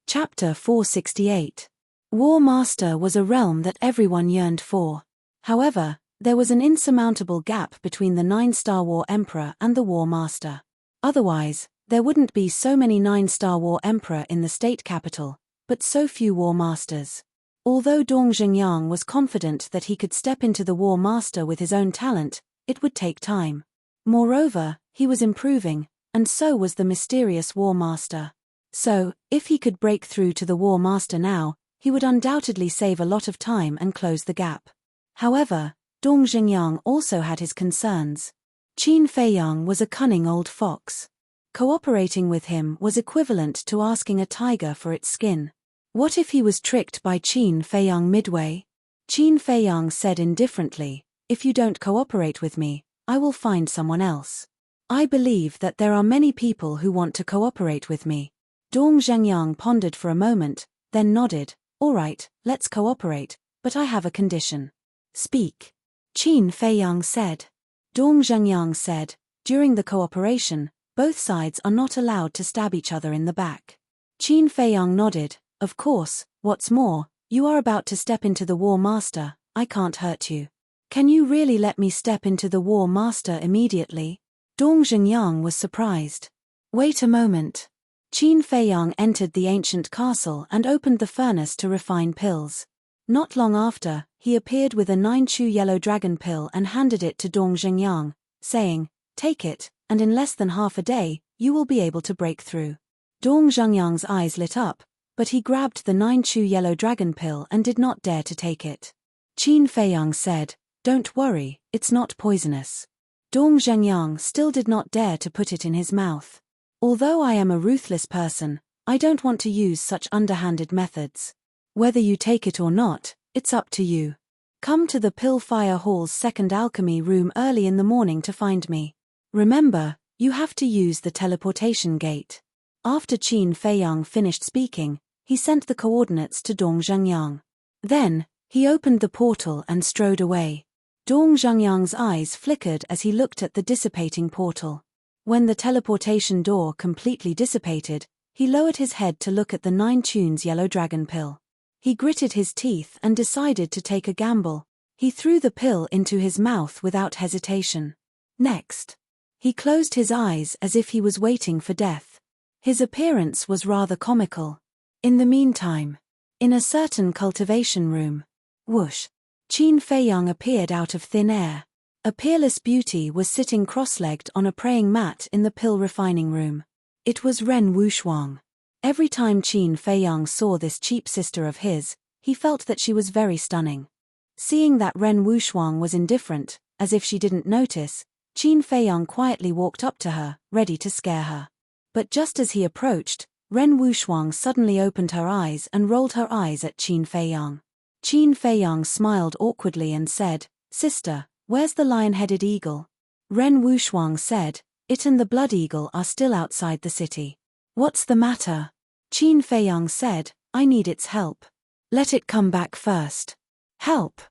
Chapter 468. War Master was a realm that everyone yearned for. However, there was an insurmountable gap between the 9-star War Emperor and the War Master. Otherwise, there wouldn't be so many 9-star War Emperor in the state capital, but so few War Masters. Although Dong Zhengyang was confident that he could step into the War Master with his own talent, it would take time. Moreover, he was improving, and so was the mysterious War Master. So, if he could break through to the War Master now, he would undoubtedly save a lot of time and close the gap. However, Dong Zhengyang also had his concerns. Qin Feiyang was a cunning old fox. Cooperating with him was equivalent to asking a tiger for its skin. What if he was tricked by Qin Feiyang midway? Qin Feiyang said indifferently, "If you don't cooperate with me, I will find someone else. I believe that there are many people who want to cooperate with me." Dong Zhengyang pondered for a moment, then nodded. "All right, let's cooperate, but I have a condition." "Speak." Qin Feiyang said. Dong Zhengyang said, "During the cooperation, both sides are not allowed to stab each other in the back." Qin Feiyang nodded. "Of course, what's more, you are about to step into the War Master, I can't hurt you. Can you really let me step into the War Master immediately?" Dong Zhengyang was surprised. "Wait a moment." Qin Feiyang entered the ancient castle and opened the furnace to refine pills. Not long after, he appeared with a 9-chew yellow dragon pill and handed it to Dong Zhengyang, saying, "Take it, and in less than half a day, you will be able to break through." Dong Zhengyang's eyes lit up, but he grabbed the 9-chew yellow dragon pill and did not dare to take it. Qin Feiyang said, "Don't worry, it's not poisonous." Dong Zhengyang still did not dare to put it in his mouth. "Although I am a ruthless person, I don't want to use such underhanded methods. Whether you take it or not, it's up to you. Come to the Pillfire Hall's second alchemy room early in the morning to find me. Remember, you have to use the teleportation gate." After Qin Feiyang finished speaking, he sent the coordinates to Dong Zhengyang. Then, he opened the portal and strode away. Dong Zhengyang's eyes flickered as he looked at the dissipating portal. When the teleportation door completely dissipated, he lowered his head to look at the 9-tunes yellow dragon pill. He gritted his teeth and decided to take a gamble. He threw the pill into his mouth without hesitation. Next, he closed his eyes as if he was waiting for death. His appearance was rather comical. In the meantime, in a certain cultivation room, whoosh, Qin Feiyang appeared out of thin air. A peerless beauty was sitting cross-legged on a praying mat in the pill refining room. It was Ren Wuxuang. Every time Qin Feiyang saw this cheap sister of his, he felt that she was very stunning. Seeing that Ren Wuxuang was indifferent, as if she didn't notice, Qin Feiyang quietly walked up to her, ready to scare her. But just as he approached, Ren Wuxuang suddenly opened her eyes and rolled her eyes at Qin Feiyang. Qin Feiyang smiled awkwardly and said, "Sister, where's the lion-headed eagle?" Ren Wuxuang said, "It and the blood eagle are still outside the city." "What's the matter?" Qin Feiyang said, "I need its help." "Let it come back first." "Help?"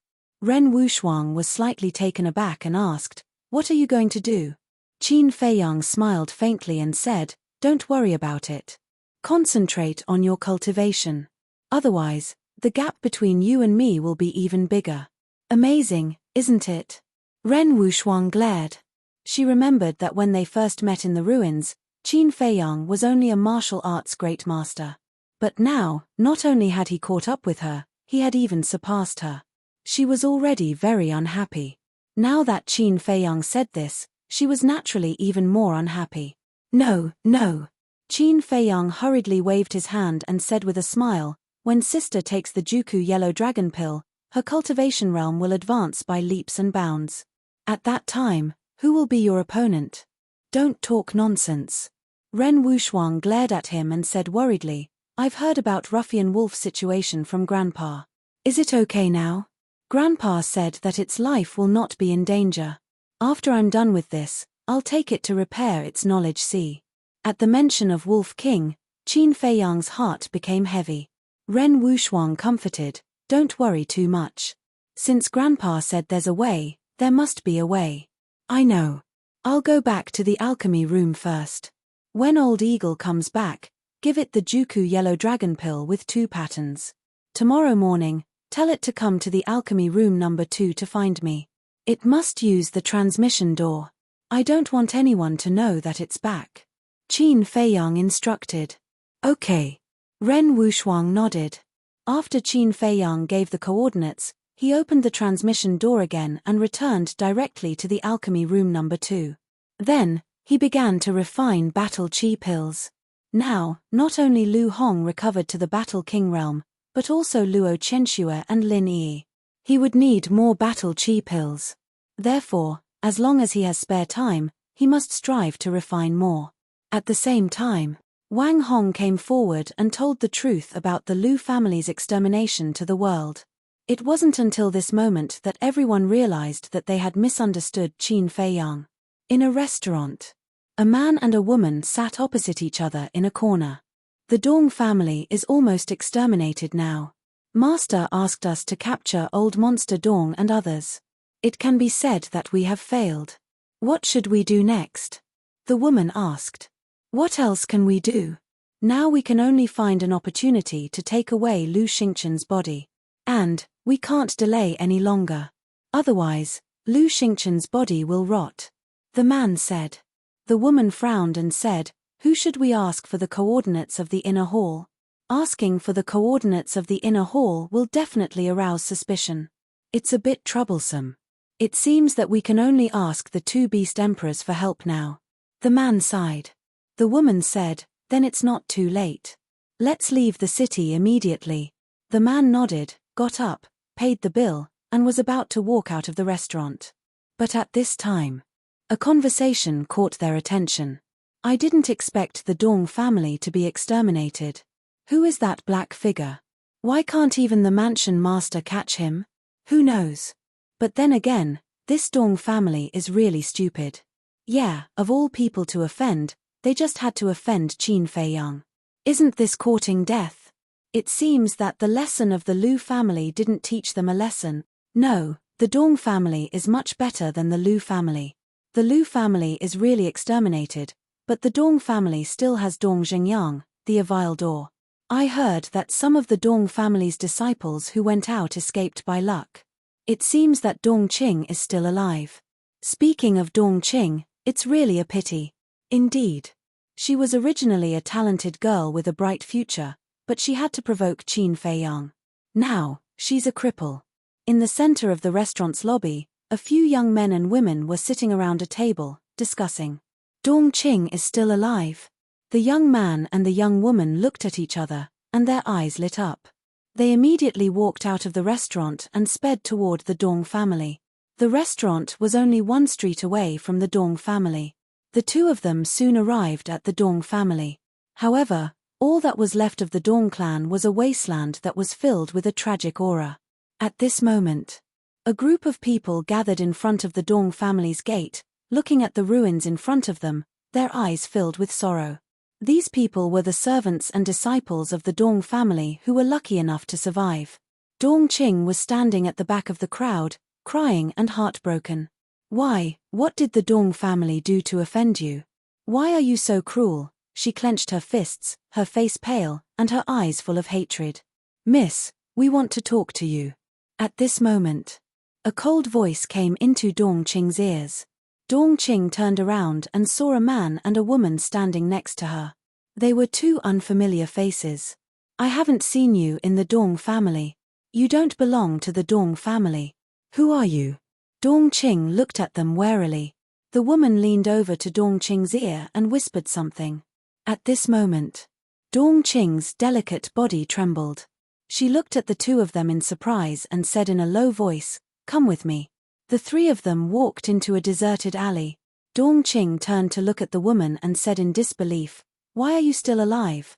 Ren Wuxuang was slightly taken aback and asked, "What are you going to do?" Qin Feiyang smiled faintly and said, "Don't worry about it. Concentrate on your cultivation. Otherwise, the gap between you and me will be even bigger." "Amazing, isn't it?" Ren Wuxuang glared. She remembered that when they first met in the ruins, Qin Feiyang was only a martial arts great master. But now, not only had he caught up with her, he had even surpassed her. She was already very unhappy. Now that Qin Feiyang said this, she was naturally even more unhappy. "No, no." Qin Feiyang hurriedly waved his hand and said with a smile, "When sister takes the Juku yellow dragon pill, her cultivation realm will advance by leaps and bounds. At that time, who will be your opponent?" "Don't talk nonsense." Ren Wuxuang glared at him and said worriedly, "I've heard about Ruffian Wolf's situation from Grandpa. Is it okay now?" "Grandpa said that its life will not be in danger. After I'm done with this, I'll take it to repair its knowledge sea." At the mention of Wolf King, Qin Feiyang's heart became heavy. Ren Wuxuang comforted, "Don't worry too much. Since Grandpa said there's a way, there must be a way." "I know. I'll go back to the alchemy room first. When Old Eagle comes back, Give it the Juku yellow dragon pill with 2 patterns. Tomorrow morning, tell it to come to the alchemy room number 2 to find me. It must use the transmission door. I don't want anyone to know that it's back. Qin Feiyang instructed. Okay. Ren Wuxuang nodded. After Qin Feiyang gave the coordinates, he opened the transmission door again and returned directly to the alchemy room number 2. Then, he began to refine battle chi pills. Now, not only Lu Hong recovered to the Battle King realm, but also Luo Chenxue and Lin Yi. He would need more battle chi pills. Therefore, as long as he has spare time, he must strive to refine more. At the same time, Wang Hong came forward and told the truth about the Lu family's extermination to the world. It wasn't until this moment that everyone realized that they had misunderstood Qin Feiyang. In a restaurant, a man and a woman sat opposite each other in a corner. The Dong family is almost exterminated now. Master asked us to capture Old Monster Dong and others. It can be said that we have failed. What should we do next? The woman asked. What else can we do? Now we can only find an opportunity to take away Lu Xingchen's body. And, we can't delay any longer. Otherwise, Lu Xingchen's body will rot. The man said. The woman frowned and said, who should we ask for the coordinates of the inner hall? Asking for the coordinates of the inner hall will definitely arouse suspicion. It's a bit troublesome. It seems that we can only ask the 2 beast emperors for help now. The man sighed. The woman said, then it's not too late. Let's leave the city immediately. The man nodded, got up, paid the bill, and was about to walk out of the restaurant. But at this time, a conversation caught their attention. I didn't expect the Dong family to be exterminated. Who is that black figure? Why can't even the mansion master catch him? Who knows? But then again, this Dong family is really stupid. Yeah, of all people to offend, they just had to offend Qin Feiyang. Isn't this courting death? It seems that the lesson of the Lu family didn't teach them a lesson. No, the Dong family is much better than the Lu family. The Lu family is really exterminated, but the Dong family still has Dong Xingyang, the Avile Door. I heard that some of the Dong family's disciples who went out escaped by luck. It seems that Dong Qing is still alive. Speaking of Dong Qing, it's really a pity. Indeed. She was originally a talented girl with a bright future, but she had to provoke Qin Feiyang. Now, she's a cripple. In the center of the restaurant's lobby, a few young men and women were sitting around a table, discussing. Dong Qing is still alive. The young man and the young woman looked at each other, and their eyes lit up. They immediately walked out of the restaurant and sped toward the Dong family. The restaurant was only 1 street away from the Dong family. The 2 of them soon arrived at the Dong family. However, all that was left of the Dong clan was a wasteland that was filled with a tragic aura. At this moment, a group of people gathered in front of the Dong family's gate, looking at the ruins in front of them, their eyes filled with sorrow. These people were the servants and disciples of the Dong family who were lucky enough to survive. Dong Qing was standing at the back of the crowd, crying and heartbroken. Why, what did the Dong family do to offend you? Why are you so cruel? She clenched her fists, her face pale, and her eyes full of hatred. Miss, we want to talk to you. At this moment, a cold voice came into Dong Qing's ears. Dong Qing turned around and saw a man and a woman standing next to her. They were 2 unfamiliar faces. I haven't seen you in the Dong family. You don't belong to the Dong family. Who are you? Dong Qing looked at them warily. The woman leaned over to Dong Qing's ear and whispered something. At this moment, Dong Qing's delicate body trembled. She looked at the 2 of them in surprise and said in a low voice, "Come with me." The 3 of them walked into a deserted alley. Dong Qing turned to look at the woman and said in disbelief, "Why are you still alive?"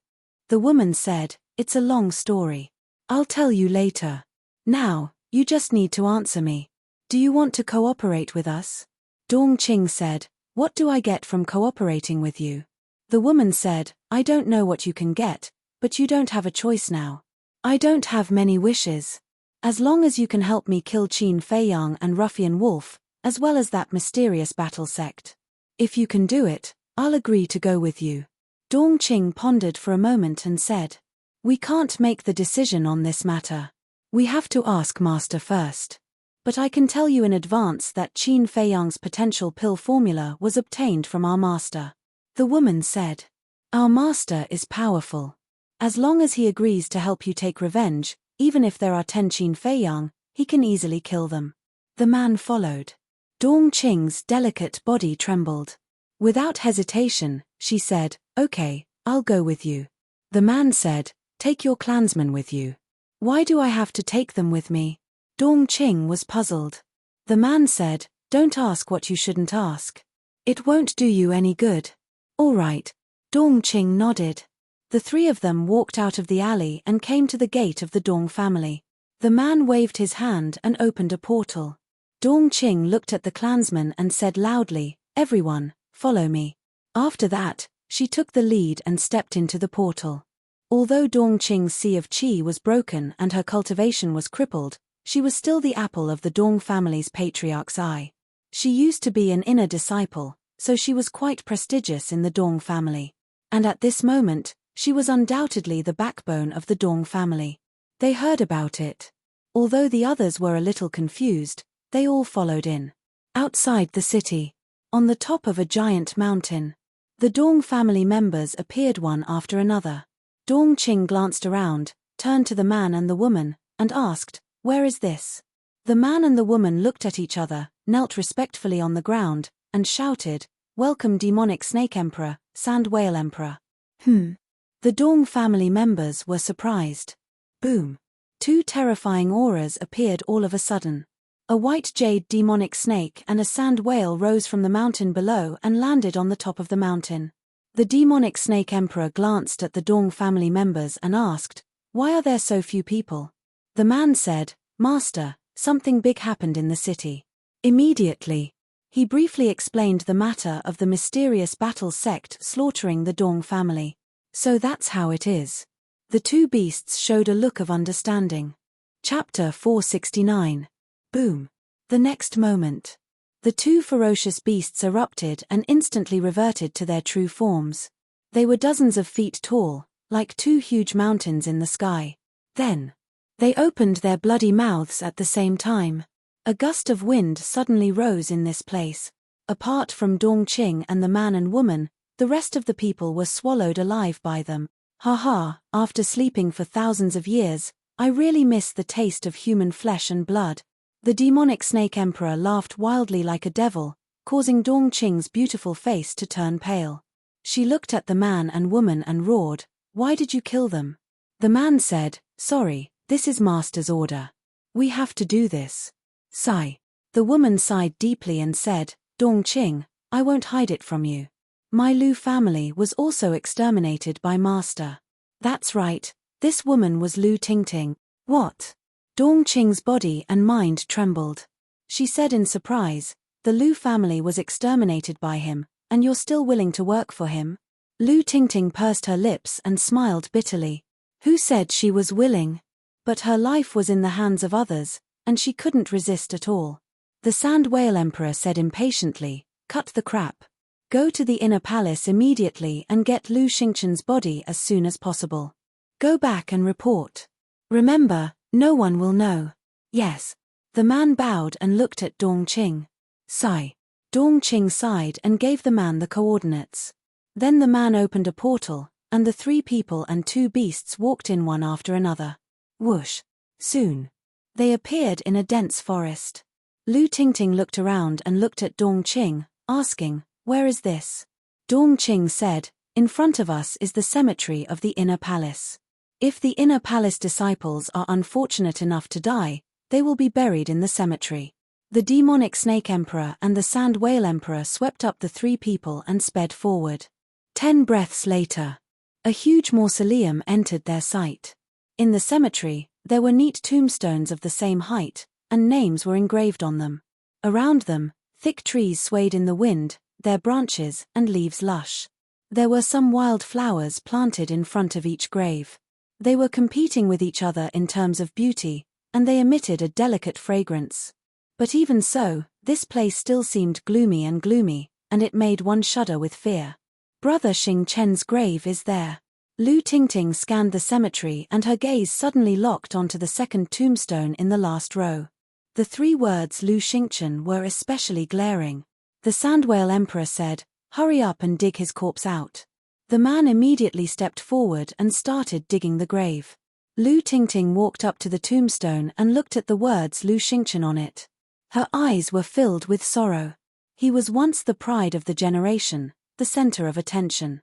The woman said, "It's a long story. I'll tell you later. Now, you just need to answer me. Do you want to cooperate with us?" Dong Qing said, "What do I get from cooperating with you?" The woman said, "I don't know what you can get, but you don't have a choice now. I don't have many wishes. As long as you can help me kill Qin Feiyang and Ruffian Wolf, as well as that mysterious battle sect. If you can do it, I'll agree to go with you." Dongqing pondered for a moment and said, "We can't make the decision on this matter. We have to ask Master first. But I can tell you in advance that Qin Feiyang's potential pill formula was obtained from our master." The woman said, "Our master is powerful. As long as he agrees to help you take revenge, even if there are 10 Qin Feiyang, he can easily kill them." The man followed. Dongqing's delicate body trembled. Without hesitation, she said, "Okay, I'll go with you." The man said, "Take your clansmen with you." "Why do I have to take them with me?" Dongqing was puzzled. The man said, "Don't ask what you shouldn't ask. It won't do you any good." "All right." Dongqing nodded. The three of them walked out of the alley and came to the gate of the Dong family. The man waved his hand and opened a portal. Dongqing looked at the clansmen and said loudly, "Everyone, follow me." After that, she took the lead and stepped into the portal. Although Dongqing's sea of qi was broken and her cultivation was crippled, she was still the apple of the Dong family's patriarch's eye. She used to be an inner disciple, so she was quite prestigious in the Dong family. And at this moment, she was undoubtedly the backbone of the Dong family. They heard about it. Although the others were a little confused, they all followed in. Outside the city, on the top of a giant mountain, the Dong family members appeared one after another. Dongqing glanced around, turned to the man and the woman, and asked, "Where is this?" The man and the woman looked at each other, knelt respectfully on the ground, and shouted, "Welcome demonic snake emperor, sand whale emperor." The Dong family members were surprised. Boom. Two terrifying auras appeared all of a sudden. A white jade demonic snake and a sand whale rose from the mountain below and landed on the top of the mountain. The demonic snake emperor glanced at the Dong family members and asked, "Why are there so few people?" The man said, "Master, something big happened in the city." Immediately, he briefly explained the matter of the mysterious battle sect slaughtering the Dong family. "So that's how it is." The two beasts showed a look of understanding. Chapter 469. Boom. The next moment, the two ferocious beasts erupted and instantly reverted to their true forms. They were dozens of feet tall, like two huge mountains in the sky. Then, they opened their bloody mouths at the same time. A gust of wind suddenly rose in this place. Apart from Dongqing and the man and woman, the rest of the people were swallowed alive by them. "Ha, after sleeping for thousands of years, I really miss the taste of human flesh and blood." The demonic snake emperor laughed wildly like a devil, causing Dongqing's beautiful face to turn pale. She looked at the man and woman and roared, "Why did you kill them?" The man said, "Sorry, this is master's order. We have to do this." Sigh. The woman sighed deeply and said, "Dongqing, I won't hide it from you. My Lu family was also exterminated by master." "That's right, this woman was Lu Tingting." "What?" Dongqing's body and mind trembled. She said in surprise, "The Lu family was exterminated by him, and you're still willing to work for him?" Lu Tingting pursed her lips and smiled bitterly. Who said she was willing? But her life was in the hands of others, and she couldn't resist at all. The Sand Whale Emperor said impatiently, "Cut the crap. Go to the inner palace immediately and get Lu Xingchen's body as soon as possible. Go back and report. Remember, no one will know." "Yes." The man bowed and looked at Dongqing. Sigh. Dongqing sighed and gave the man the coordinates. Then the man opened a portal, and the three people and two beasts walked in one after another. Whoosh. Soon, they appeared in a dense forest. Lu Tingting looked around and looked at Dongqing, asking, "Where is this?" Dongqing said, "In front of us is the cemetery of the inner palace. If the inner palace disciples are unfortunate enough to die, they will be buried in the cemetery." The demonic snake emperor and the sand whale emperor swept up the three people and sped forward. 10 breaths later, a huge mausoleum entered their sight. In the cemetery, there were neat tombstones of the same height, and names were engraved on them. Around them, thick trees swayed in the wind, their branches and leaves lush. There were some wild flowers planted in front of each grave. They were competing with each other in terms of beauty, and they emitted a delicate fragrance. But even so, this place still seemed gloomy, and it made one shudder with fear. Brother Xing Chen's grave is there. Lu Tingting scanned the cemetery and her gaze suddenly locked onto the second tombstone in the last row. The 3 words Lu Xingchen were especially glaring. The Sandwhale Emperor said, "Hurry up and dig his corpse out." The man immediately stepped forward and started digging the grave. Lu Tingting walked up to the tombstone and looked at the words Lu Xingchen on it. Her eyes were filled with sorrow. He was once the pride of the generation, the center of attention.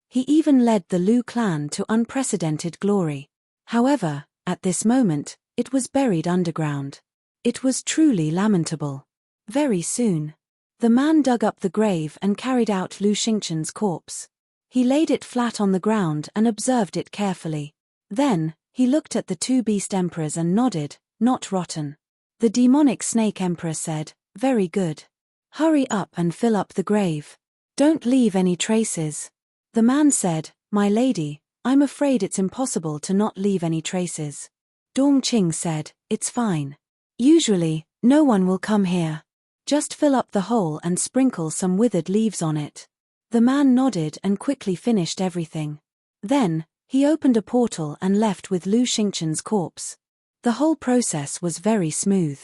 He even led the Lu clan to unprecedented glory. However, at this moment, it was buried underground. It was truly lamentable. Very soon, the man dug up the grave and carried out Lu Xingchen's corpse. He laid it flat on the ground and observed it carefully. Then, he looked at the 2 beast emperors and nodded, "Not rotten." The demonic snake emperor said, "Very good. Hurry up and fill up the grave. Don't leave any traces." The man said, "My lady, I'm afraid it's impossible to not leave any traces." Dongqing said, "It's fine. Usually, no one will come here. Just fill up the hole and sprinkle some withered leaves on it." The man nodded and quickly finished everything. Then, he opened a portal and left with Lu Xingchen's corpse. The whole process was very smooth.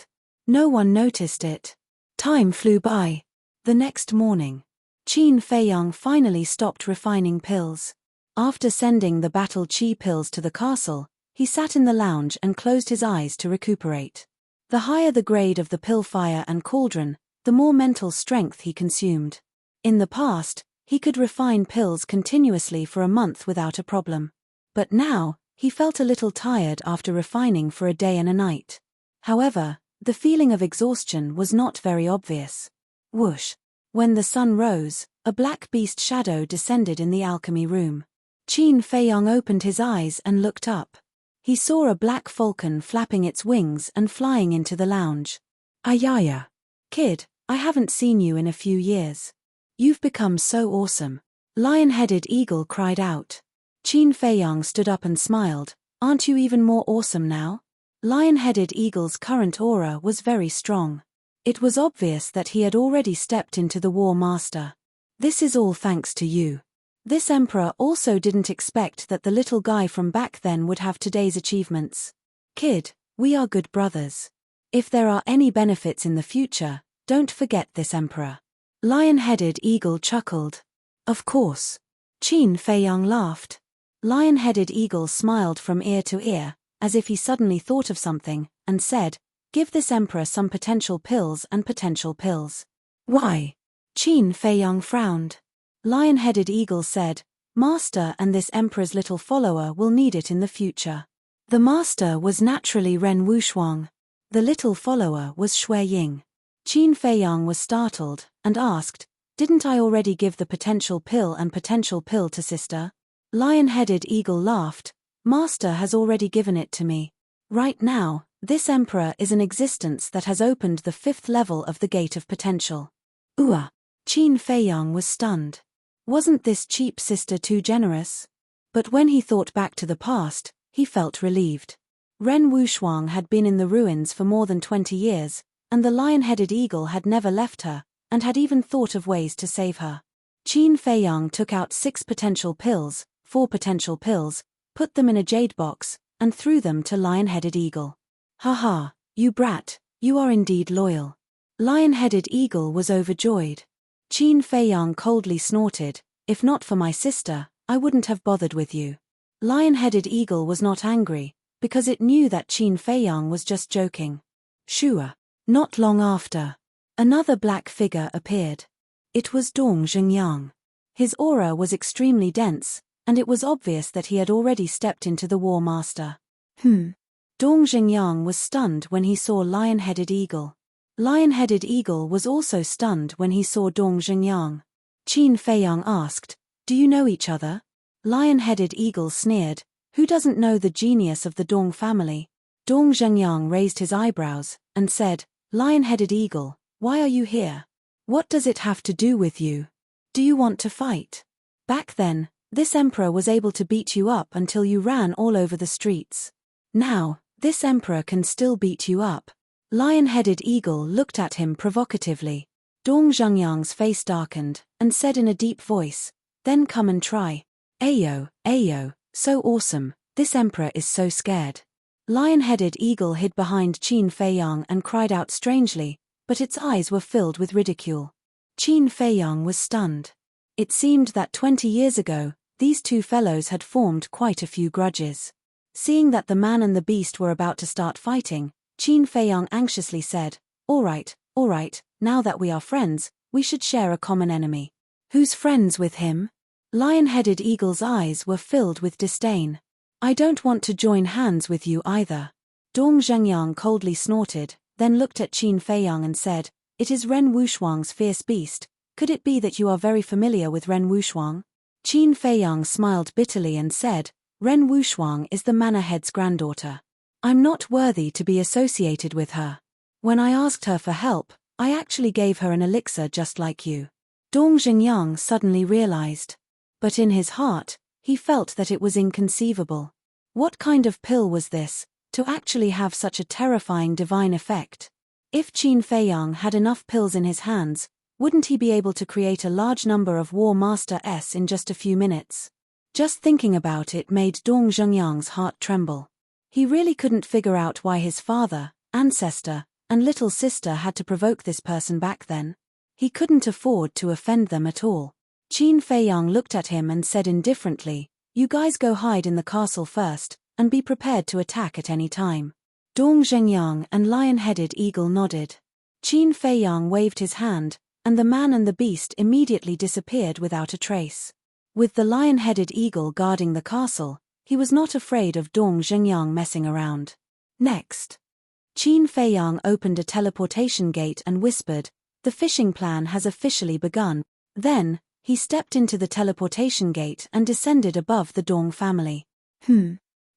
No one noticed it. Time flew by. The next morning, Qin Feiyang finally stopped refining pills. After sending the battle chi pills to the castle, he sat in the lounge and closed his eyes to recuperate. The higher the grade of the pill fire and cauldron, the more mental strength he consumed. In the past, he could refine pills continuously for a month without a problem. But now, he felt a little tired after refining for a day and a night. However, the feeling of exhaustion was not very obvious. Whoosh! When the sun rose, a black beast shadow descended in the alchemy room. Qin Feiyang opened his eyes and looked up. He saw a black falcon flapping its wings and flying into the lounge. "Ayaya! Kid, I haven't seen you in a few years. You've become so awesome." Lion-headed eagle cried out. Qin Feiyang stood up and smiled, "Aren't you even more awesome now?" Lion-headed eagle's current aura was very strong. It was obvious that he had already stepped into the War Master. "This is all thanks to you." This emperor also didn't expect that the little guy from back then would have today's achievements. "Kid, we are good brothers. If there are any benefits in the future, don't forget this emperor." Lion-headed eagle chuckled. "Of course." Qin Feiyang laughed. Lion-headed eagle smiled from ear to ear, as if he suddenly thought of something, and said, "Give this emperor some potential pills and potential pills." "Why?" Qin Feiyang frowned. Lion-headed eagle said, "Master and this emperor's little follower will need it in the future." The master was naturally Ren Wushuang. The little follower was Shui Ying. Qin Feiyang was startled, and asked, "Didn't I already give the potential pill and potential pill to sister?" Lion-headed eagle laughed, "Master has already given it to me. Right now, this emperor is an existence that has opened the 5th level of the Gate of Potential." Qin Feiyang was stunned. Wasn't this cheap sister too generous? But when he thought back to the past, he felt relieved. Ren Wushuang had been in the ruins for more than 20 years, and the lion-headed eagle had never left her, and had even thought of ways to save her. Qin Feiyang took out 6 potential pills, 4 potential pills, put them in a jade box, and threw them to lion-headed eagle. "Haha, you brat, you are indeed loyal." Lion-headed eagle was overjoyed. Qin Feiyang coldly snorted, "If not for my sister, I wouldn't have bothered with you." Lion-headed eagle was not angry, because it knew that Qin Feiyang was just joking. Shua. Not long after, another black figure appeared. It was Dong Zhengyang. His aura was extremely dense, and it was obvious that he had already stepped into the War Master. Dong Zhengyang was stunned when he saw lion-headed eagle. Lion-headed eagle was also stunned when he saw Dong Zhengyang. Qin Feiyang asked, "Do you know each other?" Lion-headed eagle sneered, "Who doesn't know the genius of the Dong family?" Dong Zhengyang raised his eyebrows, and said, "Lion-headed eagle, why are you here? What does it have to do with you? Do you want to fight?" Back then, this emperor was able to beat you up until you ran all over the streets. Now, this emperor can still beat you up. Lion-headed eagle looked at him provocatively. Dong Zhengyang's face darkened, and said in a deep voice, Then come and try. Ayo, ayo, so awesome, this emperor is so scared. Lion-headed eagle hid behind Qin Feiyang and cried out strangely, but its eyes were filled with ridicule. Qin Feiyang was stunned. It seemed that 20 years ago, these two fellows had formed quite a few grudges. Seeing that the man and the beast were about to start fighting, Qin Feiyang anxiously said, all right, now that we are friends, we should share a common enemy. Who's friends with him? Lion-headed eagle's eyes were filled with disdain. I don't want to join hands with you either. Dong Zhengyang coldly snorted, then looked at Qin Feiyang and said, it is Ren Wushuang's fierce beast. Could it be that you are very familiar with Ren Wushuang? Qin Feiyang smiled bitterly and said, Ren Wushuang is the manor head's granddaughter. I'm not worthy to be associated with her. When I asked her for help, I actually gave her an elixir just like you. Dong Zhengyang suddenly realized. But in his heart, he felt that it was inconceivable. What kind of pill was this, to actually have such a terrifying divine effect? If Qin Feiyang had enough pills in his hands, wouldn't he be able to create a large number of War Master S in just a few minutes? Just thinking about it made Dong Zhengyang's heart tremble. He really couldn't figure out why his father, ancestor, and little sister had to provoke this person back then. He couldn't afford to offend them at all. Qin Feiyang looked at him and said indifferently, you guys go hide in the castle first, and be prepared to attack at any time. Dong Zhengyang and Lion-headed eagle nodded. Qin Feiyang waved his hand, and the man and the beast immediately disappeared without a trace. With the lion-headed eagle guarding the castle, he was not afraid of Dong Zhengyang messing around. Next, Qin Feiyang opened a teleportation gate and whispered, the fishing plan has officially begun. Then, he stepped into the teleportation gate and descended above the Dong family.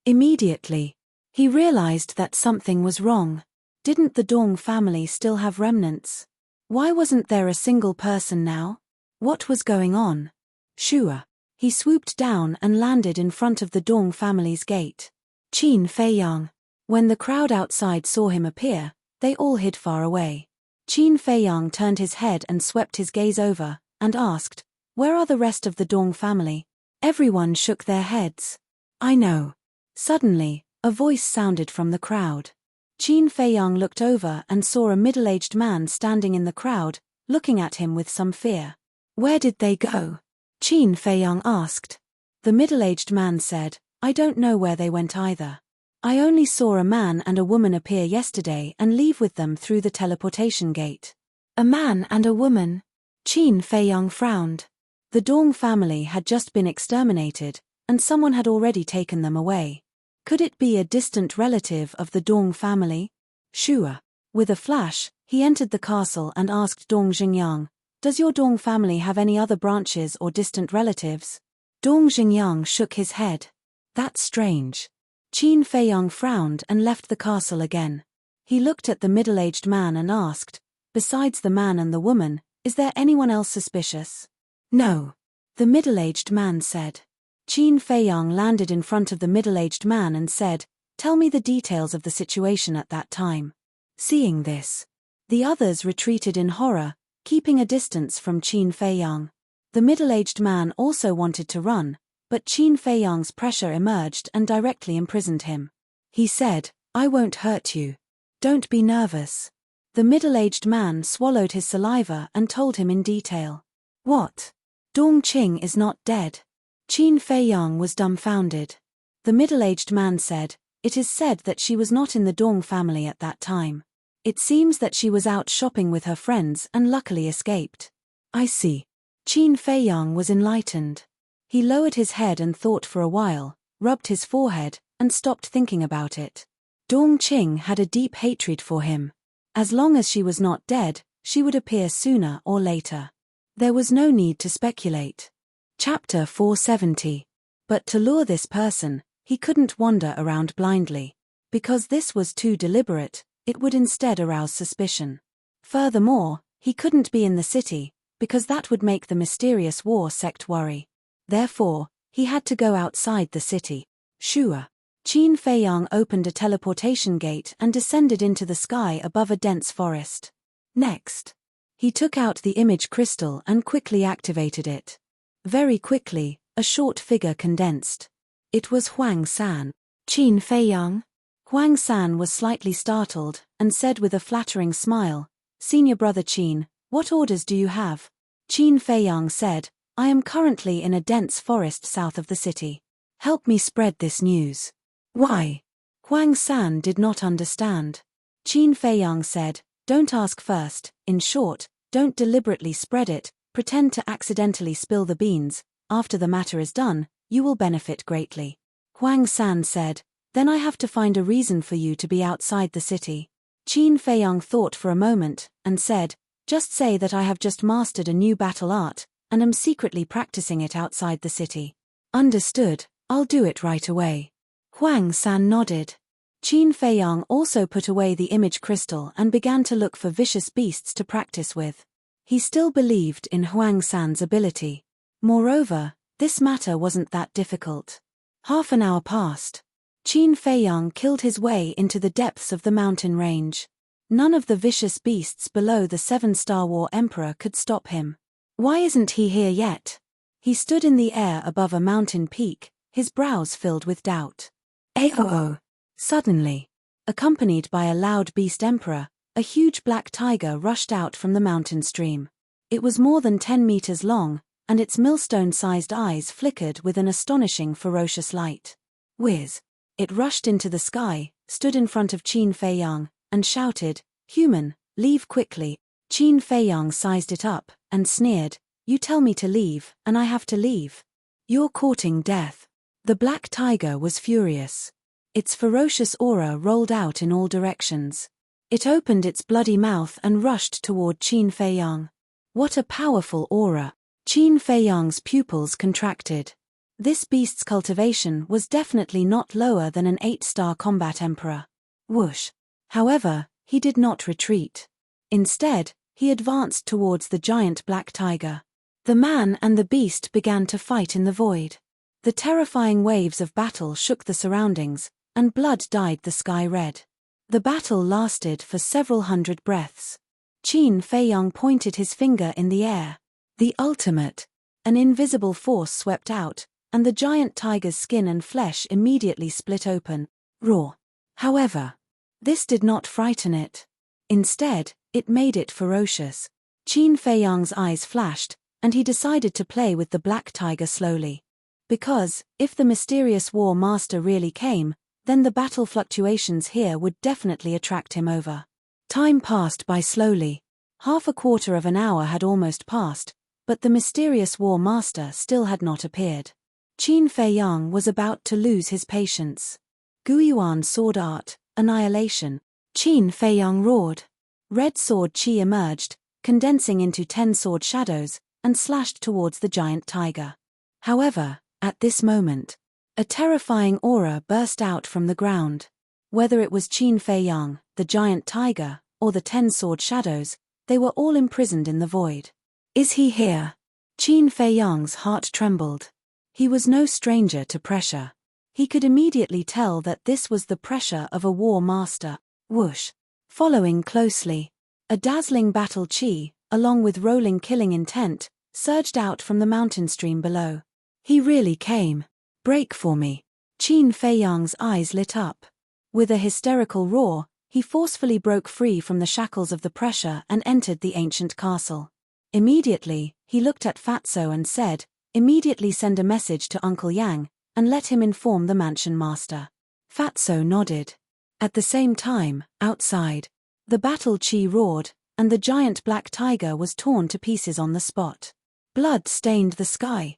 Immediately, he realized that something was wrong. Didn't the Dong family still have remnants? Why wasn't there a single person now? What was going on? Sure. He swooped down and landed in front of the Dong family's gate. Qin Feiyang. When the crowd outside saw him appear, they all hid far away. Qin Feiyang turned his head and swept his gaze over, and asked, where are the rest of the Dong family? Everyone shook their heads. I know. Suddenly, a voice sounded from the crowd. Qin Feiyang looked over and saw a middle-aged man standing in the crowd, looking at him with some fear. Where did they go? Qin Feiyang asked. The middle-aged man said, I don't know where they went either. I only saw a man and a woman appear yesterday and leave with them through the teleportation gate. A man and a woman? Qin Feiyang frowned. The Dong family had just been exterminated, and someone had already taken them away. Could it be a distant relative of the Dong family? Sure. With a flash, he entered the castle and asked Dong Zhengyang, does your Dong family have any other branches or distant relatives? Dong Zhengyang shook his head. That's strange. Qin Feiyang frowned and left the castle again. He looked at the middle-aged man and asked, besides the man and the woman, is there anyone else suspicious? No. The middle-aged man said. Qin Feiyang landed in front of the middle-aged man and said, tell me the details of the situation at that time. Seeing this, the others retreated in horror, keeping a distance from Qin Feiyang. The middle-aged man also wanted to run, but Qin Feiyang's pressure emerged and directly imprisoned him. He said, I won't hurt you. Don't be nervous. The middle-aged man swallowed his saliva and told him in detail. What? Dong Qing is not dead. Qin Feiyang was dumbfounded. The middle-aged man said, it is said that she was not in the Dong family at that time. It seems that she was out shopping with her friends and luckily escaped. I see. Qin Feiyang was enlightened. He lowered his head and thought for a while, rubbed his forehead, and stopped thinking about it. Dong Qing had a deep hatred for him. As long as she was not dead, she would appear sooner or later. There was no need to speculate. Chapter 470. But to lure this person, he couldn't wander around blindly. Because this was too deliberate, it would instead arouse suspicion. Furthermore, he couldn't be in the city, because that would make the mysterious war sect worry. Therefore, he had to go outside the city. Sure. Qin Feiyang opened a teleportation gate and descended into the sky above a dense forest. Next, he took out the image crystal and quickly activated it. Very quickly, a short figure condensed. It was Huang San. Qin Feiyang? Huang San was slightly startled, and said with a flattering smile, "Senior brother Qin, what orders do you have?" Qin Feiyang said, "I am currently in a dense forest south of the city. Help me spread this news." "Why?" Huang San did not understand. Qin Feiyang said, "Don't ask first, in short, don't deliberately spread it, pretend to accidentally spill the beans, after the matter is done, you will benefit greatly." Huang San said, "Then I have to find a reason for you to be outside the city." Qin Feiyang thought for a moment, and said, "Just say that I have just mastered a new battle art, and am secretly practicing it outside the city." "Understood, I'll do it right away." Huang San nodded. Qin Feiyang also put away the image crystal and began to look for vicious beasts to practice with. He still believed in Huang San's ability. Moreover, this matter wasn't that difficult. Half an hour passed. Qin Feiyang killed his way into the depths of the mountain range. None of the vicious beasts below the 7-star War Emperor could stop him. Why isn't he here yet? He stood in the air above a mountain peak, his brows filled with doubt. Aoo! Suddenly, accompanied by a loud beast emperor, a huge black tiger rushed out from the mountain stream. It was more than 10 meters long, and its millstone-sized eyes flickered with an astonishing ferocious light. Whiz! It rushed into the sky, stood in front of Qin Feiyang, and shouted, "Human, leave quickly." Qin Feiyang sized it up, and sneered, "You tell me to leave, and I have to leave. You're courting death." The black tiger was furious. Its ferocious aura rolled out in all directions. It opened its bloody mouth and rushed toward Qin Feiyang. What a powerful aura! Qin Feiyang's pupils contracted. This beast's cultivation was definitely not lower than an 8-star combat emperor. Whoosh! However, he did not retreat. Instead, he advanced towards the giant black tiger. The man and the beast began to fight in the void. The terrifying waves of battle shook the surroundings, and blood dyed the sky red. The battle lasted for several hundred breaths. Qin Feiyang pointed his finger in the air. The ultimate! An invisible force swept out, and the giant tiger's skin and flesh immediately split open. Raw. However, this did not frighten it. Instead, it made it ferocious. Qin Feiyang's eyes flashed, and he decided to play with the black tiger slowly. Because, if the mysterious war master really came, then the battle fluctuations here would definitely attract him over. Time passed by slowly. Half a quarter of an hour had almost passed, but the mysterious war master still had not appeared. Qin Feiyang was about to lose his patience. Guiyuan sword art, annihilation. Qin Feiyang roared. Red sword chi emerged, condensing into 10 sword shadows, and slashed towards the giant tiger. However, at this moment, a terrifying aura burst out from the ground. Whether it was Qin Feiyang, the giant tiger, or the 10 sword shadows, they were all imprisoned in the void. Is he here? Qin Feiyang's heart trembled. He was no stranger to pressure. He could immediately tell that this was the pressure of a war master. Whoosh! Following closely, a dazzling battle chi, along with rolling killing intent, surged out from the mountain stream below. He really came. Break for me. Qin Feiyang's eyes lit up. With a hysterical roar, he forcefully broke free from the shackles of the pressure and entered the ancient castle. Immediately, he looked at Fatso and said, "Immediately send a message to Uncle Yang, and let him inform the mansion master." Fatso nodded. At the same time, outside, the battle chi roared, and the giant black tiger was torn to pieces on the spot. Blood stained the sky.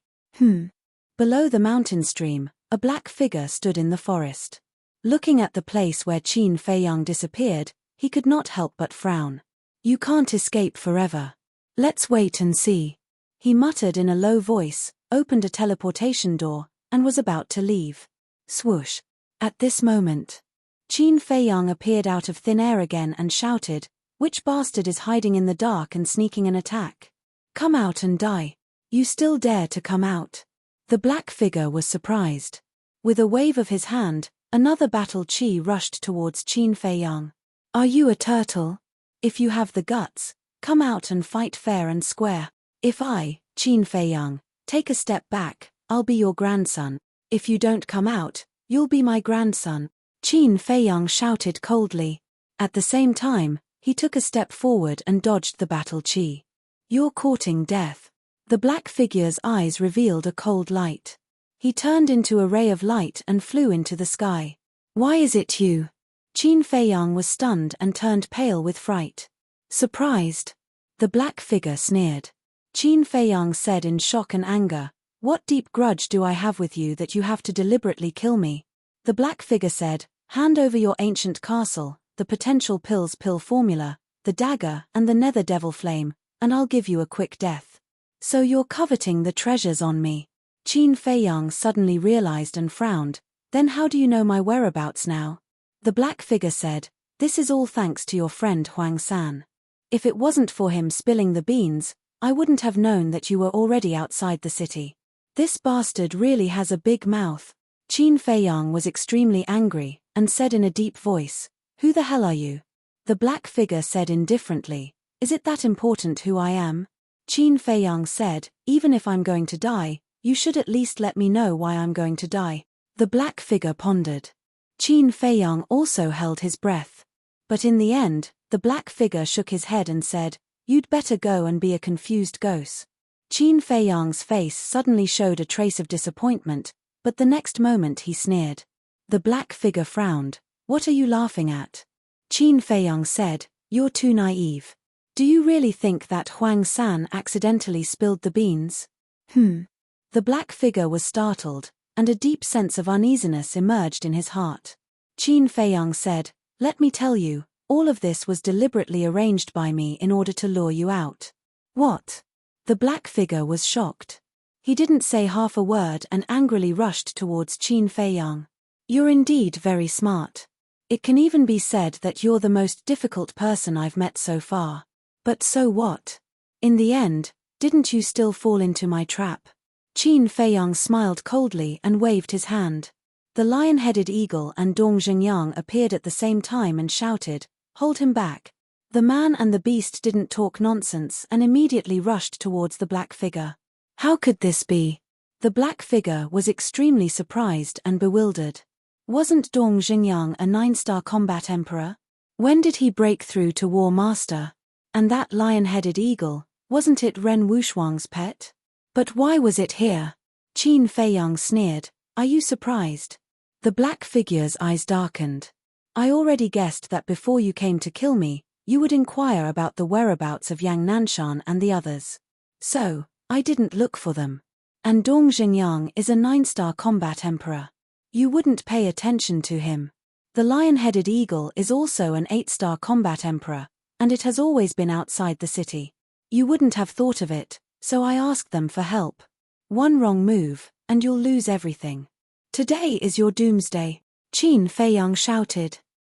Below the mountain stream, a black figure stood in the forest. Looking at the place where Qin Feiyang disappeared, he could not help but frown. "You can't escape forever. Let's wait and see." He muttered in a low voice, opened a teleportation door, and was about to leave. Swoosh! At this moment, Qin Feiyang appeared out of thin air again and shouted, "Which bastard is hiding in the dark and sneaking an attack? Come out and die. You still dare to come out?" The black figure was surprised. With a wave of his hand, another battle chi rushed towards Qin Feiyang. "Are you a turtle? If you have the guts, come out and fight fair and square. If I, Qin Feiyang, Take a step back, I'll be your grandson. If you don't come out, you'll be my grandson. Qin Feiyang shouted coldly. At the same time, he took a step forward and dodged the battle chi. You're courting death. The black figure's eyes revealed a cold light. He turned into a ray of light and flew into the sky. Why is it you? Qin Feiyang was stunned and turned pale with fright. Surprised. The black figure sneered. Qin Feiyang said in shock and anger, what deep grudge do I have with you that you have to deliberately kill me? The black figure said, hand over your ancient castle, the potential pill formula, the dagger and the nether devil flame, and I'll give you a quick death. So you're coveting the treasures on me. Qin Feiyang suddenly realized and frowned. Then how do you know my whereabouts now? The black figure said, this is all thanks to your friend Huang San. If it wasn't for him spilling the beans, I wouldn't have known that you were already outside the city. This bastard really has a big mouth. Qin Feiyang was extremely angry, and said in a deep voice, who the hell are you? The black figure said indifferently, is it that important who I am? Qin Feiyang said, even if I'm going to die, you should at least let me know why I'm going to die. The black figure pondered. Qin Feiyang also held his breath. But in the end, the black figure shook his head and said, you'd better go and be a confused ghost. Qin Feiyang's face suddenly showed a trace of disappointment, but the next moment he sneered. The black figure frowned. What are you laughing at? Qin Feiyang said, you're too naive. Do you really think that Huang San accidentally spilled the beans? The black figure was startled, and a deep sense of uneasiness emerged in his heart. Qin Feiyang said, let me tell you, all of this was deliberately arranged by me in order to lure you out. What? The black figure was shocked. He didn't say half a word and angrily rushed towards Qin Feiyang. You're indeed very smart. It can even be said that you're the most difficult person I've met so far. But so what? In the end, didn't you still fall into my trap? Qin Feiyang smiled coldly and waved his hand. The lion-headed eagle and Dong Xingyang appeared at the same time and shouted, hold him back. The man and the beast didn't talk nonsense and immediately rushed towards the black figure. How could this be? The black figure was extremely surprised and bewildered. Wasn't Dong Xingyang a 9-star combat emperor? When did he break through to War Master? And that lion-headed eagle, wasn't it Ren Wushuang's pet? But why was it here? Qin Feiyang sneered, are you surprised? The black figure's eyes darkened. I already guessed that before you came to kill me, you would inquire about the whereabouts of Yang Nanshan and the others. So, I didn't look for them. And Dong Xingyang is a 9-star combat emperor. You wouldn't pay attention to him. The lion-headed eagle is also an 8-star combat emperor, and it has always been outside the city. You wouldn't have thought of it, so I asked them for help. One wrong move, and you'll lose everything. Today is your doomsday, Qin Feiyang shouted.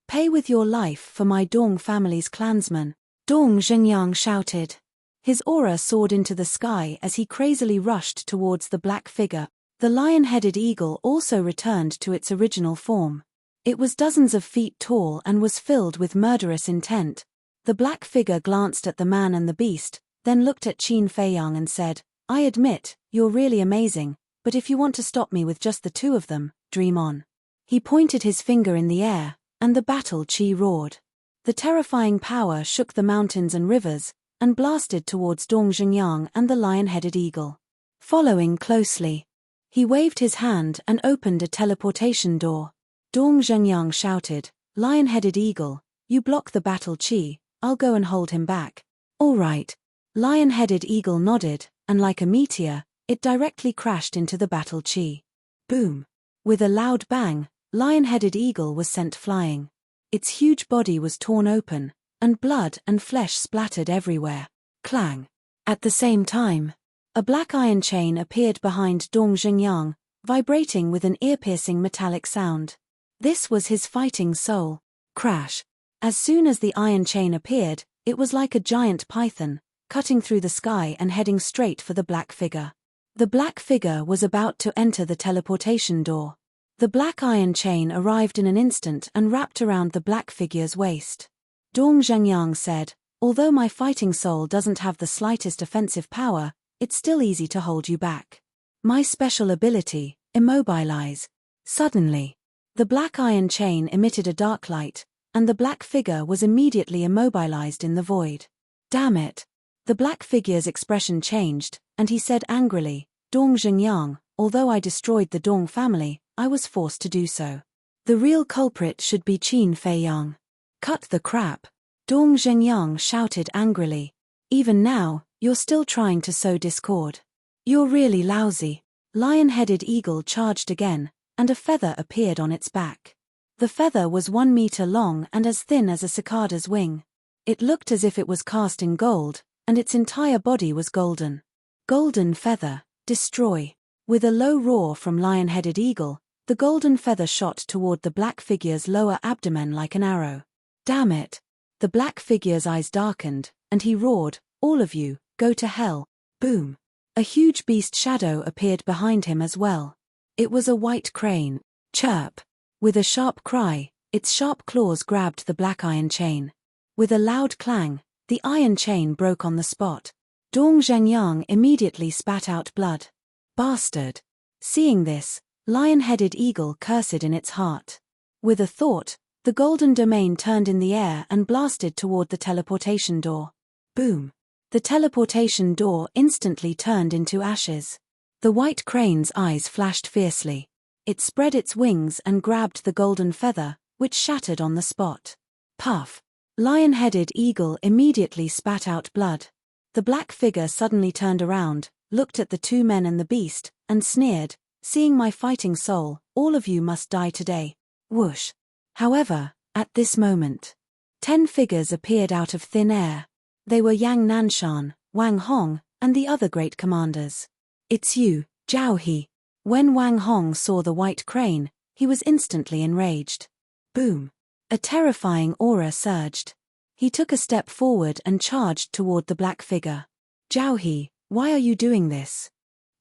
Pay with your life for my Dong family's clansmen, Dong Xingyang shouted. His aura soared into the sky as he crazily rushed towards the black figure. The lion-headed eagle also returned to its original form. It was dozens of feet tall and was filled with murderous intent. The black figure glanced at the man and the beast, then looked at Qin Feiyang and said, I admit, you're really amazing, but if you want to stop me with just the two of them, dream on. He pointed his finger in the air, and the battle chi roared. The terrifying power shook the mountains and rivers, and blasted towards Dong Xingyang and the lion-headed eagle. Following closely, he waved his hand and opened a teleportation door. Dong Xingyang shouted, lion-headed eagle, you block the battle chi, I'll go and hold him back. All right. Lion-headed eagle nodded, and like a meteor, it directly crashed into the battle chi. Boom. With a loud bang, lion-headed eagle was sent flying. Its huge body was torn open, and blood and flesh splattered everywhere. Clang. At the same time, a black iron chain appeared behind Dong Xingyang, vibrating with an ear-piercing metallic sound. This was his fighting soul. Crash. As soon as the iron chain appeared, it was like a giant python, cutting through the sky and heading straight for the black figure. The black figure was about to enter the teleportation door. The black iron chain arrived in an instant and wrapped around the black figure's waist. Dong Zhengyang said, although my fighting soul doesn't have the slightest offensive power, it's still easy to hold you back. My special ability, immobilize. Suddenly, the black iron chain emitted a dark light, and the black figure was immediately immobilized in the void. Damn it! The black figure's expression changed, and he said angrily, Dong Zhengyang, although I destroyed the Dong family, I was forced to do so. The real culprit should be Qin Feiyang. Cut the crap! Dong Zhengyang shouted angrily. Even now, you're still trying to sow discord. You're really lousy. Lion-headed eagle charged again, and a feather appeared on its back. The feather was 1 meter long and as thin as a cicada's wing. It looked as if it was cast in gold, and its entire body was golden. Golden feather, destroy. With a low roar from lion-headed eagle, the golden feather shot toward the black figure's lower abdomen like an arrow. Damn it! The black figure's eyes darkened, and he roared, all of you, go to hell. Boom! A huge beast shadow appeared behind him as well. It was a white crane. Chirp! With a sharp cry, its sharp claws grabbed the black iron chain. With a loud clang, the iron chain broke on the spot. Dong Zhengyang immediately spat out blood. Bastard! Seeing this, lion-headed eagle cursed in its heart. With a thought, the golden domain turned in the air and blasted toward the teleportation door. Boom! The teleportation door instantly turned into ashes. The white crane's eyes flashed fiercely. It spread its wings and grabbed the golden feather, which shattered on the spot. Puff! Lion-headed eagle immediately spat out blood. The black figure suddenly turned around, looked at the two men and the beast, and sneered, seeing my fighting soul, all of you must die today. Whoosh! However, at this moment, 10 figures appeared out of thin air. They were Yang Nanshan, Wang Hong, and the other great commanders. It's you, Zhao He. When Wang Hong saw the white crane, he was instantly enraged. Boom! A terrifying aura surged. He took a step forward and charged toward the black figure. Zhao He, why are you doing this?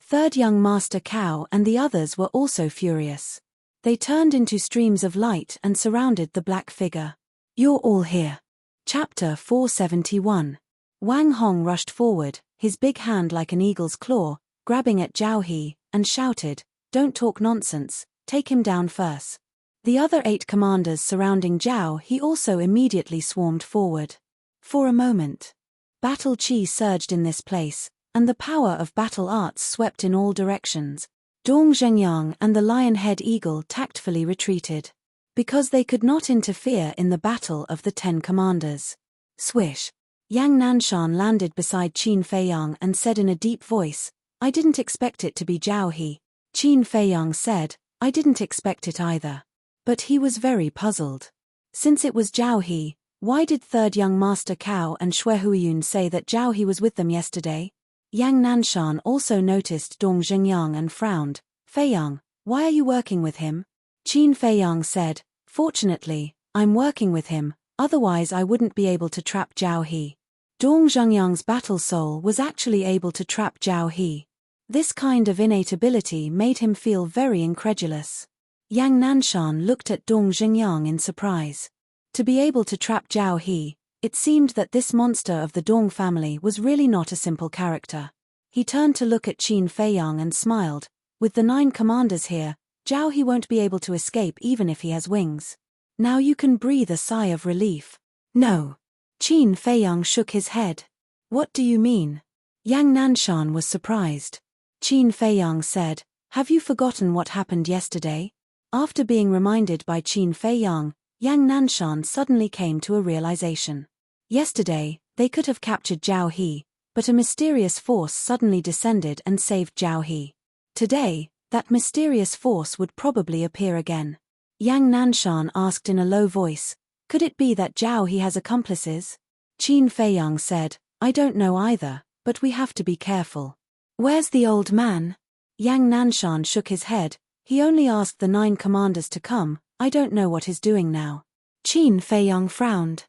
Third young Master Cao and the others were also furious. They turned into streams of light and surrounded the black figure. You're all here. Chapter 471. Wang Hong rushed forward, his big hand like an eagle's claw, grabbing at Zhao He, and shouted, Don't talk nonsense, take him down first. The other 8 commanders surrounding Zhao He also immediately swarmed forward. For a moment, battle chi surged in this place, and the power of battle arts swept in all directions. Dong Zhengyang and the lion-head eagle tactfully retreated, because they could not interfere in the battle of the 10 commanders. Swish! Yang Nanshan landed beside Qin Feiyang and said in a deep voice, I didn't expect it to be Zhao He. Qin Feiyang said, I didn't expect it either. But he was very puzzled. Since it was Zhao He, why did third young Master Cao and Xue Huiyun say that Zhao He was with them yesterday? Yang Nanshan also noticed Dong Zhengyang and frowned. Feiyang, why are you working with him? Qin Feiyang said, Fortunately, I'm working with him, otherwise I wouldn't be able to trap Zhao He. Dong Zhengyang's battle soul was actually able to trap Zhao He. This kind of innate ability made him feel very incredulous. Yang Nanshan looked at Dong Zhengyang in surprise. To be able to trap Zhao He, it seemed that this monster of the Dong family was really not a simple character. He turned to look at Qin Feiyang and smiled. With the 9 commanders here, Zhao He won't be able to escape even if he has wings. Now you can breathe a sigh of relief. No. Qin Feiyang shook his head. What do you mean? Yang Nanshan was surprised. Qin Feiyang said, Have you forgotten what happened yesterday? After being reminded by Qin Feiyang, Yang Nanshan suddenly came to a realization. Yesterday, they could have captured Zhao He, but a mysterious force suddenly descended and saved Zhao He. Today, that mysterious force would probably appear again. Yang Nanshan asked in a low voice, Could it be that Zhao He has accomplices? Qin Feiyang said, I don't know either, but we have to be careful. Where's the old man? Yang Nanshan shook his head, he only asked the 9 commanders to come, I don't know what he's doing now. Qin Feiyang frowned.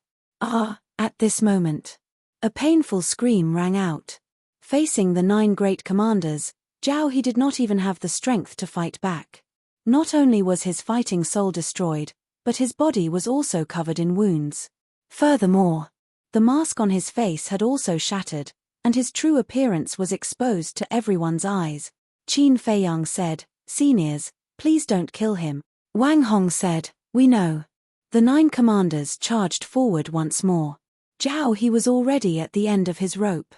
At this moment, a painful scream rang out. Facing the 9 great commanders, Zhao He did not even have the strength to fight back. Not only was his fighting soul destroyed, but his body was also covered in wounds. Furthermore, the mask on his face had also shattered, and his true appearance was exposed to everyone's eyes. Qin Feiyang said, "Seniors, please don't kill him." Wang Hong said, "We know." The 9 commanders charged forward once more. Zhao He was already at the end of his rope.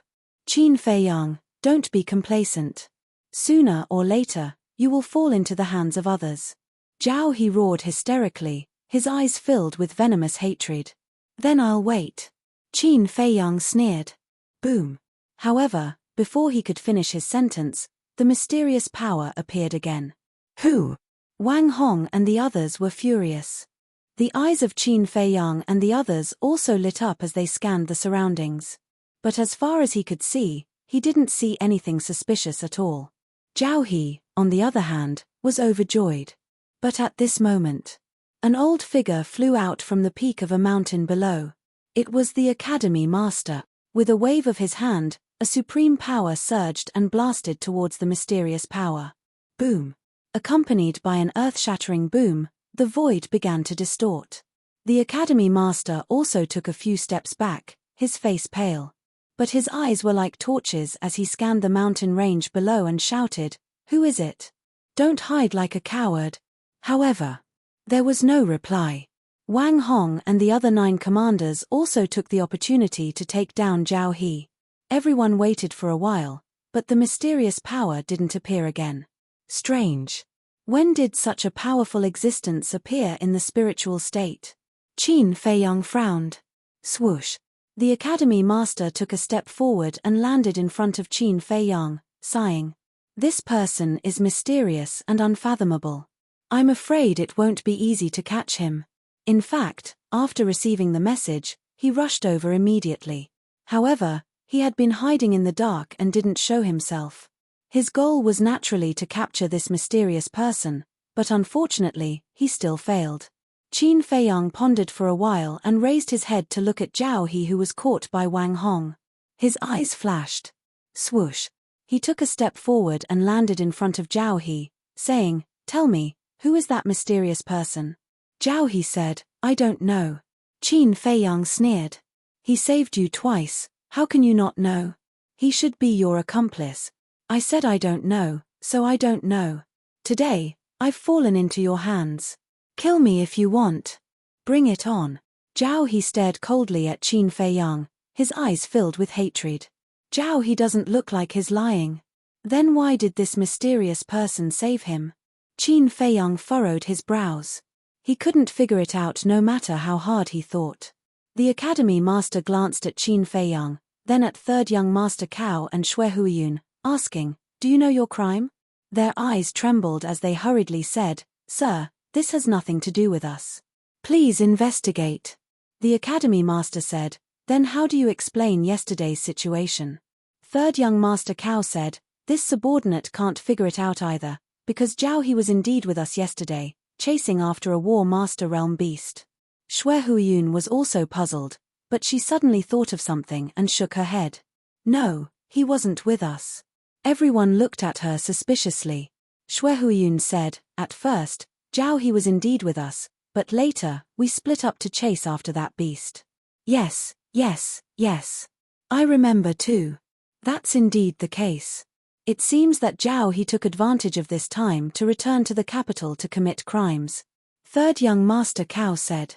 "Qin Feiyang, don't be complacent. Sooner or later, you will fall into the hands of others." Zhao He roared hysterically, his eyes filled with venomous hatred. "Then I'll wait." Qin Feiyang sneered. Boom. However, before he could finish his sentence, the mysterious power appeared again. Who? Wang Hong and the others were furious. The eyes of Qin Feiyang and the others also lit up as they scanned the surroundings. But as far as he could see, he didn't see anything suspicious at all. Zhao He, on the other hand, was overjoyed. But at this moment, an old figure flew out from the peak of a mountain below. It was the Academy Master. With a wave of his hand, a supreme power surged and blasted towards the mysterious power. Boom. Accompanied by an earth-shattering boom, the void began to distort. The Academy Master also took a few steps back, his face pale. But his eyes were like torches as he scanned the mountain range below and shouted, "Who is it? Don't hide like a coward." However, there was no reply. Wang Hong and the other 9 commanders also took the opportunity to take down Zhao He. Everyone waited for a while, but the mysterious power didn't appear again. Strange. When did such a powerful existence appear in the spiritual state? Qin Feiyang frowned. Swoosh. The Academy Master took a step forward and landed in front of Qin Feiyang, sighing. "This person is mysterious and unfathomable. I'm afraid it won't be easy to catch him." In fact, after receiving the message, he rushed over immediately. However, he had been hiding in the dark and didn't show himself. His goal was naturally to capture this mysterious person, but unfortunately, he still failed. Qin Feiyang pondered for a while and raised his head to look at Zhao He, who was caught by Wang Hong. His eyes flashed. Swoosh. He took a step forward and landed in front of Zhao He, saying, "Tell me, who is that mysterious person?" Zhao He said, "I don't know." Qin Feiyang sneered. "He saved you twice, how can you not know? He should be your accomplice." "I said I don't know, so I don't know. Today, I've fallen into your hands. Kill me if you want. Bring it on." Zhao He stared coldly at Qin Feiyang, his eyes filled with hatred. Zhao He doesn't look like he's lying. Then why did this mysterious person save him? Qin Feiyang furrowed his brows. He couldn't figure it out no matter how hard he thought. The Academy Master glanced at Qin Feiyang, then at Third Young Master Cao and Xue Huiyun, asking, "Do you know your crime?" Their eyes trembled as they hurriedly said, "Sir, this has nothing to do with us. Please investigate." The Academy Master said, "Then how do you explain yesterday's situation?" Third Young Master Cao said, "This subordinate can't figure it out either, because Zhao He was indeed with us yesterday, chasing after a War Master realm beast." Xue Huiyun was also puzzled, but she suddenly thought of something and shook her head. "No, he wasn't with us." Everyone looked at her suspiciously. Xue Huiyun said, "At first, Zhao He was indeed with us, but later, we split up to chase after that beast." Yes. I remember too. That's indeed the case. It seems that Zhao He took advantage of this time to return to the capital to commit crimes. Third Young Master Cao said.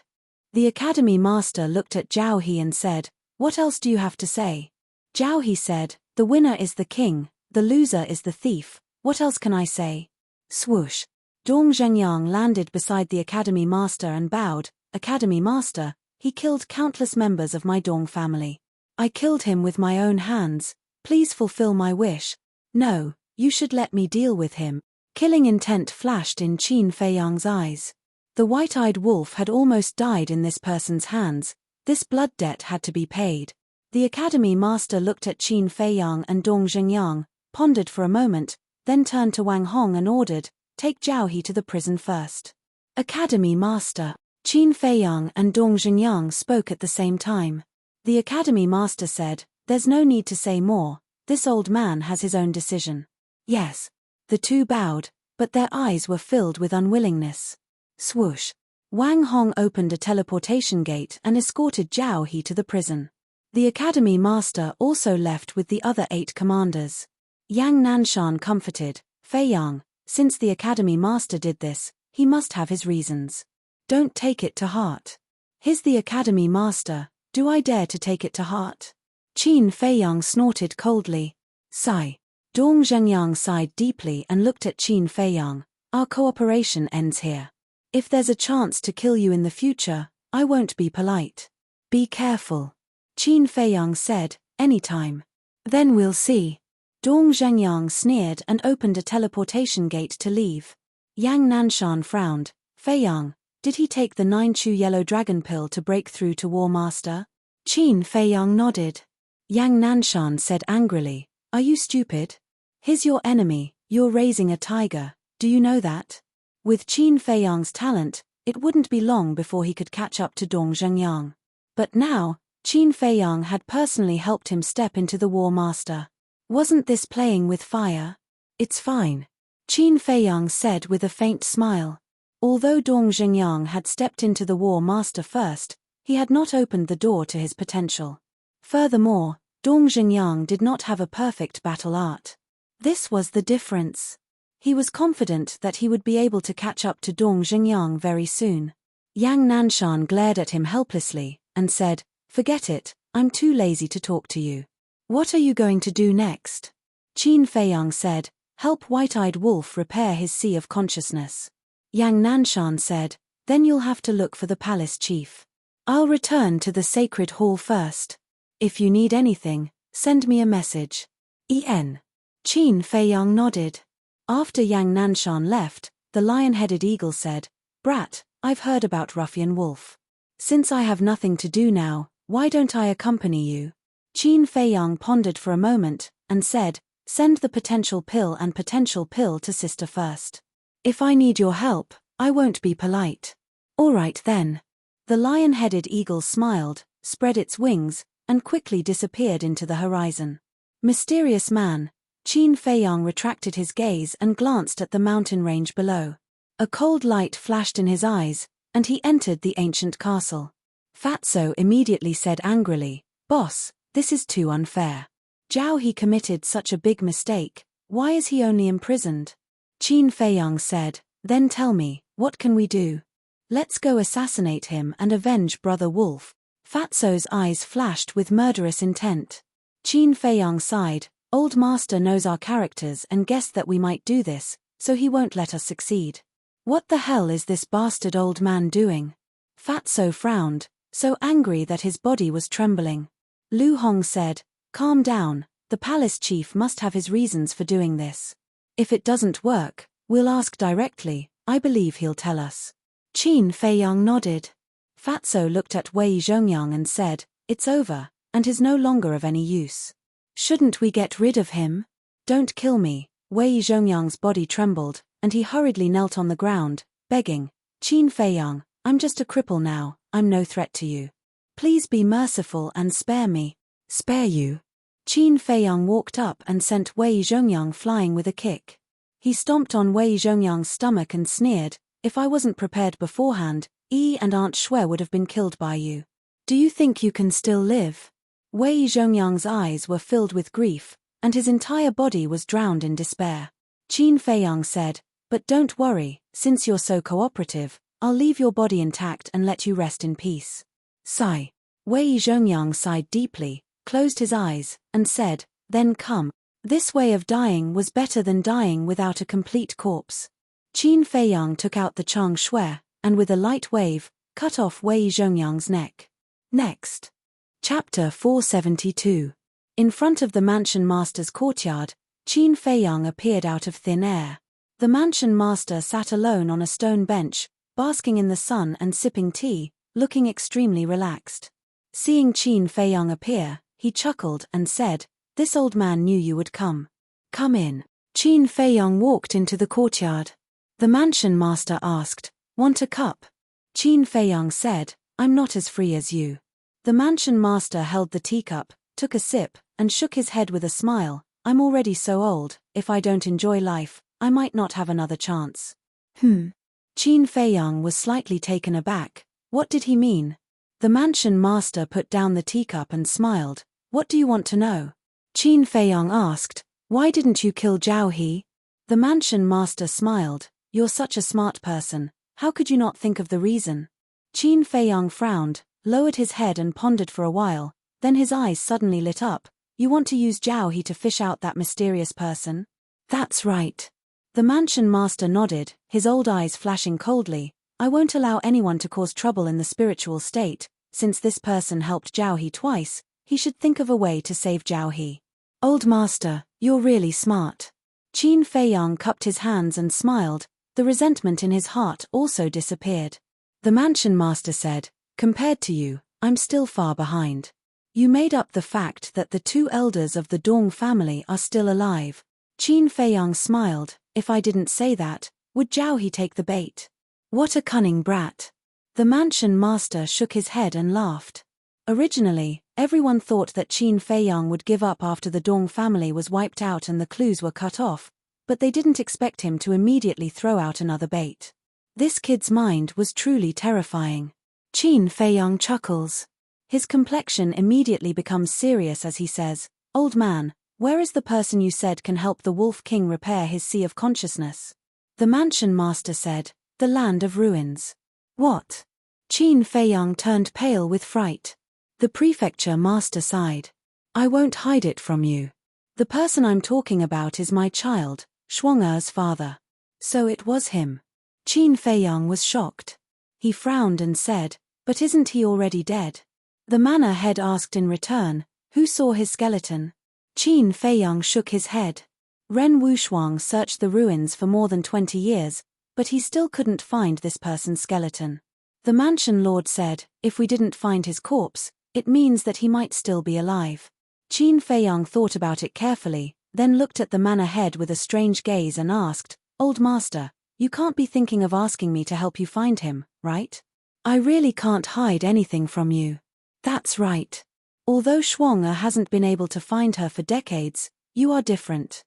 The Academy Master looked at Zhao He and said, "What else do you have to say?" Zhao He said, "The winner is the king, the loser is the thief, what else can I say?" Swoosh. Dong Zhengyang landed beside the Academy Master and bowed, "Academy Master, he killed countless members of my Dong family. I killed him with my own hands, please fulfill my wish. No, you should let me deal with him." Killing intent flashed in Qin Feiyang's eyes. The white-eyed wolf had almost died in this person's hands, this blood debt had to be paid. The Academy Master looked at Qin Feiyang and Dong Zhengyang, pondered for a moment, then turned to Wang Hong and ordered, "Take Zhao He to the prison first." Academy Master. Qin Feiyang and Dong Zhengyang spoke at the same time. The Academy Master said, "There's no need to say more, this old man has his own decision." Yes. The two bowed, but their eyes were filled with unwillingness. Swoosh. Wang Hong opened a teleportation gate and escorted Zhao He to the prison. The academy master also left with the other 8 commanders. Yang Nanshan comforted, Fei Yang, since the academy master did this, he must have his reasons. Don't take it to heart. He's the academy master, do I dare to take it to heart? Qin Fei Yang snorted coldly. Sigh. Dong Zhengyang sighed deeply and looked at Qin Fei Yang. Our cooperation ends here. If there's a chance to kill you in the future, I won't be polite. Be careful. Qin Fei Yang said, anytime. Then we'll see. Dong Zhengyang sneered and opened a teleportation gate to leave. Yang Nanshan frowned. Fei Yang, did he take the 9-chew yellow dragon pill to break through to War Master? Qin Fei Yang nodded. Yang Nanshan said angrily, are you stupid? He's your enemy, you're raising a tiger, do you know that? With Qin Fei Yang's talent, it wouldn't be long before he could catch up to Dong Zhengyang. But now, Qin Fei Yang had personally helped him step into the War Master. Wasn't this playing with fire? It's fine. Qin Fei Yang said with a faint smile. Although Dong Zhengyang had stepped into the War Master first, he had not opened the door to his potential. Furthermore, Dong Zhengyang did not have a perfect battle art. This was the difference. He was confident that he would be able to catch up to Dong Zhengyang very soon. Yang Nanshan glared at him helplessly, and said, forget it, I'm too lazy to talk to you. What are you going to do next? Qin Fei Yang said, help White-Eyed Wolf repair his sea of consciousness. Yang Nanshan said, then you'll have to look for the palace chief. I'll return to the sacred hall first. If you need anything, send me a message. En. Qin Fei Yang nodded. After Yang Nanshan left, the lion-headed eagle said, Brat, I've heard about Ruffian Wolf. Since I have nothing to do now, why don't I accompany you? Qin Fei Yang pondered for a moment, and said, send the potential pill and potential pill to sister first. If I need your help, I won't be polite. All right then. The lion-headed eagle smiled, spread its wings, and quickly disappeared into the horizon. Mysterious man. Qin Fei Yang retracted his gaze and glanced at the mountain range below. A cold light flashed in his eyes, and he entered the ancient castle. Fatso immediately said angrily, Boss, this is too unfair. Zhao He committed such a big mistake, why is he only imprisoned? Qin Fei Yang said, then tell me, what can we do? Let's go assassinate him and avenge Brother Wolf. Fatso's eyes flashed with murderous intent. Qin Fei Yang sighed, Old Master knows our characters and guessed that we might do this, so he won't let us succeed. What the hell is this bastard old man doing? Fatso frowned, so angry that his body was trembling. Lu Hong said, calm down, the palace chief must have his reasons for doing this. If it doesn't work, we'll ask directly, I believe he'll tell us. Qin Fei Yang nodded. Fatso looked at Wei Zhongyang and said, it's over, and is no longer of any use. Shouldn't we get rid of him? Don't kill me. Wei Zhongyang's body trembled, and he hurriedly knelt on the ground, begging, Qin Fei Yang, I'm just a cripple now, I'm no threat to you. Please be merciful and spare me. Spare you? Qin Fei Yang walked up and sent Wei Zhongyang flying with a kick. He stomped on Wei Zhongyang's stomach and sneered, if I wasn't prepared beforehand, and Aunt Shui would have been killed by you. Do you think you can still live? Wei Zhongyang's eyes were filled with grief, and his entire body was drowned in despair. Qin Fei Yang said, but don't worry, since you're so cooperative, I'll leave your body intact and let you rest in peace. Sigh. Wei Zhongyang sighed deeply, closed his eyes, and said, then come. This way of dying was better than dying without a complete corpse. Qin Fei Yang took out the Chang Shui, and with a light wave, cut off Wei Zhongyang's neck. Next. Chapter 472. In front of the mansion master's courtyard, Qin Fei Yang appeared out of thin air. The mansion master sat alone on a stone bench, basking in the sun and sipping tea, looking extremely relaxed. Seeing Qin Fei Yang appear, he chuckled and said, this old man knew you would come. Come in. Qin Fei Yang walked into the courtyard. The mansion master asked, want a cup? Qin Fei Yang said, I'm not as free as you. The mansion master held the teacup, took a sip, and shook his head with a smile, I'm already so old, if I don't enjoy life, I might not have another chance. Qin Fei Yang was slightly taken aback. What did he mean? The mansion master put down the teacup and smiled. What do you want to know? Qin Feiyang asked. Why didn't you kill Zhao He? The mansion master smiled. You're such a smart person, how could you not think of the reason? Qin Feiyang frowned, lowered his head and pondered for a while, then his eyes suddenly lit up. You want to use Zhao He to fish out that mysterious person? That's right. The mansion master nodded, his old eyes flashing coldly. I won't allow anyone to cause trouble in the spiritual state. Since this person helped Zhao He twice, he should think of a way to save Zhao He. Old master, you're really smart. Qin Feiyang cupped his hands and smiled. The resentment in his heart also disappeared. The mansion master said, compared to you, I'm still far behind. You made up the fact that the two elders of the Dong family are still alive. Qin Feiyang smiled. If I didn't say that, would Zhao He take the bait? What a cunning brat. The mansion master shook his head and laughed. Originally, everyone thought that Qin Feiyang would give up after the Dong family was wiped out and the clues were cut off, but they didn't expect him to immediately throw out another bait. This kid's mind was truly terrifying. Qin Feiyang chuckles. His complexion immediately becomes serious as he says, Old man, where is the person you said can help the Wolf King repair his sea of consciousness? The mansion master said, the land of ruins. What? Qin Feiyang turned pale with fright. The prefecture master sighed. I won't hide it from you. The person I'm talking about is my child, Shuang'er's father. So it was him. Qin Feiyang was shocked. He frowned and said, but isn't he already dead? The manor head asked in return, who saw his skeleton? Qin Feiyang shook his head. Ren Wushuang searched the ruins for more than 20 years, but he still couldn't find this person's skeleton. The mansion lord said, if we didn't find his corpse, it means that he might still be alive. Qin Feiyang thought about it carefully, then looked at the manor head with a strange gaze and asked, Old master, you can't be thinking of asking me to help you find him, right? I really can't hide anything from you. That's right. Although Shuang'er hasn't been able to find her for decades, you are different.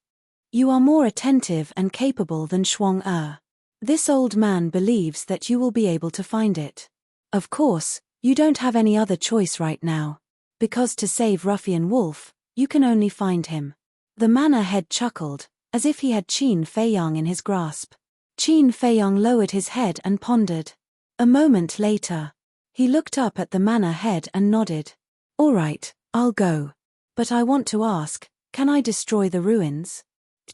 You are more attentive and capable than Shuang'er. This old man believes that you will be able to find it. Of course, you don't have any other choice right now. Because to save Ruffian Wolf, you can only find him. The manor head chuckled, as if he had Qin Feiyang in his grasp. Qin Feiyang lowered his head and pondered. A moment later, he looked up at the manor head and nodded. All right, I'll go. But I want to ask, can I destroy the ruins?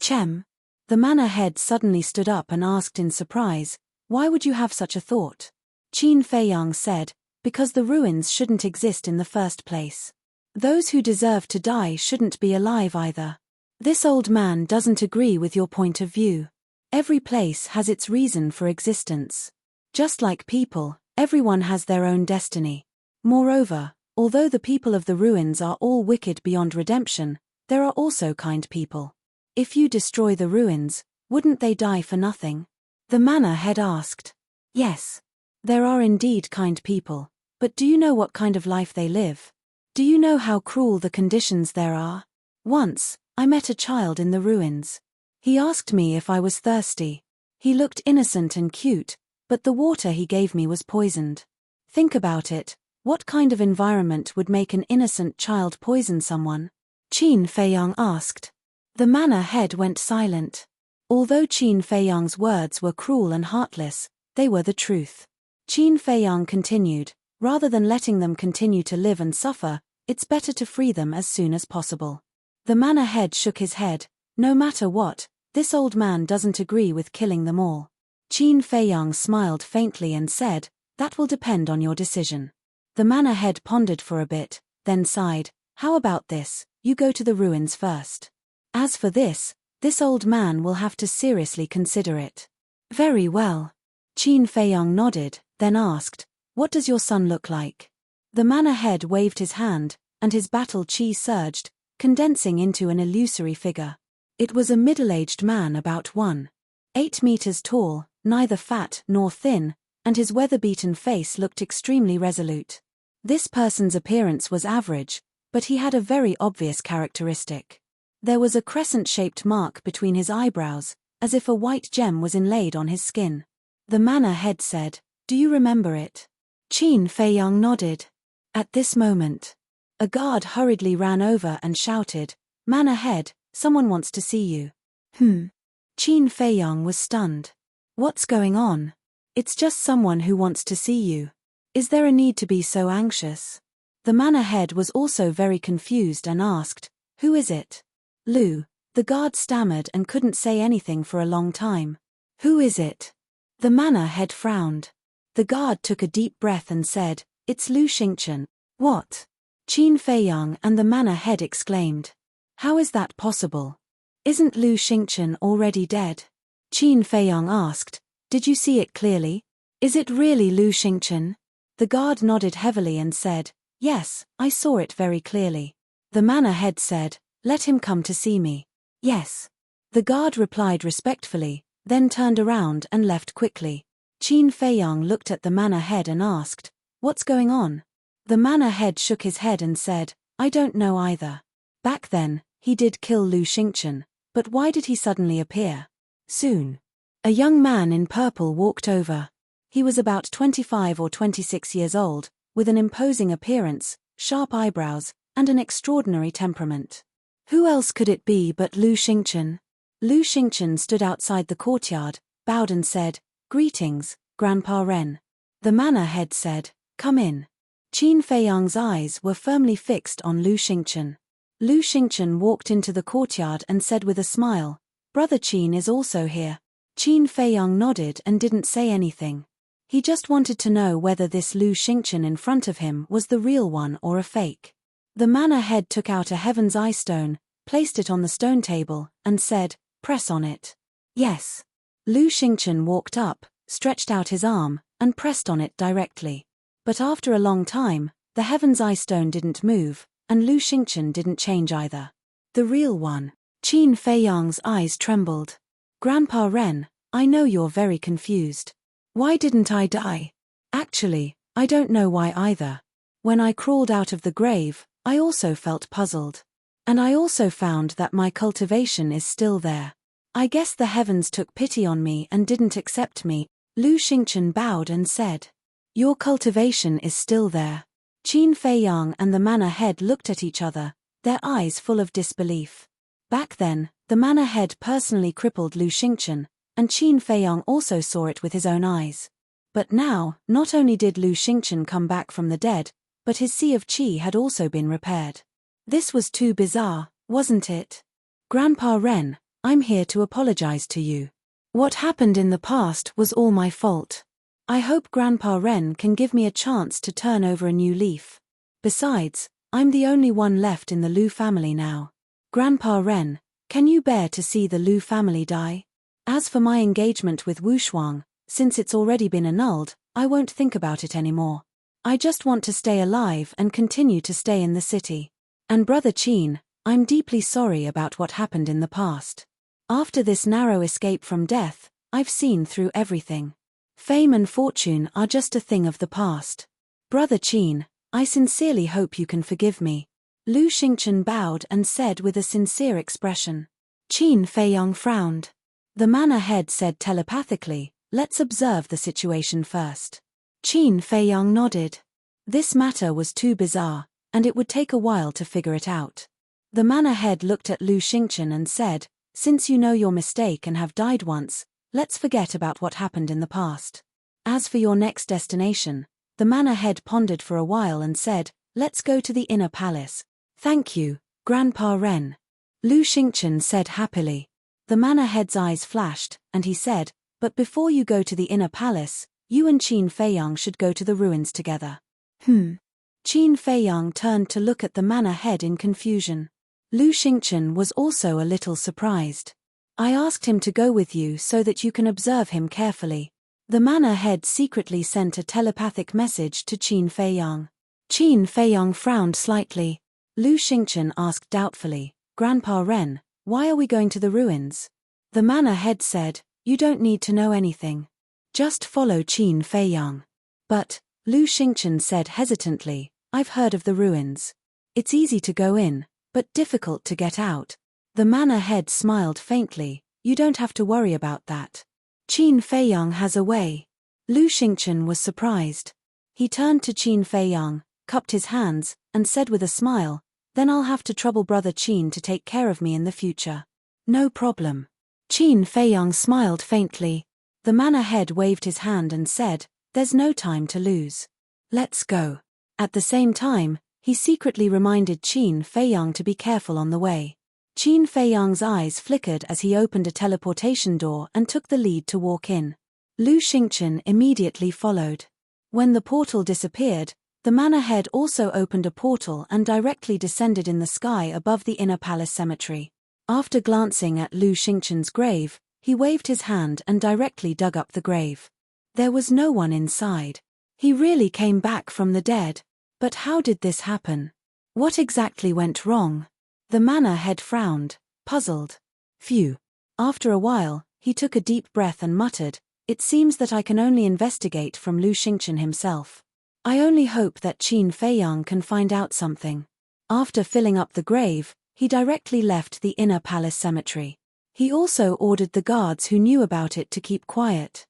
Chem. The manor head suddenly stood up and asked in surprise, why would you have such a thought? Qin Feiyang said, because the ruins shouldn't exist in the first place. Those who deserve to die shouldn't be alive either. This old man doesn't agree with your point of view. Every place has its reason for existence. Just like people, everyone has their own destiny. Moreover, although the people of the ruins are all wicked beyond redemption, there are also kind people. If you destroy the ruins, wouldn't they die for nothing? The manor head asked. Yes. There are indeed kind people, but do you know what kind of life they live? Do you know how cruel the conditions there are? Once, I met a child in the ruins. He asked me if I was thirsty. He looked innocent and cute, but the water he gave me was poisoned. Think about it, what kind of environment would make an innocent child poison someone? Qin Feiyang asked. The manor head went silent. Although Qin Feiyang's words were cruel and heartless, they were the truth. Qin Feiyang continued, rather than letting them continue to live and suffer, it's better to free them as soon as possible. The manor head shook his head. No matter what, this old man doesn't agree with killing them all. Qin Feiyang smiled faintly and said, that will depend on your decision. The manor head pondered for a bit, then sighed, how about this, you go to the ruins first. As for this old man will have to seriously consider it. Very well. Qin Feiyang nodded, then asked, what does your son look like? The manor head waved his hand, and his battle chi surged, condensing into an illusory figure. It was a middle-aged man about 1.8 meters tall, neither fat nor thin, and his weather-beaten face looked extremely resolute. This person's appearance was average, but he had a very obvious characteristic. There was a crescent-shaped mark between his eyebrows, as if a white gem was inlaid on his skin. The manor head said, do you remember it? Qin Feiyang nodded. At this moment, a guard hurriedly ran over and shouted, "Man ahead, someone wants to see you." Qin Feiyang was stunned. What's going on? It's just someone who wants to see you. Is there a need to be so anxious? The man ahead was also very confused and asked, "Who is it?" "Lu." The guard stammered and couldn't say anything for a long time. "Who is it?" The man ahead frowned. The guard took a deep breath and said, "It's Lu Xingchen." "What?" Qin Feiyang and the man ahead exclaimed. "How is that possible? Isn't Lu Xingchen already dead?" Qin Feiyang asked, "Did you see it clearly? Is it really Lu Xingchen?" The guard nodded heavily and said, "Yes, I saw it very clearly." The man ahead said, "Let him come to see me." "Yes." The guard replied respectfully, then turned around and left quickly. Qin Feiyang looked at the man ahead and asked, "What's going on?" The man ahead shook his head and said, "I don't know either. Back then, he did kill Lu Xingchen, but why did he suddenly appear?" Soon, a young man in purple walked over. He was about 25 or 26 years old, with an imposing appearance, sharp eyebrows, and an extraordinary temperament. Who else could it be but Lu Xingchen? Lu Xingchen stood outside the courtyard, bowed and said, "Greetings, Grandpa Ren." The man ahead said, "Come in." Qin Feiyang's eyes were firmly fixed on Lu Xingchen. Lu Xingchen walked into the courtyard and said with a smile, "Brother Qin is also here." Qin Feiyang nodded and didn't say anything. He just wanted to know whether this Lu Xingchen in front of him was the real one or a fake. The man ahead took out a Heaven's Eye stone, placed it on the stone table, and said, "Press on it." "Yes." Lu Xingchen walked up, stretched out his arm, and pressed on it directly. But after a long time, the Heaven's Eye stone didn't move, and Lu Xingchen didn't change either. The real one. Qin Feiyang's eyes trembled. "Grandpa Ren, I know you're very confused. Why didn't I die? Actually, I don't know why either. When I crawled out of the grave, I also felt puzzled. And I also found that my cultivation is still there. I guess the heavens took pity on me and didn't accept me." Lu Xingchen bowed and said, "Your cultivation is still there." Qin Feiyang and the man ahead looked at each other, their eyes full of disbelief. Back then, the man ahead personally crippled Lu Xingchen, and Qin Feiyang also saw it with his own eyes. But now, not only did Lu Xingchen come back from the dead, but his Sea of Qi had also been repaired. This was too bizarre, wasn't it? "Grandpa Ren, I'm here to apologize to you. What happened in the past was all my fault. I hope Grandpa Ren can give me a chance to turn over a new leaf. Besides, I'm the only one left in the Lu family now. Grandpa Ren, can you bear to see the Lu family die? As for my engagement with Wu Shuang, since it's already been annulled, I won't think about it anymore. I just want to stay alive and continue to stay in the city. And Brother Qin, I'm deeply sorry about what happened in the past. After this narrow escape from death, I've seen through everything. Fame and fortune are just a thing of the past. Brother Qin, I sincerely hope you can forgive me." Lu Xingchen bowed and said with a sincere expression. Qin Feiyang frowned. The man ahead said telepathically, "Let's observe the situation first." Qin Feiyang nodded. This matter was too bizarre, and it would take a while to figure it out. The man ahead looked at Lu Xingchen and said, "Since you know your mistake and have died once, let's forget about what happened in the past. As for your next destination," the man ahead pondered for a while and said, "Let's go to the inner palace." "Thank you, Grandpa Ren," Lu Xingchen said happily. The man ahead's eyes flashed, and he said, "But before you go to the inner palace, you and Qin Feiyang should go to the ruins together." Qin Feiyang turned to look at the man ahead in confusion. Lu Xingchen was also a little surprised. "I asked him to go with you so that you can observe him carefully." The man ahead secretly sent a telepathic message to Qin Feiyang. Qin Feiyang frowned slightly. Lu Xingchen asked doubtfully, "Grandpa Ren, why are we going to the ruins?" The man ahead said, "You don't need to know anything. Just follow Qin Feiyang." "But," Lu Xingchen said hesitantly, "I've heard of the ruins. It's easy to go in, but difficult to get out." The man ahead smiled faintly, "You don't have to worry about that. Qin Feiyang has a way." Lu Xingchen was surprised. He turned to Qin Feiyang, cupped his hands, and said with a smile, "Then I'll have to trouble Brother Qin to take care of me in the future." "No problem." Qin Feiyang smiled faintly. The manor head waved his hand and said, "There's no time to lose. Let's go." At the same time, he secretly reminded Qin Feiyang to be careful on the way. Qin Feiyang's eyes flickered as he opened a teleportation door and took the lead to walk in. Lu Xingchen immediately followed. When the portal disappeared, the manor head also opened a portal and directly descended in the sky above the inner palace cemetery. After glancing at Lu Xingchen's grave, he waved his hand and directly dug up the grave. There was no one inside. He really came back from the dead. But how did this happen? What exactly went wrong? The manor head frowned, puzzled. Phew. After a while, he took a deep breath and muttered, "It seems that I can only investigate from Lu Xingchen himself. I only hope that Qin Feiyang can find out something." After filling up the grave, he directly left the inner palace cemetery. He also ordered the guards who knew about it to keep quiet.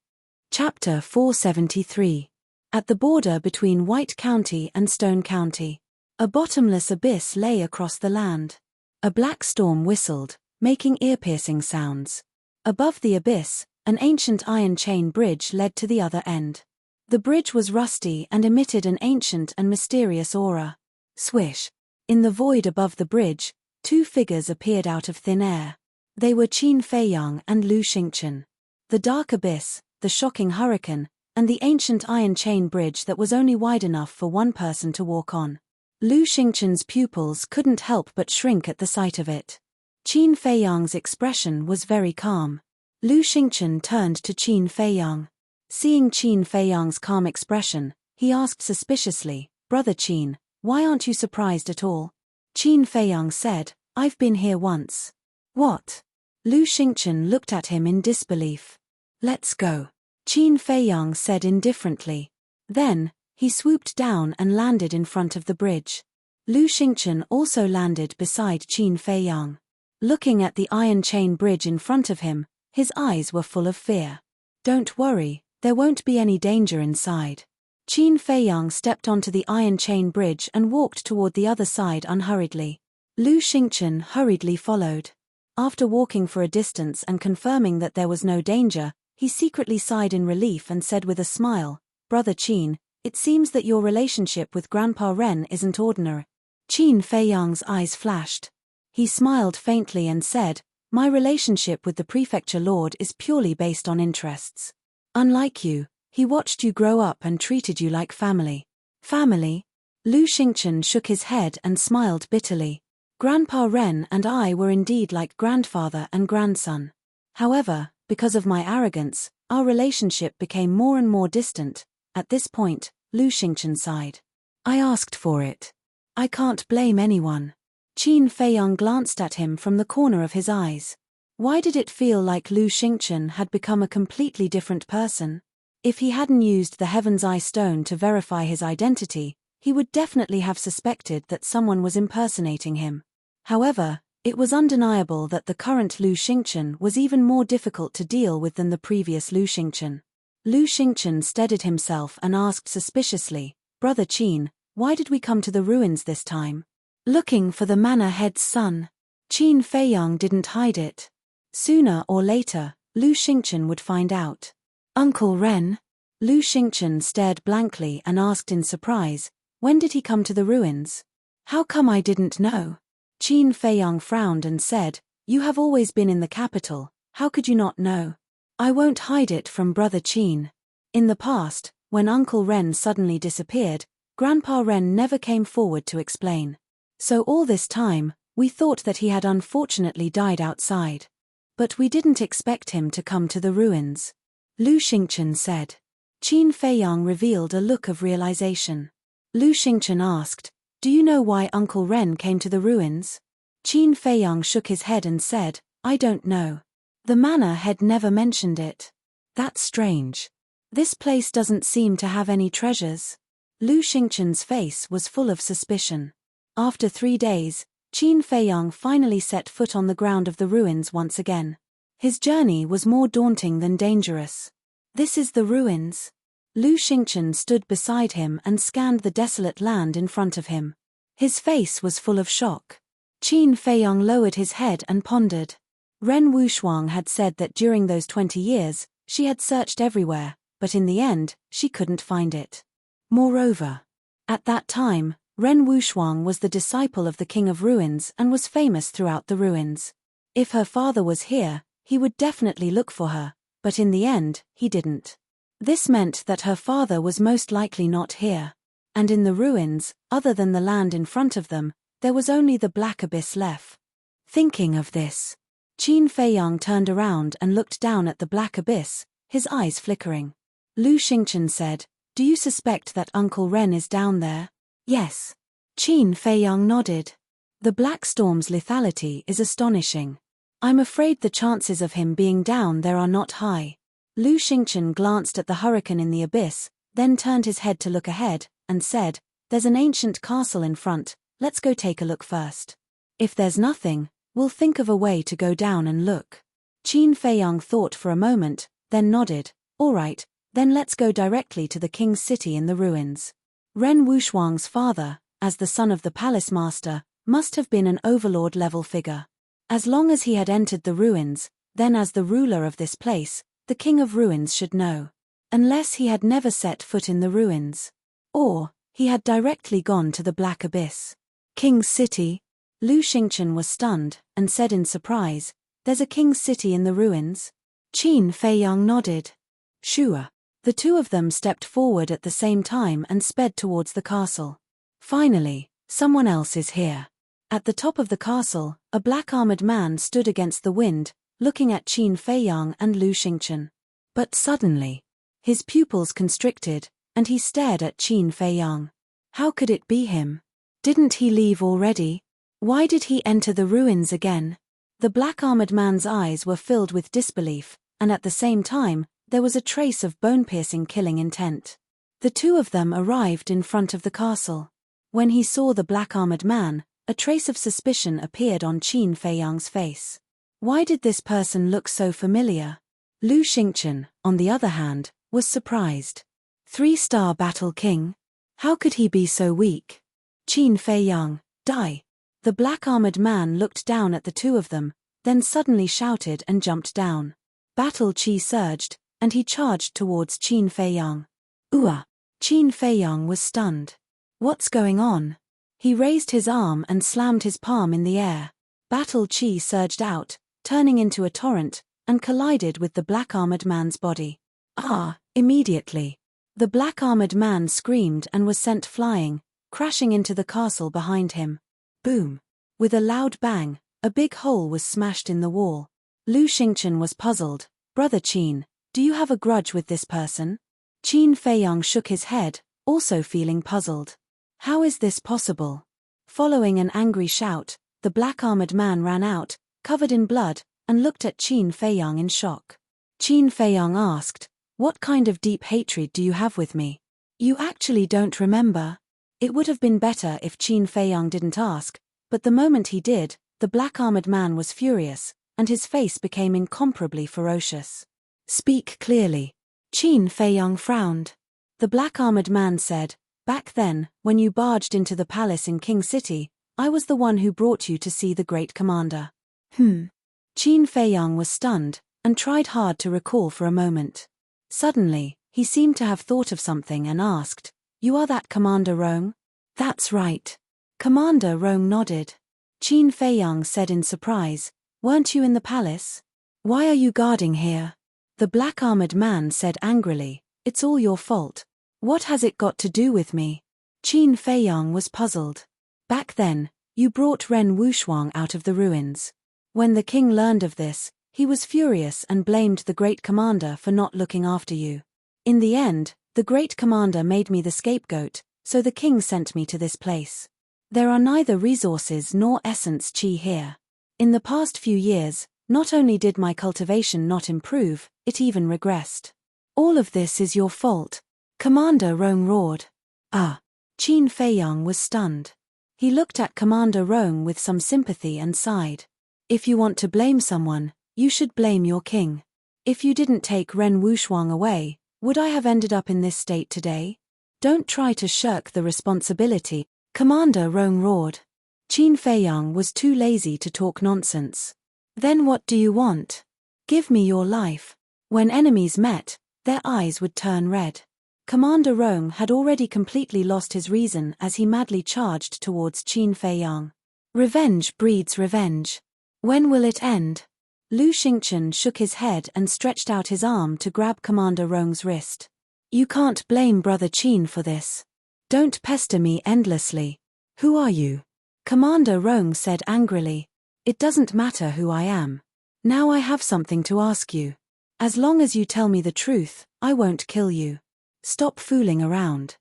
Chapter 473. At the border between White County and Stone County, a bottomless abyss lay across the land. A black storm whistled, making ear-piercing sounds. Above the abyss, an ancient iron chain bridge led to the other end. The bridge was rusty and emitted an ancient and mysterious aura. Swish! In the void above the bridge, two figures appeared out of thin air. They were Qin Feiyang and Lu Xingchen. The dark abyss, the shocking hurricane, and the ancient iron chain bridge that was only wide enough for one person to walk on. Lu Xingchen's pupils couldn't help but shrink at the sight of it. Qin Feiyang's expression was very calm. Lu Xingchen turned to Qin Feiyang. Seeing Qin Feiyang's calm expression, he asked suspiciously, "Brother Qin, why aren't you surprised at all?" Qin Feiyang said, "I've been here once." "What?" Lu Xingchen looked at him in disbelief. "Let's go," Qin Feiyang said indifferently. Then, he swooped down and landed in front of the bridge. Lu Xingchen also landed beside Qin Feiyang. Looking at the iron chain bridge in front of him, his eyes were full of fear. "Don't worry, there won't be any danger inside." Qin Feiyang stepped onto the iron chain bridge and walked toward the other side unhurriedly. Lu Xingchen hurriedly followed. After walking for a distance and confirming that there was no danger, he secretly sighed in relief and said with a smile, "Brother Qin, it seems that your relationship with Grandpa Ren isn't ordinary." Qin Feiyang's eyes flashed. He smiled faintly and said, "My relationship with the prefecture lord is purely based on interests. Unlike you, he watched you grow up and treated you like family." "Family?" Lu Xingchen shook his head and smiled bitterly. "Grandpa Ren and I were indeed like grandfather and grandson. However, because of my arrogance, our relationship became more and more distant." At this point, Lu Xingchen sighed. "I asked for it. I can't blame anyone." Qin Feiyang glanced at him from the corner of his eyes. Why did it feel like Lu Xingchen had become a completely different person? If he hadn't used the Heaven's Eye stone to verify his identity, he would definitely have suspected that someone was impersonating him. However, it was undeniable that the current Lu Xingchen was even more difficult to deal with than the previous Lu Xingchen. Lu Xingchen steadied himself and asked suspiciously, "Brother Qin, why did we come to the ruins this time?" "Looking for the manor head's son." Qin Feiyang didn't hide it. Sooner or later, Lu Xingchen would find out. "Uncle Ren?" Lu Xingchen stared blankly and asked in surprise, "When did he come to the ruins? How come I didn't know?" Qin Feiyang frowned and said, "You have always been in the capital, how could you not know?" "I won't hide it from Brother Qin. In the past, when Uncle Ren suddenly disappeared, Grandpa Ren never came forward to explain. So all this time, we thought that he had unfortunately died outside. But we didn't expect him to come to the ruins," Lu Xingchen said. Qin Feiyang revealed a look of realization. Lu Xingchen asked, "Do you know why Uncle Ren came to the ruins?" Qin Feiyang shook his head and said, "I don't know. The manor had never mentioned it." "That's strange. This place doesn't seem to have any treasures." Lu Xingchen's face was full of suspicion. After 3 days, Qin Feiyang finally set foot on the ground of the ruins once again. His journey was more daunting than dangerous. "This is the ruins." Lu Xingchen stood beside him and scanned the desolate land in front of him. His face was full of shock. Qin Feiyong lowered his head and pondered. Ren Wuxuang had said that during those 20 years, she had searched everywhere, but in the end, she couldn't find it. Moreover, at that time, Ren Wuxuang was the disciple of the King of Ruins and was famous throughout the ruins. If her father was here, he would definitely look for her, but in the end, he didn't. This meant that her father was most likely not here. And in the ruins, other than the land in front of them, there was only the black abyss left. Thinking of this, Qin Feiyong turned around and looked down at the black abyss, his eyes flickering. Lu Xingchen said, "Do you suspect that Uncle Ren is down there?" "Yes." Qin Feiyong nodded. "The Black Storm's lethality is astonishing. I'm afraid the chances of him being down there are not high." Lu Xingchen glanced at the hurricane in the abyss, then turned his head to look ahead, and said, "There's an ancient castle in front, let's go take a look first. If there's nothing, we'll think of a way to go down and look." Qin Feiyong thought for a moment, then nodded. "All right, then let's go directly to the king's city in the ruins." Ren Wuxuang's father, as the son of the palace master, must have been an overlord-level figure. As long as he had entered the ruins, then as the ruler of this place, the king of ruins should know. Unless he had never set foot in the ruins. Or, he had directly gone to the Black Abyss. King's City? Lu Xingchen was stunned, and said in surprise, "There's a king's city in the ruins?" Qin Feiyong nodded. "Sure." The two of them stepped forward at the same time and sped towards the castle. Finally, someone else is here. At the top of the castle, a black-armored man stood against the wind, looking at Qin Feiyong and Lu Xingchen. But suddenly, his pupils constricted, and he stared at Qin Feiyong. How could it be him? Didn't he leave already? Why did he enter the ruins again? The black-armored man's eyes were filled with disbelief, and at the same time, there was a trace of bone-piercing killing intent. The two of them arrived in front of the castle. When he saw the black-armored man, a trace of suspicion appeared on Qin Feiyong's face. Why did this person look so familiar? Lu Xingchen, on the other hand, was surprised. 3-star battle king? How could he be so weak? Qin Feiyong, die! The black-armored man looked down at the two of them, then suddenly shouted and jumped down. Battle chi surged, and he charged towards Qin Feiyong. Ooh! Qin Feiyong was stunned. What's going on? He raised his arm and slammed his palm in the air. Battle chi surged out, turning into a torrent, and collided with the black-armored man's body. Immediately. The black-armored man screamed and was sent flying, crashing into the castle behind him. Boom! With a loud bang, a big hole was smashed in the wall. Lu Xingchen was puzzled. "Brother Qin, do you have a grudge with this person?" Qin Feiyong shook his head, also feeling puzzled. How is this possible? Following an angry shout, the black-armored man ran out, covered in blood, and looked at Qin Feiyong in shock. Qin Feiyong asked, "What kind of deep hatred do you have with me? You actually don't remember?" It would have been better if Qin Feiyong didn't ask, but the moment he did, the black-armored man was furious, and his face became incomparably ferocious. "Speak clearly." Qin Feiyong frowned. The black-armored man said, "Back then, when you barged into the palace in King City, I was the one who brought you to see the great commander." Qin Feiyong was stunned, and tried hard to recall for a moment. Suddenly, he seemed to have thought of something and asked, "You are that Commander Rong?" "That's right." Commander Rong nodded. Qin Feiyong said in surprise, "Weren't you in the palace? Why are you guarding here?" The black-armored man said angrily, "It's all your fault. What has it got to do with me?" Qin Feiyong was puzzled. "Back then, you brought Ren Wuxuang out of the ruins. When the king learned of this, he was furious and blamed the great commander for not looking after you. In the end, the great commander made me the scapegoat, so the king sent me to this place. There are neither resources nor essence chi here. In the past few years, not only did my cultivation not improve, it even regressed. All of this is your fault." Commander Rong roared. Qin Feiyong was stunned. He looked at Commander Rong with some sympathy and sighed. "If you want to blame someone, you should blame your king. If you didn't take Ren Wuxuang away, Would I have ended up in this state today? Don't try to shirk the responsibility, Commander Rong roared. Qin Feiyang was too lazy to talk nonsense. Then what do you want? Give me your life. When enemies met, their eyes would turn red. Commander Rong had already completely lost his reason as he madly charged towards Qin Feiyang. Revenge breeds revenge. When will it end? Lu Xingchen shook his head and stretched out his arm to grab Commander Rong's wrist. You can't blame Brother Qin for this. Don't pester me endlessly. Who are you? Commander Rong said angrily. It doesn't matter who I am. Now I have something to ask you. As long as you tell me the truth, I won't kill you. Stop fooling around.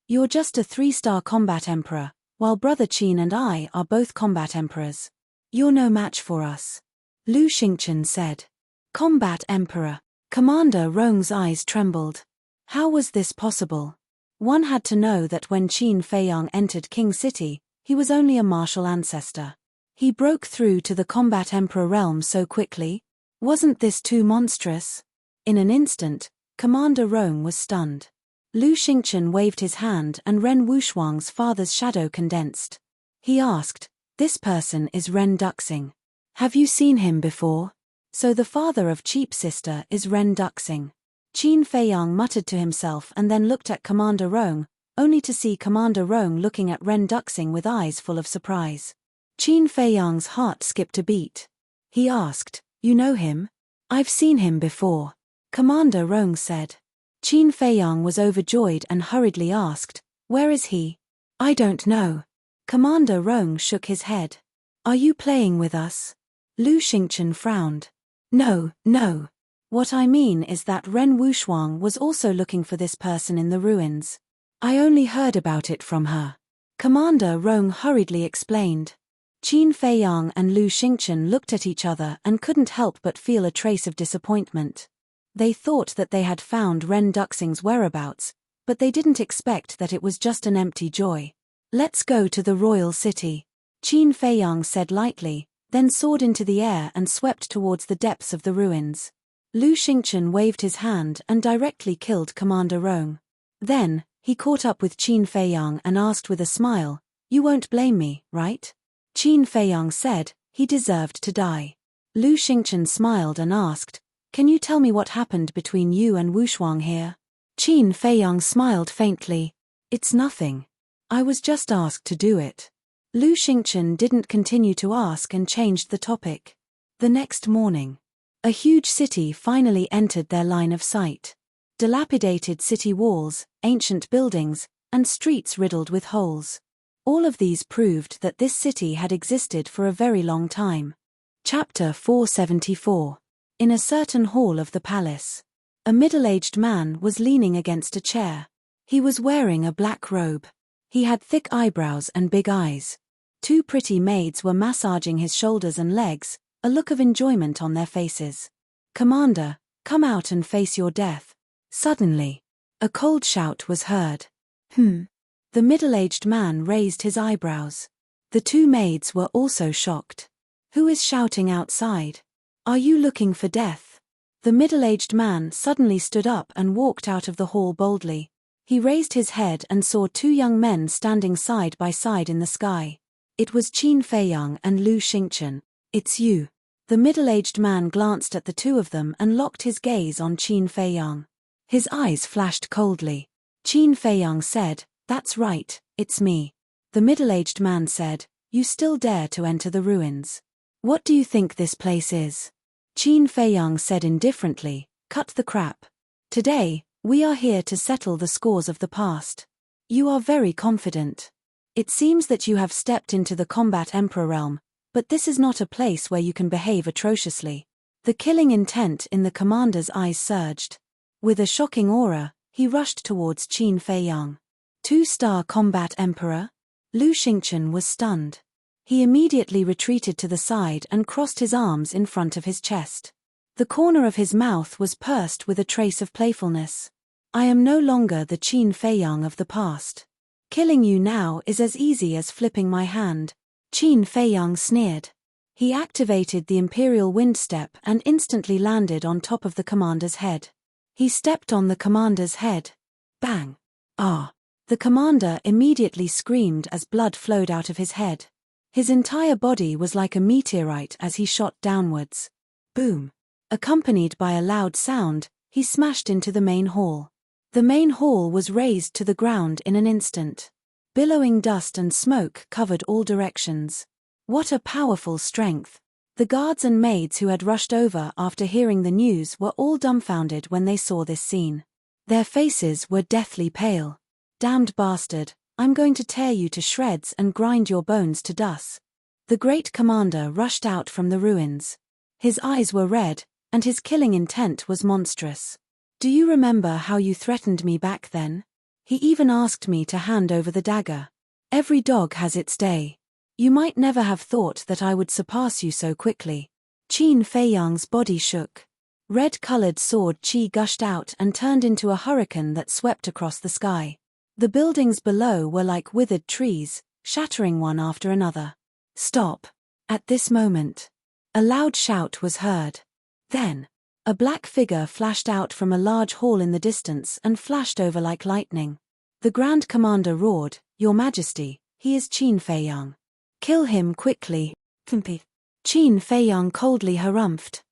You're just a 3-star combat emperor, while Brother Qin and I are both combat emperors. You're no match for us. Lu Xingchen said. Combat emperor. Commander Rong's eyes trembled. How was this possible? One had to know that when Qin Feiyang entered King City, he was only a martial ancestor. He broke through to the combat emperor realm so quickly. Wasn't this too monstrous? In an instant, Commander Rong was stunned. Lu Xingchen waved his hand and Ren Wushuang's father's shadow condensed. He asked, This person is Ren Duxing. Have you seen him before? So the father of Cheap Sister is Ren Duxing. Qin Feiyang muttered to himself and then looked at Commander Rong, only to see Commander Rong looking at Ren Duxing with eyes full of surprise. Qin Feiyang's heart skipped a beat. He asked, You know him? I've seen him before. Commander Rong said. Qin Feiyang was overjoyed and hurriedly asked, Where is he? I don't know. Commander Rong shook his head. Are you playing with us? Lu Xingchen frowned. No. What I mean is that Ren Wushuang was also looking for this person in the ruins. I only heard about it from her. Commander Rong hurriedly explained. Qin Feiyang and Lu Xingchen looked at each other and couldn't help but feel a trace of disappointment. They thought that they had found Ren Duxing's whereabouts, but they didn't expect that it was just an empty joy. Let's go to the royal city, Qin Feiyang said lightly, then soared into the air and swept towards the depths of the ruins. Lu Xingchen waved his hand and directly killed Commander Rong. Then, he caught up with Qin Feiyang and asked with a smile, You won't blame me, right? Qin Feiyang said, he deserved to die. Lu Xingchen smiled and asked, Can you tell me what happened between you and Wushuang here? Qin Feiyang smiled faintly. It's nothing. I was just asked to do it. Lu Xingchen didn't continue to ask and changed the topic. The next morning, a huge city finally entered their line of sight. Dilapidated city walls, ancient buildings, and streets riddled with holes. All of these proved that this city had existed for a very long time. Chapter 474. In a certain hall of the palace, a middle-aged man was leaning against a chair. He was wearing a black robe. He had thick eyebrows and big eyes. 2 pretty maids were massaging his shoulders and legs, a look of enjoyment on their faces. Commander, come out and face your death. Suddenly, a cold shout was heard. The middle-aged man raised his eyebrows. The 2 maids were also shocked. Who is shouting outside? Are you looking for death? The middle-aged man suddenly stood up and walked out of the hall boldly. He raised his head and saw 2 young men standing side by side in the sky. It was Qin Feiyang and Lu Xingchen. It's you. The middle-aged man glanced at the 2 of them and locked his gaze on Qin Feiyang. His eyes flashed coldly. Qin Feiyang said, That's right, it's me. The middle-aged man said, You still dare to enter the ruins. What do you think this place is? Qin Feiyang said indifferently, Cut the crap. Today, we are here to settle the scores of the past. You are very confident. It seems that you have stepped into the combat emperor realm, but this is not a place where you can behave atrociously. The killing intent in the commander's eyes surged. With a shocking aura, he rushed towards Qin Feiyang. 2-star combat emperor? Lu Xingchen was stunned. He immediately retreated to the side and crossed his arms in front of his chest. The corner of his mouth was pursed with a trace of playfulness. I am no longer the Qin Feiyang of the past. Killing you now is as easy as flipping my hand. Qin Feiyang sneered. He activated the Imperial Wind Step and instantly landed on top of the commander's head. He stepped on the commander's head. Bang! Ah! The commander immediately screamed as blood flowed out of his head. His entire body was like a meteorite as he shot downwards. Boom! Accompanied by a loud sound, he smashed into the main hall. The main hall was razed to the ground in an instant. Billowing dust and smoke covered all directions. What a powerful strength! The guards and maids who had rushed over after hearing the news were all dumbfounded when they saw this scene. Their faces were deathly pale. Damned bastard, I'm going to tear you to shreds and grind your bones to dust. The great commander rushed out from the ruins. His eyes were red, and his killing intent was monstrous. Do you remember how you threatened me back then? He even asked me to hand over the dagger. Every dog has its day. You might never have thought that I would surpass you so quickly. Qin Feiyang's body shook. Red-colored sword qi gushed out and turned into a hurricane that swept across the sky. The buildings below were like withered trees, shattering one after another. Stop! At this moment, a loud shout was heard. Then, a black figure flashed out from a large hall in the distance and flashed over like lightning. The Grand Commander roared, "Your Majesty, he is Qin Feiyang. Kill him quickly." Qin Feiyang coldly harumphed.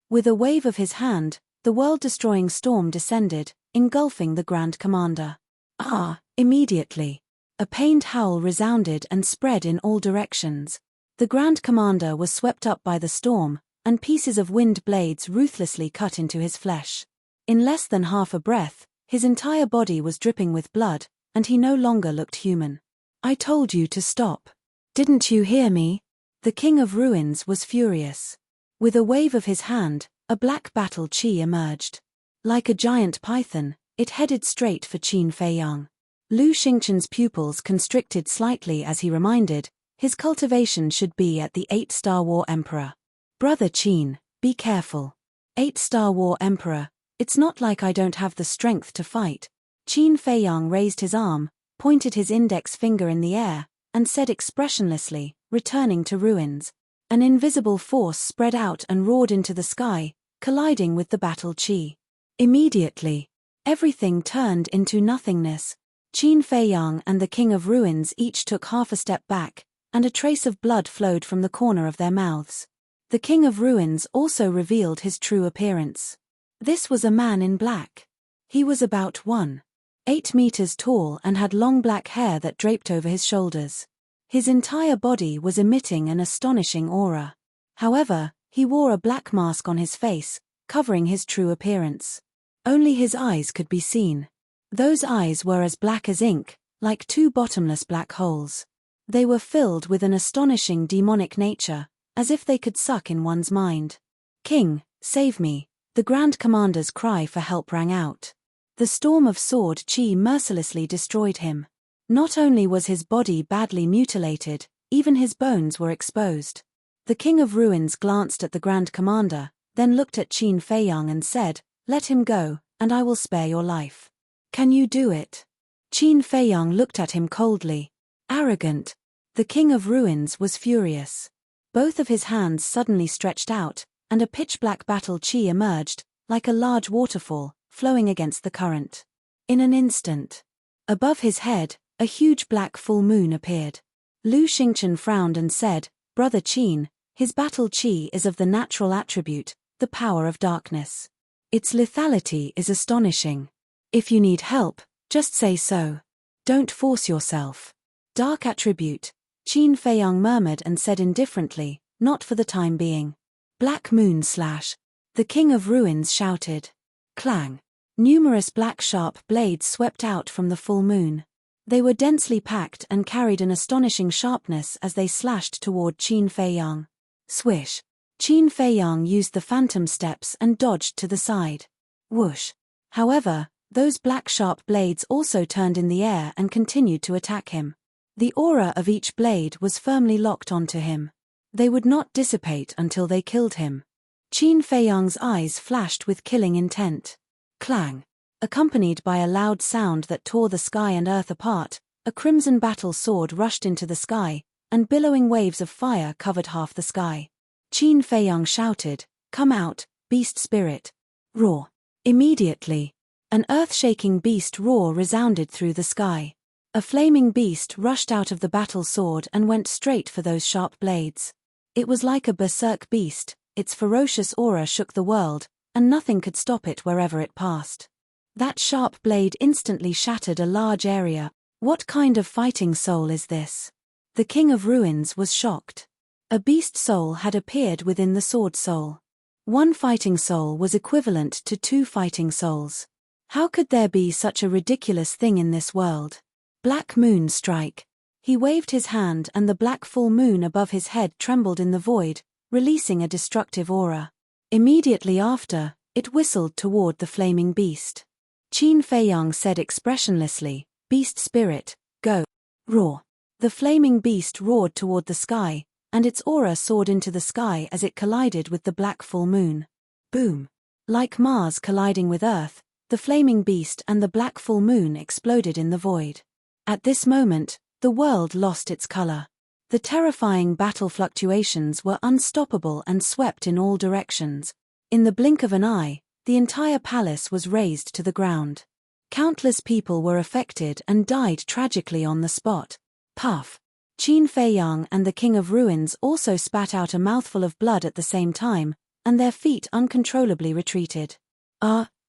With a wave of his hand, the world-destroying storm descended, engulfing the Grand Commander. Ah! Immediately, a pained howl resounded and spread in all directions. The Grand Commander was swept up by the storm, and pieces of wind blades ruthlessly cut into his flesh. In less than half a breath, his entire body was dripping with blood, and he no longer looked human. "I told you to stop. Didn't you hear me?" The King of Ruins was furious. With a wave of his hand, a black battle qi emerged. Like a giant python, it headed straight for Qin Feiyang. Lu Xingchen's pupils constricted slightly as he reminded, his cultivation should be at the 8-star War Emperor. "Brother Qin, be careful. 8-star War Emperor, it's not like I don't have the strength to fight." Qin Feiyang raised his arm, pointed his index finger in the air, and said expressionlessly, returning to ruins. An invisible force spread out and roared into the sky, colliding with the battle qi. Immediately, everything turned into nothingness. Qin Feiyang and the King of Ruins each took half a step back, and a trace of blood flowed from the corner of their mouths. The King of Ruins also revealed his true appearance. This was a man in black. He was about 1.8 meters tall and had long black hair that draped over his shoulders. His entire body was emitting an astonishing aura. However, he wore a black mask on his face, covering his true appearance. Only his eyes could be seen. Those eyes were as black as ink, like two bottomless black holes. They were filled with an astonishing demonic nature, as if they could suck in one's mind. "King, save me!" The Grand Commander's cry for help rang out. The storm of sword qi mercilessly destroyed him. Not only was his body badly mutilated, even his bones were exposed. The King of Ruins glanced at the Grand Commander, then looked at Qin Feiyang and said, "Let him go, and I will spare your life." "Can you do it?" Qin Feiyang looked at him coldly. Arrogant. The King of Ruins was furious. Both of his hands suddenly stretched out, and a pitch-black battle qi emerged, like a large waterfall, flowing against the current. In an instant, above his head, a huge black full moon appeared. Lu Xingchen frowned and said, "Brother Qin, his battle qi is of the natural attribute, the power of darkness. Its lethality is astonishing. If you need help, just say so. Don't force yourself." "Dark attribute," Qin Feiyang murmured and said indifferently, "Not for the time being." "Black moon slash." The King of Ruins shouted. Clang. Numerous black sharp blades swept out from the full moon. They were densely packed and carried an astonishing sharpness as they slashed toward Qin Feiyang. Swish. Qin Feiyang used the phantom steps and dodged to the side. Whoosh. However, those black sharp blades also turned in the air and continued to attack him. The aura of each blade was firmly locked onto him. They would not dissipate until they killed him. Qin Feiyang's eyes flashed with killing intent. Clang. Accompanied by a loud sound that tore the sky and earth apart, a crimson battle sword rushed into the sky, and billowing waves of fire covered half the sky. Qin Feiyang shouted, "Come out, beast spirit." Roar. Immediately, an earth-shaking beast roar resounded through the sky. A flaming beast rushed out of the battle sword and went straight for those sharp blades. It was like a berserk beast, its ferocious aura shook the world, and nothing could stop it wherever it passed. That sharp blade instantly shattered a large area. What kind of fighting soul is this? The King of Ruins was shocked. A beast soul had appeared within the sword soul. One fighting soul was equivalent to 2 fighting souls. How could there be such a ridiculous thing in this world? Black moon strike. He waved his hand and the black full moon above his head trembled in the void, releasing a destructive aura. Immediately after, it whistled toward the flaming beast. Qin Feiyang said expressionlessly, "Beast spirit, go." Roar. The flaming beast roared toward the sky, and its aura soared into the sky as it collided with the black full moon. Boom. Like Mars colliding with Earth, the flaming beast and the black full moon exploded in the void. At this moment, the world lost its color. The terrifying battle fluctuations were unstoppable and swept in all directions. In the blink of an eye, the entire palace was razed to the ground. Countless people were affected and died tragically on the spot. Puff. Qin Feiyang and the King of Ruins also spat out a mouthful of blood at the same time, and their feet uncontrollably retreated.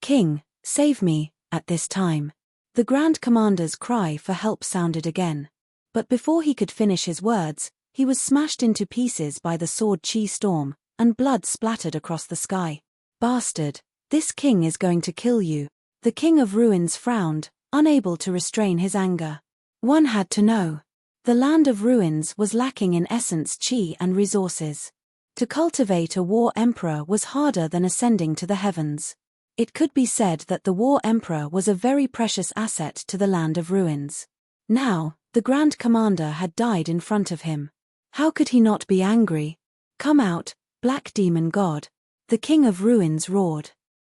King, save me," at this time. The Grand Commander's cry for help sounded again. But before he could finish his words, he was smashed into pieces by the sword Qi storm, and blood splattered across the sky. "Bastard, this king is going to kill you." The King of Ruins frowned, unable to restrain his anger. One had to know. The land of ruins was lacking in essence, Qi, and resources. To cultivate a war emperor was harder than ascending to the heavens. It could be said that the war emperor was a very precious asset to the land of ruins. Now, the Grand Commander had died in front of him. How could he not be angry? "Come out, black demon god." The King of Ruins roared.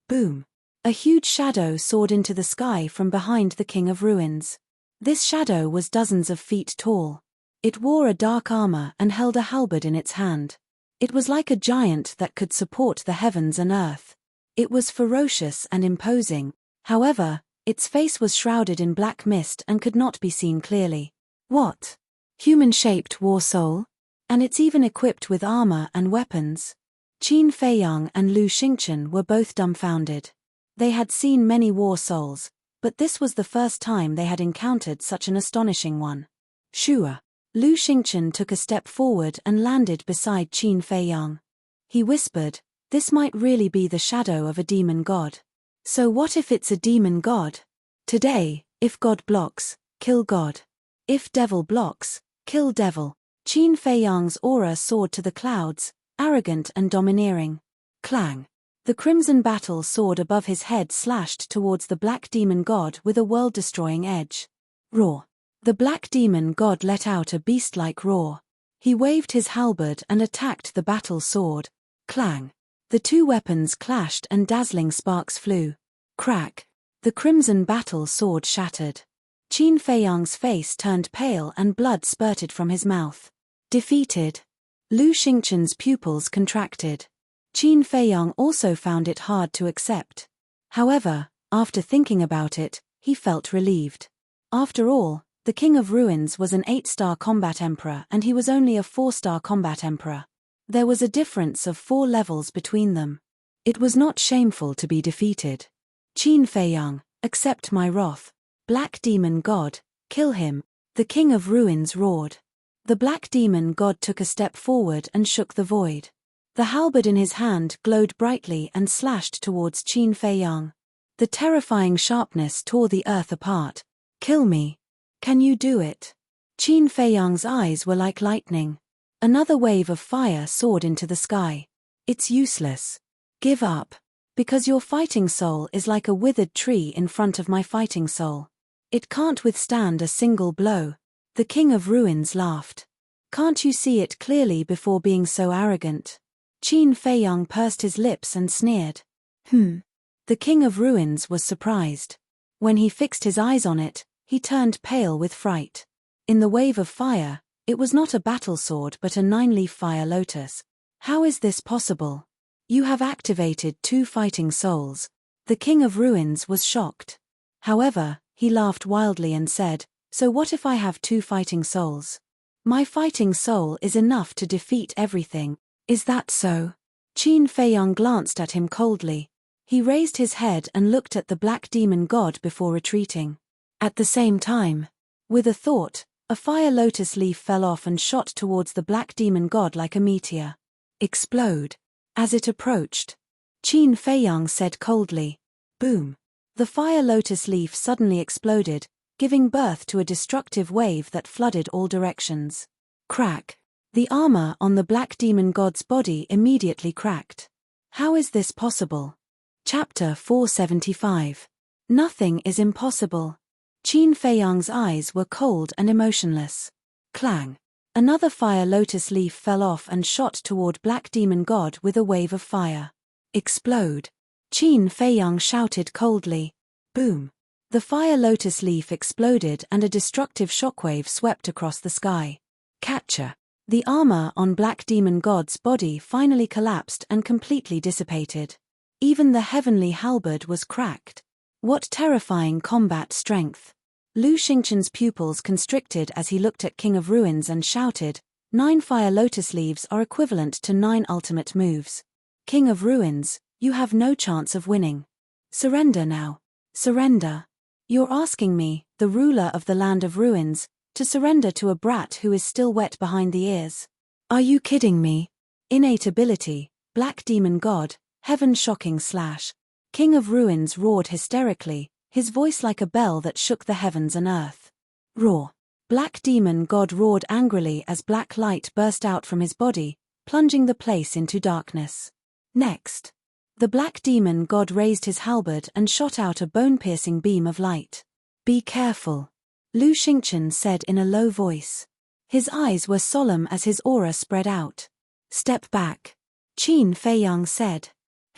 Boom. A huge shadow soared into the sky from behind the King of Ruins. This shadow was dozens of feet tall. It wore a dark armor and held a halberd in its hand. It was like a giant that could support the heavens and earth. It was ferocious and imposing. However, its face was shrouded in black mist and could not be seen clearly. What? Human-shaped war soul? And it's even equipped with armor and weapons. Qin Feiyang and Lu Xingchen were both dumbfounded. They had seen many war souls, but this was the first time they had encountered such an astonishing one. Shua. Lu Xingchen took a step forward and landed beside Qin Feiyang. He whispered, "This might really be the shadow of a demon god. So what if it's a demon god? Today, if God blocks, kill God. If devil blocks, kill devil." Qin Feiyang's aura soared to the clouds, arrogant and domineering. Clang. The crimson battle sword above his head slashed towards the black demon god with a world-destroying edge. Roar. The black demon god let out a beast-like roar. He waved his halberd and attacked the battle sword. Clang. The two weapons clashed and dazzling sparks flew. Crack. The crimson battle sword shattered. Qin Feiyang's face turned pale and blood spurted from his mouth. Defeated. Lu Xingchen's pupils contracted. Qin Feiyang also found it hard to accept. However, after thinking about it, he felt relieved. After all, the King of Ruins was an 8-star combat emperor and he was only a 4-star combat emperor. There was a difference of 4 levels between them. It was not shameful to be defeated. "Qin Feiyang, accept my wrath. Black demon god, kill him," the King of Ruins roared. The black demon god took a step forward and shook the void. The halberd in his hand glowed brightly and slashed towards Qin Feiyang. The terrifying sharpness tore the earth apart. "Kill me. Can you do it?" Qin Feiyang's eyes were like lightning. Another wave of fire soared into the sky. "It's useless. Give up. Because your fighting soul is like a withered tree in front of my fighting soul. It can't withstand a single blow." The King of Ruins laughed. "Can't you see it clearly before being so arrogant?" Qin Feiyang pursed his lips and sneered. The King of Ruins was surprised. When he fixed his eyes on it, he turned pale with fright. In the wave of fire, it was not a battle sword but a 9-leaf fire lotus. "How is this possible? You have activated 2 fighting souls." The King of Ruins was shocked. However, he laughed wildly and said, "So what if I have 2 fighting souls? My fighting soul is enough to defeat everything, is that so?" Qin Feiyang glanced at him coldly. He raised his head and looked at the black demon god before retreating. At the same time, with a thought, a fire lotus leaf fell off and shot towards the black demon god like a meteor. Explode. As it approached, Qin Feiyang said coldly, "Boom." The fire lotus leaf suddenly exploded, giving birth to a destructive wave that flooded all directions. Crack. The armor on the black demon god's body immediately cracked. How is this possible? Chapter 475. Nothing is impossible. Qin Feiyang's eyes were cold and emotionless. Clang. Another fire lotus leaf fell off and shot toward black demon god with a wave of fire. Explode. Qin Feiyang shouted coldly. Boom. The fire lotus leaf exploded and a destructive shockwave swept across the sky. Catcher. The armor on black demon god's body finally collapsed and completely dissipated. Even the heavenly halberd was cracked. What terrifying combat strength! Lu Xingqian's pupils constricted as he looked at King of Ruins and shouted, 9 fire lotus leaves are equivalent to 9 ultimate moves. King of Ruins, you have no chance of winning. Surrender now. Surrender. You're asking me, the ruler of the land of ruins, to surrender to a brat who is still wet behind the ears? Are you kidding me? Innate ability, black demon god, heaven shocking / King of Ruins roared hysterically, his voice like a bell that shook the heavens and earth. Roar. Black demon god roared angrily as black light burst out from his body, plunging the place into darkness. Next, the black demon god raised his halberd and shot out a bone-piercing beam of light. Be careful, Lu Xingqian said in a low voice. His eyes were solemn as his aura spread out. Step back, Qin Feiyang said.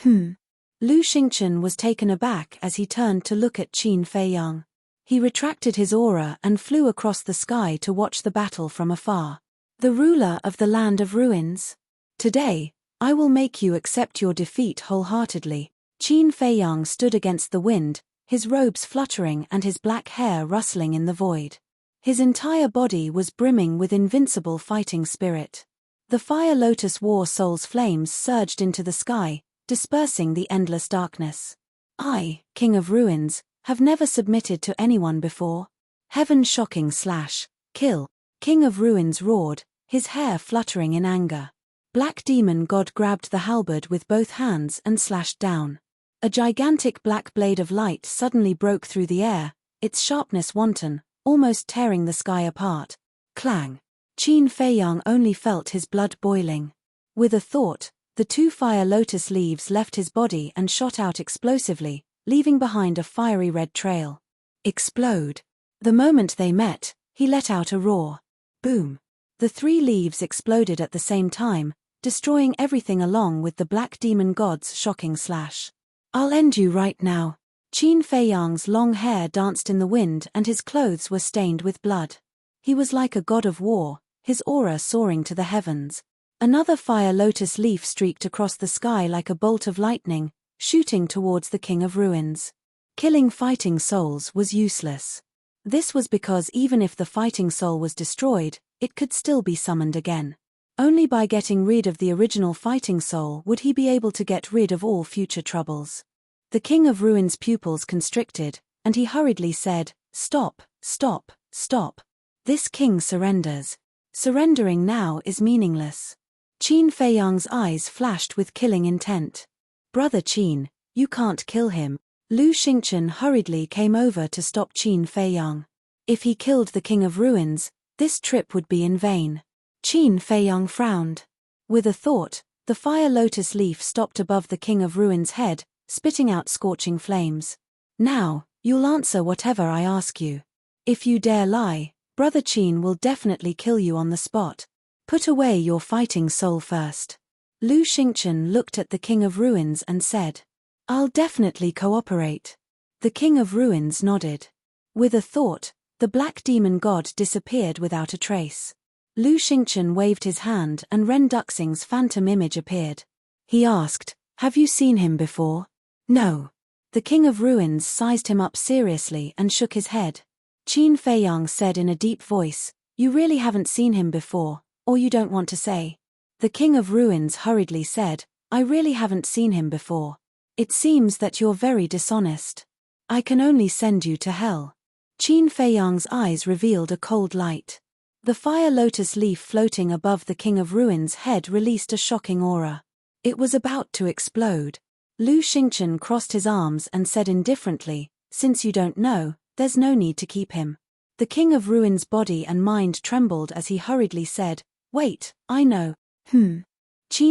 Lu Xingqian was taken aback as he turned to look at Qin Feiyang. He retracted his aura and flew across the sky to watch the battle from afar. The ruler of the land of ruins. Today, I will make you accept your defeat wholeheartedly. Qin Feiyang stood against the wind, his robes fluttering and his black hair rustling in the void. His entire body was brimming with invincible fighting spirit. The fire lotus war soul's flames surged into the sky, dispersing the endless darkness. I, King of Ruins, have never submitted to anyone before. Heaven shocking / kill. King of Ruins roared, his hair fluttering in anger. Black demon god grabbed the halberd with both hands and slashed down. A gigantic black blade of light suddenly broke through the air, its sharpness wanton, almost tearing the sky apart. Clang. Qin Feiyang only felt his blood boiling. With a thought, the 2 fire lotus leaves left his body and shot out explosively, leaving behind a fiery red trail. Explode. The moment they met, he let out a roar. Boom. The 3 leaves exploded at the same time, destroying everything along with the black demon god's shocking / I'll end you right now. Qin Feiyang's long hair danced in the wind and his clothes were stained with blood. He was like a god of war, his aura soaring to the heavens. Another fire lotus leaf streaked across the sky like a bolt of lightning, shooting towards the King of Ruins. Killing fighting souls was useless. This was because even if the fighting soul was destroyed, it could still be summoned again. Only by getting rid of the original fighting soul would he be able to get rid of all future troubles. The King of Ruins' pupils constricted, and he hurriedly said, "Stop, stop, stop. This king surrenders. Surrendering now is meaningless." Qin Feiyang's eyes flashed with killing intent. "Brother Qin, you can't kill him." Lu Xingqian hurriedly came over to stop Qin Feiyang. If he killed the King of Ruins, this trip would be in vain. Qin Feiyang frowned. With a thought, the fire lotus leaf stopped above the King of Ruins' head, spitting out scorching flames. "Now, you'll answer whatever I ask you. If you dare lie, Brother Qin will definitely kill you on the spot. Put away your fighting soul first." Lu Xingqian looked at the King of Ruins and said, "I'll definitely cooperate." The King of Ruins nodded. With a thought, the black demon god disappeared without a trace. Lu Xingqian waved his hand and Ren Duxing's phantom image appeared. He asked, "Have you seen him before?" "No." The King of Ruins sized him up seriously and shook his head. Qin Feiyang said in a deep voice, "You really haven't seen him before, or you don't want to say?" The King of Ruins hurriedly said, "I really haven't seen him before. It seems that you're very dishonest. I can only send you to hell." Qin Feiyang's eyes revealed a cold light. The fire lotus leaf floating above the King of Ruins' head released a shocking aura. It was about to explode. Lu Xingchen crossed his arms and said indifferently, "Since you don't know, there's no need to keep him." The King of Ruins' body and mind trembled as he hurriedly said, "Wait, I know." Qin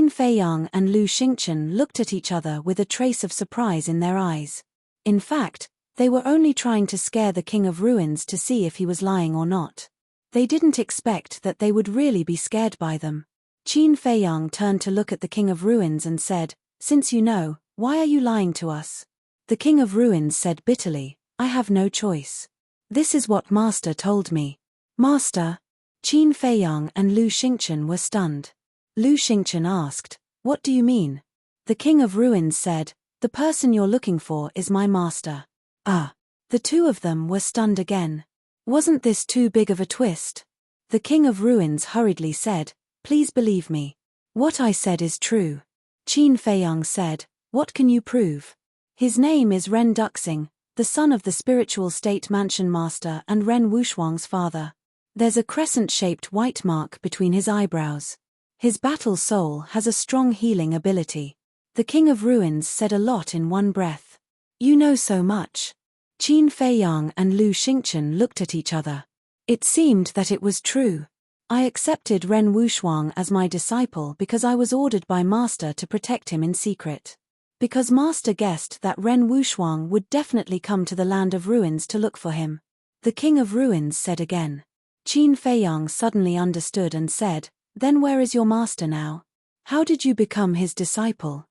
Feiyang and Lu Xingchen looked at each other with a trace of surprise in their eyes. In fact, they were only trying to scare the King of Ruins to see if he was lying or not. They didn't expect that they would really be scared by them. Qin Feiyang turned to look at the King of Ruins and said, "Since you know, why are you lying to us?" The King of Ruins said bitterly, "I have no choice. This is what Master told me." "Master?" Qin Feiyang and Lu Xingchen were stunned. Lu Xingchen asked, "What do you mean?" The King of Ruins said, "The person you're looking for is my master." Ah! The two of them were stunned again. Wasn't this too big of a twist? The King of Ruins hurriedly said, "Please believe me. What I said is true." Qin Feiyang said, "What can you prove?" "His name is Ren Duxing, the son of the spiritual state mansion master and Ren Wushuang's father. There's a crescent-shaped white mark between his eyebrows. His battle soul has a strong healing ability." The King of Ruins said a lot in one breath. "You know so much." Qin Feiyang and Lu Xingchen looked at each other. It seemed that it was true. "I accepted Ren Wushuang as my disciple because I was ordered by Master to protect him in secret. Because Master guessed that Ren Wushuang would definitely come to the Land of Ruins to look for him." The King of Ruins said again. Qin Feiyang suddenly understood and said, "Then where is your master now? How did you become his disciple?"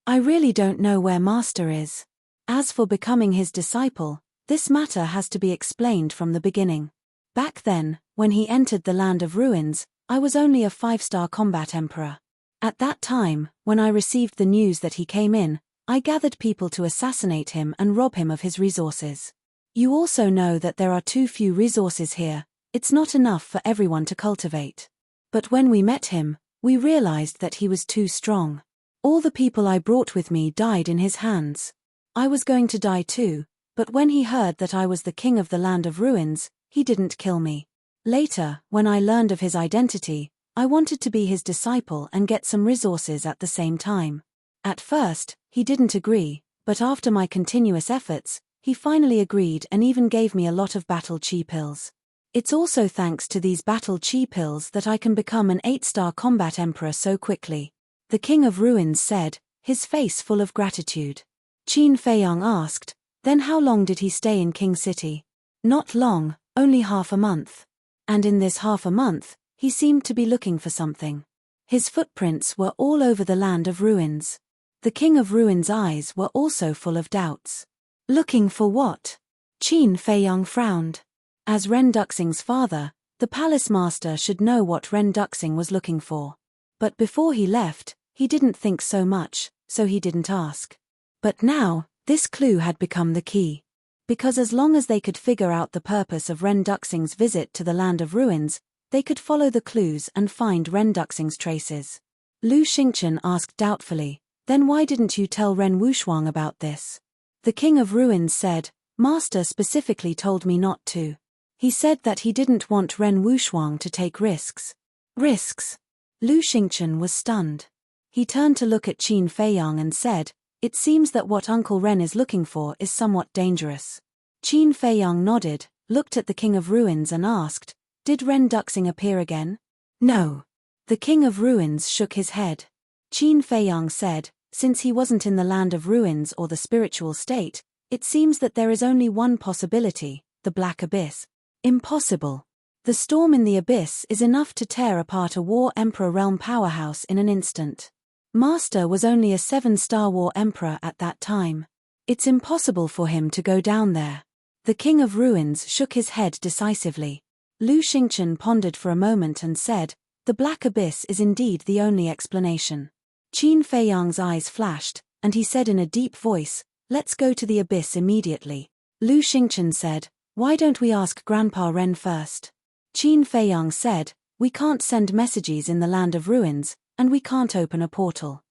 "I really don't know where Master is. As for becoming his disciple, this matter has to be explained from the beginning. Back then, when he entered the Land of Ruins, I was only a 5-star combat emperor. At that time, when I received the news that he came in, I gathered people to assassinate him and rob him of his resources. You also know that there are too few resources here, it's not enough for everyone to cultivate. But when we met him, we realized that he was too strong. All the people I brought with me died in his hands. I was going to die too, but when he heard that I was the king of the Land of Ruins, he didn't kill me. Later, when I learned of his identity, I wanted to be his disciple and get some resources at the same time. At first, he didn't agree, but after my continuous efforts, he finally agreed and even gave me a lot of battle chi pills. It's also thanks to these battle chi pills that I can become an 8-star combat emperor so quickly." The King of Ruins said, his face full of gratitude. Qin Feiyang asked, "Then how long did he stay in King City?" "Not long, only half a month. And in this half a month, he seemed to be looking for something. His footprints were all over the Land of Ruins." The King of Ruins' eyes were also full of doubts. "Looking for what?" Qin Feiyang frowned. As Ren Duxing's father, the palace master should know what Ren Duxing was looking for. But before he left, he didn't think so much, so he didn't ask. But now, this clue had become the key. Because as long as they could figure out the purpose of Ren Duxing's visit to the Land of Ruins, they could follow the clues and find Ren Duxing's traces. Lu Xingchen asked doubtfully, "Then why didn't you tell Ren Wushuang about this?" The King of Ruins said, "Master specifically told me not to. He said that he didn't want Ren Wushuang to take risks." "Risks?" Lu Xingchen was stunned. He turned to look at Qin Feiyang and said, "It seems that what Uncle Ren is looking for is somewhat dangerous." Qin Feiyang nodded, looked at the King of Ruins and asked, "Did Ren Duxing appear again?" "No." The King of Ruins shook his head. Qin Feiyang said, "Since he wasn't in the Land of Ruins or the spiritual state, it seems that there is only one possibility, the Black Abyss." "Impossible. The storm in the abyss is enough to tear apart a War Emperor realm powerhouse in an instant. Master was only a 7-star War Emperor at that time. It's impossible for him to go down there." The King of Ruins shook his head decisively. Lu Xingchen pondered for a moment and said, "The Black Abyss is indeed the only explanation." Qin Feiyang's eyes flashed, and he said in a deep voice, Let's go to the abyss immediately. Lu Xingchen said, why don't we ask Grandpa Ren first? Qin Feiyang said, we can't send messages in the land of ruins, and we can't open a portal.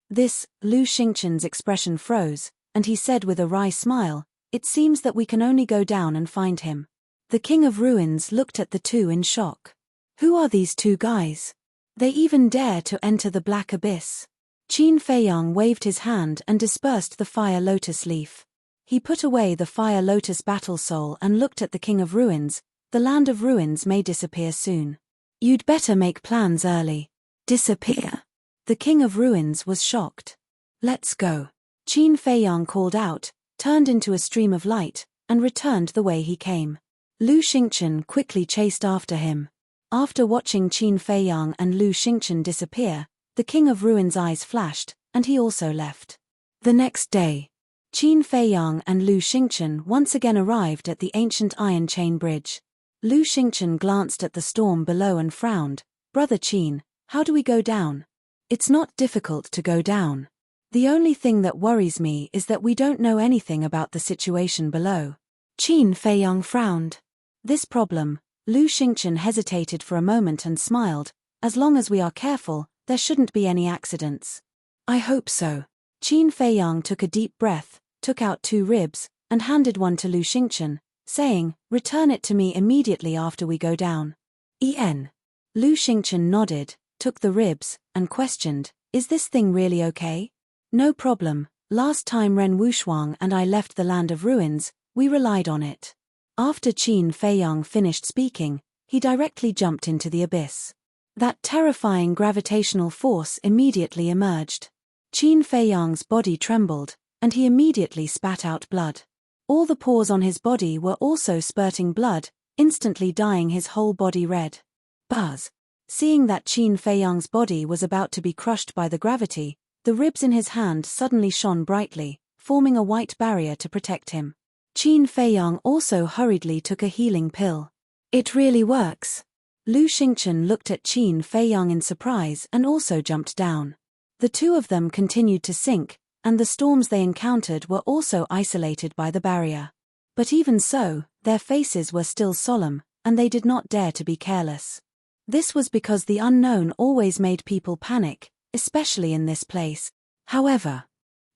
This, Lu Xingchen's expression froze, and he said with a wry smile, it seems that we can only go down and find him. The King of Ruins looked at the two in shock. Who are these two guys? They even dare to enter the black abyss. Qin Feiyang waved his hand and dispersed the fire lotus leaf. He put away the fire lotus battle soul and looked at the King of Ruins. The land of ruins may disappear soon. You'd better make plans early. Disappear? The King of Ruins was shocked. Let's go. Qin Feiyang called out, turned into a stream of light, and returned the way he came. Lu Xingchen quickly chased after him. After watching Qin Feiyang and Lu Xingchen disappear, the King of Ruins' eyes flashed, and he also left. The next day, Qin Feiyang and Lu Xingchen once again arrived at the ancient iron chain bridge. Lu Xingchen glanced at the storm below and frowned. Brother Qin, how do we go down? It's not difficult to go down. The only thing that worries me is that we don't know anything about the situation below. Qin Feiyang frowned. This problem, Lu Xingchen hesitated for a moment and smiled. As long as we are careful, there shouldn't be any accidents. I hope so. Qin Feiyang took a deep breath, took out 2 ribs, and handed one to Lu Xingchen, saying, return it to me immediately after we go down. Lu Xingchen nodded, took the ribs, and questioned, is this thing really okay? No problem, last time Ren Wuxuang and I left the land of ruins, we relied on it. After Qin Feiyang finished speaking, he directly jumped into the abyss. That terrifying gravitational force immediately emerged. Qin Feiyang's body trembled, and he immediately spat out blood. All the pores on his body were also spurting blood, instantly dyeing his whole body red. Buzz! Seeing that Qin Feiyang's body was about to be crushed by the gravity, the ribs in his hand suddenly shone brightly, forming a white barrier to protect him. Qin Feiyang also hurriedly took a healing pill. It really works. Lu Xingchen looked at Qin Feiyang in surprise and also jumped down. The two of them continued to sink, and the storms they encountered were also isolated by the barrier. But even so, their faces were still solemn, and they did not dare to be careless. This was because the unknown always made people panic, especially in this place. However,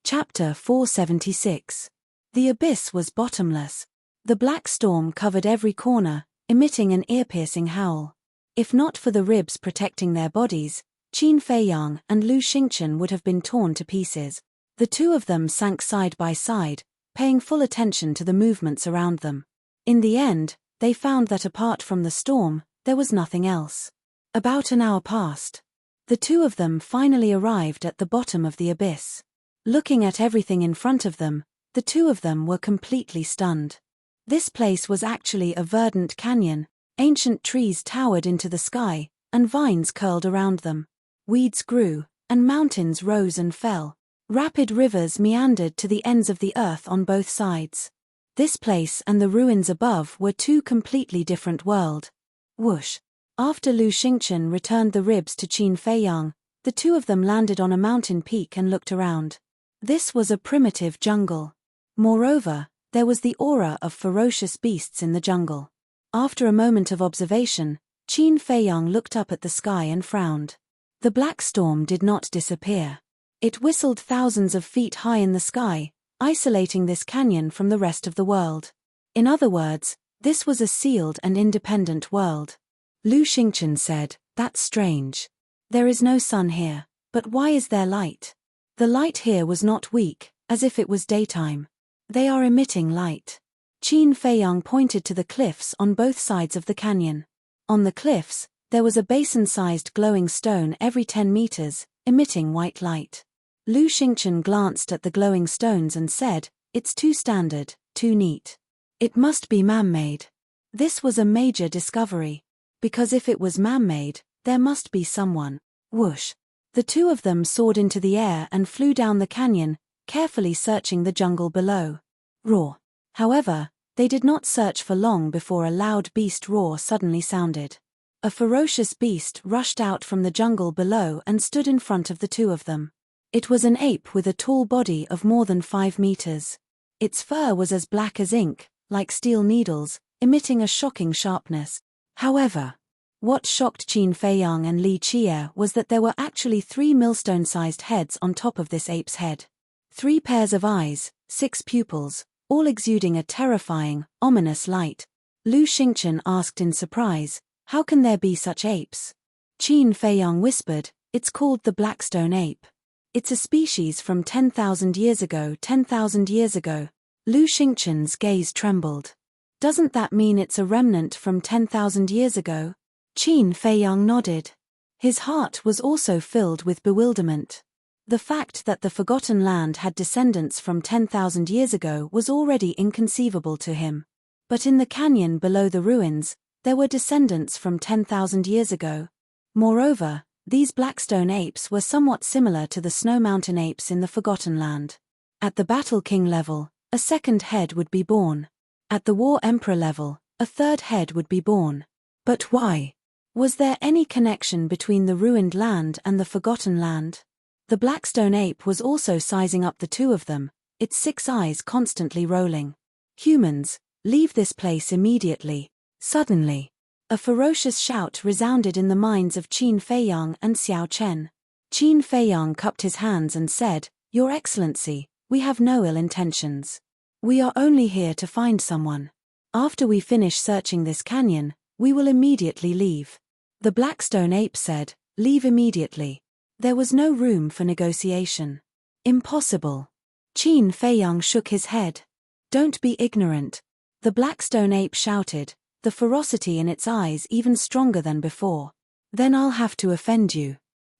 Chapter 476. The abyss was bottomless. The black storm covered every corner, emitting an ear-piercing howl. If not for the ribs protecting their bodies, Qin Feiyang and Lu Xingchen would have been torn to pieces. The two of them sank side by side, paying full attention to the movements around them. In the end, they found that apart from the storm, there was nothing else. About an hour passed. The two of them finally arrived at the bottom of the abyss. Looking at everything in front of them, the two of them were completely stunned. This place was actually a verdant canyon. Ancient trees towered into the sky, and vines curled around them. Weeds grew, and mountains rose and fell. Rapid rivers meandered to the ends of the earth on both sides. This place and the ruins above were two completely different worlds. Whoosh! After Lu Xingchen returned the ribs to Qin Feiyang, the two of them landed on a mountain peak and looked around. This was a primitive jungle. Moreover, there was the aura of ferocious beasts in the jungle. After a moment of observation, Qin Feiyang looked up at the sky and frowned. The black storm did not disappear. It whistled thousands of feet high in the sky, isolating this canyon from the rest of the world. In other words, this was a sealed and independent world. Lu Xingchen said, that's strange. There is no sun here, but why is there light? The light here was not weak, as if it was daytime. They are emitting light. Qin Feiyang pointed to the cliffs on both sides of the canyon. On the cliffs, there was a basin-sized glowing stone every 10 meters, emitting white light. Lu Xingchen glanced at the glowing stones and said, it's too standard, too neat. It must be man-made. This was a major discovery. Because if it was man-made, there must be someone. Whoosh! The two of them soared into the air and flew down the canyon, carefully searching the jungle below. Roar! However, they did not search for long before a loud beast roar suddenly sounded. A ferocious beast rushed out from the jungle below and stood in front of the two of them. It was an ape with a tall body of more than 5 meters. Its fur was as black as ink, like steel needles, emitting a shocking sharpness. However, what shocked Qin Feiyang and Li Qi'er was that there were actually 3 millstone-sized heads on top of this ape's head. 3 pairs of eyes, 6 pupils, all exuding a terrifying, ominous light. Lu Xingchen asked in surprise, "How can there be such apes?" Qin Feiyang whispered, "It's called the Blackstone ape. It's a species from 10,000 years ago." 10,000 years ago. Lu Xingchen's gaze trembled. "Doesn't that mean it's a remnant from 10,000 years ago?" Qin Feiyang nodded. His heart was also filled with bewilderment. The fact that the Forgotten Land had descendants from 10,000 years ago was already inconceivable to him. But in the canyon below the ruins, there were descendants from 10,000 years ago. Moreover, these Blackstone apes were somewhat similar to the Snow Mountain apes in the Forgotten Land. At the Battle King level, a second head would be born. At the War Emperor level, a third head would be born. But why? Was there any connection between the ruined land and the Forgotten Land? The Blackstone ape was also sizing up the two of them, its 6 eyes constantly rolling. "Humans, leave this place immediately." Suddenly, a ferocious shout resounded in the minds of Qin Feiyang and Xiao Chen. Qin Feiyang cupped his hands and said, "Your Excellency, we have no ill intentions. We are only here to find someone. After we finish searching this canyon, we will immediately leave." The Blackstone ape said, "Leave immediately." There was no room for negotiation. "Impossible." Qin Feiyang shook his head. "Don't be ignorant." The Blackstone ape shouted, the ferocity in its eyes even stronger than before. "Then I'll have to offend you."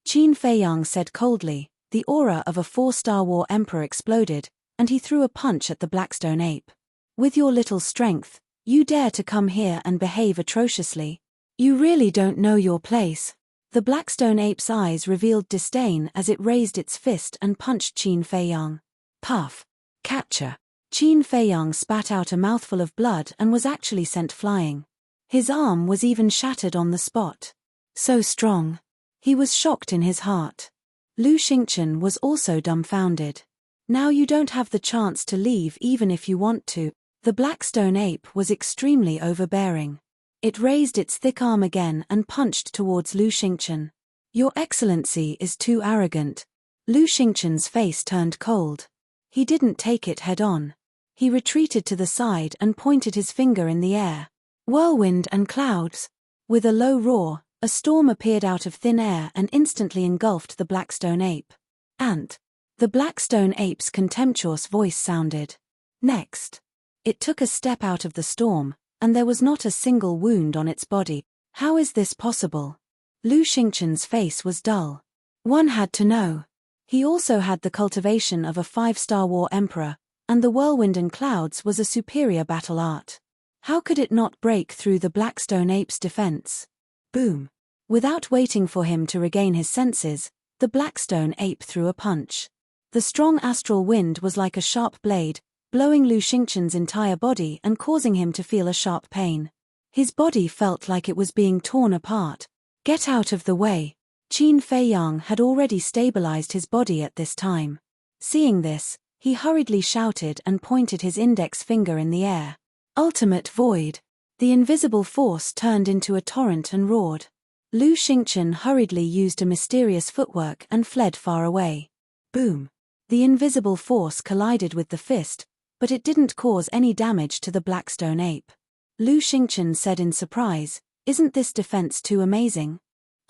Qin Feiyang said coldly. The aura of a 4-star war emperor exploded, and he threw a punch at the Blackstone ape. "With your little strength, you dare to come here and behave atrociously? You really don't know your place." The Blackstone ape's eyes revealed disdain as it raised its fist and punched Qin Feiyang. Puff. Capture. Qin Feiyang spat out a mouthful of blood and was actually sent flying. His arm was even shattered on the spot. So strong. He was shocked in his heart. Lu Xingchen was also dumbfounded. "Now you don't have the chance to leave even if you want to." The Blackstone ape was extremely overbearing. It raised its thick arm again and punched towards Lu Xingchen. "Your Excellency is too arrogant." Lu Xingchen's face turned cold. He didn't take it head-on. He retreated to the side and pointed his finger in the air. "Whirlwind and clouds." With a low roar, a storm appeared out of thin air and instantly engulfed the Blackstone ape. "Ant." The Blackstone ape's contemptuous voice sounded. Next. It took a step out of the storm, and there was not a single wound on its body. How is this possible? Lu Xingchen's face was dull. One had to know. He also had the cultivation of a 5-star war emperor, and the whirlwind and clouds was a superior battle art. How could it not break through the Blackstone ape's defense? Boom. Without waiting for him to regain his senses, the Blackstone ape threw a punch. The strong astral wind was like a sharp blade, blowing Lu Xingchen's entire body and causing him to feel a sharp pain. His body felt like it was being torn apart. "Get out of the way." Qin Feiyang had already stabilized his body at this time. Seeing this, he hurriedly shouted and pointed his index finger in the air. "Ultimate void." The invisible force turned into a torrent and roared. Lu Xingchen hurriedly used a mysterious footwork and fled far away. Boom. The invisible force collided with the fist, but it didn't cause any damage to the Blackstone ape. Lu Xingchen said in surprise, "Isn't this defense too amazing?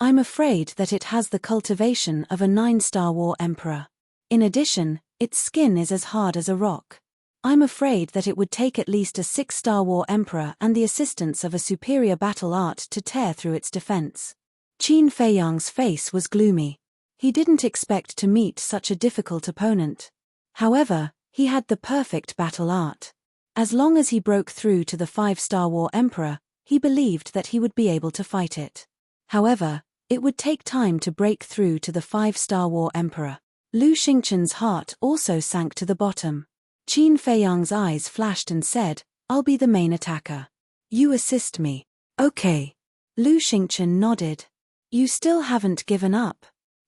I'm afraid that it has the cultivation of a 9-star war emperor. In addition, its skin is as hard as a rock. I'm afraid that it would take at least a 6-star war emperor and the assistance of a superior battle art to tear through its defense." Qin Feiyang's face was gloomy. He didn't expect to meet such a difficult opponent. However, he had the perfect battle art. As long as he broke through to the 5-star war emperor, he believed that he would be able to fight it. However, it would take time to break through to the 5-star war emperor. Lu Xingchen's heart also sank to the bottom. Qin Feiyang's eyes flashed and said, "I'll be the main attacker. You assist me." "Okay." Lu Xingchen nodded. "You still haven't given up?"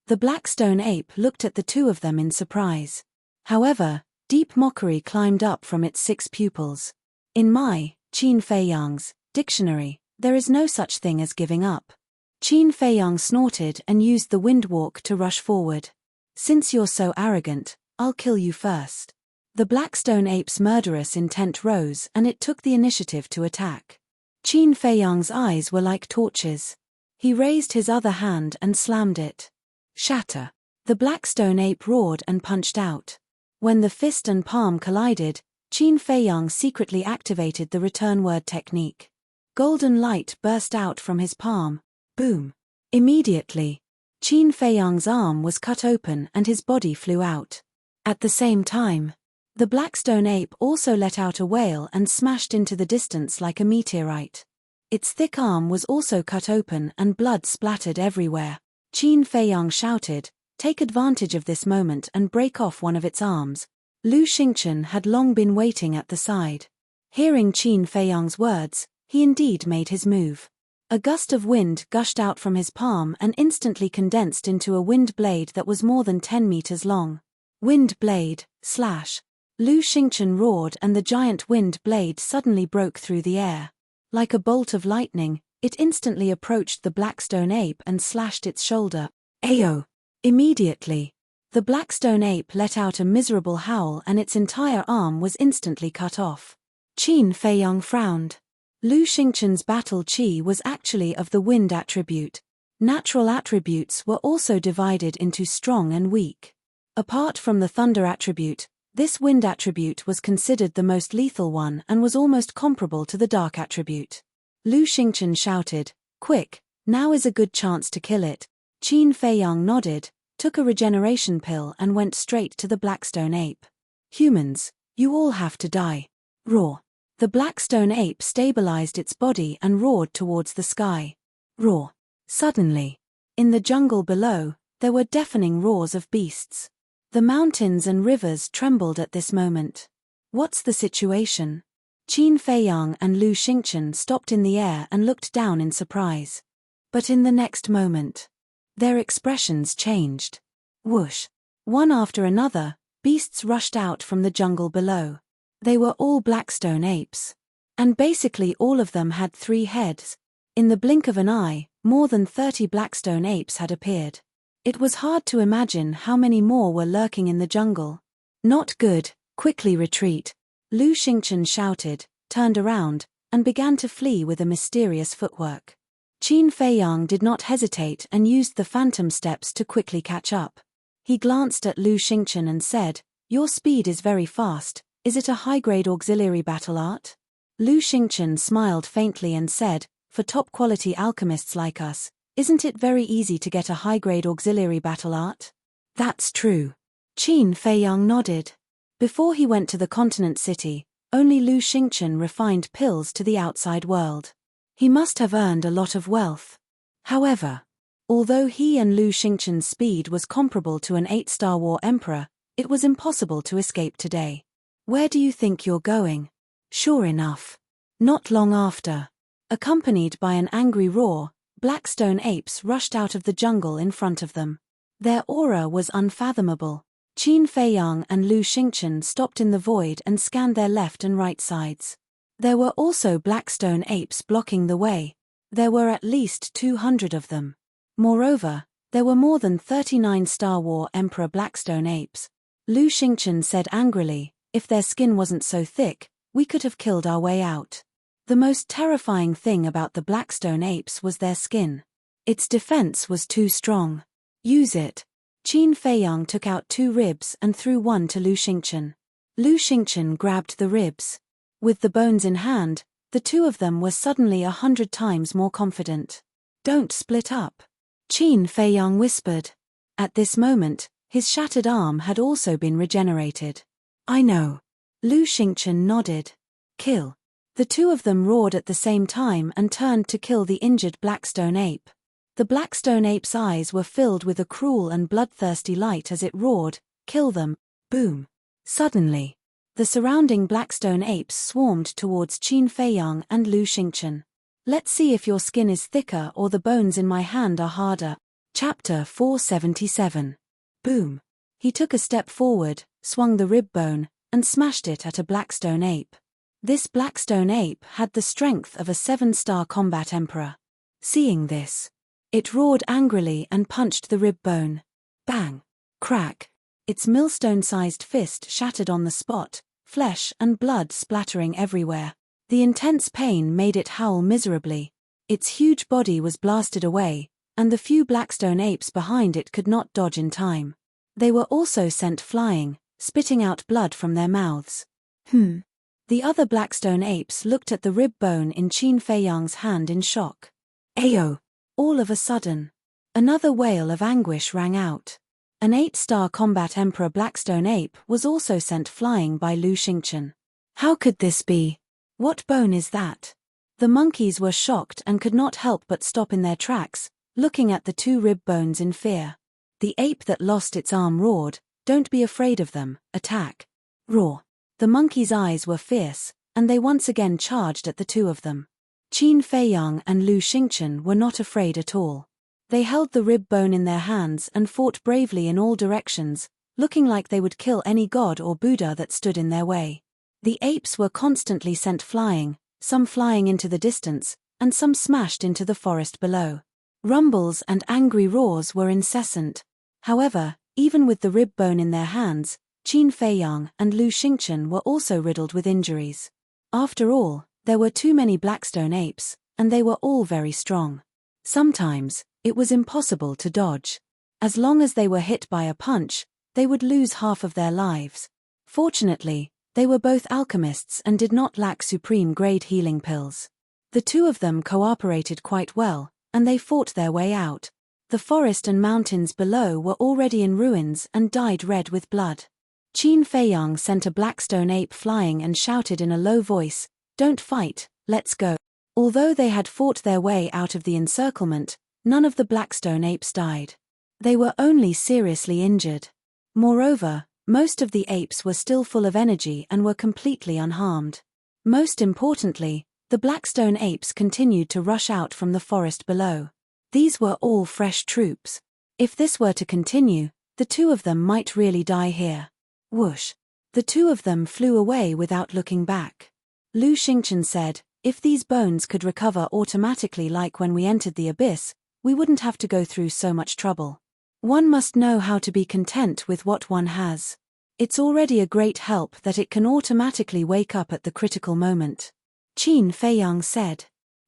The Blackstone ape looked at the two of them in surprise. However, deep mockery climbed up from its 6 pupils. In my, Qin Feiyang's, dictionary, there is no such thing as giving up. Qin Feiyang snorted and used the wind walk to rush forward. Since you're so arrogant, I'll kill you first. The Blackstone ape's murderous intent rose and it took the initiative to attack. Qin Feiyang's eyes were like torches. He raised his other hand and slammed it. Shatter. The Blackstone ape roared and punched out. When the fist and palm collided, Qin Feiyang secretly activated the return word technique. Golden light burst out from his palm. Boom. Immediately, Qin Feiyang's arm was cut open and his body flew out. At the same time, the Blackstone ape also let out a wail and smashed into the distance like a meteorite. Its thick arm was also cut open and blood splattered everywhere. Qin Feiyang shouted, "Take advantage of this moment and break off one of its arms." Lu Xingchen had long been waiting at the side. Hearing Qin Feiyang's words, he indeed made his move. A gust of wind gushed out from his palm and instantly condensed into a wind blade that was more than 10 meters long. Wind blade, slash. Lu Xingchen roared and the giant wind blade suddenly broke through the air. Like a bolt of lightning, it instantly approached the Blackstone ape and slashed its shoulder. Ayo! Immediately, the Blackstone ape let out a miserable howl and its entire arm was instantly cut off. Qin Feiyang frowned. Lu Xingchen's battle chi was actually of the wind attribute. Natural attributes were also divided into strong and weak. Apart from the thunder attribute, this wind attribute was considered the most lethal one and was almost comparable to the dark attribute. Lu Xingchen shouted, "Quick, now is a good chance to kill it." Qin Feiyang nodded, took a regeneration pill and went straight to the Blackstone ape. "Humans, you all have to die." Roar. The Blackstone ape stabilized its body and roared towards the sky. Roar. Suddenly, in the jungle below, there were deafening roars of beasts. The mountains and rivers trembled at this moment. What's the situation? Qin Feiyang and Lu Xingchen stopped in the air and looked down in surprise. But in the next moment, their expressions changed. Whoosh! One after another, beasts rushed out from the jungle below. They were all Blackstone apes. And basically all of them had 3 heads. In the blink of an eye, more than 30 Blackstone apes had appeared. It was hard to imagine how many more were lurking in the jungle. "Not good, quickly retreat," Lu Xingchen shouted, turned around, and began to flee with a mysterious footwork. Qin Feiyang did not hesitate and used the phantom steps to quickly catch up. He glanced at Lu Xingchen and said, "Your speed is very fast, is it a high-grade auxiliary battle art?" Lu Xingchen smiled faintly and said, "For top-quality alchemists like us, isn't it very easy to get a high-grade auxiliary battle art?" "That's true." Qin Feiyang nodded. Before he went to the continent city, only Lu Xingchen refined pills to the outside world. He must have earned a lot of wealth. However, although he and Lu Xingchen's speed was comparable to an 8-star war emperor, it was impossible to escape today. "Where do you think you're going?" Sure enough. Not long after, accompanied by an angry roar, Blackstone apes rushed out of the jungle in front of them. Their aura was unfathomable. Qin Feiyang and Lu Xingchen stopped in the void and scanned their left and right sides. There were also Blackstone apes blocking the way. There were at least 200 of them. Moreover, there were more than 39 Star War Emperor Blackstone apes. Lu Xingchen said angrily, "If their skin wasn't so thick, we could have killed our way out." The most terrifying thing about the Blackstone apes was their skin. Its defense was too strong. "Use it." Qin Feiyang took out 2 ribs and threw one to Lu Xingchen. Lu Xingchen grabbed the ribs. With the bones in hand, the two of them were suddenly 100 times more confident. "Don't split up," Qin Feiyang whispered. At this moment, his shattered arm had also been regenerated. "I know." Lu Xingchen nodded. "Kill." The two of them roared at the same time and turned to kill the injured Blackstone ape. The Blackstone ape's eyes were filled with a cruel and bloodthirsty light as it roared, "Kill them!" Boom! Suddenly, the surrounding Blackstone apes swarmed towards Qin Feiyang and Lu Xingchen. "Let's see if your skin is thicker or the bones in my hand are harder." Chapter 477. Boom. He took a step forward, swung the rib bone, and smashed it at a blackstone ape. This blackstone ape had the strength of a 7-star combat emperor. Seeing this, it roared angrily and punched the rib bone. Bang! Crack! Its millstone-sized fist shattered on the spot, flesh and blood splattering everywhere. The intense pain made it howl miserably. Its huge body was blasted away, and the few blackstone apes behind it could not dodge in time. They were also sent flying, spitting out blood from their mouths. The other blackstone apes looked at the rib bone in Qin Feiyang's hand in shock. Ayo! All of a sudden, another wail of anguish rang out. An 8-star combat emperor blackstone ape was also sent flying by Lu Xingchen. How could this be? What bone is that? The monkeys were shocked and could not help but stop in their tracks, looking at the 2 rib bones in fear. The ape that lost its arm roared, "Don't be afraid of them, attack." Roar. The monkeys' eyes were fierce, and they once again charged at the 2 of them. Qin Feiyang and Lu Xingchen were not afraid at all. They held the rib bone in their hands and fought bravely in all directions, looking like they would kill any god or Buddha that stood in their way. The apes were constantly sent flying, some flying into the distance, and some smashed into the forest below. Rumbles and angry roars were incessant. However, even with the rib bone in their hands, Qin Feiyang and Lu Xingchen were also riddled with injuries. After all, there were too many blackstone apes, and they were all very strong. Sometimes, it was impossible to dodge. As long as they were hit by a punch, they would lose half of their lives. Fortunately, they were both alchemists and did not lack supreme-grade healing pills. The 2 of them cooperated quite well, and they fought their way out. The forest and mountains below were already in ruins and dyed red with blood. Qin Feiyang sent a blackstone ape flying and shouted in a low voice, "Don't fight, let's go." Although they had fought their way out of the encirclement, none of the blackstone apes died. They were only seriously injured. Moreover, most of the apes were still full of energy and were completely unharmed. Most importantly, the blackstone apes continued to rush out from the forest below. These were all fresh troops. If this were to continue, the 2 of them might really die here. Whoosh! The 2 of them flew away without looking back. Lu Xingchen said, "If these bones could recover automatically like when we entered the abyss, we wouldn't have to go through so much trouble. One must know how to be content with what one has. It's already a great help that it can automatically wake up at the critical moment." Qin Feiyang said.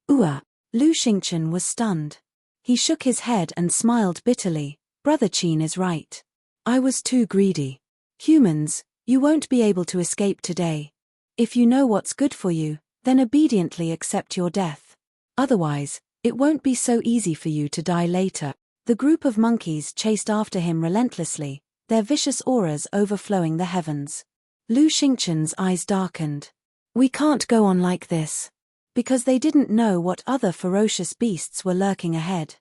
Lu Xingchen was stunned. He shook his head and smiled bitterly. "Brother Qin is right. I was too greedy. Humans, you won't be able to escape today. If you know what's good for you, then obediently accept your death. Otherwise, it won't be so easy for you to die later." The group of monkeys chased after him relentlessly, their vicious auras overflowing the heavens. Lu Xingchen's eyes darkened. "We can't go on like this." Because they didn't know what other ferocious beasts were lurking ahead.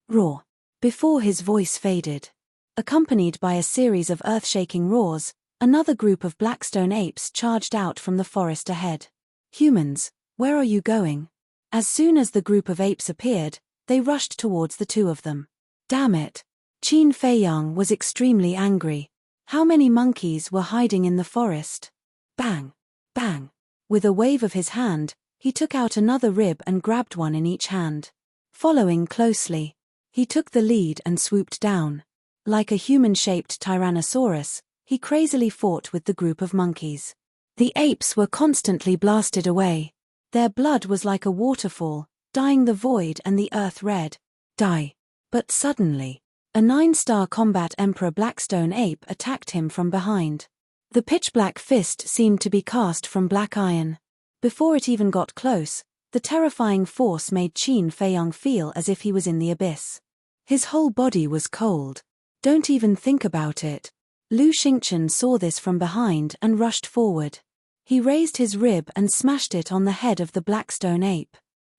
Roar. Before his voice faded, accompanied by a series of earth-shaking roars, another group of blackstone apes charged out from the forest ahead. "Humans, where are you going?" As soon as the group of apes appeared, they rushed towards the 2 of them. Damn it! Qin Feiyang was extremely angry. How many monkeys were hiding in the forest? Bang! Bang! With a wave of his hand, he took out another rib and grabbed one in each hand. Following closely, he took the lead and swooped down. Like a human-shaped tyrannosaurus, he crazily fought with the group of monkeys. The apes were constantly blasted away. Their blood was like a waterfall, dyeing the void and the earth red. Die! But suddenly, a 9-star combat emperor blackstone ape attacked him from behind. The pitch-black fist seemed to be cast from black iron. Before it even got close, the terrifying force made Qin Feiyang feel as if he was in the abyss. His whole body was cold. "Don't even think about it." Lu Xingchen saw this from behind and rushed forward. He raised his rib and smashed it on the head of the blackstone ape.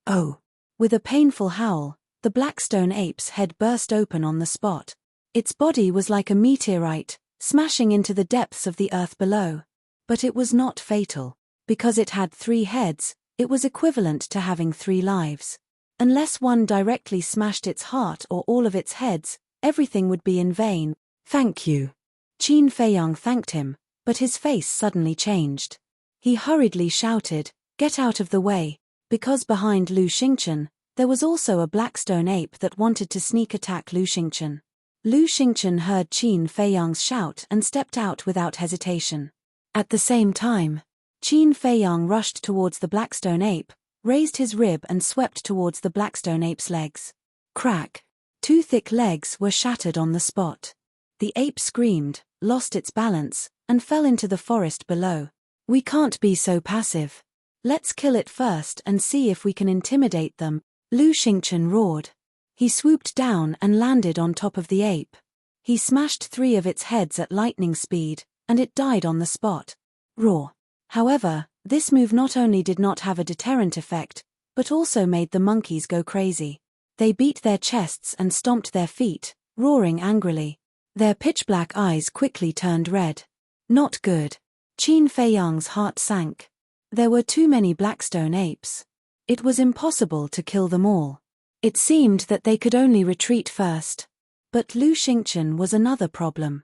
Oh! With a painful howl, the blackstone ape's head burst open on the spot. Its body was like a meteorite, smashing into the depths of the earth below. But it was not fatal. Because it had 3 heads, it was equivalent to having 3 lives. Unless one directly smashed its heart or all of its heads, Everything would be in vain. Thank you. Qin Feiyang thanked him, but his face suddenly changed. He hurriedly shouted, "Get out of the way," because behind Lu Xingchen, there was also a blackstone ape that wanted to sneak attack Lu Xingchen. Lu Xingchen heard Qin Feiyang's shout and stepped out without hesitation. At the same time, Qin Feiyang rushed towards the blackstone ape, raised his rib and swept towards the blackstone ape's legs. Crack! 2 thick legs were shattered on the spot. The ape screamed, lost its balance, and fell into the forest below. "We can't be so passive. Let's kill it first and see if we can intimidate them," Lu Xingchen roared. He swooped down and landed on top of the ape. He smashed 3 of its heads at lightning speed, and it died on the spot. Roar. However, this move not only did not have a deterrent effect, but also made the monkeys go crazy. They beat their chests and stomped their feet, roaring angrily. Their pitch-black eyes quickly turned red. Not good. Qin Feiyang's heart sank. There were too many blackstone apes. It was impossible to kill them all. It seemed that they could only retreat first. But Lu Xingchen was another problem.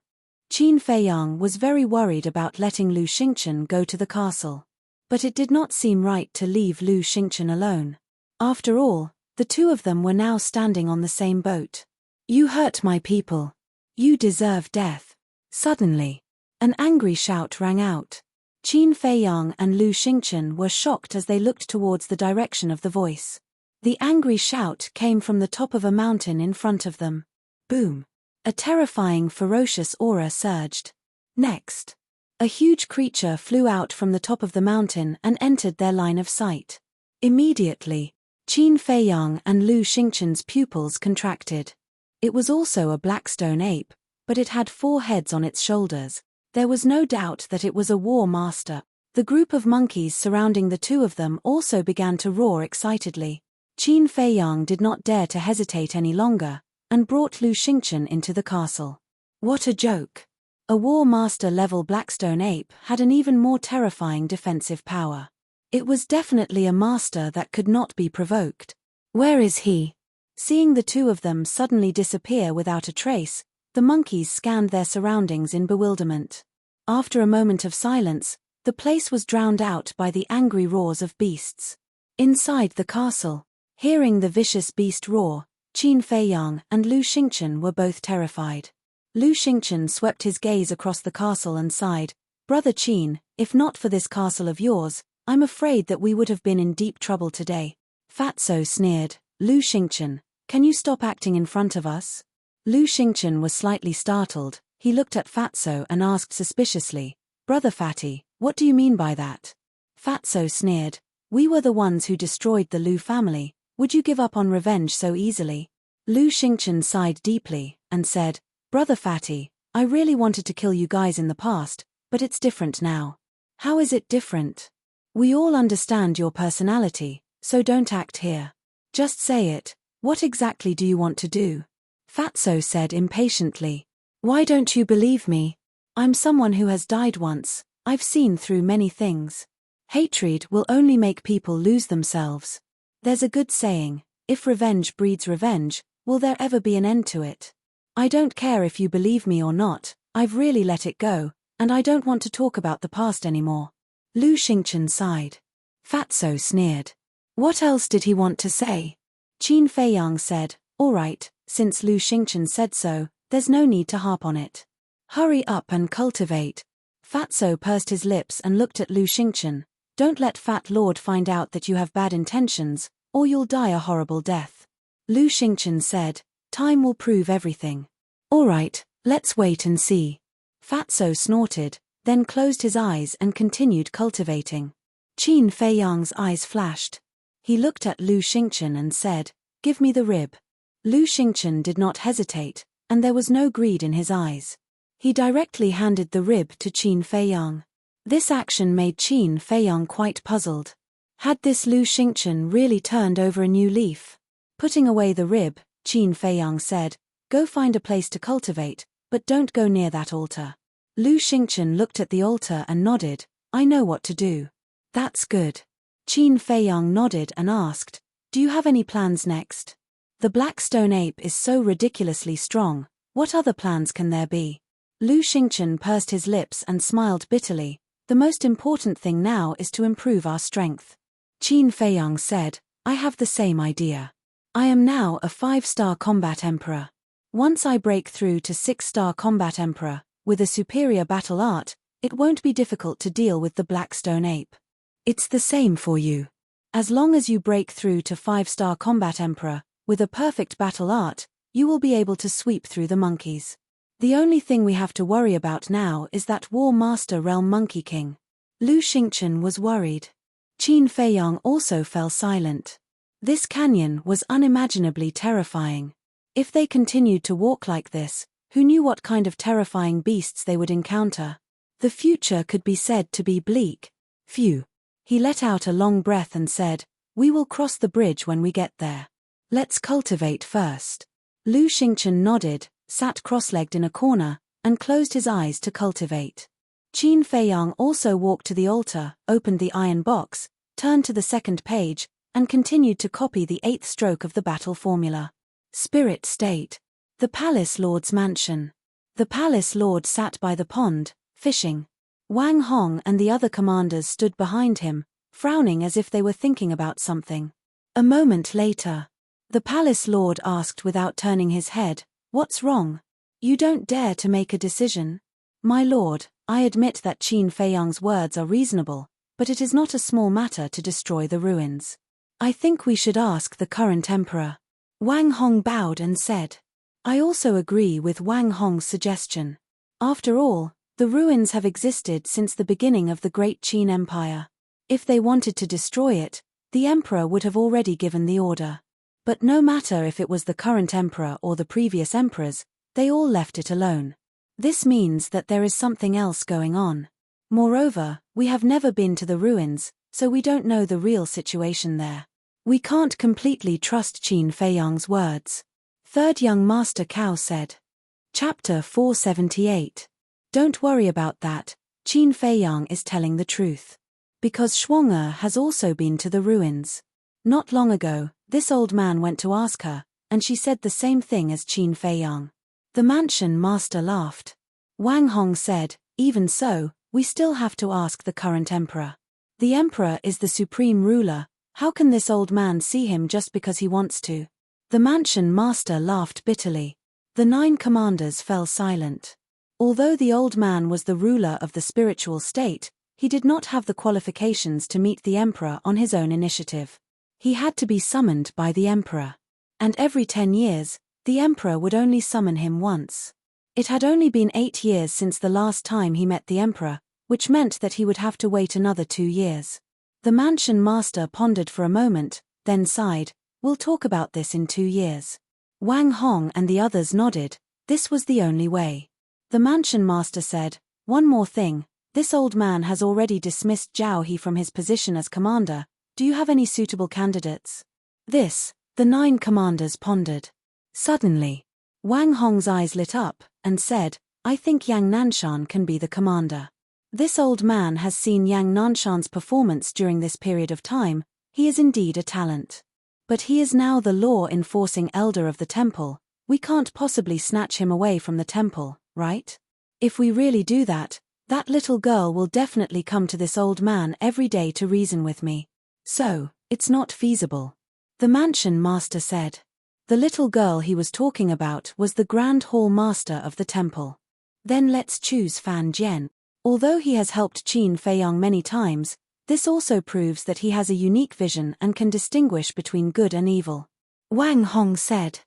Qin Feiyang was very worried about letting Lu Xingchen go to the castle. But it did not seem right to leave Lu Xingchen alone. After all, the 2 of them were now standing on the same boat. "You hurt my people. You deserve death." Suddenly, an angry shout rang out. Qin Feiyang and Lu Xingchen were shocked as they looked towards the direction of the voice. The angry shout came from the top of a mountain in front of them. Boom! A terrifying, ferocious aura surged. Next, a huge creature flew out from the top of the mountain and entered their line of sight. Immediately, Qin Feiyang and Lu Xingchen's pupils contracted. It was also a blackstone ape, but it had 4 heads on its shoulders. There was no doubt that it was a war master. The group of monkeys surrounding the 2 of them also began to roar excitedly. Qin Feiyang did not dare to hesitate any longer, and brought Lu Xingchen into the castle. What a joke! A war master level blackstone ape had an even more terrifying defensive power. It was definitely a master that could not be provoked. Where is he? Seeing the 2 of them suddenly disappear without a trace, the monkeys scanned their surroundings in bewilderment. After a moment of silence, the place was drowned out by the angry roars of beasts. Inside the castle, hearing the vicious beast roar, Qin Feiyang and Lu Xingchen were both terrified. Lu Xingchen swept his gaze across the castle and sighed, "Brother Qin, if not for this castle of yours, I'm afraid that we would have been in deep trouble today." Fatso sneered, "Lu Xingchen, can you stop acting in front of us?" Lu Xingchen was slightly startled. He looked at Fatso and asked suspiciously, "Brother Fatty, what do you mean by that?" Fatso sneered, "We were the ones who destroyed the Lu family. Would you give up on revenge so easily?" Lu Xingchen sighed deeply, and said, "Brother Fatty, I really wanted to kill you guys in the past, but it's different now." "How is it different?" "We all understand your personality, so don't act here. Just say it. What exactly do you want to do?" Fatso said impatiently, "Why don't you believe me? I'm someone who has died once. I've seen through many things. Hatred will only make people lose themselves. There's a good saying, if revenge breeds revenge, will there ever be an end to it? I don't care if you believe me or not, I've really let it go, and I don't want to talk about the past anymore." Lu Xingchen sighed. Fatso sneered. What else did he want to say? Qin Feiyang said, "All right, since Lu Xingchen said so, there's no need to harp on it. Hurry up and cultivate." Fatso pursed his lips and looked at Lu Xingchen. "Don't let Fat Lord find out that you have bad intentions, or you'll die a horrible death." Lu Xingchen said, "Time will prove everything." "All right, let's wait and see." Fatso snorted, then closed his eyes and continued cultivating. Qin Feiyang's eyes flashed. He looked at Lu Xingchen and said, "Give me the rib." Lu Xingchen did not hesitate, and there was no greed in his eyes. He directly handed the rib to Qin Feiyang. This action made Qin Feiyang quite puzzled. Had this Lu Xingchen really turned over a new leaf? Putting away the rib, Qin Feiyang said, "Go find a place to cultivate, but don't go near that altar." Lu Xingchen looked at the altar and nodded, "I know what to do." "That's good." Qin Feiyang nodded and asked, "Do you have any plans next?" The black stone ape is so ridiculously strong, what other plans can there be? Lu Xingchen pursed his lips and smiled bitterly. The most important thing now is to improve our strength. Qin Feiyang said, I have the same idea. I am now a 5-star combat emperor. Once I break through to 6-star combat emperor, with a superior battle art, it won't be difficult to deal with the black stone ape. It's the same for you. As long as you break through to 5-star combat emperor, with a perfect battle art, you will be able to sweep through the monkeys. The only thing we have to worry about now is that War Master Realm Monkey King. Lu Xingchen was worried. Qin Feiyang also fell silent. This canyon was unimaginably terrifying. If they continued to walk like this, who knew what kind of terrifying beasts they would encounter? The future could be said to be bleak. Phew. He let out a long breath and said, we will cross the bridge when we get there. Let's cultivate first. Lu Xingchen nodded, sat cross-legged in a corner, and closed his eyes to cultivate. Qin Feiyang also walked to the altar, opened the iron box, turned to the second page, and continued to copy the 8th stroke of the battle formula. Spirit State. The Palace Lord's Mansion. The Palace Lord sat by the pond, fishing. Wang Hong and the other commanders stood behind him, frowning as if they were thinking about something. A moment later, the Palace Lord asked without turning his head, what's wrong? You don't dare to make a decision? My lord, I admit that Qin Feiyang's words are reasonable, but it is not a small matter to destroy the ruins. I think we should ask the current emperor. Wang Hong bowed and said. I also agree with Wang Hong's suggestion. After all, the ruins have existed since the beginning of the Great Qin Empire. If they wanted to destroy it, the emperor would have already given the order. But no matter if it was the current emperor or the previous emperors, they all left it alone. This means that there is something else going on. Moreover, we have never been to the ruins, so we don't know the real situation there. We can't completely trust Qin Feiyang's words. Third Young Master Cao said. Chapter 478. Don't worry about that, Qin Feiyang is telling the truth. Because Shuang'er has also been to the ruins. Not long ago, this old man went to ask her, and she said the same thing as Qin Feiyang. The mansion master laughed. Wang Hong said, even so, we still have to ask the current emperor. The emperor is the supreme ruler, how can this old man see him just because he wants to? The mansion master laughed bitterly. The 9 commanders fell silent. Although the old man was the ruler of the spiritual state, he did not have the qualifications to meet the emperor on his own initiative. He had to be summoned by the emperor. And every 10 years, the emperor would only summon him once. It had only been 8 years since the last time he met the emperor, which meant that he would have to wait another 2 years. The mansion master pondered for a moment, then sighed, we'll talk about this in 2 years. Wang Hong and the others nodded, this was the only way. The mansion master said, one more thing, this old man has already dismissed Zhao He from his position as commander, do you have any suitable candidates? This, the 9 commanders pondered. Suddenly, Wang Hong's eyes lit up, and said, I think Yang Nanshan can be the commander. This old man has seen Yang Nanshan's performance during this period of time, he is indeed a talent. But he is now the law-enforcing elder of the temple, we can't possibly snatch him away from the temple, right? If we really do that, that little girl will definitely come to this old man every day to reason with me. So, it's not feasible. The mansion master said. The little girl he was talking about was the Grand Hall Master of the temple. Then let's choose Fan Jian. Although he has helped Qin Feiyang many times, this also proves that he has a unique vision and can distinguish between good and evil. Wang Hong said.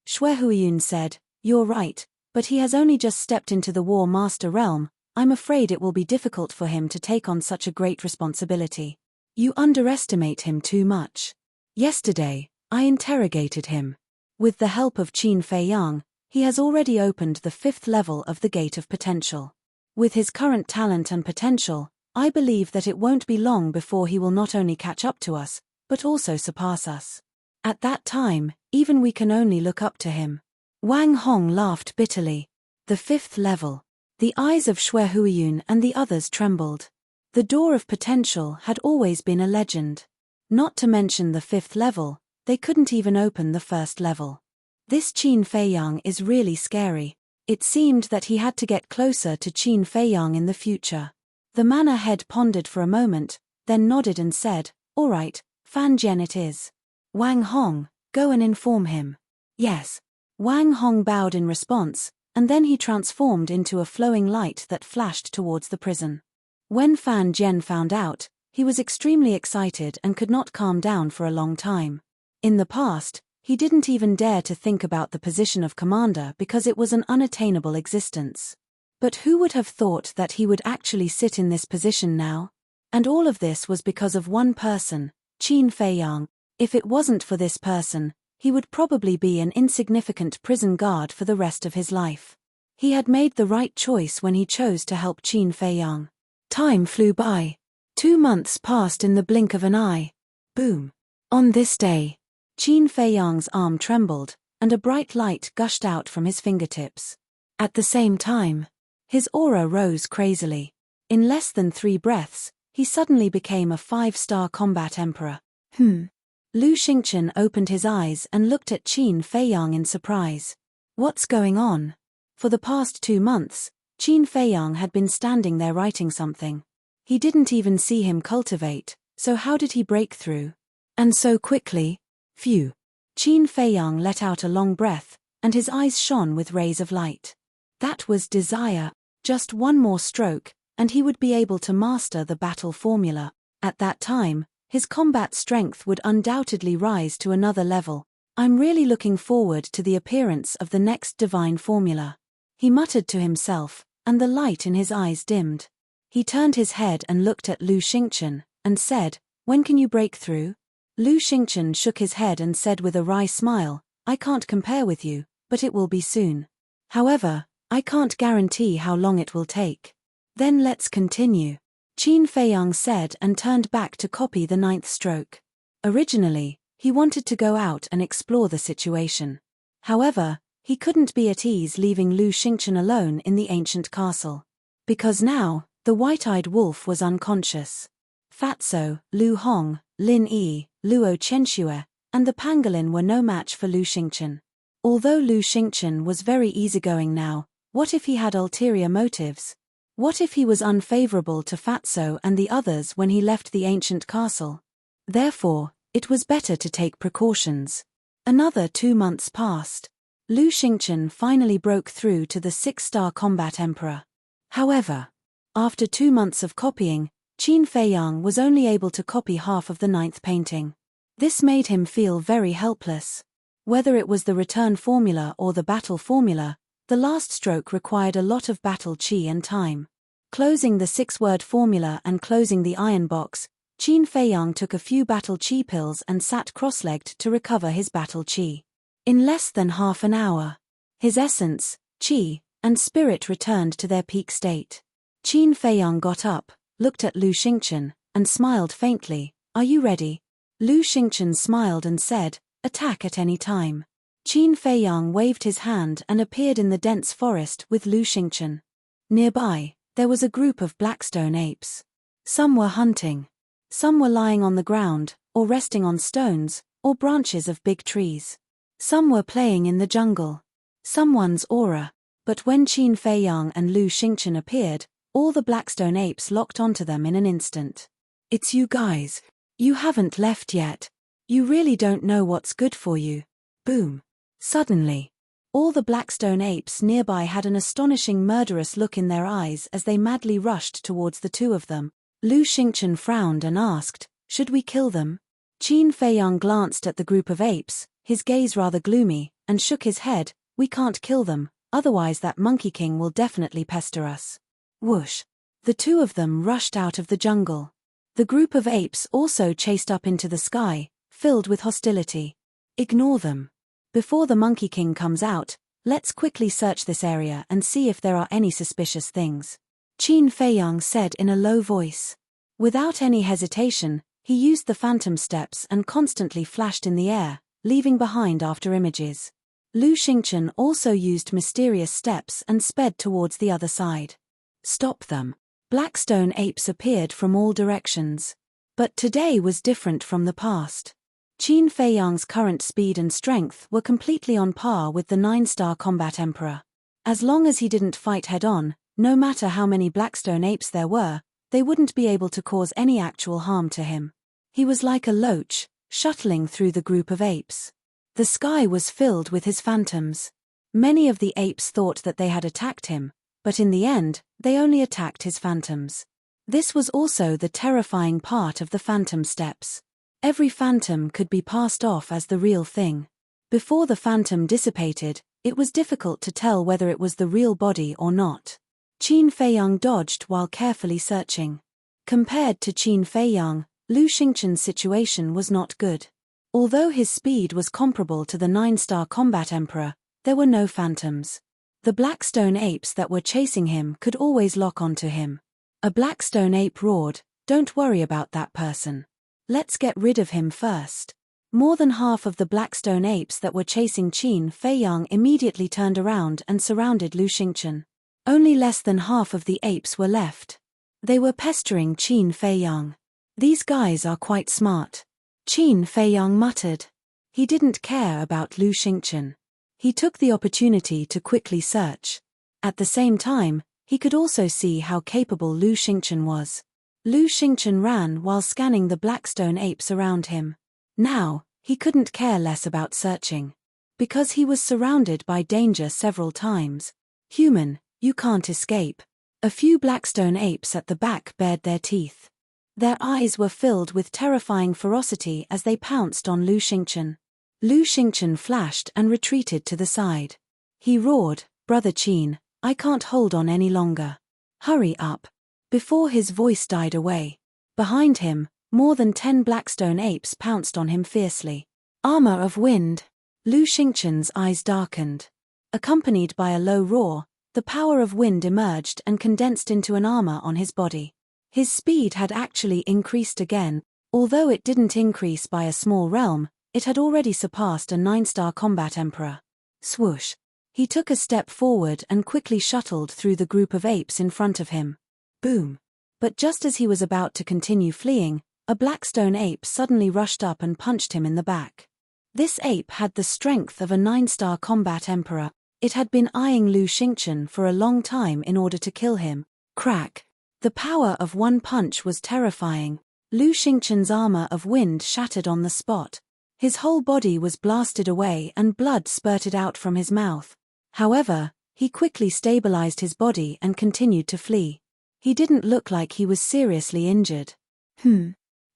Xue Huiyun said, you're right, but he has only just stepped into the War Master realm, I'm afraid it will be difficult for him to take on such a great responsibility. You underestimate him too much. Yesterday, I interrogated him. With the help of Qin Feiyang, he has already opened the 5th level of the Gate of Potential. With his current talent and potential, I believe that it won't be long before he will not only catch up to us, but also surpass us. At that time, even we can only look up to him. Wang Hong laughed bitterly. The 5th level. The eyes of Xue Huiyun and the others trembled. The door of potential had always been a legend. Not to mention the 5th level, They couldn't even open the first level. This Qin Feiyang is really scary. It seemed that he had to get closer to Qin Feiyang in the future. The manor head pondered for a moment, then nodded and said, "All right, Fan Jian it is. Wang Hong, go and inform him." "Yes." Wang Hong bowed in response, and then he transformed into a flowing light that flashed towards the prison. When Fan Jian found out, he was extremely excited and could not calm down for a long time. In the past, he didn't even dare to think about the position of commander because it was an unattainable existence. But who would have thought that he would actually sit in this position now? And all of this was because of one person, Qin Feiyang. If it wasn't for this person, he would probably be an insignificant prison guard for the rest of his life. He had made the right choice when he chose to help Qin Feiyang. Time flew by. 2 months passed in the blink of an eye. Boom. On this day, Qin Feiyang's arm trembled, and a bright light gushed out from his fingertips. At the same time, his aura rose crazily. In less than 3 breaths, he suddenly became a 5-star combat emperor. Lu Xingchen opened his eyes and looked at Qin Feiyang in surprise. What's going on? For the past 2 months, Qin Feiyang had been standing there writing something. He didn't even see him cultivate, so how did he break through? And so quickly? Phew. Qin Feiyang let out a long breath, and his eyes shone with rays of light. That was desire. Just one more stroke, and he would be able to master the battle formula. At that time, his combat strength would undoubtedly rise to another level. I'm really looking forward to the appearance of the next divine formula. He muttered to himself, and the light in his eyes dimmed. He turned his head and looked at Lu Xingchen, and said, "When can you break through?" Lu Xingchen shook his head and said with a wry smile, "I can't compare with you, but it will be soon. However, I can't guarantee how long it will take." "Then let's continue," Qin Feiyang said and turned back to copy the 9th stroke. Originally, he wanted to go out and explore the situation. However, he couldn't be at ease leaving Lu Xingchen alone in the ancient castle. Because now, the white-eyed wolf was unconscious. Fatso, Lu Hong, Lin Yi, Luo Chenxue, and the pangolin were no match for Lu Xingchen. Although Lu Xingchen was very easygoing now, what if he had ulterior motives? What if he was unfavorable to Fatso and the others when he left the ancient castle? Therefore, it was better to take precautions. Another 2 months passed. Lu Xingchen finally broke through to the 6-star combat emperor. However, after 2 months of copying, Qin Feiyang was only able to copy half of the 9th painting. This made him feel very helpless. Whether it was the return formula or the battle formula, the last stroke required a lot of battle chi and time. Closing the 6-word formula and closing the iron box, Qin Feiyang took a few battle chi pills and sat cross-legged to recover his battle chi. In less than half an hour, his essence, chi, and spirit returned to their peak state. Qin Feiyang got up, looked at Lu Xingchen, and smiled faintly. "Are you ready?" Lu Xingchen smiled and said, "Attack at any time." Qin Feiyang waved his hand and appeared in the dense forest with Lu Xingchen. Nearby, there was a group of blackstone apes. Some were hunting. Some were lying on the ground, or resting on stones, or branches of big trees. Some were playing in the jungle. Someone's aura. But when Qin Feiyang and Lu Xingchen appeared, all the blackstone apes locked onto them in an instant. "It's you guys. You haven't left yet. You really don't know what's good for you." Boom. Suddenly, all the blackstone apes nearby had an astonishing murderous look in their eyes as they madly rushed towards the 2 of them. Lu Xingchen frowned and asked, "Should we kill them?" Qin Feiyang glanced at the group of apes, his gaze rather gloomy, and shook his head. "We can't kill them, otherwise that Monkey King will definitely pester us." Whoosh! The 2 of them rushed out of the jungle. The group of apes also chased up into the sky, filled with hostility. "Ignore them. Before the Monkey King comes out, let's quickly search this area and see if there are any suspicious things," Qin Feiyang said in a low voice. Without any hesitation, he used the phantom steps and constantly flashed in the air, leaving behind after images. Lu Xingchen also used mysterious steps and sped towards the other side. "Stop them." Blackstone apes appeared from all directions. But today was different from the past. Qin Feiyang's current speed and strength were completely on par with the 9-star combat emperor. As long as he didn't fight head-on, no matter how many Blackstone apes there were, they wouldn't be able to cause any actual harm to him. He was like a loach, shuttling through the group of apes. The sky was filled with his phantoms. Many of the apes thought that they had attacked him, but in the end, they only attacked his phantoms. This was also the terrifying part of the phantom steps. Every phantom could be passed off as the real thing. Before the phantom dissipated, it was difficult to tell whether it was the real body or not. Qin Feiyang dodged while carefully searching. Compared to Qin Feiyang, Lu Xingqian's situation was not good. Although his speed was comparable to the 9-star combat emperor, there were no phantoms. The Blackstone apes that were chasing him could always lock onto him. A Blackstone ape roared, "Don't worry about that person. Let's get rid of him first." More than half of the Blackstone apes that were chasing Qin Feiyang immediately turned around and surrounded Lu Xingqian. Only less than half of the apes were left. They were pestering Qin Feiyang. "These guys are quite smart," Qin Feiyang muttered. He didn't care about Lu Xingqian. He took the opportunity to quickly search. At the same time, he could also see how capable Lu Xingqian was. Lu Xingqian ran while scanning the Blackstone apes around him. Now, he couldn't care less about searching. Because he was surrounded by danger several times. "Human, you can't escape." A few Blackstone apes at the back bared their teeth. Their eyes were filled with terrifying ferocity as they pounced on Lu Xingqian. Lu Xingqian flashed and retreated to the side. He roared, "Brother Qin, I can't hold on any longer. Hurry up." Before his voice died away, behind him, more than 10 Blackstone apes pounced on him fiercely. "Armor of wind." Lu Xingqian's eyes darkened. Accompanied by a low roar, the power of wind emerged and condensed into an armor on his body. His speed had actually increased again, although it didn't increase by a small realm, it had already surpassed a 9-star combat emperor. Swoosh. He took a step forward and quickly shuttled through the group of apes in front of him. Boom. But just as he was about to continue fleeing, a Blackstone ape suddenly rushed up and punched him in the back. This ape had the strength of a 9-star combat emperor. It had been eyeing Lu Xingqian for a long time in order to kill him. Crack. The power of one punch was terrifying. Lu Xingqian's armor of wind shattered on the spot. His whole body was blasted away and blood spurted out from his mouth. However, he quickly stabilized his body and continued to flee. He didn't look like he was seriously injured.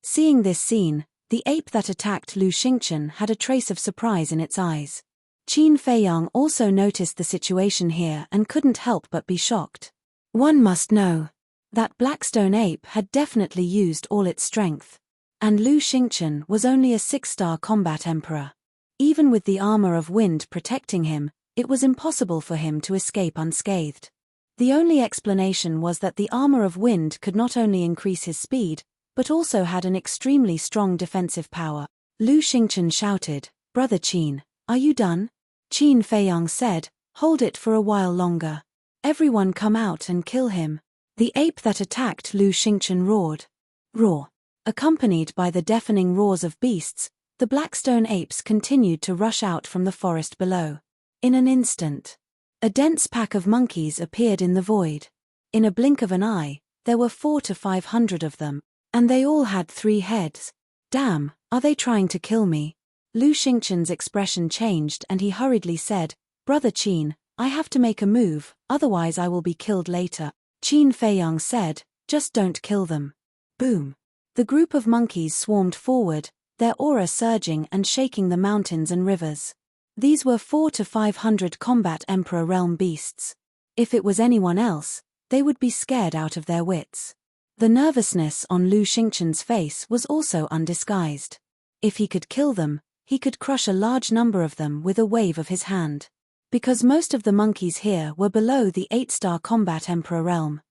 Seeing this scene, the ape that attacked Lu Xingqian had a trace of surprise in its eyes. Qin Feiyang also noticed the situation here and couldn't help but be shocked. One must know. That Blackstone ape had definitely used all its strength. And Lu Xingqian was only a 6-star combat emperor. Even with the armor of wind protecting him, it was impossible for him to escape unscathed. The only explanation was that the armor of wind could not only increase his speed, but also had an extremely strong defensive power. Lu Xingqian shouted, "Brother Qin, are you done?" Qin Feiyang said, "Hold it for a while longer. Everyone come out and kill him." The ape that attacked Lu Xingqian roared. Roar. Accompanied by the deafening roars of beasts, the Blackstone apes continued to rush out from the forest below. In an instant, a dense pack of monkeys appeared in the void. In a blink of an eye, there were 400 to 500 of them, and they all had 3 heads. "Damn, are they trying to kill me?" Lu Xingqian's expression changed and he hurriedly said, "Brother Qin, I have to make a move, otherwise I will be killed later." Qin Feiyang said, "Just don't kill them." Boom. The group of monkeys swarmed forward, their aura surging and shaking the mountains and rivers. These were 400 to 500 combat Emperor Realm beasts. If it was anyone else, they would be scared out of their wits. The nervousness on Lu Xingqian's face was also undisguised. If he could kill them, he could crush a large number of them with a wave of his hand. Because most of the monkeys here were below the 8-star combat Emperor Realm.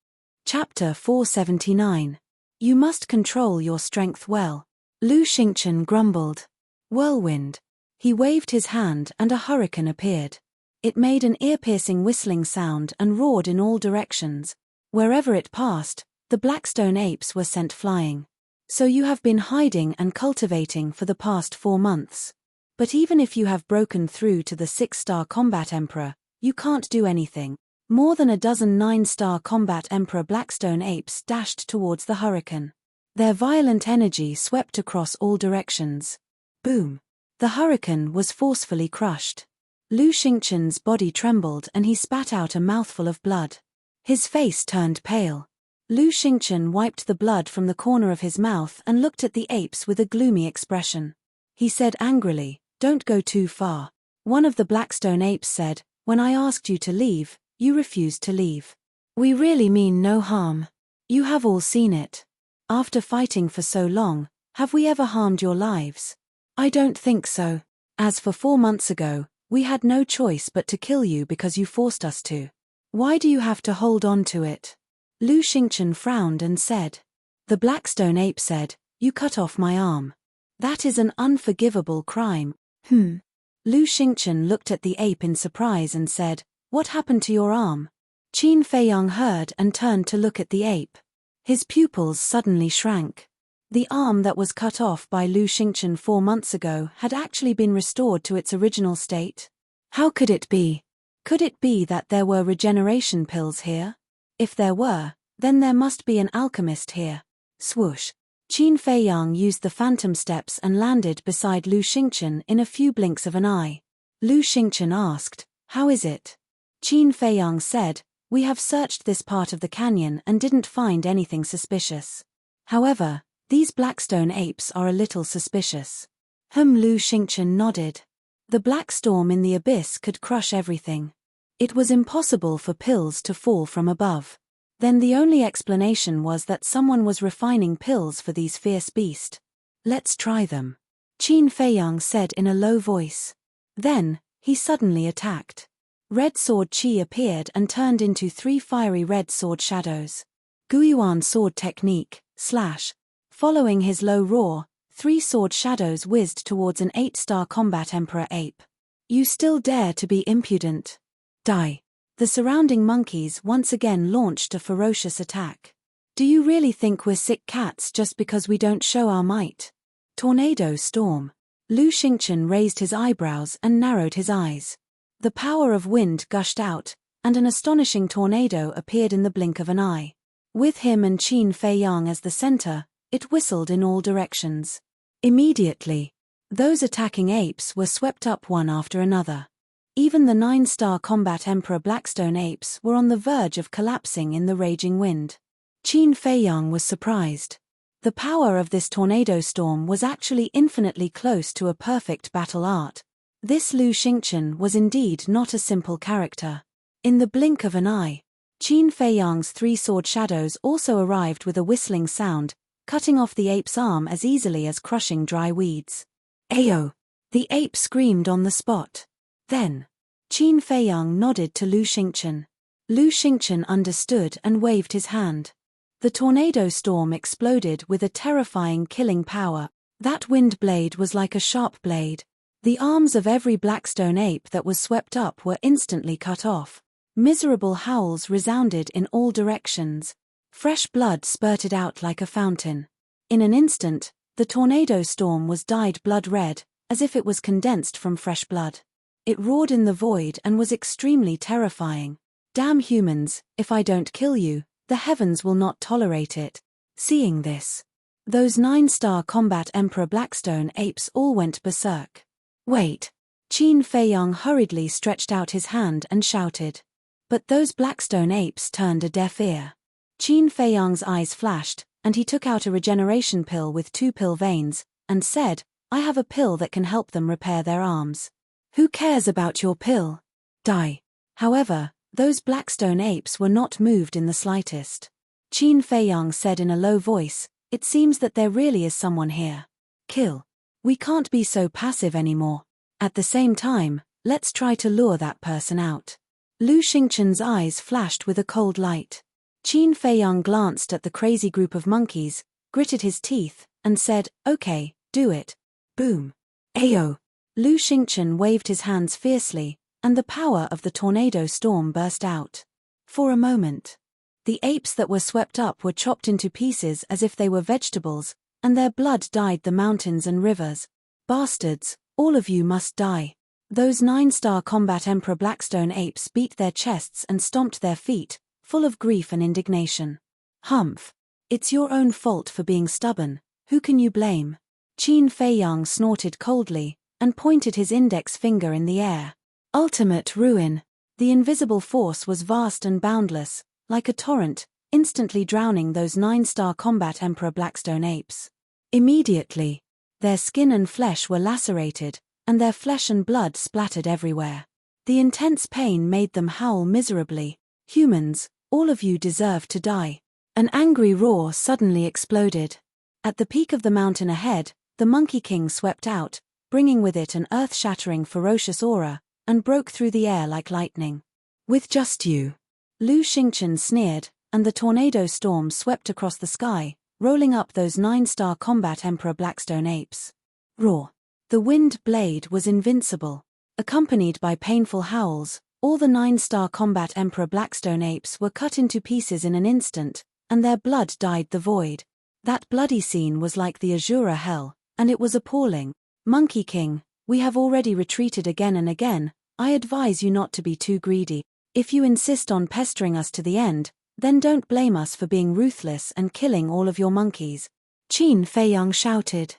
Chapter 479. You must control your strength well. Lu Xingqian grumbled. Whirlwind. He waved his hand and a hurricane appeared. It made an ear-piercing whistling sound and roared in all directions. Wherever it passed, the Blackstone apes were sent flying. So you have been hiding and cultivating for the past 4 months. But even if you have broken through to the 6-star combat emperor, you can't do anything. More than a dozen 9-star combat emperor Blackstone apes dashed towards the hurricane. Their violent energy swept across all directions. Boom! The hurricane was forcefully crushed. Lu Xingchen's body trembled and he spat out a mouthful of blood. His face turned pale. Lu Xingchen wiped the blood from the corner of his mouth and looked at the apes with a gloomy expression. He said angrily, "Don't go too far." One of the Blackstone apes said, "When I asked you to leave, you refused to leave. We really mean no harm. You have all seen it. After fighting for so long, have we ever harmed your lives? I don't think so. As for 4 months ago, we had no choice but to kill you because you forced us to. Why do you have to hold on to it?" Lu Xingchen frowned and said. The Blackstone ape said, "You cut off my arm. That is an unforgivable crime." Lu Xingchen looked at the ape in surprise and said, "What happened to your arm?" Qin Feiyang heard and turned to look at the ape. His pupils suddenly shrank. The arm that was cut off by Lu Xingchen 4 months ago had actually been restored to its original state. How could it be? Could it be that there were regeneration pills here? If there were, then there must be an alchemist here. Swoosh! Qin Feiyang used the phantom steps and landed beside Lu Xingchen in a few blinks of an eye. Lu Xingchen asked, "How is it?" Qin Feiyang said, "We have searched this part of the canyon and didn't find anything suspicious. However, these Blackstone apes are a little suspicious." Lu Xingchen nodded. The black storm in the abyss could crush everything. It was impossible for pills to fall from above. Then the only explanation was that someone was refining pills for these fierce beasts. "Let's try them," Qin Feiyang said in a low voice. Then, he suddenly attacked. Red Sword Qi appeared and turned into 3 fiery red sword shadows. Guiyuan sword technique, slash. Following his low roar, 3 sword shadows whizzed towards an 8-star combat emperor ape. "You still dare to be impudent? Die!" The surrounding monkeys once again launched a ferocious attack. "Do you really think we're sick cats just because we don't show our might?" Tornado storm. Lu Xingchen raised his eyebrows and narrowed his eyes. The power of wind gushed out, and an astonishing tornado appeared in the blink of an eye. With him and Qin Feiyang as the center, it whistled in all directions. Immediately, those attacking apes were swept up one after another. Even the 9-star combat emperor Blackstone apes were on the verge of collapsing in the raging wind. Qin Feiyang was surprised. The power of this tornado storm was actually infinitely close to a perfect battle art. This Lu Xingchen was indeed not a simple character. In the blink of an eye, Qin Feiyang's 3 sword shadows also arrived with a whistling sound, cutting off the ape's arm as easily as crushing dry weeds. "Ayo!" The ape screamed on the spot. Then, Qin Feiyang nodded to Lu Xingchen. Lu Xingchen understood and waved his hand. The tornado storm exploded with a terrifying killing power. That wind blade was like a sharp blade. The arms of every Blackstone ape that was swept up were instantly cut off. Miserable howls resounded in all directions. Fresh blood spurted out like a fountain. In an instant, the tornado storm was dyed blood red, as if it was condensed from fresh blood. It roared in the void and was extremely terrifying. "Damn humans, if I don't kill you, the heavens will not tolerate it." Seeing this, those 9-star combat emperor Blackstone apes all went berserk. "Wait!" Qin Feiyang hurriedly stretched out his hand and shouted. But those Blackstone apes turned a deaf ear. Qin Feiyang's eyes flashed, and he took out a regeneration pill with 2 pill veins, and said, "I have a pill that can help them repair their arms." "Who cares about your pill? Die!" However, those Blackstone apes were not moved in the slightest. Qin Feiyang said in a low voice, "It seems that there really is someone here. Kill. We can't be so passive anymore. At the same time, let's try to lure that person out." Lu Xingchen's eyes flashed with a cold light. Qin Feiyang glanced at the crazy group of monkeys, gritted his teeth, and said, "Okay, do it." Boom. "Ayo!" Lu Xingchen waved his hands fiercely, and the power of the tornado storm burst out. For a moment, the apes that were swept up were chopped into pieces as if they were vegetables, and their blood dyed the mountains and rivers. Bastards, all of you must die. Those 9-star combat Emperor Blackstone apes beat their chests and stomped their feet, full of grief and indignation. Humph. It's your own fault for being stubborn, who can you blame? Qin Feiyang snorted coldly, and pointed his index finger in the air. Ultimate ruin. The invisible force was vast and boundless, like a torrent, instantly drowning those 9-star combat Emperor Blackstone apes. Immediately, their skin and flesh were lacerated, and their flesh and blood splattered everywhere. The intense pain made them howl miserably. Humans, all of you deserve to die. An angry roar suddenly exploded. At the peak of the mountain ahead, the Monkey King swept out, bringing with it an earth-shattering ferocious aura, and broke through the air like lightning. With just you. Lu Xingqian sneered, and the tornado storm swept across the sky, rolling up those 9-star combat Emperor Blackstone apes. Roar. The wind blade was invincible. Accompanied by painful howls, all the 9-star combat Emperor Blackstone apes were cut into pieces in an instant, and their blood dyed the void. That bloody scene was like the Azura hell, and it was appalling. Monkey King, we have already retreated again and again. I advise you not to be too greedy. If you insist on pestering us to the end, then don't blame us for being ruthless and killing all of your monkeys. Qin Feiyang shouted.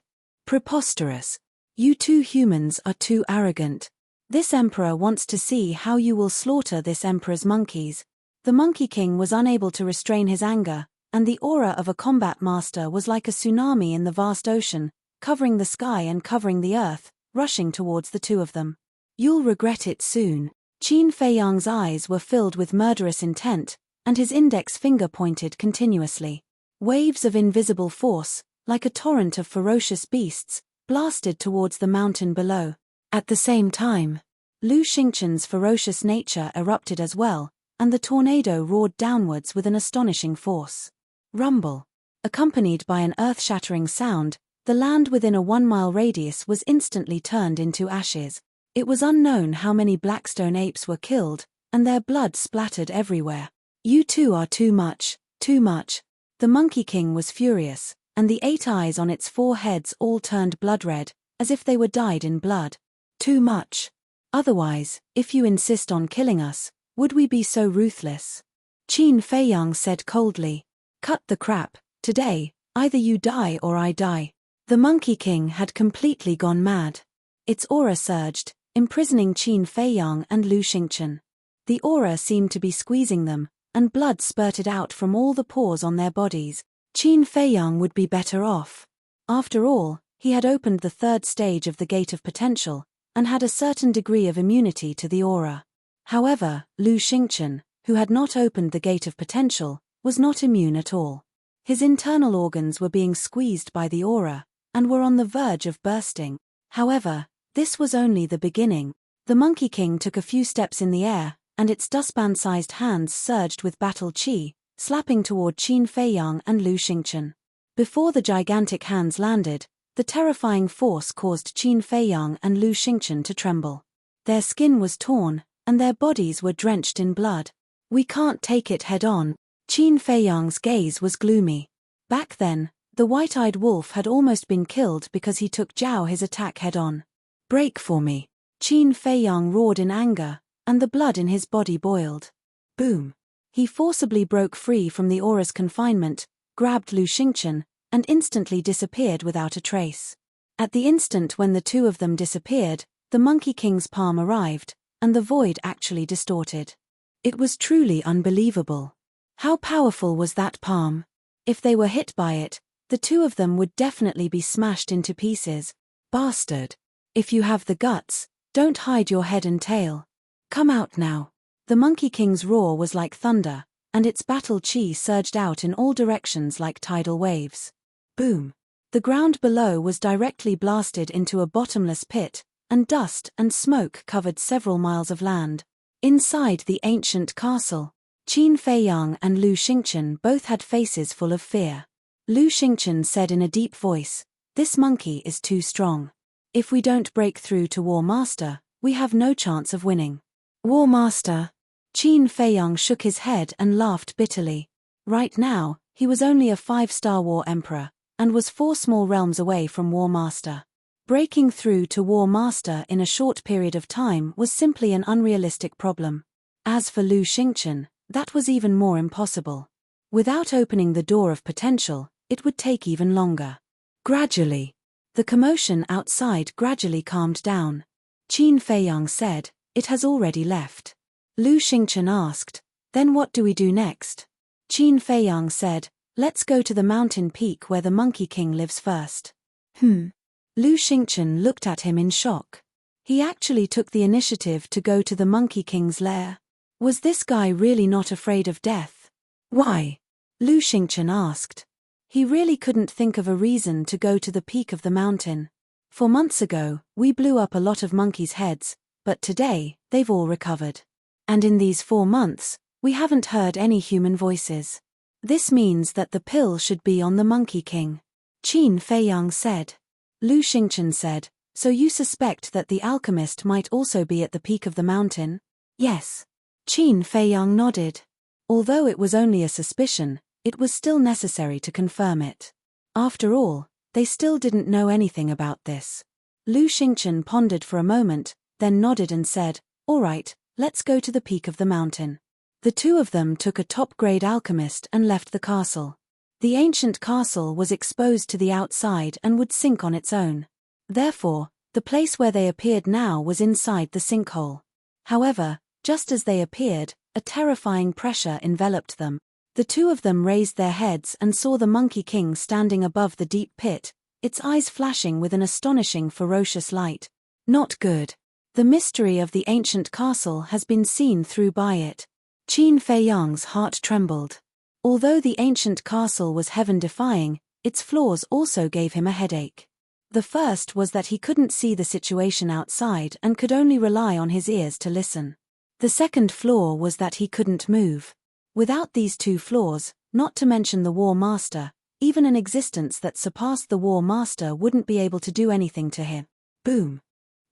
Preposterous. You two humans are too arrogant. This emperor wants to see how you will slaughter this emperor's monkeys. The Monkey King was unable to restrain his anger, and the aura of a combat master was like a tsunami in the vast ocean, covering the sky and covering the earth, rushing towards the two of them. You'll regret it soon. Qin Feiyang's eyes were filled with murderous intent, and his index finger pointed continuously. Waves of invisible force, like a torrent of ferocious beasts, blasted towards the mountain below. At the same time, Lu Xingqian's ferocious nature erupted as well, and the tornado roared downwards with an astonishing force. Rumble. Accompanied by an earth-shattering sound, the land within a 1-mile radius was instantly turned into ashes. It was unknown how many Blackstone apes were killed, and their blood splattered everywhere. You two are too much, too much. The Monkey King was furious, and the 8 eyes on its 4 heads all turned blood-red, as if they were dyed in blood. Too much. Otherwise, if you insist on killing us, would we be so ruthless? Qin Feiyang said coldly. Cut the crap. Today, either you die or I die. The Monkey King had completely gone mad. Its aura surged, imprisoning Qin Feiyang and Lu Xingqian. The aura seemed to be squeezing them, and blood spurted out from all the pores on their bodies. Qin Feiyang would be better off. After all, he had opened the 3rd stage of the Gate of Potential, and had a certain degree of immunity to the aura. However, Lu Xingqian, who had not opened the Gate of Potential, was not immune at all. His internal organs were being squeezed by the aura, and were on the verge of bursting. However, this was only the beginning. The Monkey King took a few steps in the air, and its dustpan-sized hands surged with battle chi, slapping toward Qin Feiyang and Lu Xingqian. Before the gigantic hands landed, the terrifying force caused Qin Feiyang and Lu Xingqian to tremble. Their skin was torn, and their bodies were drenched in blood. We can't take it head-on. Qin Feiyang's gaze was gloomy. Back then, the white-eyed wolf had almost been killed because he took Zhao his attack head-on. Break for me. Qin Feiyang roared in anger, and the blood in his body boiled. Boom. He forcibly broke free from the aura's confinement, grabbed Lu Xingqian, and instantly disappeared without a trace. At the instant when the two of them disappeared, the Monkey King's palm arrived, and the void actually distorted. It was truly unbelievable. How powerful was that palm? If they were hit by it, the two of them would definitely be smashed into pieces. Bastard. If you have the guts, don't hide your head and tail. Come out now. The Monkey King's roar was like thunder, and its battle chi surged out in all directions like tidal waves. Boom. The ground below was directly blasted into a bottomless pit, and dust and smoke covered several miles of land. Inside the ancient castle, Qin Feiyang and Lu Xingqian both had faces full of fear. Lu Xingqian said in a deep voice, "This monkey is too strong. If we don't break through to War Master, we have no chance of winning." War Master? Qin Feiyang shook his head and laughed bitterly. Right now, he was only a 5-star war emperor, and was 4 small realms away from War Master. Breaking through to War Master in a short period of time was simply an unrealistic problem. As for Lu Xingchen, that was even more impossible. Without opening the door of potential, it would take even longer. Gradually, the commotion outside gradually calmed down. Qin Feiyang said, "It has already left." Lu Xingchen asked, "Then what do we do next?" Qin Feiyang said, "Let's go to the mountain peak where the Monkey King lives first." Lu Xingchen looked at him in shock. He actually took the initiative to go to the Monkey King's lair. Was this guy really not afraid of death? Why? Lu Xingchen asked. He really couldn't think of a reason to go to the peak of the mountain. "For months ago, we blew up a lot of monkeys' heads, but today, they've all recovered. And in these 4 months, we haven't heard any human voices. This means that the pill should be on the Monkey King." Qin Feiyang said. Lu Xingchen said, "So you suspect that the alchemist might also be at the peak of the mountain?" "Yes." Qin Feiyang nodded. Although it was only a suspicion, it was still necessary to confirm it. After all, they still didn't know anything about this. Lu Xingchen pondered for a moment, then nodded and said, "All right, let's go to the peak of the mountain." The two of them took a top-grade alchemist and left the castle. The ancient castle was exposed to the outside and would sink on its own. Therefore, the place where they appeared now was inside the sinkhole. However, just as they appeared, a terrifying pressure enveloped them. The two of them raised their heads and saw the Monkey King standing above the deep pit, its eyes flashing with an astonishing ferocious light. Not good. The mystery of the ancient castle has been seen through by it. Qin Feiyang's heart trembled. Although the ancient castle was heaven-defying, its flaws also gave him a headache. The first was that he couldn't see the situation outside and could only rely on his ears to listen. The second flaw was that he couldn't move. Without these 2 flaws, not to mention the War Master, even an existence that surpassed the War Master wouldn't be able to do anything to him. Boom.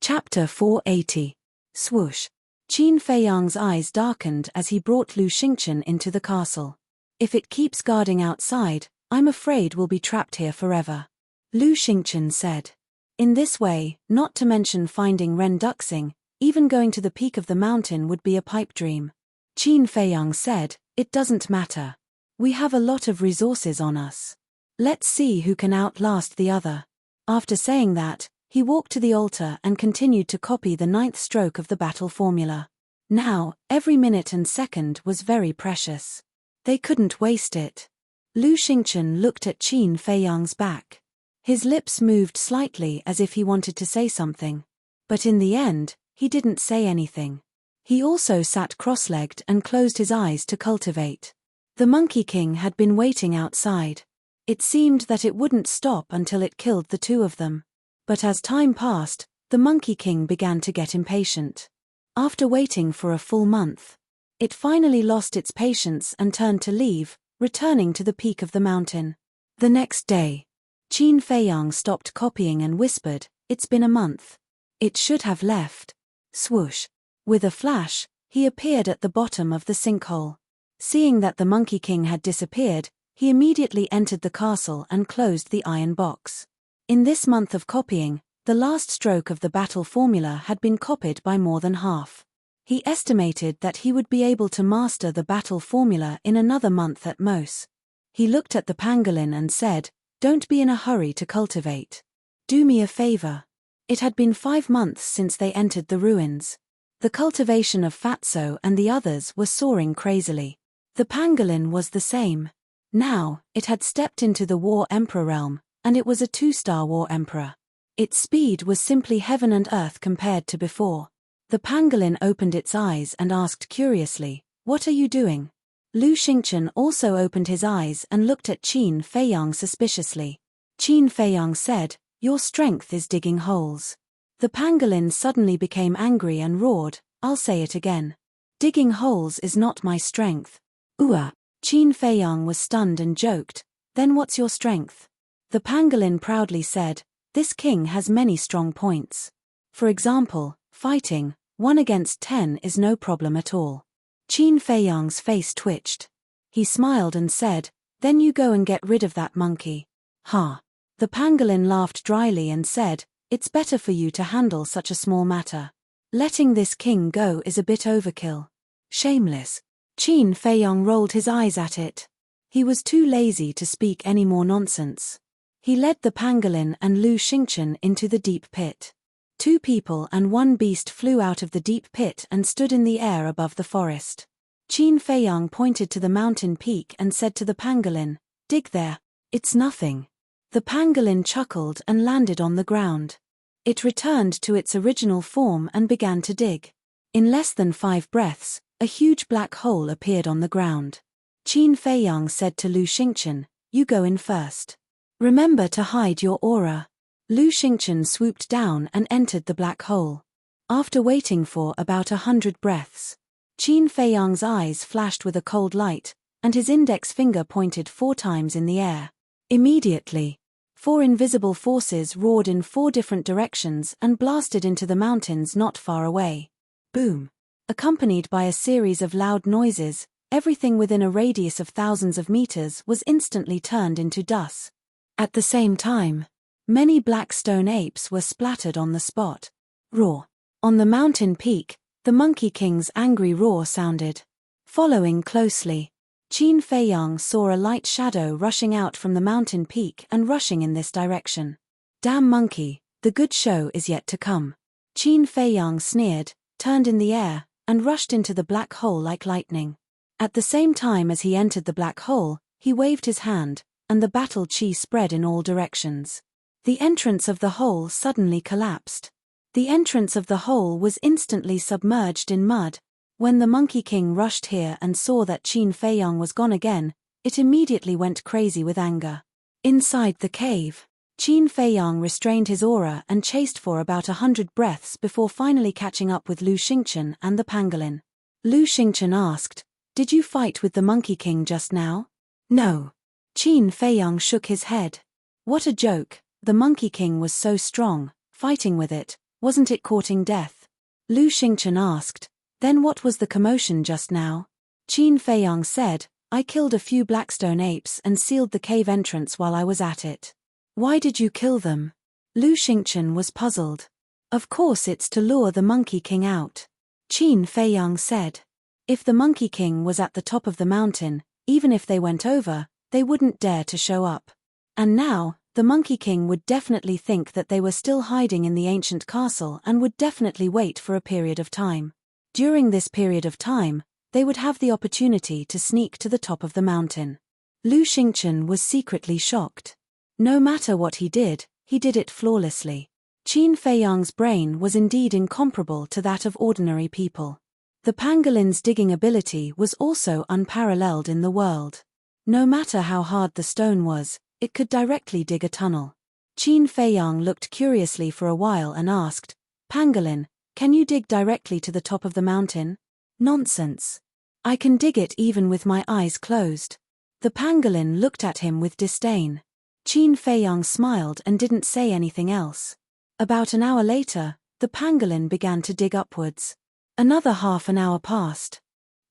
Chapter 480. Swoosh. Qin Feiyang's eyes darkened as he brought Lu Xingchen into the castle. "If it keeps guarding outside, I'm afraid we'll be trapped here forever," Lu Xingchen said. In this way, not to mention finding Ren Duxing, even going to the peak of the mountain would be a pipe dream. Qin Feiyang said, "It doesn't matter. We have a lot of resources on us. Let's see who can outlast the other." After saying that, he walked to the altar and continued to copy the 9th stroke of the battle formula. Now, every minute and second was very precious. They couldn't waste it. Lu Xingchen looked at Qin Feiyang's back. His lips moved slightly as if he wanted to say something. But in the end, he didn't say anything. He also sat cross-legged and closed his eyes to cultivate. The Monkey King had been waiting outside. It seemed that it wouldn't stop until it killed the 2 of them. But as time passed, the Monkey King began to get impatient. After waiting for a full month, it finally lost its patience and turned to leave, returning to the peak of the mountain. The next day, Qin Feiyang stopped copying and whispered, "It's been a month. It should have left." Swoosh. With a flash, he appeared at the bottom of the sinkhole. Seeing that the Monkey King had disappeared, he immediately entered the castle and closed the iron box. In this month of copying, the last stroke of the battle formula had been copied by more than half. He estimated that he would be able to master the battle formula in another month at most. He looked at the pangolin and said, "Don't be in a hurry to cultivate. Do me a favor." It had been 5 months since they entered the ruins. The cultivation of Fatso and the others were soaring crazily. The pangolin was the same. Now, it had stepped into the War Emperor realm, and it was a 2-star War Emperor. Its speed was simply heaven and earth compared to before. The pangolin opened its eyes and asked curiously, "What are you doing?" Lu Xingchen also opened his eyes and looked at Qin Feiyang suspiciously. Qin Feiyang said, "Your strength is digging holes." The pangolin suddenly became angry and roared, "I'll say it again. Digging holes is not my strength." Qin Feiyang was stunned and joked, "Then what's your strength?" The pangolin proudly said, "This king has many strong points. For example, fighting, 1 against 10 is no problem at all." Qin Feiyang's face twitched. He smiled and said, "Then you go and get rid of that monkey." Ha! The pangolin laughed dryly and said, "It's better for you to handle such a small matter. Letting this king go is a bit overkill. Shameless." Qin Feiyong rolled his eyes at it. He was too lazy to speak any more nonsense. He led the pangolin and Lu Xingchen into the deep pit. 2 people and 1 beast flew out of the deep pit and stood in the air above the forest. Qin Feiyong pointed to the mountain peak and said to the pangolin, "Dig there. It's nothing." The pangolin chuckled and landed on the ground. It returned to its original form and began to dig. In less than 5 breaths, a huge black hole appeared on the ground. Qin Feiyong said to Lu Xingchen, "You go in first. Remember to hide your aura." Lu Xingchen swooped down and entered the black hole. After waiting for about 100 breaths, Qin Feiyong's eyes flashed with a cold light, and his index finger pointed 4 times in the air. Immediately, 4 invisible forces roared in 4 different directions and blasted into the mountains not far away. Boom! Accompanied by a series of loud noises, everything within a radius of thousands of meters was instantly turned into dust. At the same time, many black stone apes were splattered on the spot. Roar! On the mountain peak, the Monkey King's angry roar sounded. Following closely, Qin Feiyong saw a light shadow rushing out from the mountain peak and rushing in this direction. "Damn monkey, the good show is yet to come." Qin Feiyong sneered, turned in the air, and rushed into the black hole like lightning. At the same time as he entered the black hole, he waved his hand, and the battle chi spread in all directions. The entrance of the hole suddenly collapsed. The entrance of the hole was instantly submerged in mud. When the Monkey King rushed here and saw that Qin Feiyong was gone again, it immediately went crazy with anger. Inside the cave, Qin Feiyong restrained his aura and chased for about 100 breaths before finally catching up with Lu Xingchen and the pangolin. Lu Xingchen asked, "Did you fight with the Monkey King just now?" "No." Qin Feiyong shook his head. "What a joke, the Monkey King was so strong, fighting with it, wasn't it courting death?" Lu Xingchen asked, "Then what was the commotion just now?" Qin Feiyong said, "I killed a few blackstone apes and sealed the cave entrance while I was at it." "Why did you kill them?" Lu Xingchen was puzzled. "Of course it's to lure the Monkey King out." Qin Feiyong said. "If the Monkey King was at the top of the mountain, even if they went over, they wouldn't dare to show up. And now, the Monkey King would definitely think that they were still hiding in the ancient castle and would definitely wait for a period of time. During this period of time, they would have the opportunity to sneak to the top of the mountain." Lu Xingchen was secretly shocked. No matter what he did it flawlessly. Qin Feiyong's brain was indeed incomparable to that of ordinary people. The pangolin's digging ability was also unparalleled in the world. No matter how hard the stone was, it could directly dig a tunnel. Qin Feiyong looked curiously for a while and asked, "Pangolin, can you dig directly to the top of the mountain?" "Nonsense. I can dig it even with my eyes closed." The pangolin looked at him with disdain. Qin Feiyong smiled and didn't say anything else. About an hour later, the pangolin began to dig upwards. Another half an hour passed.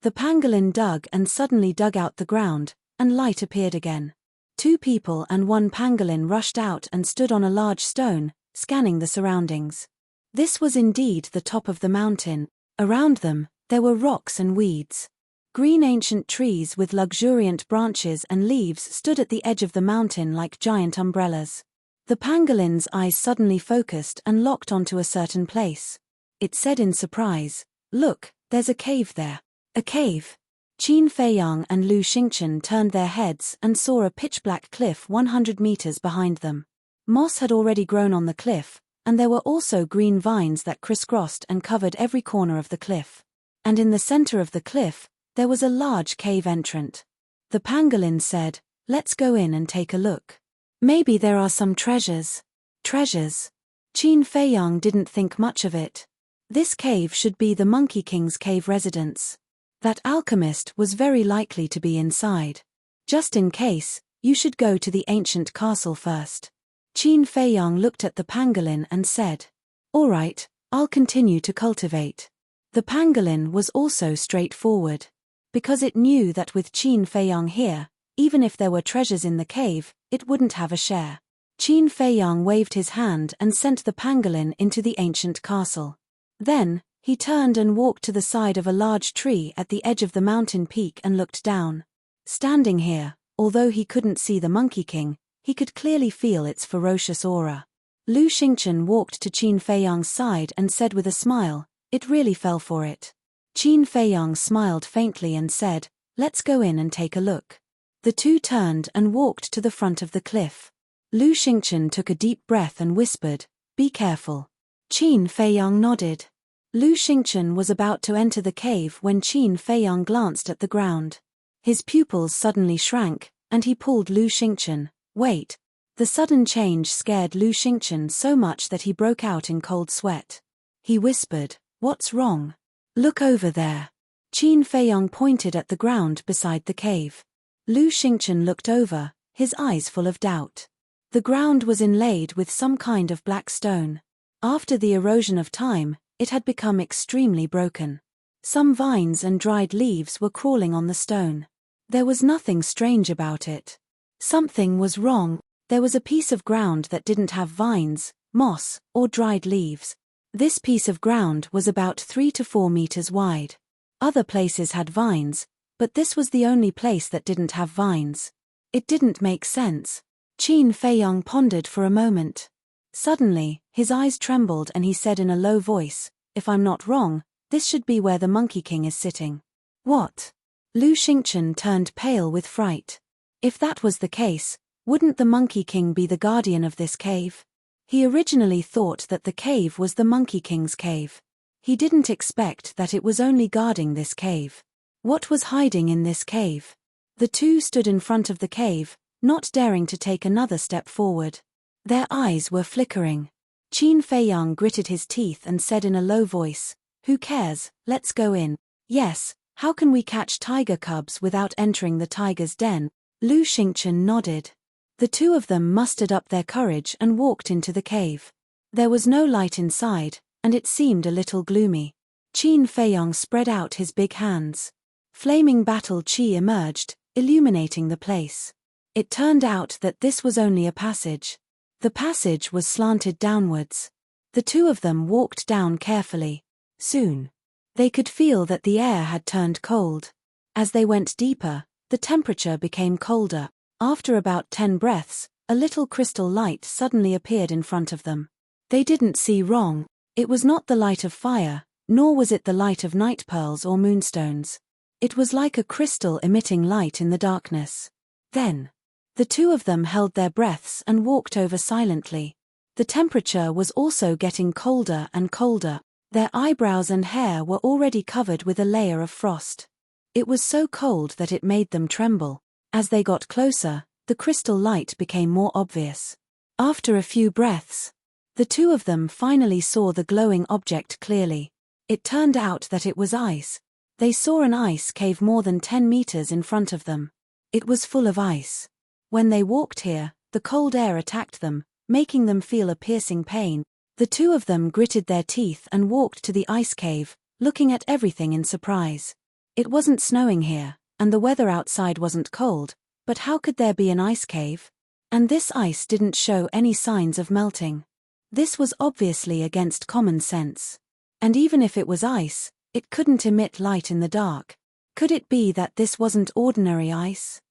The pangolin dug and suddenly dug out the ground, and light appeared again. 2 people and 1 pangolin rushed out and stood on a large stone, scanning the surroundings. This was indeed the top of the mountain. Around them, there were rocks and weeds. Green ancient trees with luxuriant branches and leaves stood at the edge of the mountain like giant umbrellas. The pangolin's eyes suddenly focused and locked onto a certain place. It said in surprise, "Look, there's a cave there." "A cave?" Qin Feiyong and Lu Xingchen turned their heads and saw a pitch-black cliff 100 meters behind them. Moss had already grown on the cliff, and there were also green vines that crisscrossed and covered every corner of the cliff. And in the center of the cliff, there was a large cave entrance. The pangolin said, "Let's go in and take a look. Maybe there are some treasures." Treasures? Qin Feiyong didn't think much of it. This cave should be the Monkey King's cave residence. That alchemist was very likely to be inside. Just in case, you should go to the ancient castle first. Qin Feiyong looked at the pangolin and said, "All right, I'll continue to cultivate." The pangolin was also straightforward. Because it knew that with Qin Feiyong here, Even if there were treasures in the cave, it wouldn't have a share. Qin Feiyang waved his hand and sent the pangolin into the ancient castle. Then, he turned and walked to the side of a large tree at the edge of the mountain peak and looked down. Standing here, although he couldn't see the Monkey King, he could clearly feel its ferocious aura. Lu Xingchen walked to Qin Feiyang's side and said with a smile, "It really fell for it." Qin Feiyang smiled faintly and said, "Let's go in and take a look." The two turned and walked to the front of the cliff. Lu Xingchen took a deep breath and whispered, "Be careful." Qin Feiyang nodded. Lu Xingchen was about to enter the cave when Qin Feiyang glanced at the ground. His pupils suddenly shrank, and he pulled Lu Xingchen. "Wait." The sudden change scared Lu Xingchen so much that he broke out in cold sweat. He whispered, "What's wrong?" "Look over there." Qin Feiyang pointed at the ground beside the cave. Lu Xingchen looked over, his eyes full of doubt. The ground was inlaid with some kind of black stone. After the erosion of time, it had become extremely broken. Some vines and dried leaves were crawling on the stone. There was nothing strange about it. Something was wrong. There was a piece of ground that didn't have vines, moss, or dried leaves. This piece of ground was about 3 to 4 meters wide. Other places had vines, but this was the only place that didn't have vines. It didn't make sense. Qin Feiyang pondered for a moment. Suddenly, his eyes trembled and he said in a low voice, "If I'm not wrong, this should be where the Monkey King is sitting." "What?" Lu Xingchen turned pale with fright. If that was the case, wouldn't the Monkey King be the guardian of this cave? He originally thought that the cave was the Monkey King's cave. He didn't expect that it was only guarding this cave. What was hiding in this cave? The two stood in front of the cave, not daring to take another step forward. Their eyes were flickering. Qin Feiyang gritted his teeth and said in a low voice, "Who cares, let's go in." "Yes, how can we catch tiger cubs without entering the tiger's den?" Lu Xingchen nodded. The two of them mustered up their courage and walked into the cave. There was no light inside, and it seemed a little gloomy. Qin Feiyang spread out his big hands. Flaming battle qi emerged, illuminating the place. It turned out that this was only a passage. The passage was slanted downwards. The two of them walked down carefully. Soon, they could feel that the air had turned cold. As they went deeper, the temperature became colder. After about 10 breaths, a little crystal light suddenly appeared in front of them. They didn't see wrong. It was not the light of fire, nor was it the light of night pearls or moonstones. It was like a crystal emitting light in the darkness. Then, the two of them held their breaths and walked over silently. The temperature was also getting colder and colder. Their eyebrows and hair were already covered with a layer of frost. It was so cold that it made them tremble. As they got closer, the crystal light became more obvious. After a few breaths, the two of them finally saw the glowing object clearly. It turned out that it was ice. They saw an ice cave more than 10 meters in front of them. It was full of ice. When they walked here, the cold air attacked them, making them feel a piercing pain. The two of them gritted their teeth and walked to the ice cave, looking at everything in surprise. It wasn't snowing here, and the weather outside wasn't cold, but how could there be an ice cave? And this ice didn't show any signs of melting. This was obviously against common sense. And even if it was ice, it couldn't emit light in the dark. Could it be that this wasn't ordinary ice?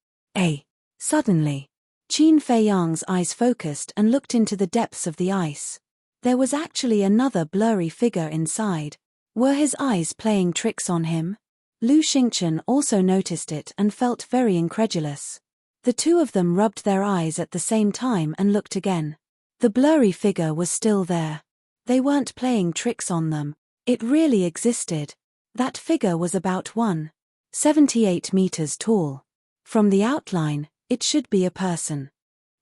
Suddenly, Qin Feiyang's eyes focused and looked into the depths of the ice. There was actually another blurry figure inside. Were his eyes playing tricks on him? Lu Xingchen also noticed it and felt very incredulous. The two of them rubbed their eyes at the same time and looked again. The blurry figure was still there. They weren't playing tricks on them. It really existed. That figure was about 1.78 meters tall. From the outline, it should be a person.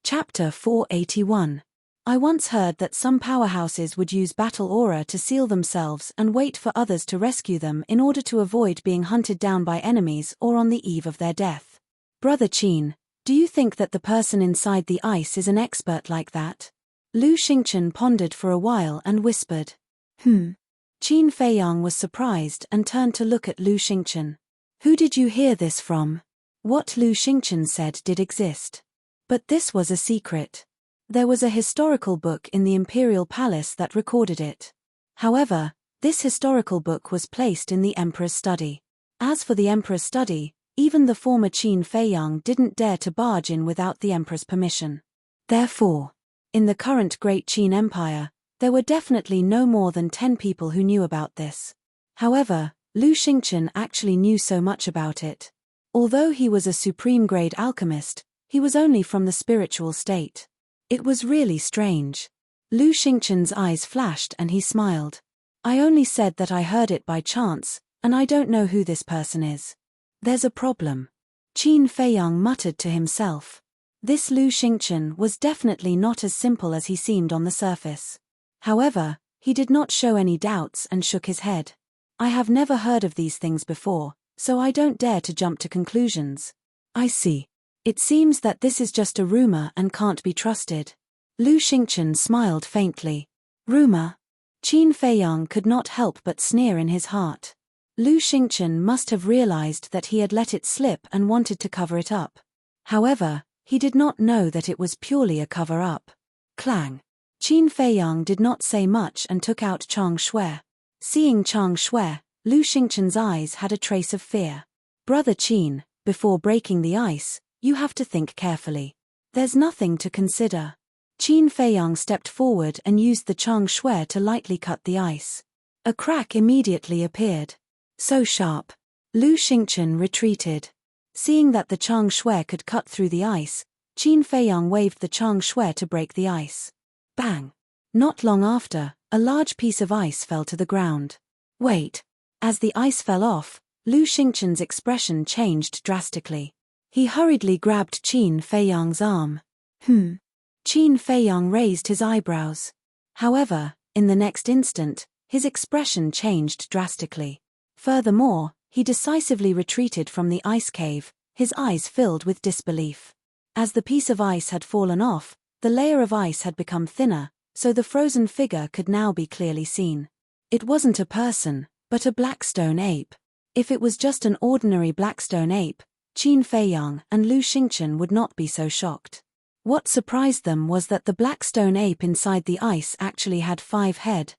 Chapter 481. I once heard that some powerhouses would use battle aura to seal themselves and wait for others to rescue them in order to avoid being hunted down by enemies or on the eve of their death. Brother Qin, do you think that the person inside the ice is an expert like that? Lu Xingchen pondered for a while and whispered. Qin Feiyang was surprised and turned to look at Lu Xingchen. Who did you hear this from? What Lu Xingchen said did exist. But this was a secret. There was a historical book in the imperial palace that recorded it. However, this historical book was placed in the emperor's study. As for the emperor's study, even the former Qin Feiyang didn't dare to barge in without the emperor's permission. Therefore, in the current Great Qin Empire, there were definitely no more than 10 people who knew about this. However, Lu Xingchen actually knew so much about it. Although he was a supreme-grade alchemist, he was only from the spiritual state. It was really strange. Lu Xingchen's eyes flashed and he smiled. I only said that I heard it by chance, and I don't know who this person is. There's a problem. Qin Feiyang muttered to himself. This Lu Xingchen was definitely not as simple as he seemed on the surface. However, he did not show any doubts and shook his head. I have never heard of these things before, so I don't dare to jump to conclusions. I see. It seems that this is just a rumor and can't be trusted. Lu Xingchen smiled faintly. Rumor? Qin Feiyang could not help but sneer in his heart. Lu Xingchen must have realized that he had let it slip and wanted to cover it up. However, he did not know that it was purely a cover-up. Clang. Qin Feiyang did not say much and took out Chang Shui. Seeing Chang Shui, Lu Xingchen's eyes had a trace of fear. Brother Qin, before breaking the ice, you have to think carefully. There's nothing to consider. Qin Feiyang stepped forward and used the Chang Shui to lightly cut the ice. A crack immediately appeared. So sharp. Lu Xingchen retreated. Seeing that the Chang Shui could cut through the ice, Qin Feiyang waved the Chang Shui to break the ice. Bang! Not long after, a large piece of ice fell to the ground. Wait! As the ice fell off, Lu Xingchen's expression changed drastically. He hurriedly grabbed Qin Feiyang's arm. Qin Feiyang raised his eyebrows. However, in the next instant, his expression changed drastically. Furthermore, he decisively retreated from the ice cave, his eyes filled with disbelief. As the piece of ice had fallen off, the layer of ice had become thinner, so the frozen figure could now be clearly seen. It wasn't a person, but a blackstone ape. If it was just an ordinary blackstone ape, Qin Feiyang and Lu Xingchen would not be so shocked. What surprised them was that the blackstone ape inside the ice actually had 5 heads.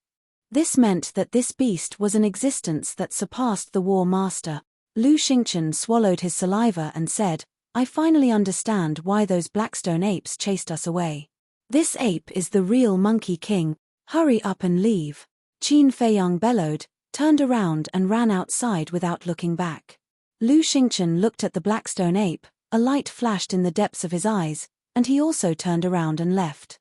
This meant that this beast was an existence that surpassed the War Master. Lu Xingchen swallowed his saliva and said, I finally understand why those blackstone apes chased us away. This ape is the real Monkey King. Hurry up and leave. Qin Feiyang bellowed, turned around and ran outside without looking back. Lu Xingchen looked at the blackstone ape, a light flashed in the depths of his eyes, and he also turned around and left.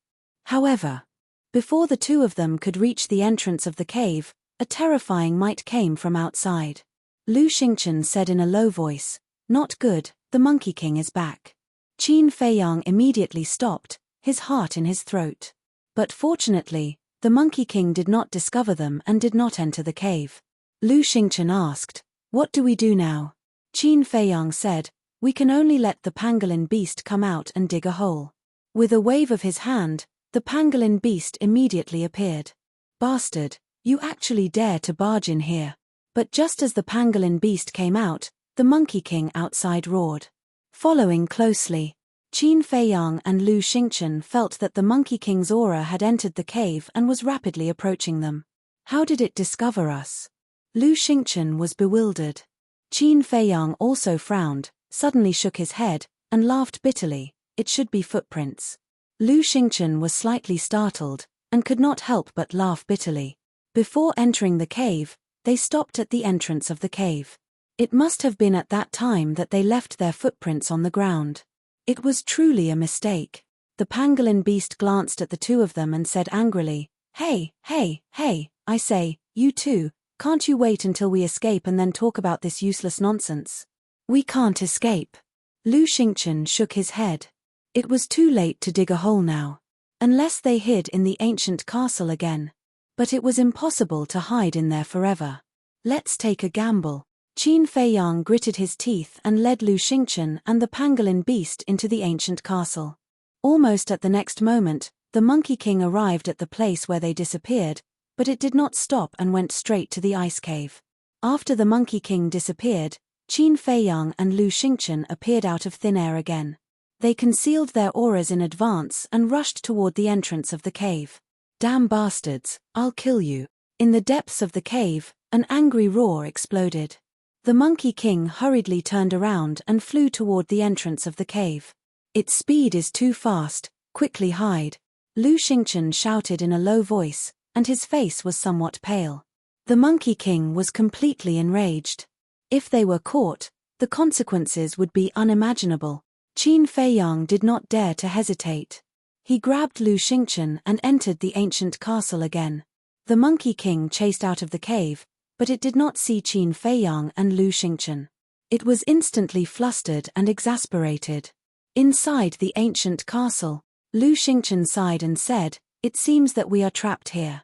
However, before the two of them could reach the entrance of the cave, a terrifying might came from outside. Lu Xingchen said in a low voice, Not good, the Monkey King is back. Qin Feiyang immediately stopped, his heart in his throat. But fortunately, the Monkey King did not discover them and did not enter the cave. Lu Xingchen asked, What do we do now? Qin Feiyang said, We can only let the pangolin beast come out and dig a hole. With a wave of his hand, the pangolin beast immediately appeared. Bastard, you actually dare to barge in here. But just as the pangolin beast came out, the Monkey King outside roared. Following closely, Qin Feiyang and Lu Xingchen felt that the Monkey King's aura had entered the cave and was rapidly approaching them. How did it discover us? Lu Xingchen was bewildered. Qin Feiyang also frowned, suddenly shook his head, and laughed bitterly. It should be footprints. Lu Xingchen was slightly startled, and could not help but laugh bitterly. Before entering the cave, they stopped at the entrance of the cave. It must have been at that time that they left their footprints on the ground. It was truly a mistake. The pangolin beast glanced at the two of them and said angrily, Hey, I say, you two, can't you wait until we escape and then talk about this useless nonsense? We can't escape. Lu Xingchen shook his head. It was too late to dig a hole now. Unless they hid in the ancient castle again. But it was impossible to hide in there forever. Let's take a gamble. Qin Feiyang gritted his teeth and led Lu Xingchen and the pangolin beast into the ancient castle. Almost at the next moment, the Monkey King arrived at the place where they disappeared, but it did not stop and went straight to the ice cave. After the Monkey King disappeared, Qin Feiyang and Lu Xingchen appeared out of thin air again. They concealed their auras in advance and rushed toward the entrance of the cave. Damn bastards, I'll kill you. In the depths of the cave, an angry roar exploded. The Monkey King hurriedly turned around and flew toward the entrance of the cave. Its speed is too fast, quickly hide. Lu Xingchen shouted in a low voice, and his face was somewhat pale. The Monkey King was completely enraged. If they were caught, the consequences would be unimaginable. Qin Feiyang did not dare to hesitate. He grabbed Lu Xingchen and entered the ancient castle again. The Monkey King chased out of the cave, but it did not see Qin Feiyang and Lu Xingchen. It was instantly flustered and exasperated. Inside the ancient castle, Lu Xingchen sighed and said, "It seems that we are trapped here."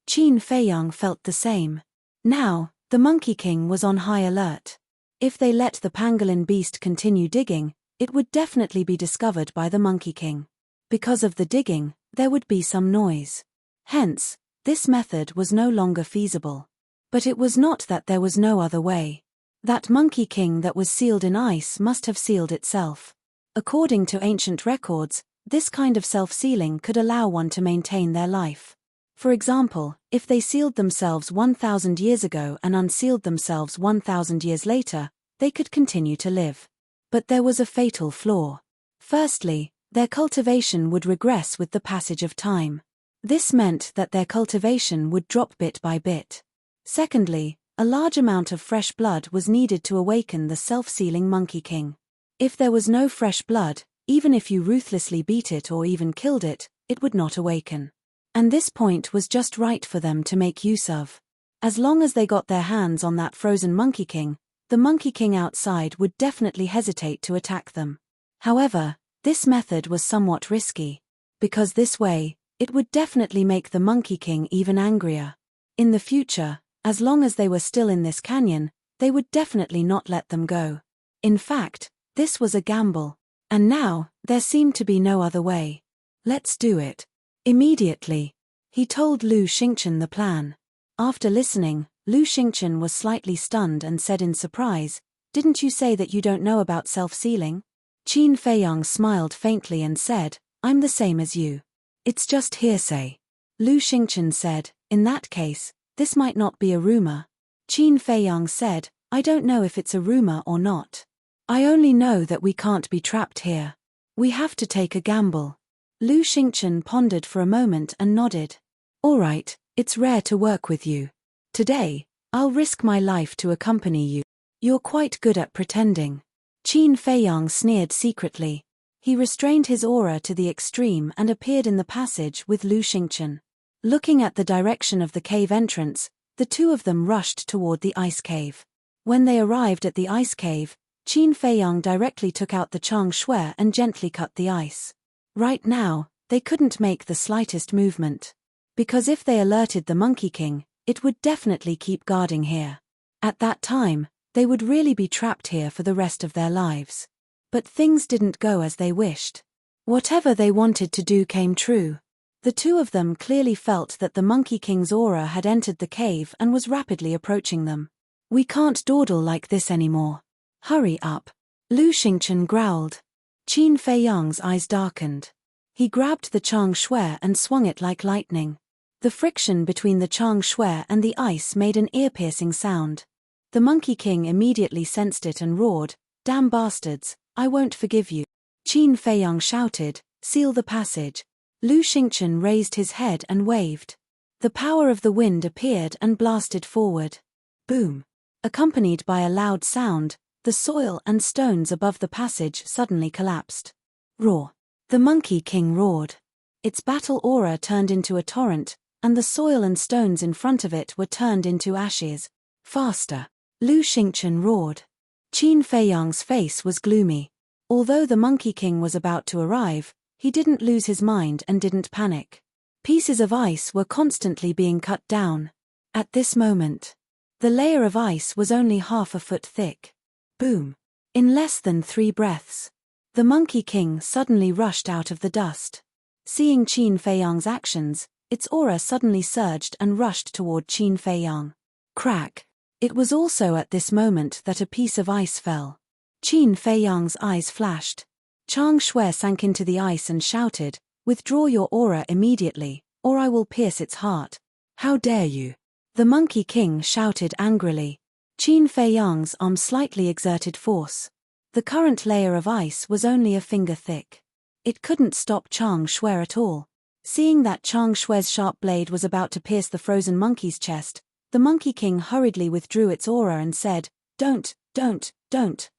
Qin Feiyang felt the same. Now, the Monkey King was on high alert. If they let the pangolin beast continue digging, it would definitely be discovered by the Monkey King. Because of the digging, there would be some noise. Hence, this method was no longer feasible. But it was not that there was no other way. That Monkey King that was sealed in ice must have sealed itself. According to ancient records, this kind of self-sealing could allow one to maintain their life. For example, if they sealed themselves 1,000 years ago and unsealed themselves 1,000 years later, they could continue to live. But there was a fatal flaw. Firstly, their cultivation would regress with the passage of time. This meant that their cultivation would drop bit by bit. Secondly, a large amount of fresh blood was needed to awaken the self-sealing Monkey King. If there was no fresh blood, even if you ruthlessly beat it or even killed it, it would not awaken. And this point was just right for them to make use of. As long as they got their hands on that frozen Monkey King, the Monkey King outside would definitely hesitate to attack them. However, this method was somewhat risky. Because this way, it would definitely make the Monkey King even angrier. In the future, as long as they were still in this canyon, they would definitely not let them go. In fact, this was a gamble. And now, there seemed to be no other way. Let's do it. Immediately. He told Lu Xingchen the plan. After listening, Lu Xingchen was slightly stunned and said in surprise, "Didn't you say that you don't know about self-sealing?" Qin Feiyang smiled faintly and said, "I'm the same as you. It's just hearsay." Lu Xingchen said, "In that case, this might not be a rumor." Qin Feiyang said, "I don't know if it's a rumor or not. I only know that we can't be trapped here. We have to take a gamble." Lu Xingchen pondered for a moment and nodded. "All right, it's rare to work with you. Today, I'll risk my life to accompany you. You're quite good at pretending." Qin Feiyang sneered secretly. He restrained his aura to the extreme and appeared in the passage with Lu Xingchen. Looking at the direction of the cave entrance, the two of them rushed toward the ice cave. When they arrived at the ice cave, Qin Feiyang directly took out the Chang Shui and gently cut the ice. Right now, they couldn't make the slightest movement. Because if they alerted the Monkey King, it would definitely keep guarding here. At that time, they would really be trapped here for the rest of their lives. But things didn't go as they wished. Whatever they wanted to do came true. The two of them clearly felt that the Monkey King's aura had entered the cave and was rapidly approaching them. "We can't dawdle like this anymore. Hurry up," Lu Xingchen growled. Qin Feiyang's eyes darkened. He grabbed the Chang Shui and swung it like lightning. The friction between the Chang Shui and the ice made an ear-piercing sound. The Monkey King immediately sensed it and roared, "Damn bastards, I won't forgive you." Qin Feiyang shouted, "Seal the passage." Lu Xingchen raised his head and waved. The power of the wind appeared and blasted forward. Boom! Accompanied by a loud sound, the soil and stones above the passage suddenly collapsed. Roar! The Monkey King roared. Its battle aura turned into a torrent, and the soil and stones in front of it were turned into ashes. "Faster!" Lu Xingchen roared. Qin Feiyang's face was gloomy. Although the Monkey King was about to arrive, he didn't lose his mind and didn't panic. Pieces of ice were constantly being cut down. At this moment, the layer of ice was only half a foot thick. Boom! In less than 3 breaths, the Monkey King suddenly rushed out of the dust. Seeing Qin Feiyang's actions, its aura suddenly surged and rushed toward Qin Feiyang. Crack! It was also at this moment that a piece of ice fell. Qin Feiyang's eyes flashed. Chang Shui sank into the ice and shouted, "Withdraw your aura immediately, or I will pierce its heart." "How dare you?" the Monkey King shouted angrily. Qin Feiyang's arm slightly exerted force. The current layer of ice was only a finger thick. It couldn't stop Chang Shui at all. Seeing that Chang Shui's sharp blade was about to pierce the frozen monkey's chest, the Monkey King hurriedly withdrew its aura and said, Don't,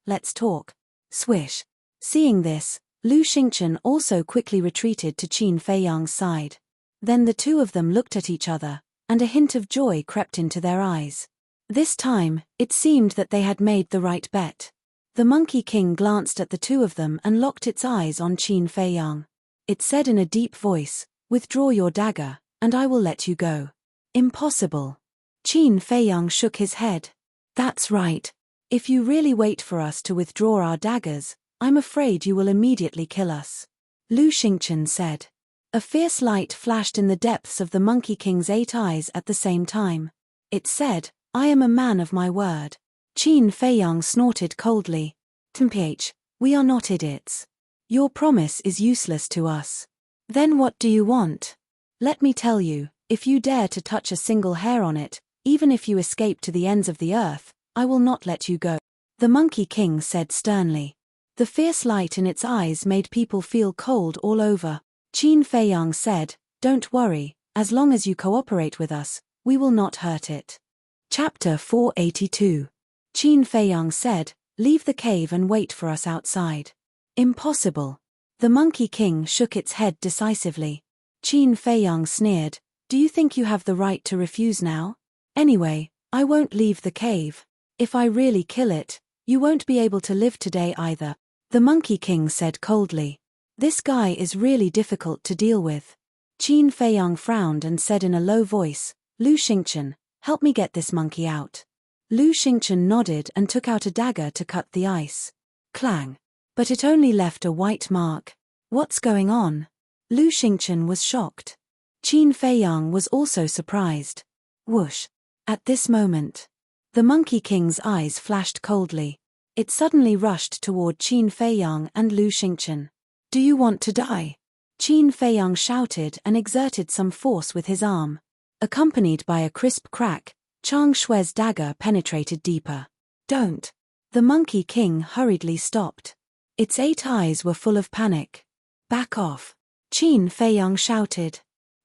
let's talk." Swish. Seeing this, Lu Xingchen also quickly retreated to Qin Feiyang's side. Then the two of them looked at each other, and a hint of joy crept into their eyes. This time, it seemed that they had made the right bet. The Monkey King glanced at the two of them and locked its eyes on Qin Feiyang. It said in a deep voice, "Withdraw your dagger, and I will let you go." "Impossible." Qin Feiyang shook his head. "That's right. If you really wait for us to withdraw our daggers, I'm afraid you will immediately kill us," Lu Xingchen said. A fierce light flashed in the depths of the Monkey King's 8 eyes at the same time. It said, "I am a man of my word." Qin Feiyang snorted coldly. "Temph, we are not idiots. Your promise is useless to us. Then what do you want? Let me tell you, if you dare to touch a single hair on it, even if you escape to the ends of the earth, I will not let you go," the Monkey King said sternly. The fierce light in its eyes made people feel cold all over. Qin Feiyang said, "Don't worry, as long as you cooperate with us, we will not hurt it." Chapter 482. Qin Feiyang said, "Leave the cave and wait for us outside." "Impossible." The Monkey King shook its head decisively. Qin Feiyang sneered, "Do you think you have the right to refuse now? Anyway, I won't leave the cave. If I really kill it, you won't be able to live today either," the Monkey King said coldly. "This guy is really difficult to deal with." Qin Feiyang frowned and said in a low voice, "Lu Xingchen, help me get this monkey out." Lu Xingchen nodded and took out a dagger to cut the ice. Clang. But it only left a white mark. "What's going on?" Lu Xingchen was shocked. Qin Feiyang was also surprised. Whoosh. At this moment, the Monkey King's eyes flashed coldly. It suddenly rushed toward Qin Feiyang and Lu Xingchen. "Do you want to die?" Qin Feiyang shouted and exerted some force with his arm. Accompanied by a crisp crack, Chang Shui's dagger penetrated deeper. "Don't." The Monkey King hurriedly stopped. Its 8 eyes were full of panic. "Back off," Qin Feiyang shouted.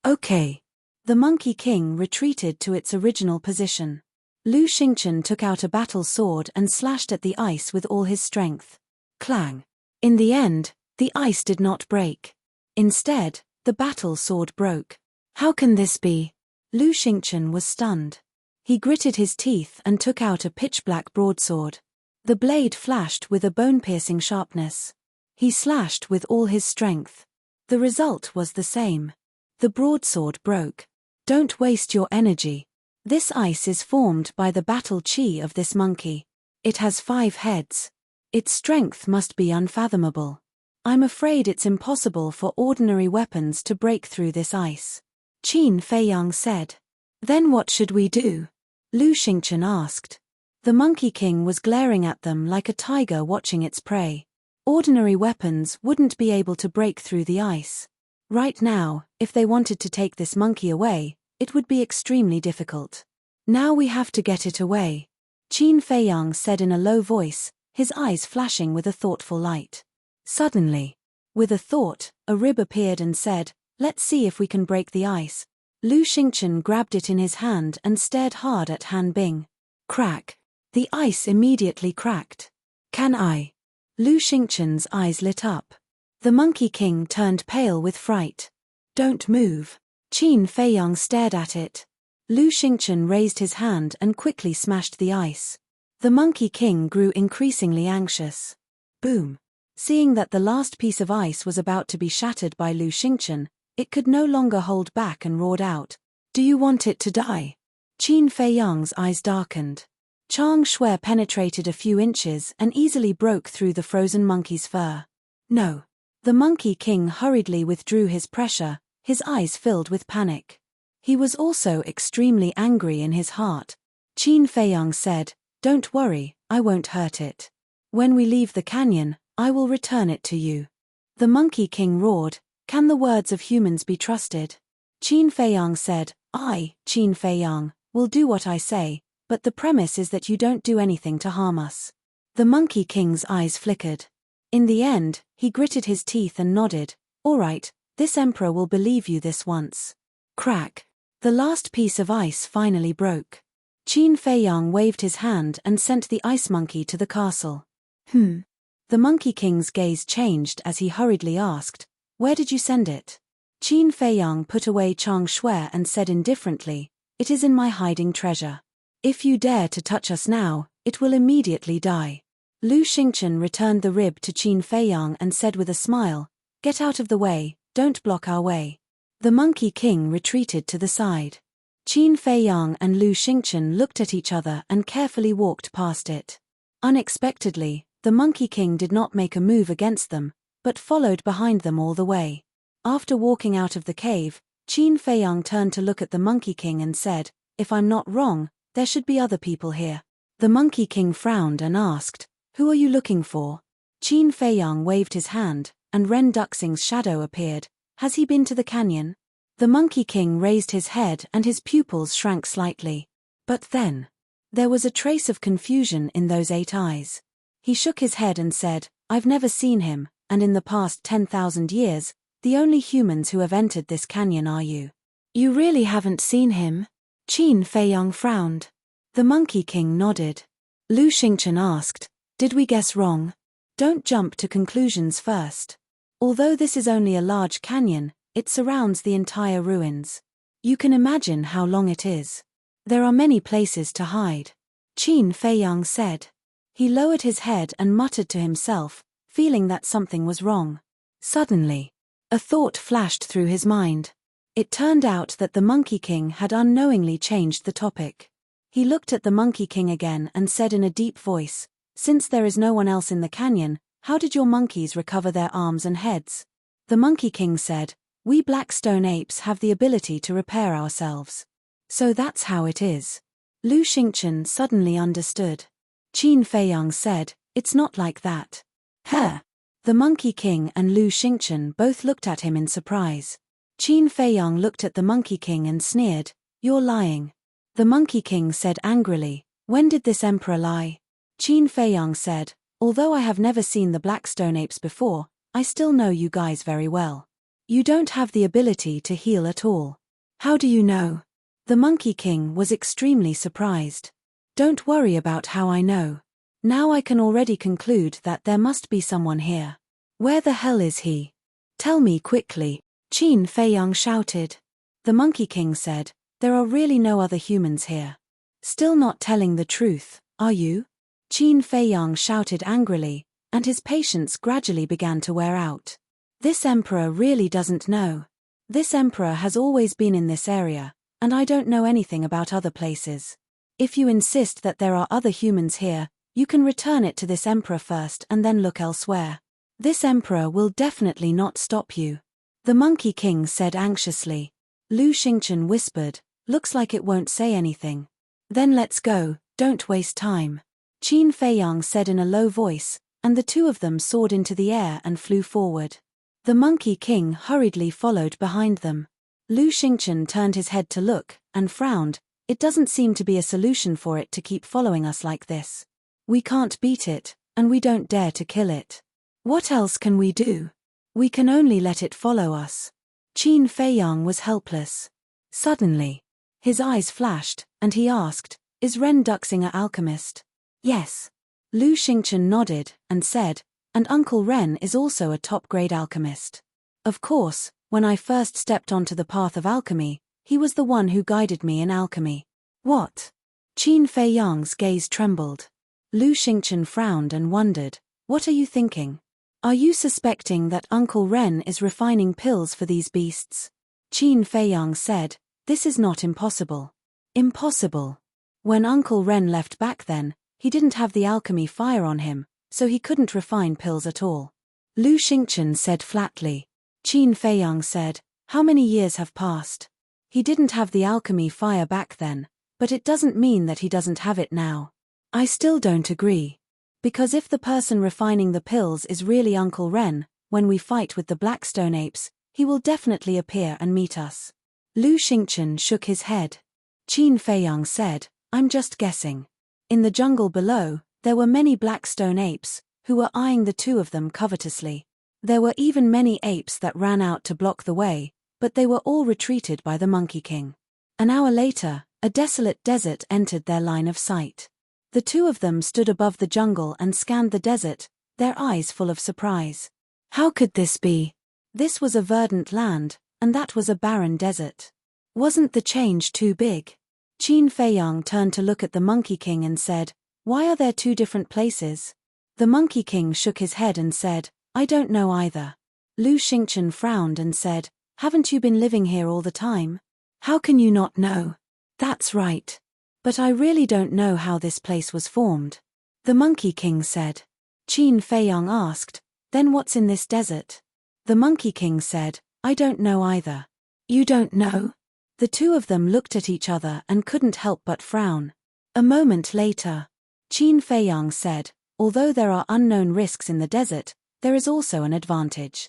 "Okay." The Monkey King retreated to its original position. Lu Xingchen took out a battle sword and slashed at the ice with all his strength. Clang. In the end, the ice did not break. Instead, the battle sword broke. "How can this be?" Lu Xingchen was stunned. He gritted his teeth and took out a pitch-black broadsword. The blade flashed with a bone-piercing sharpness. He slashed with all his strength. The result was the same. The broadsword broke. "Don't waste your energy. This ice is formed by the battle chi of this monkey. It has 5 heads. Its strength must be unfathomable. I'm afraid it's impossible for ordinary weapons to break through this ice," Qin Feiyang said. "Then what should we do?" Lu Xingchen asked. The Monkey King was glaring at them like a tiger watching its prey. Ordinary weapons wouldn't be able to break through the ice. Right now, if they wanted to take this monkey away, it would be extremely difficult. "Now we have to get it away," Qin Feiyang said in a low voice, his eyes flashing with a thoughtful light. Suddenly, with a thought, a rib appeared and said, "Let's see if we can break the ice." Lu Xingchen grabbed it in his hand and stared hard at Han Bing. Crack. The ice immediately cracked. "Can I?" Lu Xingchen's eyes lit up. The Monkey King turned pale with fright. "Don't move." Qin Feiyang stared at it. Lu Xingchen raised his hand and quickly smashed the ice. The Monkey King grew increasingly anxious. Boom. Seeing that the last piece of ice was about to be shattered by Lu Xingchen, it could no longer hold back and roared out, "Do you want it to die?" Qin Feiyang's eyes darkened. Chang Shui penetrated a few inches and easily broke through the frozen monkey's fur. "No." The Monkey King hurriedly withdrew his pressure, his eyes filled with panic. He was also extremely angry in his heart. Qin Feiyang said, "Don't worry, I won't hurt it. When we leave the canyon, I will return it to you." The Monkey King roared, "Can the words of humans be trusted?" Qin Feiyang said, "I, Qin Feiyang, will do what I say, but the premise is that you don't do anything to harm us." The Monkey King's eyes flickered. In the end, he gritted his teeth and nodded, "All right, this emperor will believe you this once." Crack! The last piece of ice finally broke. Qin Feiyang waved his hand and sent the ice monkey to the castle. The Monkey King's gaze changed as he hurriedly asked, "Where did you send it?" Qin Feiyang put away Chang Shui and said indifferently, "It is in my hiding treasure. If you dare to touch us now, it will immediately die." Lu Xingchen returned the rib to Qin Feiyang and said with a smile, "Get out of the way, don't block our way." The Monkey King retreated to the side. Qin Feiyang and Lu Xingchen looked at each other and carefully walked past it. Unexpectedly, the Monkey King did not make a move against them, but followed behind them all the way. After walking out of the cave, Qin Feiyang turned to look at the Monkey King and said, "If I'm not wrong, there should be other people here." The Monkey King frowned and asked, "Who are you looking for?" Qin Feiyang waved his hand, and Ren Duxing's shadow appeared. "Has he been to the canyon?" The Monkey King raised his head and his pupils shrank slightly. But then, there was a trace of confusion in those 8 eyes. He shook his head and said, "I've never seen him, and in the past 10,000 years, the only humans who have entered this canyon are you." "You really haven't seen him?" Qin Feiyang frowned. The Monkey King nodded. Lu Xingchen asked, "Did we guess wrong?" "Don't jump to conclusions first. Although this is only a large canyon, it surrounds the entire ruins. You can imagine how long it is. There are many places to hide." Qin Feiyang said. He lowered his head and muttered to himself, feeling that something was wrong. Suddenly, a thought flashed through his mind. It turned out that the Monkey King had unknowingly changed the topic. He looked at the Monkey King again and said in a deep voice, "Since there is no one else in the canyon, how did your monkeys recover their arms and heads?" The Monkey King said, "We black stone apes have the ability to repair ourselves. So that's how it is." Lu Xingchen suddenly understood. Qin Feiyang said, "It's not like that." "Huh?" The Monkey King and Lu Xingchen both looked at him in surprise. Qin Feiyang looked at the Monkey King and sneered, "You're lying." The Monkey King said angrily, "When did this emperor lie?" Qin Feiyang said, "Although I have never seen the black stone apes before, I still know you guys very well. You don't have the ability to heal at all." "How do you know?" The Monkey King was extremely surprised. "Don't worry about how I know. Now I can already conclude that there must be someone here. Where the hell is he? Tell me quickly," Qin Feiyang shouted. The Monkey King said, "There are really no other humans here." "Still not telling the truth, are you?" Qin Feiyang shouted angrily, and his patience gradually began to wear out. This emperor really doesn't know. This emperor has always been in this area, and I don't know anything about other places. If you insist that there are other humans here, you can return it to this emperor first and then look elsewhere. This emperor will definitely not stop you." The Monkey King said anxiously. Lu Xingchen whispered, "Looks like it won't say anything." "Then let's go, don't waste time," Qin Feiyang said in a low voice, and the two of them soared into the air and flew forward. The Monkey King hurriedly followed behind them. Lu Xingchen turned his head to look, and frowned. "It doesn't seem to be a solution for it to keep following us like this. We can't beat it, and we don't dare to kill it. What else can we do? We can only let it follow us." Qin Feiyang was helpless. Suddenly, his eyes flashed, and he asked, "Is Ren Duxing an alchemist?" "Yes." Lu Xingchen nodded, and said, "And Uncle Ren is also a top-grade alchemist. Of course, when I first stepped onto the path of alchemy, he was the one who guided me in alchemy." "What?" Qin Feiyang's gaze trembled. Lu Xingchen frowned and wondered, "What are you thinking? Are you suspecting that Uncle Ren is refining pills for these beasts?" Qin Feiyang said, "This is not impossible." "Impossible? When Uncle Ren left back then, he didn't have the alchemy fire on him, so he couldn't refine pills at all." Lu Xingchen said flatly. Qin Feiyang said, "How many years have passed? He didn't have the alchemy fire back then, But it doesn't mean that he doesn't have it now. I still don't agree. Because if the person refining the pills is really Uncle Ren, when we fight with the Blackstone apes, he will definitely appear and meet us. Lu Xingchen shook his head. Qin Feiyang said, I'm just guessing. In the jungle below, there were many Blackstone apes, who were eyeing the two of them covetously. There were even many apes that ran out to block the way, but they were all retreated by the Monkey King. An hour later, a desolate desert entered their line of sight. The two of them stood above the jungle and scanned the desert, their eyes full of surprise. How could this be? This was a verdant land, and that was a barren desert. Wasn't the change too big? Qin Feiyang turned to look at the Monkey King and said, Why are there two different places? The Monkey King shook his head and said, I don't know either. Lu Xingchen frowned and said, Haven't you been living here all the time? How can you not know? That's right. But I really don't know how this place was formed. The Monkey King said. Qin Feiyang asked, Then what's in this desert? The Monkey King said, I don't know either. You don't know? The two of them looked at each other and couldn't help but frown. A moment later, Qin Feiyang said, Although there are unknown risks in the desert, there is also an advantage.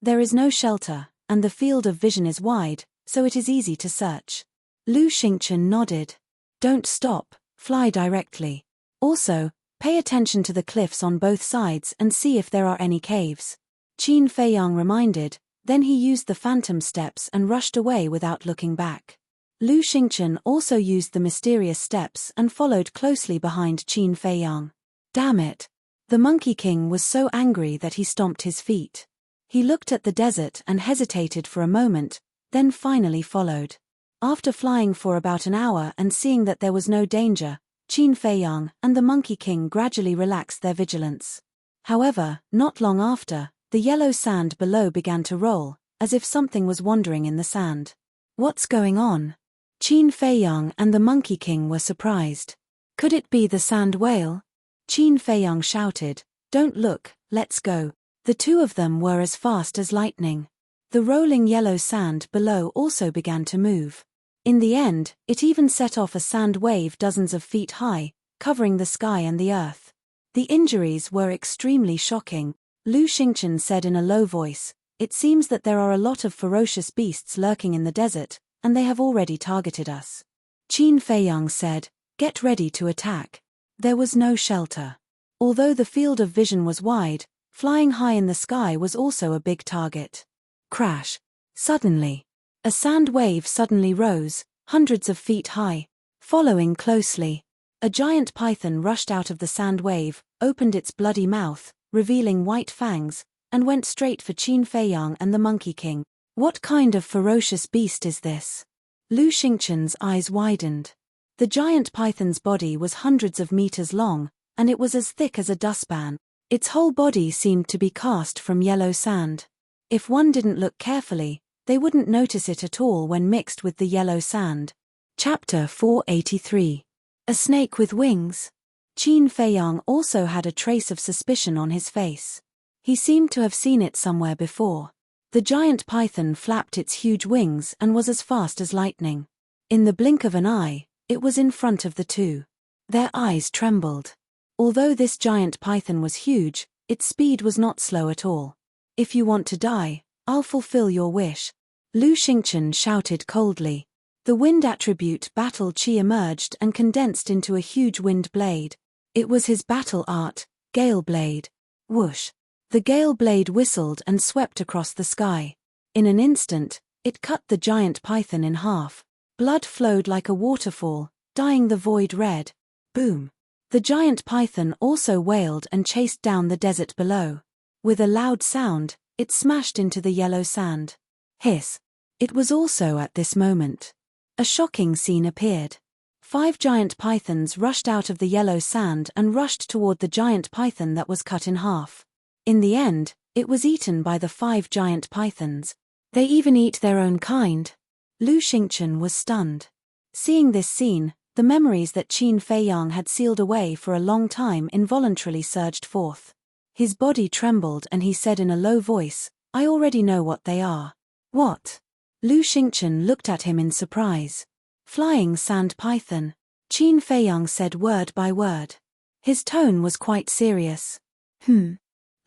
There is no shelter, and the field of vision is wide, so it is easy to search. Lu Xingchen nodded. Don't stop, fly directly. Also, pay attention to the cliffs on both sides and see if there are any caves. Qin Feiyang reminded, then he used the phantom steps and rushed away without looking back. Lu Xingchen also used the mysterious steps and followed closely behind Qin Feiyang. Damn it! The Monkey King was so angry that he stomped his feet. He looked at the desert and hesitated for a moment, then finally followed. After flying for about an hour and seeing that there was no danger, Qin Feiyang and the Monkey King gradually relaxed their vigilance. However, not long after, the yellow sand below began to roll, as if something was wandering in the sand. What's going on? Qin Feiyang and the Monkey King were surprised. Could it be the sand whale? Qin Feiyang shouted, Don't look, let's go. The two of them were as fast as lightning. The rolling yellow sand below also began to move. In the end, it even set off a sand wave dozens of feet high, covering the sky and the earth. The injuries were extremely shocking. Lu Xingchen said in a low voice, It seems that there are a lot of ferocious beasts lurking in the desert, and they have already targeted us. Qin Feiyang said, Get ready to attack. There was no shelter. Although the field of vision was wide, flying high in the sky was also a big target. Crash. Suddenly. A sand wave suddenly rose, hundreds of feet high. Following closely, a giant python rushed out of the sand wave, opened its bloody mouth, revealing white fangs, and went straight for Qin Feiyang and the Monkey King. What kind of ferocious beast is this? Lu Xingchen's eyes widened. The giant python's body was hundreds of meters long, and it was as thick as a dustpan. Its whole body seemed to be cast from yellow sand. If one didn't look carefully, they wouldn't notice it at all when mixed with the yellow sand. Chapter 483. A snake with wings. Qin Feiyang also had a trace of suspicion on his face. He seemed to have seen it somewhere before. The giant python flapped its huge wings and was as fast as lightning. In the blink of an eye, it was in front of the two. Their eyes trembled. Although this giant python was huge, its speed was not slow at all. If you want to die, I'll fulfill your wish. Lu Xingchen shouted coldly. The wind attribute battle chi emerged and condensed into a huge wind blade. It was his battle art, Gale Blade. Whoosh. The Gale Blade whistled and swept across the sky. In an instant, it cut the giant python in half. Blood flowed like a waterfall, dyeing the void red. Boom. The giant python also wailed and chased down the desert below. With a loud sound, it smashed into the yellow sand. Hiss. It was also at this moment. A shocking scene appeared. 5 giant pythons rushed out of the yellow sand and rushed toward the giant python that was cut in half. In the end, it was eaten by the 5 giant pythons. They even eat their own kind. Lu Xingchen was stunned. Seeing this scene, the memories that Qin Feiyang had sealed away for a long time involuntarily surged forth. His body trembled and he said in a low voice, I already know what they are. What? Lu Xingchen looked at him in surprise. Flying sand python. Qin Feiyang said word by word. His tone was quite serious. Lu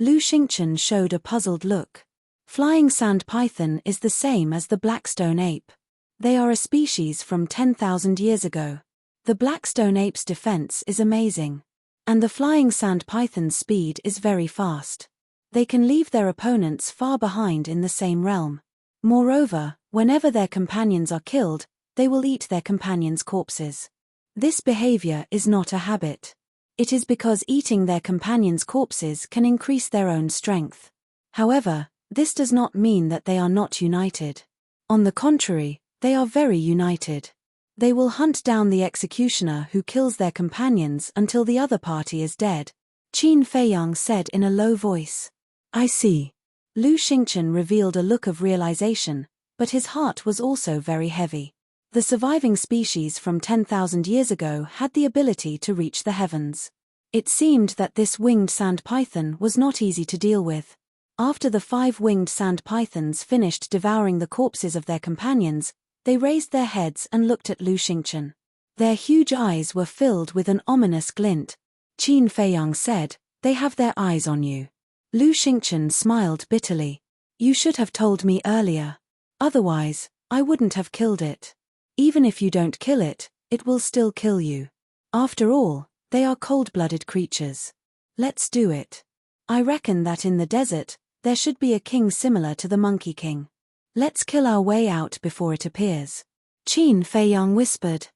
Xingchen showed a puzzled look. Flying sand python is the same as the blackstone ape. They are a species from 10,000 years ago. The blackstone ape's defense is amazing. And the flying sand python's speed is very fast. They can leave their opponents far behind in the same realm. Moreover, whenever their companions are killed, they will eat their companions' corpses. This behavior is not a habit. It is because eating their companions' corpses can increase their own strength. However, this does not mean that they are not united. On the contrary, they are very united. They will hunt down the executioner who kills their companions until the other party is dead. Qin Feiyang said in a low voice. I see. Lu Xingchen revealed a look of realization, but his heart was also very heavy. The surviving species from 10,000 years ago had the ability to reach the heavens. It seemed that this winged sand python was not easy to deal with. After the 5 winged sand pythons finished devouring the corpses of their companions, they raised their heads and looked at Lu Xingchen. Their huge eyes were filled with an ominous glint. Qin Feiyang said, "They have their eyes on you." Lu Xingchen smiled bitterly. "You should have told me earlier. Otherwise, I wouldn't have killed it. Even if you don't kill it, it will still kill you. After all, they are cold-blooded creatures. Let's do it. I reckon that in the desert, there should be a king similar to the Monkey King. Let's kill our way out before it appears." Qin Feiyang whispered.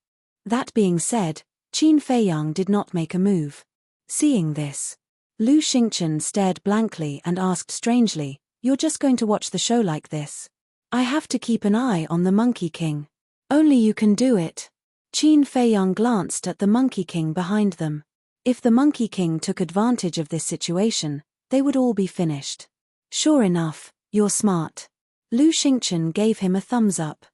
That being said, Qin Feiyang did not make a move. Seeing this, Lu Xingchen stared blankly and asked strangely, "You're just going to watch the show like this? I have to keep an eye on the Monkey King. Only you can do it." Qin Feiyang glanced at the Monkey King behind them. If the Monkey King took advantage of this situation, they would all be finished. "Sure enough, you're smart." Lu Xingchen gave him a thumbs up.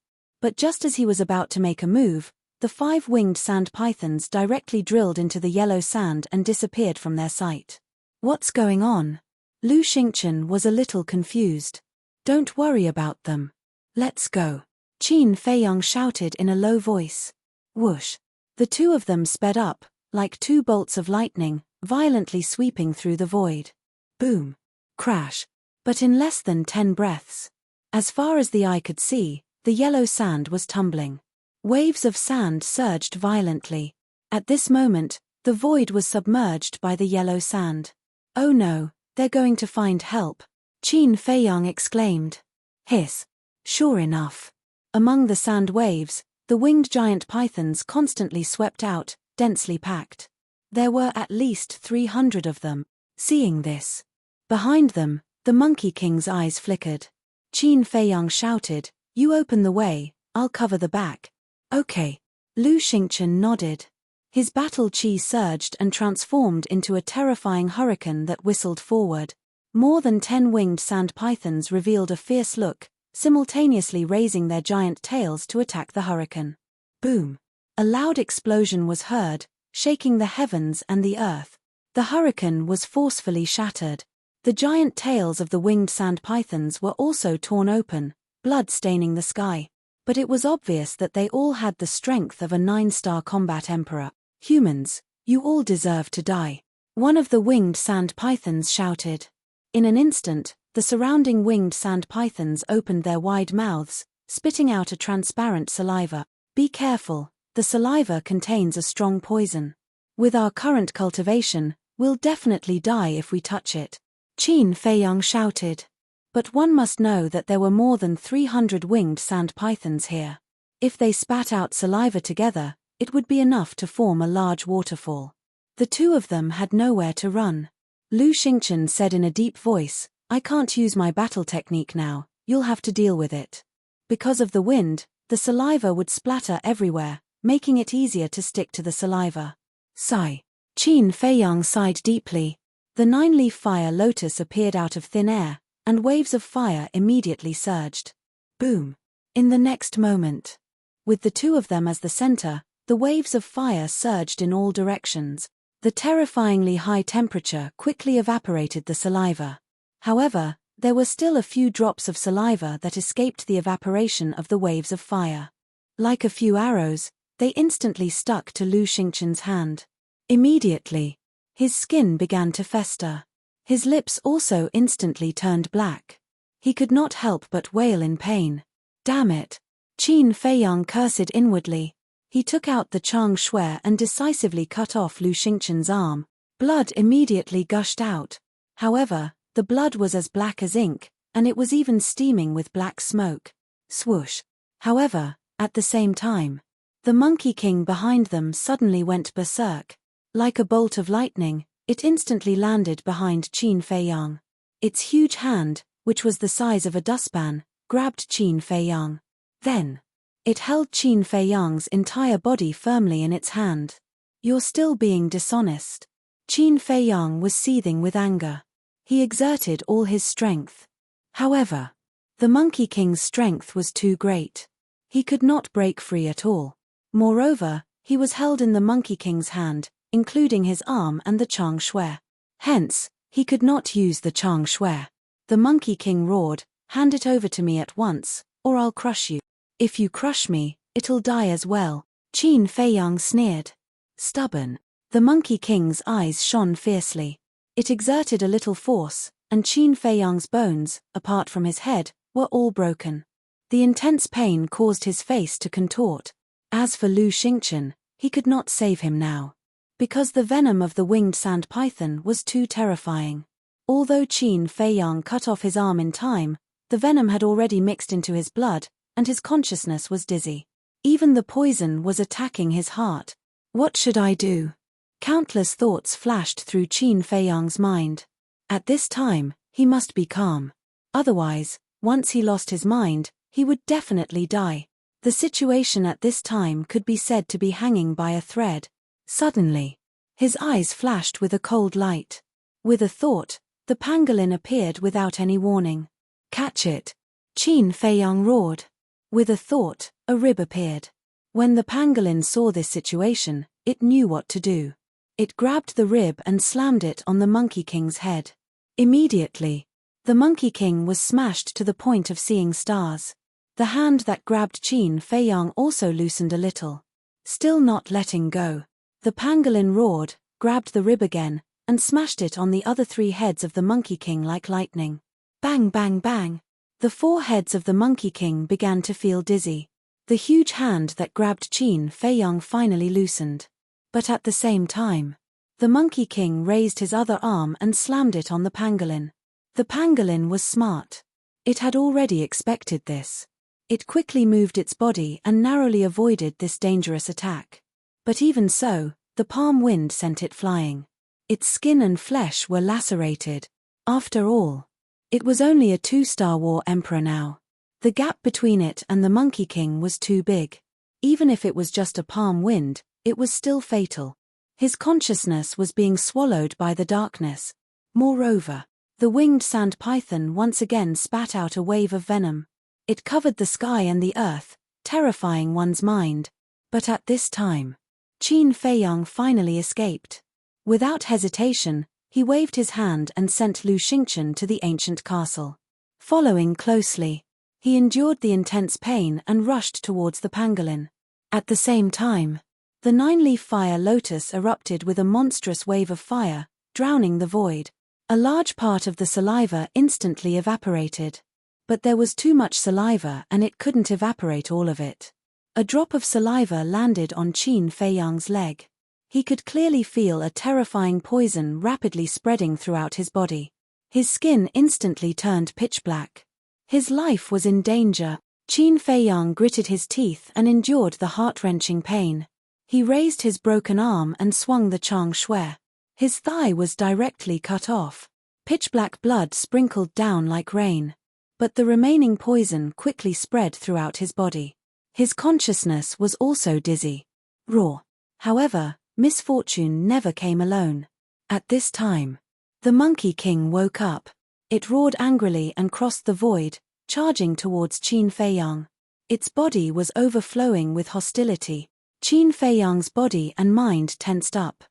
But just as he was about to make a move, the 5 winged sand pythons directly drilled into the yellow sand and disappeared from their sight. What's going on? Lu Xingchen was a little confused. "Don't worry about them. Let's go," Qin Feiyang shouted in a low voice. Whoosh! The 2 of them sped up, like 2 bolts of lightning, violently sweeping through the void. Boom! Crash! But in less than 10 breaths. As far as the eye could see, the yellow sand was tumbling. Waves of sand surged violently. At this moment, the void was submerged by the yellow sand. "Oh no, they're going to find help," Qin Feiyang exclaimed. Hiss! Sure enough. Among the sand waves, the winged giant pythons constantly swept out, densely packed. There were at least 300 of them. Seeing this, behind them, the Monkey King's eyes flickered. Qin Feiyang shouted, "You open the way, I'll cover the back." "Okay." Lu Xingchen nodded. His battle chi surged and transformed into a terrifying hurricane that whistled forward. More than 10 winged sand pythons revealed a fierce look, simultaneously raising their giant tails to attack the hurricane. Boom! A loud explosion was heard, shaking the heavens and the earth. The hurricane was forcefully shattered. The giant tails of the winged sand pythons were also torn open, blood staining the sky. But it was obvious that they all had the strength of a 9-star combat emperor. "Humans, you all deserve to die," one of the winged sand pythons shouted. In an instant, the surrounding winged sand pythons opened their wide mouths, spitting out a transparent saliva. "Be careful, the saliva contains a strong poison. With our current cultivation, we'll definitely die if we touch it," Qin Feiyang shouted. But one must know that there were more than 300 winged sand pythons here. If they spat out saliva together, it would be enough to form a large waterfall. The 2 of them had nowhere to run. Lu Xingchen said in a deep voice, "I can't use my battle technique now, you'll have to deal with it." Because of the wind, the saliva would splatter everywhere, making it easier to stick to the saliva. Sigh. Qin Feiyang sighed deeply. The 9-leaf fire lotus appeared out of thin air, and waves of fire immediately surged. Boom! In the next moment, with the 2 of them as the center, the waves of fire surged in all directions. The terrifyingly high temperature quickly evaporated the saliva. However, there were still a few drops of saliva that escaped the evaporation of the waves of fire. Like a few arrows, they instantly stuck to Lu Xingchen's hand. Immediately, his skin began to fester. His lips also instantly turned black. He could not help but wail in pain. Damn it! Qin Feiyang cursed inwardly. He took out the Chang Shui and decisively cut off Lu Xingchen's arm. Blood immediately gushed out. However, the blood was as black as ink, and it was even steaming with black smoke. Swoosh! However, at the same time, the Monkey King behind them suddenly went berserk. Like a bolt of lightning, it instantly landed behind Qin Feiyang. Its huge hand, which was the size of a dustpan, grabbed Qin Feiyang. Then, it held Qin Feiyang's entire body firmly in its hand. You're still being dishonest. Qin Feiyang was seething with anger. He exerted all his strength. However, the Monkey King's strength was too great. He could not break free at all. Moreover, he was held in the Monkey King's hand, including his arm and the Chang Shui. Hence, he could not use the Chang Shui. The Monkey King roared, "Hand it over to me at once, or I'll crush you. If you crush me, it'll die as well." Qin Feiyang sneered. Stubborn. The Monkey King's eyes shone fiercely. It exerted a little force, and Qin Feiyang's bones, apart from his head, were all broken. The intense pain caused his face to contort. As for Lu Xingchen, he could not save him now. Because the venom of the winged sand python was too terrifying. Although Qin Feiyang cut off his arm in time, the venom had already mixed into his blood, and his consciousness was dizzy. Even the poison was attacking his heart. What should I do? Countless thoughts flashed through Qin Feiyang's mind. At this time, he must be calm. Otherwise, once he lost his mind, he would definitely die. The situation at this time could be said to be hanging by a thread. Suddenly, his eyes flashed with a cold light. With a thought, the pangolin appeared without any warning. "Catch it!" Qin Feiyang roared. With a thought, a rib appeared. When the pangolin saw this situation, it knew what to do. It grabbed the rib and slammed it on the Monkey King's head. Immediately, the Monkey King was smashed to the point of seeing stars. The hand that grabbed Qin Feiyang also loosened a little. Still not letting go, the pangolin roared, grabbed the rib again, and smashed it on the other 3 heads of the Monkey King like lightning. Bang bang bang! The 4 heads of the Monkey King began to feel dizzy. The huge hand that grabbed Qin Feiyang finally loosened. But at the same time, the Monkey King raised his other arm and slammed it on the pangolin. The pangolin was smart. It had already expected this. It quickly moved its body and narrowly avoided this dangerous attack. But even so, the palm wind sent it flying. Its skin and flesh were lacerated. After all, it was only a 2-star war emperor now. The gap between it and the Monkey King was too big. Even if it was just a palm wind, it was still fatal. His consciousness was being swallowed by the darkness. Moreover, the winged sand python once again spat out a wave of venom. It covered the sky and the earth, terrifying one's mind. But at this time, Qin Feiyang finally escaped. Without hesitation, he waved his hand and sent Lu Xingchen to the ancient castle. Following closely, he endured the intense pain and rushed towards the pangolin. At the same time, the 9-leaf fire lotus erupted with a monstrous wave of fire, drowning the void. A large part of the saliva instantly evaporated. But there was too much saliva and it couldn't evaporate all of it. A drop of saliva landed on Qin Feiyang's leg. He could clearly feel a terrifying poison rapidly spreading throughout his body. His skin instantly turned pitch black. His life was in danger. Qin Feiyang gritted his teeth and endured the heart-wrenching pain. He raised his broken arm and swung the Chang Shui. His thigh was directly cut off. Pitch-black blood sprinkled down like rain. But the remaining poison quickly spread throughout his body. His consciousness was also dizzy. Raw. However, misfortune never came alone. At this time, the Monkey King woke up. It roared angrily and crossed the void, charging towards Qin Feiyang. Its body was overflowing with hostility. Qin Feiyang's body and mind tensed up.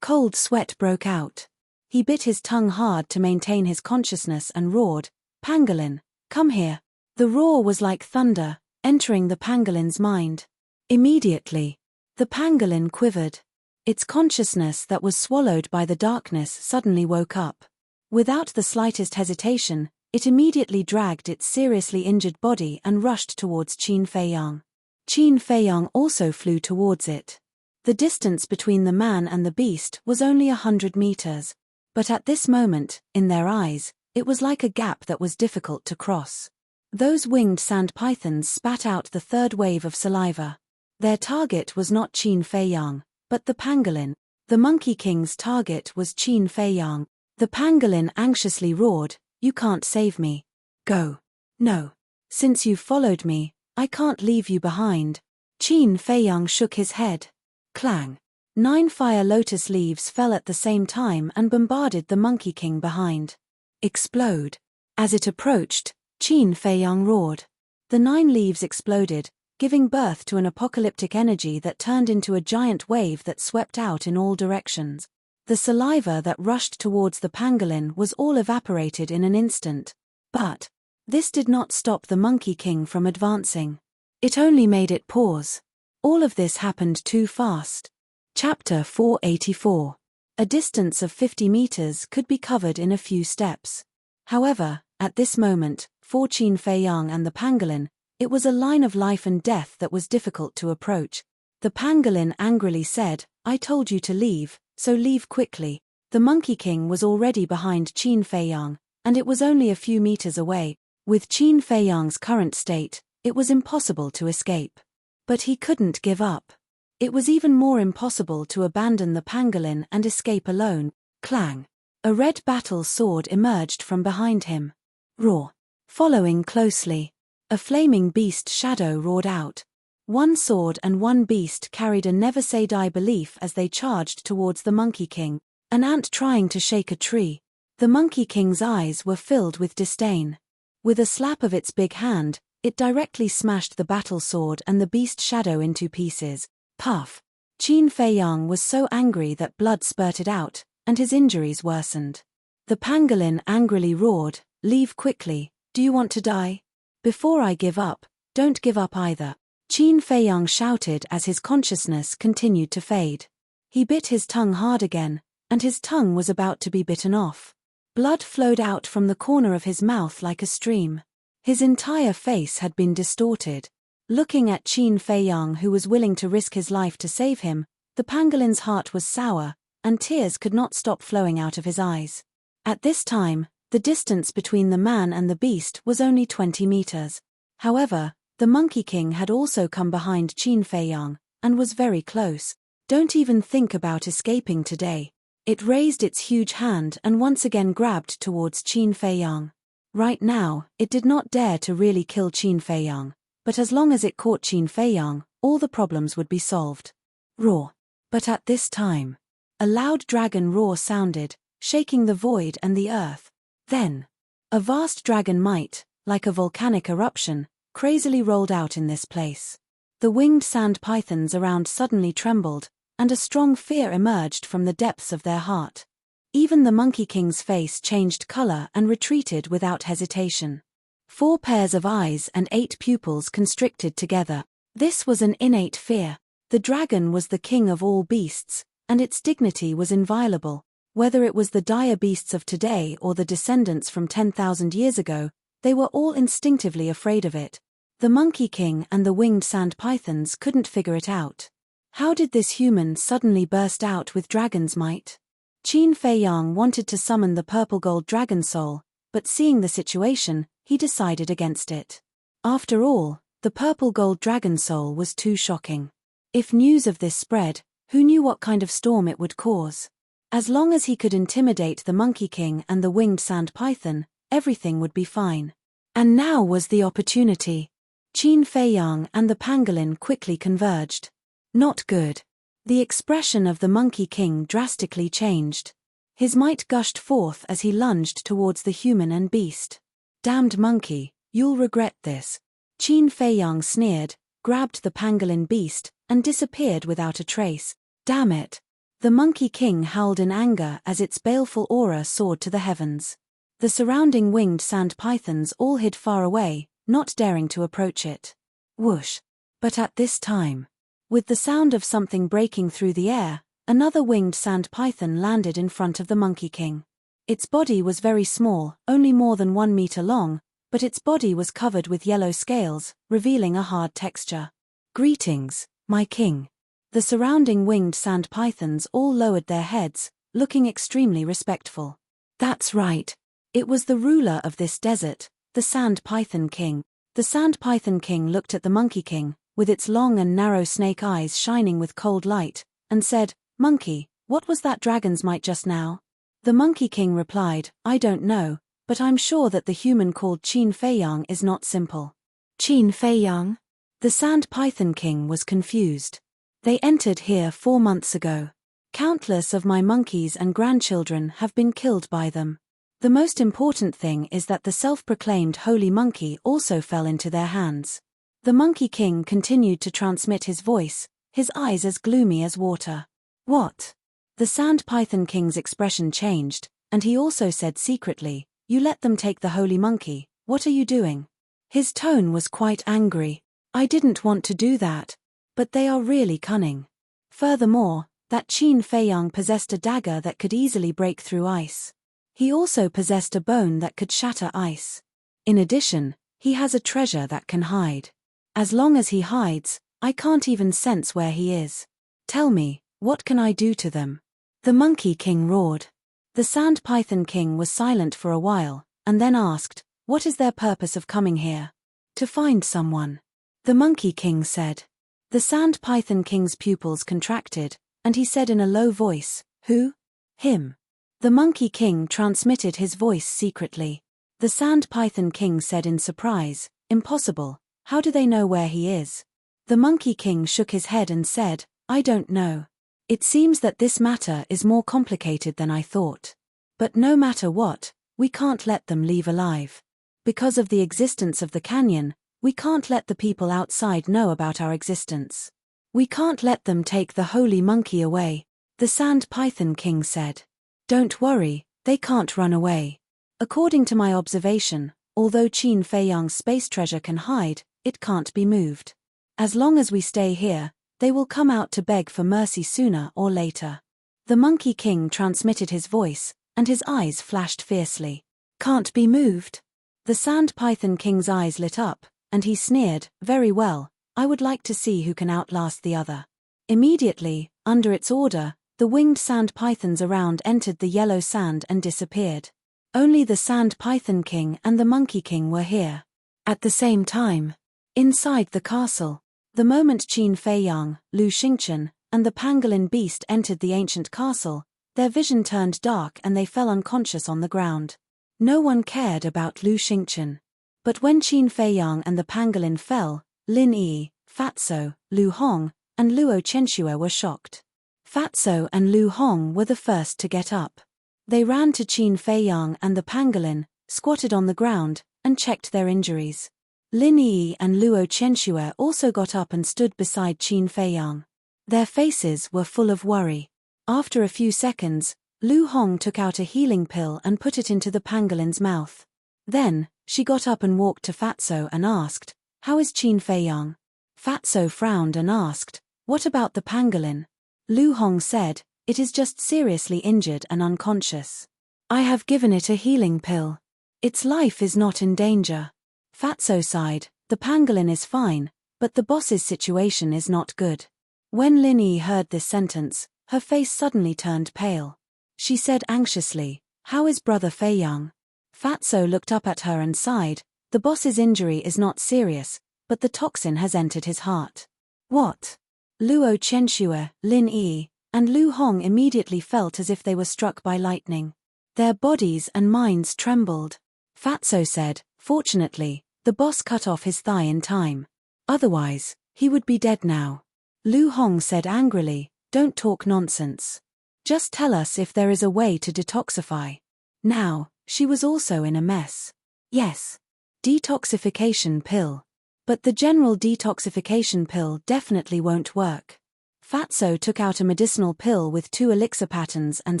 Cold sweat broke out. He bit his tongue hard to maintain his consciousness and roared, "Pangolin, come here." The roar was like thunder, entering the pangolin's mind. Immediately, the pangolin quivered. Its consciousness that was swallowed by the darkness suddenly woke up. Without the slightest hesitation, it immediately dragged its seriously injured body and rushed towards Qin Feiyang. Qin Feiyang also flew towards it. The distance between the man and the beast was only 100 meters. But at this moment, in their eyes, it was like a gap that was difficult to cross. Those winged sand pythons spat out the third wave of saliva. Their target was not Qin Feiyang, but the pangolin. The Monkey King's target was Qin Feiyang. The pangolin anxiously roared, "You can't save me. Go. No. Since you've followed me, I can't leave you behind." Qin Feiyang shook his head. Clang. 9 fire lotus leaves fell at the same time and bombarded the Monkey King behind. Explode. As it approached, Qin Feiyang roared. The 9 leaves exploded, giving birth to an apocalyptic energy that turned into a giant wave that swept out in all directions. The saliva that rushed towards the pangolin was all evaporated in an instant. But this did not stop the Monkey King from advancing. It only made it pause. All of this happened too fast. Chapter 484. A distance of 50 meters could be covered in a few steps. However, at this moment, for Qin Feiyang and the pangolin, it was a line of life and death that was difficult to approach. The pangolin angrily said, "I told you to leave, so leave quickly." The Monkey King was already behind Qin Feiyang, and it was only a few meters away. With Qin Feiyang's current state, it was impossible to escape. But he couldn't give up. It was even more impossible to abandon the pangolin and escape alone. Clang. A red battle sword emerged from behind him. Roar. Following closely, a flaming beast shadow roared out. One sword and one beast carried a never say die belief as they charged towards the Monkey King, an ant trying to shake a tree. The Monkey King's eyes were filled with disdain. With a slap of its big hand, it directly smashed the battle sword and the beast shadow into pieces. Puff. Qin Feiyang was so angry that blood spurted out, and his injuries worsened. The pangolin angrily roared, "Leave quickly, do you want to die? Before I give up, don't give up either." Qin Feiyang shouted as his consciousness continued to fade. He bit his tongue hard again, and his tongue was about to be bitten off. Blood flowed out from the corner of his mouth like a stream. His entire face had been distorted. Looking at Qin Feiyang, who was willing to risk his life to save him, the pangolin's heart was sour, and tears could not stop flowing out of his eyes. At this time, the distance between the man and the beast was only 20 meters. However, the Monkey King had also come behind Qin Feiyang, and was very close. "Don't even think about escaping today." It raised its huge hand and once again grabbed towards Qin Feiyang. Right now, it did not dare to really kill Qin Feiyang, but as long as it caught Qin Feiyang, all the problems would be solved. Roar. But at this time, a loud dragon roar sounded, shaking the void and the earth. Then, a vast dragon might, like a volcanic eruption, crazily rolled out in this place. The winged sand pythons around suddenly trembled, and a strong fear emerged from the depths of their heart. Even the Monkey King's face changed color and retreated without hesitation. 4 pairs of eyes and 8 pupils constricted together. This was an innate fear. The dragon was the king of all beasts, and its dignity was inviolable. Whether it was the dire beasts of today or the descendants from 10,000 years ago, they were all instinctively afraid of it. The Monkey King and the winged sand pythons couldn't figure it out. How did this human suddenly burst out with dragon's might? Qin Feiyang wanted to summon the purple gold dragon soul, but seeing the situation, he decided against it. After all, the purple gold dragon soul was too shocking. If news of this spread, who knew what kind of storm it would cause? As long as he could intimidate the Monkey King and the winged sand python, everything would be fine. And now was the opportunity. Qin Feiyang and the pangolin quickly converged. Not good. The expression of the Monkey King drastically changed. His might gushed forth as he lunged towards the human and beast. "Damned monkey, you'll regret this." Qin Feiyang sneered, grabbed the pangolin beast, and disappeared without a trace. "Damn it." The Monkey King howled in anger as its baleful aura soared to the heavens. The surrounding winged sand pythons all hid far away, not daring to approach it. Whoosh. But at this time, With the sound of something breaking through the air, another winged sand python landed in front of the Monkey King. Its body was very small, only more than 1 meter long, but its body was covered with yellow scales, revealing a hard texture. "Greetings, my king." The surrounding winged sand pythons all lowered their heads, looking extremely respectful. That's right. It was the ruler of this desert, the Sand Python King. The Sand Python King looked at the Monkey King, with its long and narrow snake eyes shining with cold light, and said, "Monkey, what was that dragon's might just now?" The Monkey King replied, "I don't know, but I'm sure that the human called Qin Feiyang is not simple." Qin Feiyang? The Sand Python King was confused. "They entered here 4 months ago. Countless of my monkeys and grandchildren have been killed by them. The most important thing is that the self-proclaimed holy monkey also fell into their hands." The Monkey King continued to transmit his voice, his eyes as gloomy as water. "What?" The Sand Python King's expression changed, and he also said secretly, "You let them take the holy monkey, what are you doing?" His tone was quite angry. "I didn't want to do that. But they are really cunning. Furthermore, that Qin Feiyang possessed a dagger that could easily break through ice. He also possessed a bone that could shatter ice. In addition, he has a treasure that can hide. As long as he hides, I can't even sense where he is. Tell me, what can I do to them?" The Monkey King roared. The Sand Python King was silent for a while, and then asked, "What is their purpose of coming here?" "To find someone," the Monkey King said. The Sand Python King's pupils contracted, and he said in a low voice, "Who?" "Him." The Monkey King transmitted his voice secretly. The Sand Python King said in surprise, "Impossible. How do they know where he is?" The Monkey King shook his head and said, "I don't know. It seems that this matter is more complicated than I thought. But no matter what, we can't let them leave alive. Because of the existence of the canyon, we can't let the people outside know about our existence. We can't let them take the holy monkey away," the Sand Python King said. "Don't worry, they can't run away. According to my observation, although Qin Feiyang's space treasure can hide, it can't be moved. As long as we stay here, they will come out to beg for mercy sooner or later." The Monkey King transmitted his voice, and his eyes flashed fiercely. "Can't be moved?" The Sand Python King's eyes lit up, and he sneered, "Very well, I would like to see who can outlast the other." Immediately, under its order, the winged sand pythons around entered the yellow sand and disappeared. Only the Sand Python King and the Monkey King were here. At the same time, inside the castle, the moment Qin Feiyang, Lu Xingchen, and the pangolin beast entered the ancient castle, their vision turned dark and they fell unconscious on the ground. No one cared about Lu Xingchen. But when Qin Feiyang and the pangolin fell, Lin Yi, Fatso, Lu Hong, and Luo Chenxue were shocked. Fatso and Lu Hong were the first to get up. They ran to Qin Feiyang and the pangolin, squatted on the ground, and checked their injuries. Lin Yi and Luo Chenxue also got up and stood beside Qin Feiyang. Their faces were full of worry. After a few seconds, Lu Hong took out a healing pill and put it into the pangolin's mouth. Then, she got up and walked to Fatso and asked, "How is Qin Feiyang?" Fatso frowned and asked, "What about the pangolin?" Lu Hong said, "It is just seriously injured and unconscious. I have given it a healing pill. Its life is not in danger." Fatso sighed, "The pangolin is fine, but the boss's situation is not good." When Lin Yi heard this sentence, her face suddenly turned pale. She said anxiously, "How is brother Feiyang?" Fatso looked up at her and sighed, "The boss's injury is not serious, but the toxin has entered his heart." "What?" Luo Chenxue, Lin Yi, and Lu Hong immediately felt as if they were struck by lightning. Their bodies and minds trembled. Fatso said, "Fortunately, the boss cut off his thigh in time. Otherwise, he would be dead now." Lu Hong said angrily, "Don't talk nonsense. Just tell us if there is a way to detoxify." Now, she was also in a mess. Yes. Detoxification pill. But the general detoxification pill definitely won't work. Fatso took out a medicinal pill with 2 elixir patterns and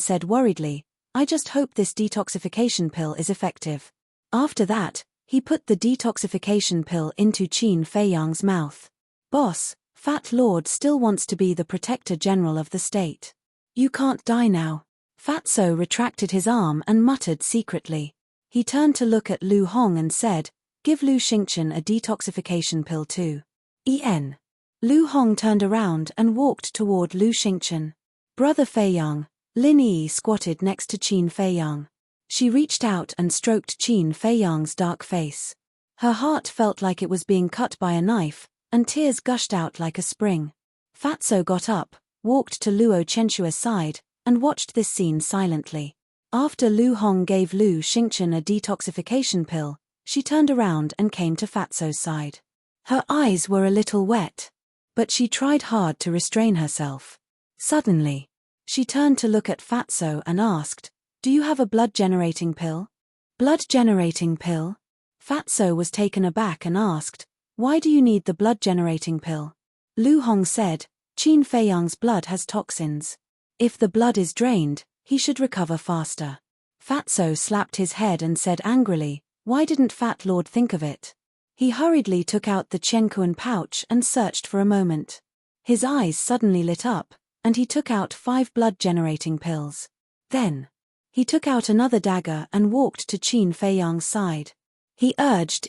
said worriedly, "I just hope this detoxification pill is effective." After that, he put the detoxification pill into Qin Feiyang's mouth. "Boss, Fat Lord still wants to be the protector general of the state. You can't die now. Fatso retracted his arm and muttered secretly. He turned to look at Lu Hong and said, "Give Lu Xingchen a detoxification pill too." Lu Hong turned around and walked toward Lu Xingchen. Brother Feiyang, Lin Yi squatted next to Qin Feiyang. She reached out and stroked Qin Feiyang's dark face. Her heart felt like it was being cut by a knife, and tears gushed out like a spring. Fatso got up, walked to Luo Chenchua's side, and watched this scene silently. After Lu Hong gave Lu Xingchen a detoxification pill, she turned around and came to Fatso's side. Her eyes were a little wet, but she tried hard to restrain herself. Suddenly, she turned to look at Fatso and asked, "Do you have a blood-generating pill?" "Blood-generating pill?" Fatso was taken aback and asked, "Why do you need the blood-generating pill?" Lu Hong said, "Qin Feiyang's blood has toxins. If the blood is drained, he should recover faster." Fatso slapped his head and said angrily, "Why didn't Fat Lord think of it?" He hurriedly took out the Chenkuan pouch and searched for a moment. His eyes suddenly lit up, and he took out 5 blood-generating pills. Then, he took out another dagger and walked to Qin Feiyang's side. He urged,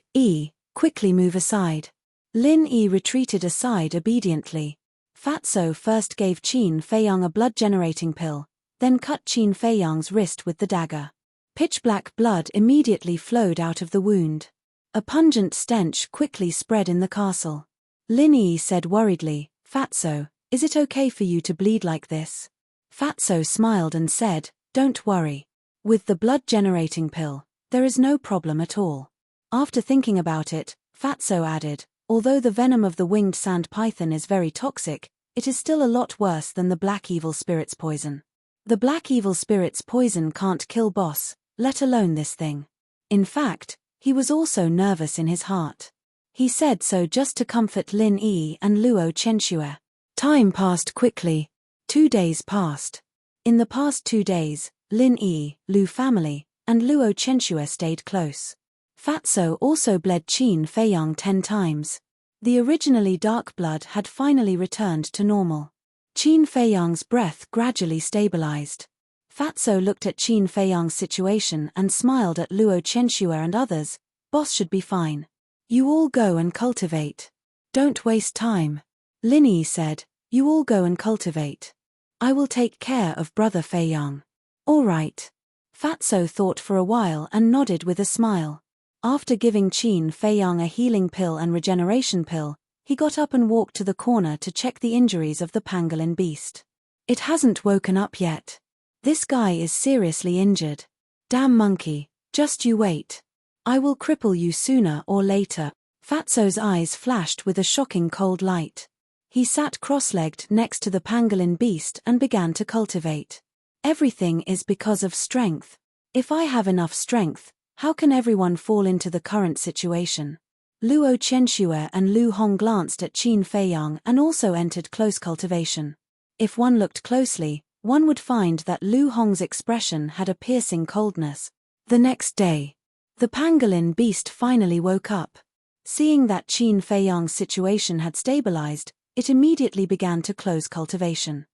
"Quickly move aside." Lin Yi retreated aside obediently. Fatso first gave Qin Feiyang a blood-generating pill, then cut Qin Feiyang's wrist with the dagger. Pitch-black blood immediately flowed out of the wound. A pungent stench quickly spread in the castle. Lin Yi said worriedly, "Fatso, is it okay for you to bleed like this?" Fatso smiled and said, "Don't worry. With the blood-generating pill, there is no problem at all." After thinking about it, Fatso added, "Although the venom of the winged sand python is very toxic, it is still a lot worse than the black evil spirit's poison. The black evil spirit's poison can't kill boss, let alone this thing." In fact, he was also nervous in his heart. He said so just to comfort Lin Yi and Luo Chenxue. Time passed quickly. 2 days passed. In the past 2 days, Lin Yi, Lu family, and Luo Chenxue stayed close. Fatso also bled Qin Feiyang 10 times. The originally dark blood had finally returned to normal. Qin Feiyang's breath gradually stabilized. Fatso looked at Qin Feiyang's situation and smiled at Luo Chenxue and others. "Boss should be fine. You all go and cultivate. Don't waste time." Lin Yi said, "You all go and cultivate. I will take care of Brother Feiyang." "All right." Fatso thought for a while and nodded with a smile. After giving Qin Feiyang a healing pill and regeneration pill, he got up and walked to the corner to check the injuries of the pangolin beast. "It hasn't woken up yet. This guy is seriously injured. Damn monkey, just you wait. I will cripple you sooner or later." Fatso's eyes flashed with a shocking cold light. He sat cross-legged next to the pangolin beast and began to cultivate. "Everything is because of strength. If I have enough strength, how can everyone fall into the current situation?" Luo Chenxue and Lu Hong glanced at Qin Feiyang and also entered close cultivation. If one looked closely, one would find that Lu Hong's expression had a piercing coldness. The next day, the pangolin beast finally woke up. Seeing that Qin Feiyang's situation had stabilized, it immediately began to close cultivation.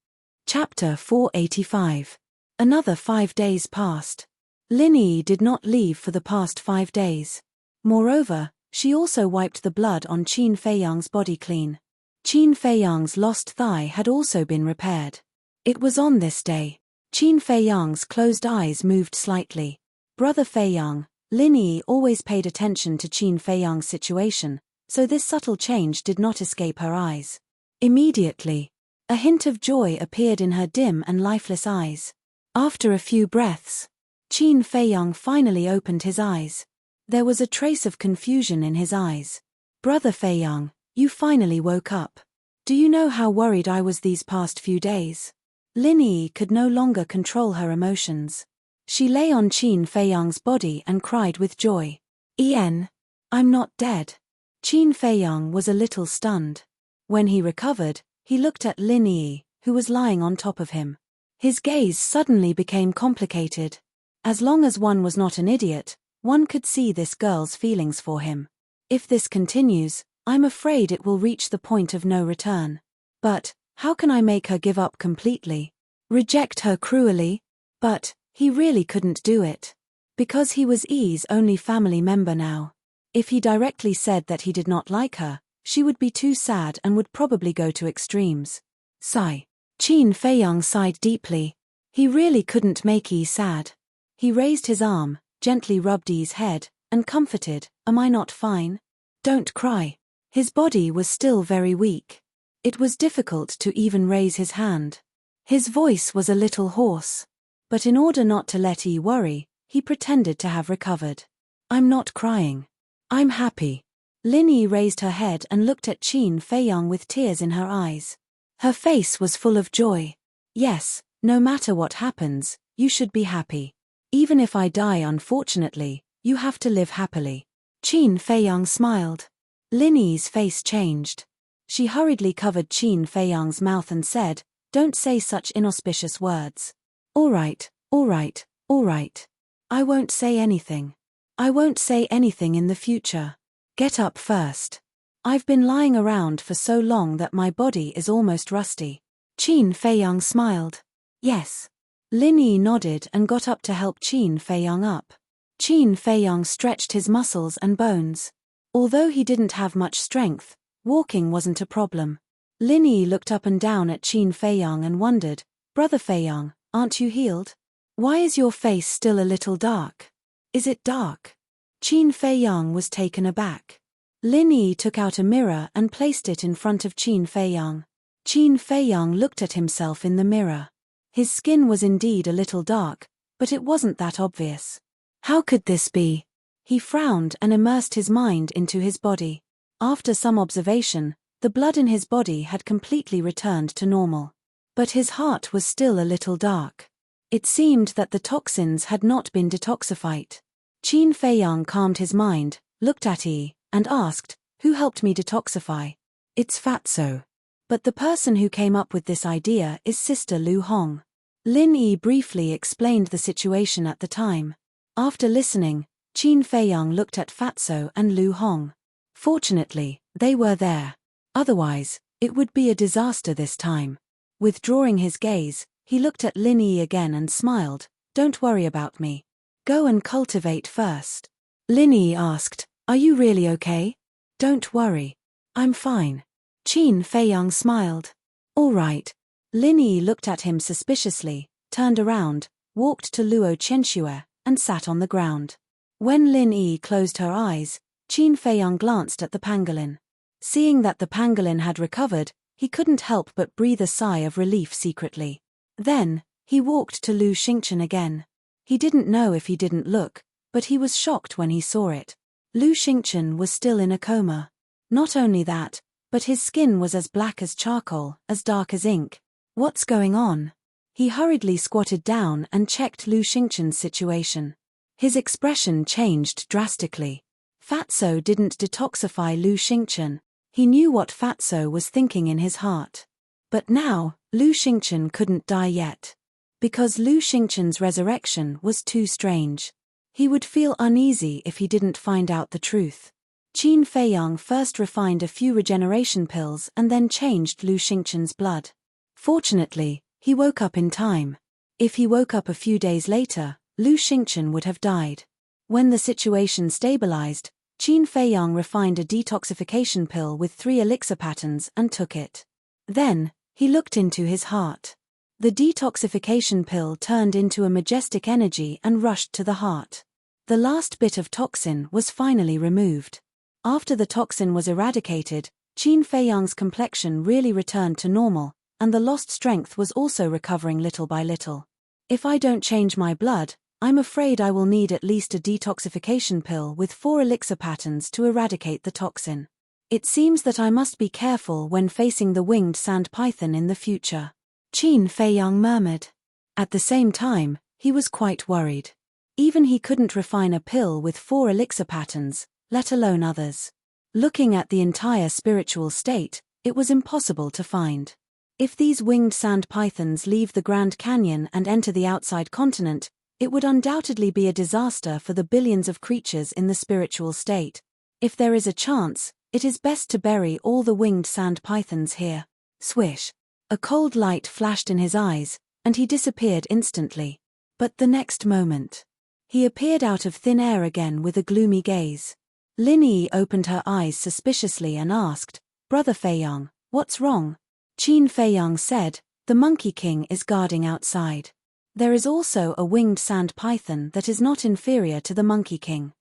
Chapter 485. Another 5 days passed. Lin Yi did not leave for the past 5 days. Moreover, she also wiped the blood on Qin Feiyang's body clean. Qin Feiyang's lost thigh had also been repaired. It was on this day. Qin Feiyang's closed eyes moved slightly. Brother Feiyang, Lin Yi always paid attention to Qin Feiyang's situation, so this subtle change did not escape her eyes. Immediately, a hint of joy appeared in her dim and lifeless eyes. After a few breaths, Qin Feiyang finally opened his eyes. There was a trace of confusion in his eyes. "Brother Feiyang, you finally woke up. Do you know how worried I was these past few days?" Lin Yi could no longer control her emotions. She lay on Qin Feiyang's body and cried with joy. I'm not dead." Qin Feiyang was a little stunned. When he recovered, he looked at Lin Yi, who was lying on top of him. His gaze suddenly became complicated. As long as one was not an idiot, one could see this girl's feelings for him. If this continues, I'm afraid it will reach the point of no return. But, how can I make her give up completely? Reject her cruelly? But, he really couldn't do it. Because he was Yi's only family member now. If he directly said that he did not like her, she would be too sad and would probably go to extremes. Sigh. Qin Feiyang sighed deeply. He really couldn't make Yi sad. He raised his arm, gently rubbed Yi's head, and comforted, "Am I not fine? Don't cry." His body was still very weak. It was difficult to even raise his hand. His voice was a little hoarse. But in order not to let Yi worry, he pretended to have recovered. "I'm not crying. I'm happy." Lin Yi raised her head and looked at Qin Feiyang with tears in her eyes. Her face was full of joy. "Yes, no matter what happens, you should be happy. Even if I die unfortunately, you have to live happily." Qin Feiyang smiled. Lin Yi's face changed. She hurriedly covered Qin Feiyang's mouth and said, "Don't say such inauspicious words." All right, all right, all right. I won't say anything. I won't say anything in the future. Get up first. I've been lying around for so long that my body is almost rusty." Qin Feiyang smiled. "Yes." Lin Yi nodded and got up to help Qin Feiyang up. Qin Feiyang stretched his muscles and bones. Although he didn't have much strength, walking wasn't a problem. Lin Yi looked up and down at Qin Feiyang and wondered, "Brother Feiyang, aren't you healed? Why is your face still a little dark? Is it dark?" Qin Feiyang was taken aback. Lin Yi took out a mirror and placed it in front of Qin Feiyang. Qin Feiyang looked at himself in the mirror. His skin was indeed a little dark, but it wasn't that obvious. How could this be? He frowned and immersed his mind into his body. After some observation, the blood in his body had completely returned to normal. But his heart was still a little dark. It seemed that the toxins had not been detoxified. Qin Feiyang calmed his mind, looked at Yi, and asked, "Who helped me detoxify?" "It's Fatso. But the person who came up with this idea is Sister Lu Hong." Lin Yi briefly explained the situation at the time. After listening, Qin Feiyang looked at Fatso and Lu Hong. Fortunately, they were there. Otherwise, it would be a disaster this time. Withdrawing his gaze, he looked at Lin Yi again and smiled, "Don't worry about me. Go and cultivate first." Lin Yi asked, "Are you really okay?" "Don't worry. I'm fine." Qin Feiyang smiled. "All right." Lin Yi looked at him suspiciously, turned around, walked to Luo Qianxue, and sat on the ground. When Lin Yi closed her eyes, Qin Feiyang glanced at the pangolin. Seeing that the pangolin had recovered, he couldn't help but breathe a sigh of relief secretly. Then, he walked to Lu Xingchen again. He didn't know if he didn't look, but he was shocked when he saw it. Lu Xingchen was still in a coma. Not only that, but his skin was as black as charcoal, as dark as ink. What's going on? He hurriedly squatted down and checked Lu Xingchen's situation. His expression changed drastically. Fatso didn't detoxify Lu Xingchen. He knew what Fatso was thinking in his heart. But now, Lu Xingchen couldn't die yet. Because Lu Xingchen's resurrection was too strange. He would feel uneasy if he didn't find out the truth. Qin Feiyang first refined a few regeneration pills and then changed Lu Xingchen's blood. Fortunately, he woke up in time. If he woke up a few days later, Lu Xingchen would have died. When the situation stabilized, Qin Feiyang refined a detoxification pill with 3 elixir patterns and took it. Then, he looked into his heart. The detoxification pill turned into a majestic energy and rushed to the heart. The last bit of toxin was finally removed. After the toxin was eradicated, Qin Feiyang's complexion really returned to normal, and the lost strength was also recovering little by little. "If I don't change my blood, I'm afraid I will need at least a detoxification pill with 4 elixir patterns to eradicate the toxin. It seems that I must be careful when facing the winged sand python in the future," Qin Feiyang murmured. At the same time, he was quite worried. Even he couldn't refine a pill with 4 elixir patterns, let alone others. Looking at the entire spiritual state, it was impossible to find. If these winged sand pythons leave the Grand Canyon and enter the outside continent, it would undoubtedly be a disaster for the billions of creatures in the spiritual state. If there is a chance, It is best to bury all the winged sand pythons here. Swish. A cold light flashed in his eyes, and he disappeared instantly. But the next moment, he appeared out of thin air again with a gloomy gaze. Lin Yi opened her eyes suspiciously and asked, "Brother Feiyang, what's wrong?" Qin Feiyang said, "The Monkey King is guarding outside. There is also a winged sand python that is not inferior to the Monkey King.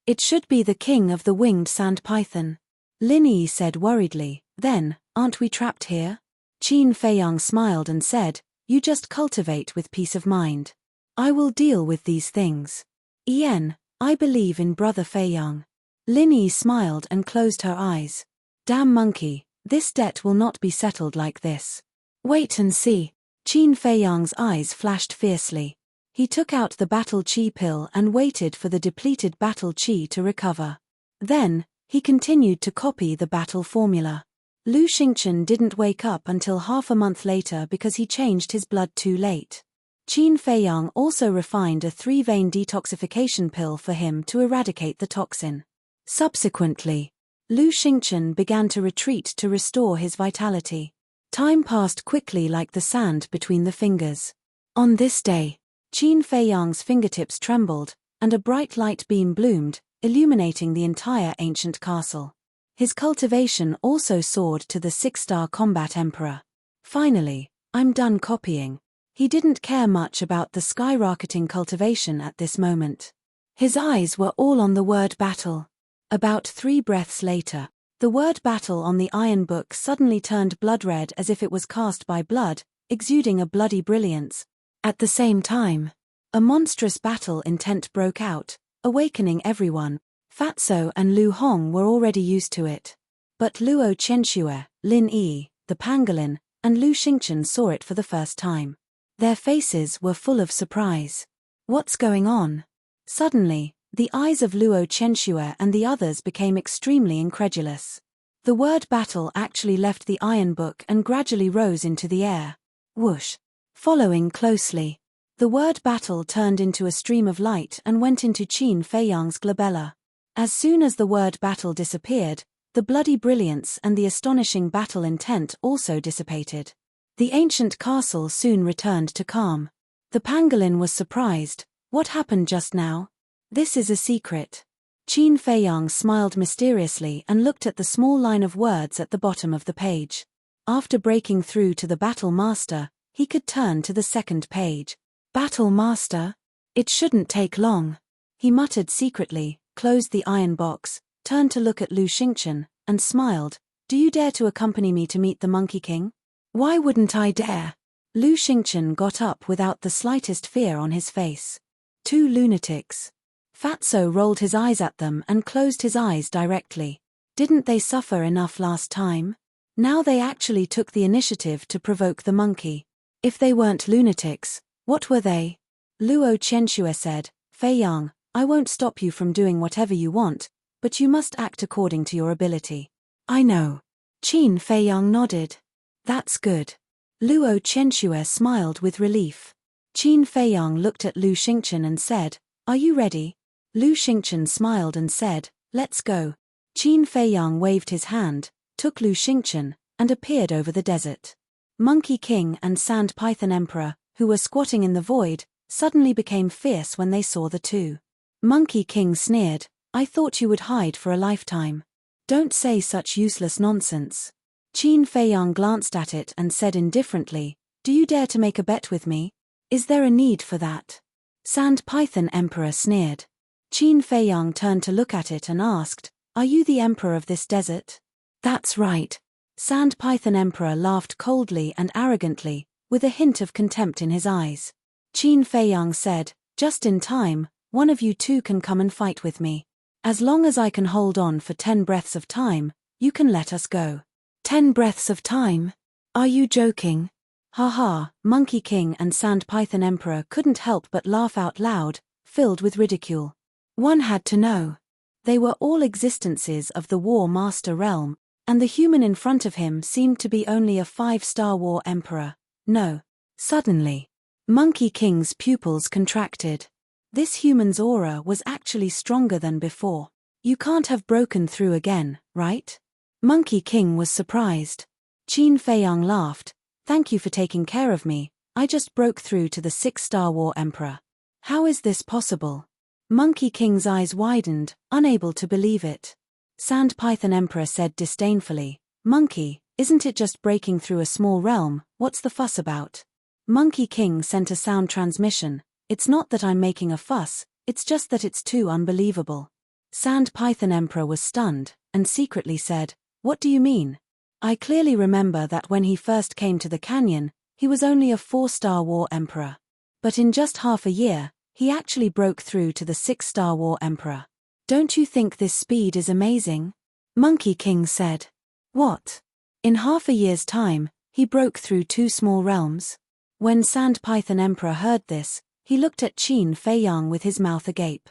It should be the king of the winged sand python." Lin Yi said worriedly, "Then, aren't we trapped here?" Qin Feiyang smiled and said, "You just cultivate with peace of mind. I will deal with these things. Yen, I believe in Brother Feiyang." Lin Yi smiled and closed her eyes. "Damn monkey, this debt will not be settled like this. Wait and see." Qin Feiyang's eyes flashed fiercely. He took out the battle chi pill and waited for the depleted battle chi to recover. Then, he continued to copy the battle formula. Lu Xingchen didn't wake up until half a month later because he changed his blood too late. Qin Feiyang also refined a 3-vein detoxification pill for him to eradicate the toxin. Subsequently, Lu Xingchen began to retreat to restore his vitality. Time passed quickly like the sand between the fingers. On this day, Qin Feiyang's fingertips trembled, and a bright light beam bloomed, illuminating the entire ancient castle. His cultivation also soared to the 6-star combat emperor. "Finally, I'm done copying." He didn't care much about the skyrocketing cultivation at this moment. His eyes were all on the word battle. About 3 breaths later, the word battle on the iron book suddenly turned blood red as if it was cast by blood, exuding a bloody brilliance. At the same time, a monstrous battle intent broke out, awakening everyone. Fatso and Lu Hong were already used to it. But Luo Chenxue, Lin Yi, the pangolin, and Lu Xingchen saw it for the first time. Their faces were full of surprise. "What's going on?" Suddenly, the eyes of Luo Chenxue and the others became extremely incredulous. The word battle actually left the iron book and gradually rose into the air. Whoosh! Following closely, the word battle turned into a stream of light and went into Qin Feiyang's glabella. As soon as the word battle disappeared, the bloody brilliance and the astonishing battle intent also dissipated. The ancient castle soon returned to calm. The pangolin was surprised. "What happened just now?" "This is a secret." Qin Feiyang smiled mysteriously and looked at the small line of words at the bottom of the page. After breaking through to the Battle Master, he could turn to the second page. "Battle Master? It shouldn't take long." He muttered secretly, closed the iron box, turned to look at Lu Xingchen, and smiled. "Do you dare to accompany me to meet the Monkey King?" "Why wouldn't I dare?" Lu Xingchen got up without the slightest fear on his face. "Two lunatics." Fatso rolled his eyes at them and closed his eyes directly. Didn't they suffer enough last time? Now they actually took the initiative to provoke the monkey. If they weren't lunatics, what were they? Luo Chenxue said, "Feiyang, I won't stop you from doing whatever you want, but you must act according to your ability." "I know." Qin Feiyang nodded. "That's good." Luo Chenxue smiled with relief. Qin Feiyang looked at Lu Xingchen and said, "Are you ready?" Lu Xingchen smiled and said, "Let's go." Qin Feiyang waved his hand, took Lu Xingchen, and appeared over the desert. Monkey King and Sand Python Emperor, who were squatting in the void, suddenly became fierce when they saw the two. Monkey King sneered, "I thought you would hide for a lifetime. Don't say such useless nonsense." Qin Feiyang glanced at it and said indifferently, "Do you dare to make a bet with me? Is there a need for that?" Sand Python Emperor sneered. Qin Feiyang turned to look at it and asked, "Are you the emperor of this desert?" "That's right." Sand Python Emperor laughed coldly and arrogantly, with a hint of contempt in his eyes. Qin Feiyang said, "Just in time, one of you two can come and fight with me. As long as I can hold on for 10 breaths of time, you can let us go." 10 breaths of time? Are you joking? Ha. Monkey King and Sand Python Emperor couldn't help but laugh out loud, filled with ridicule. One had to know. They were all existences of the War Master realm, and the human in front of him seemed to be only a 5-star war emperor. No. Suddenly, Monkey King's pupils contracted. This human's aura was actually stronger than before. "You can't have broken through again, right?" Monkey King was surprised. Qin Feiyang laughed. Thank you for taking care of me. I just broke through to the 6-star War Emperor. How is this possible? Monkey King's eyes widened, unable to believe it. Sand Python Emperor said disdainfully, Monkey, isn't it just breaking through a small realm? What's the fuss about? Monkey King sent a sound transmission. It's not that I'm making a fuss, it's just that it's too unbelievable. Sand Python Emperor was stunned, and secretly said, What do you mean? I clearly remember that when he first came to the canyon, he was only a 4-star War Emperor. But in just half a year, he actually broke through to the 6-star War Emperor. Don't you think this speed is amazing? Monkey King said. What? In half a year's time, he broke through 2 small realms? When Sand Python Emperor heard this, he looked at Qin Feiyang with his mouth agape.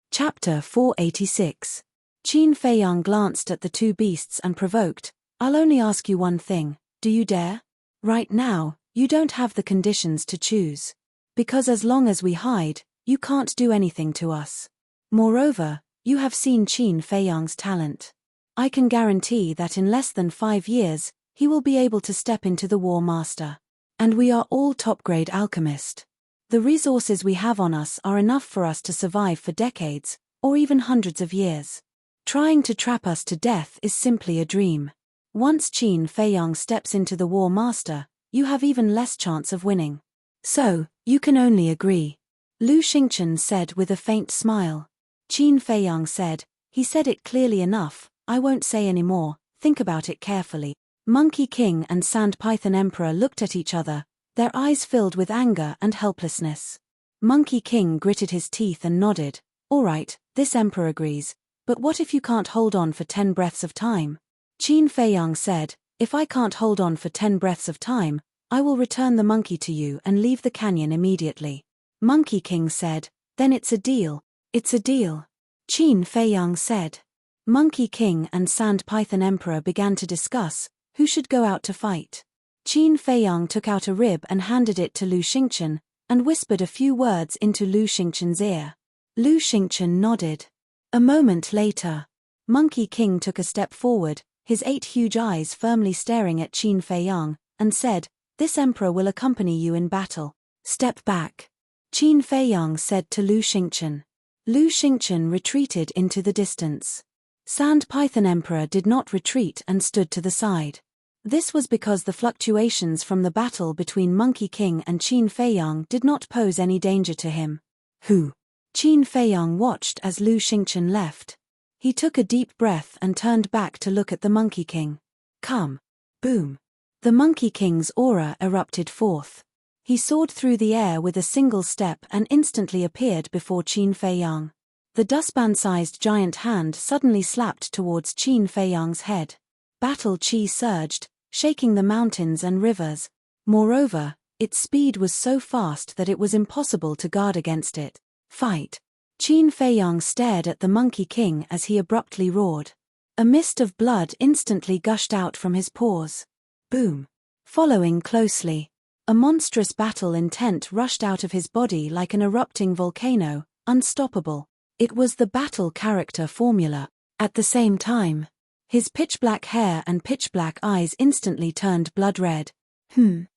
Chapter 486. Qin Feiyang glanced at the 2 beasts and provoked, I'll only ask you one thing, do you dare? Right now, you don't have the conditions to choose. Because as long as we hide, you can't do anything to us. Moreover, you have seen Qin Feiyang's talent. I can guarantee that in less than 5 years, he will be able to step into the War Master. And we are all top-grade alchemist. The resources we have on us are enough for us to survive for decades, or even hundreds of years. Trying to trap us to death is simply a dream. Once Qin Feiyang steps into the War Master, you have even less chance of winning. So, you can only agree. Lu Xingchen said with a faint smile. Qin Feiyang said, he said it clearly enough, I won't say any more, think about it carefully. Monkey King and Sand Python Emperor looked at each other, their eyes filled with anger and helplessness. Monkey King gritted his teeth and nodded, all right, this emperor agrees, but what if you can't hold on for 10 breaths of time? Qin Feiyang said, if I can't hold on for 10 breaths of time, I will return the monkey to you and leave the canyon immediately. Monkey King said, then it's a deal. It's a deal. Qin Feiyang said. Monkey King and Sand Python Emperor began to discuss who should go out to fight. Qin Feiyang took out a rib and handed it to Lu Xingchen, and whispered a few words into Lu Xingchen's ear. Lu Xingchen nodded. A moment later, Monkey King took a step forward, his 8 huge eyes firmly staring at Qin Feiyang, and said, this emperor will accompany you in battle. Step back. Qin Feiyang said to Lu Xingchen. Lu Xingchen retreated into the distance. Sand Python Emperor did not retreat and stood to the side. This was because the fluctuations from the battle between Monkey King and Qin Feiyang did not pose any danger to him. Who? Qin Feiyang watched as Lu Xingchen left. He took a deep breath and turned back to look at the Monkey King. Come. Boom. The Monkey King's aura erupted forth. He soared through the air with a single step and instantly appeared before Qin Feiyang. The dustpan-sized giant hand suddenly slapped towards Qin Feiyang's head. Battle chi surged, shaking the mountains and rivers. Moreover, its speed was so fast that it was impossible to guard against it. Fight. Qin Feiyang stared at the Monkey King as he abruptly roared. A mist of blood instantly gushed out from his pores. Boom. Following closely, a monstrous battle intent rushed out of his body like an erupting volcano, unstoppable. It was the battle character formula. At the same time, his pitch-black hair and pitch-black eyes instantly turned blood red. The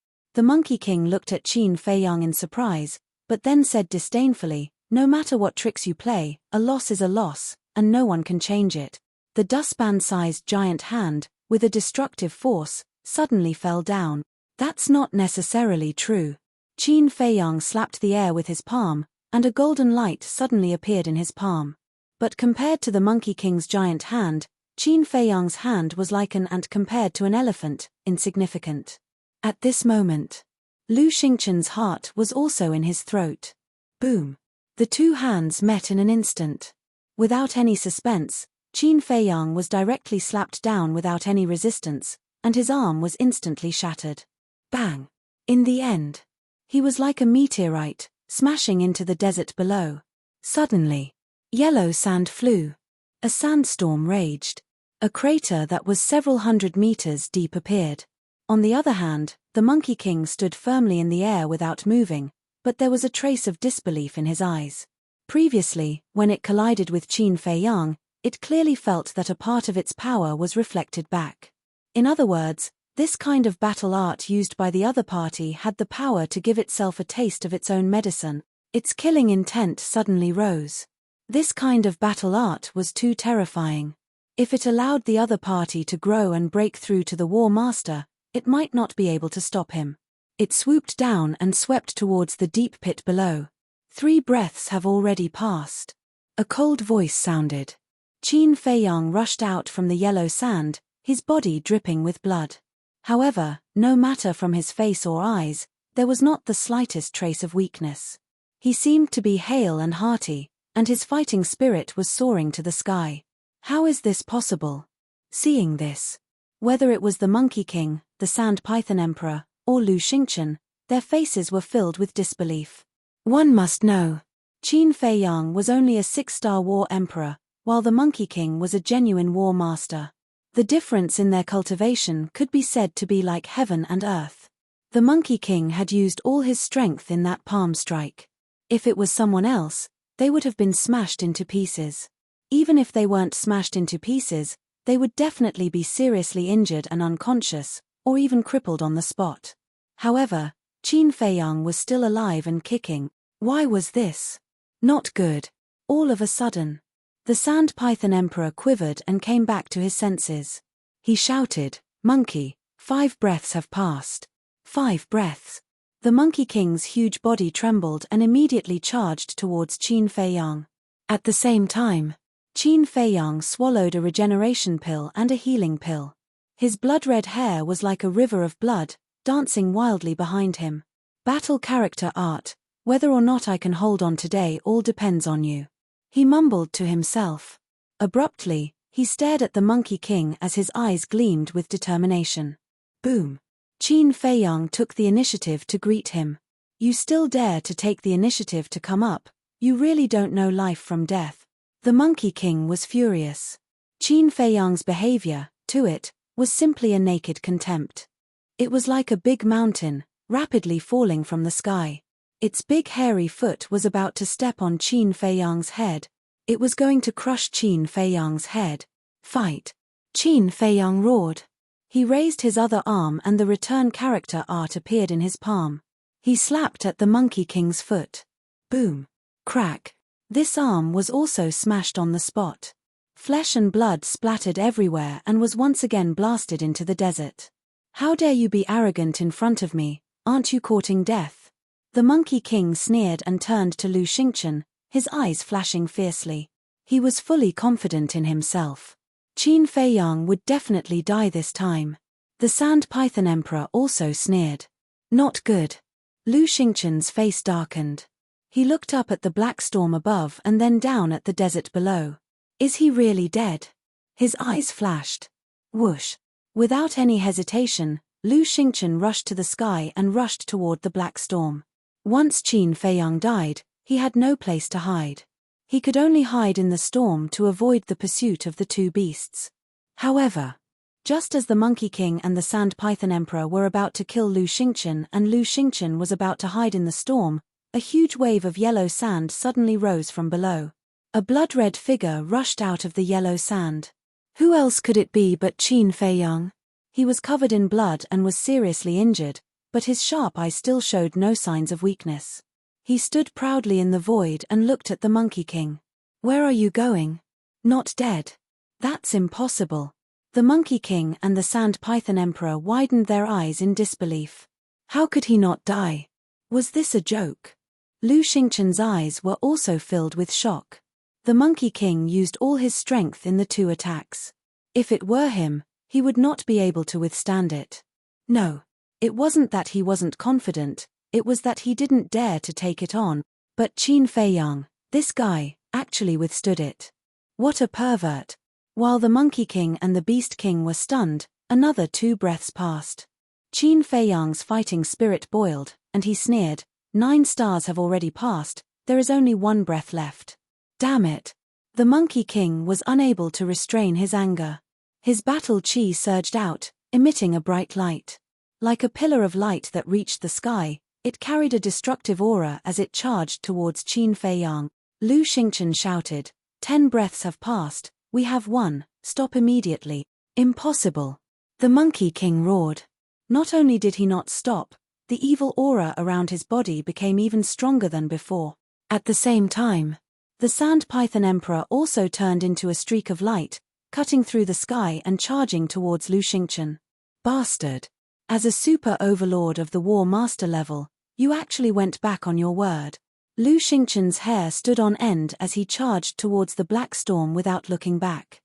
Monkey King looked at Qin Feiyang in surprise, but then said disdainfully, no matter what tricks you play, a loss is a loss, and no one can change it. The dustpan-sized giant hand, with a destructive force, suddenly fell down. That's not necessarily true. Qin Feiyang slapped the air with his palm, and a golden light suddenly appeared in his palm. But compared to the Monkey King's giant hand, Qin Feiyang's hand was like an ant compared to an elephant, insignificant. At this moment, Lu Xingchen's heart was also in his throat. Boom. The 2 hands met in an instant. Without any suspense, Qin Feiyang was directly slapped down without any resistance, and his arm was instantly shattered. Bang! In the end, he was like a meteorite, smashing into the desert below. Suddenly, yellow sand flew. A sandstorm raged. A crater that was several hundred meters deep appeared. On the other hand, the Monkey King stood firmly in the air without moving, but there was a trace of disbelief in his eyes. Previously, when it collided with Qin Feiyang, It clearly felt that a part of its power was reflected back. In other words, this kind of battle art used by the other party had the power to give itself a taste of its own medicine. Its killing intent suddenly rose. This kind of battle art was too terrifying. If it allowed the other party to grow and break through to the War Master, it might not be able to stop him. It swooped down and swept towards the deep pit below. 3 breaths have already passed. A cold voice sounded. Qin Feiyang rushed out from the yellow sand, his body dripping with blood. However, no matter from his face or eyes, there was not the slightest trace of weakness. He seemed to be hale and hearty, and his fighting spirit was soaring to the sky. How is this possible? Seeing this, whether it was the Monkey King, the Sand Python Emperor, or Lu Xingqian, their faces were filled with disbelief. One must know. Qin Feiyang was only a 6-star war emperor, while the Monkey King was a genuine war master. The difference in their cultivation could be said to be like heaven and earth. The Monkey King had used all his strength in that palm strike. If it was someone else, they would have been smashed into pieces. Even if they weren't smashed into pieces, they would definitely be seriously injured and unconscious, or even crippled on the spot. However, Qin Feiyang was still alive and kicking. Why was this? Not good. All of a sudden, the Sand Python Emperor quivered and came back to his senses. He shouted, "Monkey, 5 breaths have passed." 5 breaths. The Monkey King's huge body trembled and immediately charged towards Qin Feiyang. At the same time, Qin Feiyang swallowed a regeneration pill and a healing pill. His blood-red hair was like a river of blood, dancing wildly behind him. Battle character art. Whether or not I can hold on today all depends on you. He mumbled to himself. Abruptly, he stared at the Monkey King as his eyes gleamed with determination. Boom. Qin Feiyang took the initiative to greet him. You still dare to take the initiative to come up? You really don't know life from death. The Monkey King was furious. Qin Feiyang's behavior, to it, was simply a naked contempt. It was like a big mountain, rapidly falling from the sky. Its big hairy foot was about to step on Qin Feiyang's head. It was going to crush Qin Feiyang's head. Fight! Qin Feiyang roared. He raised his other arm and the return character art appeared in his palm. He slapped at the Monkey King's foot. Boom! Crack! This arm was also smashed on the spot. Flesh and blood splattered everywhere and was once again blasted into the desert. How dare you be arrogant in front of me? Aren't you courting death? The Monkey King sneered and turned to Lu Xingqian, his eyes flashing fiercely. He was fully confident in himself. Qin Feiyang would definitely die this time. The Sand Python Emperor also sneered. Not good. Lu Xingqian's face darkened. He looked up at the black storm above and then down at the desert below. Is he really dead? His eyes flashed. Whoosh. Without any hesitation, Lu Xingqian rushed to the sky and rushed toward the black storm. Once Qin Feiyang died, he had no place to hide. He could only hide in the storm to avoid the pursuit of the 2 beasts. However, just as the Monkey King and the Sand Python Emperor were about to kill Lu Xingqian and Lu Xingqian was about to hide in the storm, a huge wave of yellow sand suddenly rose from below. A blood-red figure rushed out of the yellow sand. Who else could it be but Qin Feiyang? He was covered in blood and was seriously injured, but his sharp eyes still showed no signs of weakness. He stood proudly in the void and looked at the Monkey King. Where are you going? Not dead. That's impossible. The Monkey King and the Sand Python Emperor widened their eyes in disbelief. How could he not die? Was this a joke? Lu Xingqian's eyes were also filled with shock. The Monkey King used all his strength in the 2 attacks. If it were him, he would not be able to withstand it. No. It wasn't that he wasn't confident, it was that he didn't dare to take it on, but Qin Feiyang, this guy, actually withstood it. What a pervert. While the Monkey King and the Beast King were stunned, another 2 breaths passed. Qin Feiyang's fighting spirit boiled, and he sneered, 9 stars have already passed, there is only 1 breath left. Damn it. The Monkey King was unable to restrain his anger. His battle chi surged out, emitting a bright light. Like a pillar of light that reached the sky, it carried a destructive aura as it charged towards Qin Feiyang. Lu Xingqian shouted, 10 breaths have passed, We have won, stop immediately. Impossible. The Monkey King roared. Not only did he not stop, the evil aura around his body became even stronger than before. At the same time, the Sand Python Emperor also turned into a streak of light, cutting through the sky and charging towards Lu Xingchen. Bastard. As a super overlord of the War Master level, you actually went back on your word. Lu Xingchen's hair stood on end as he charged towards the black storm without looking back.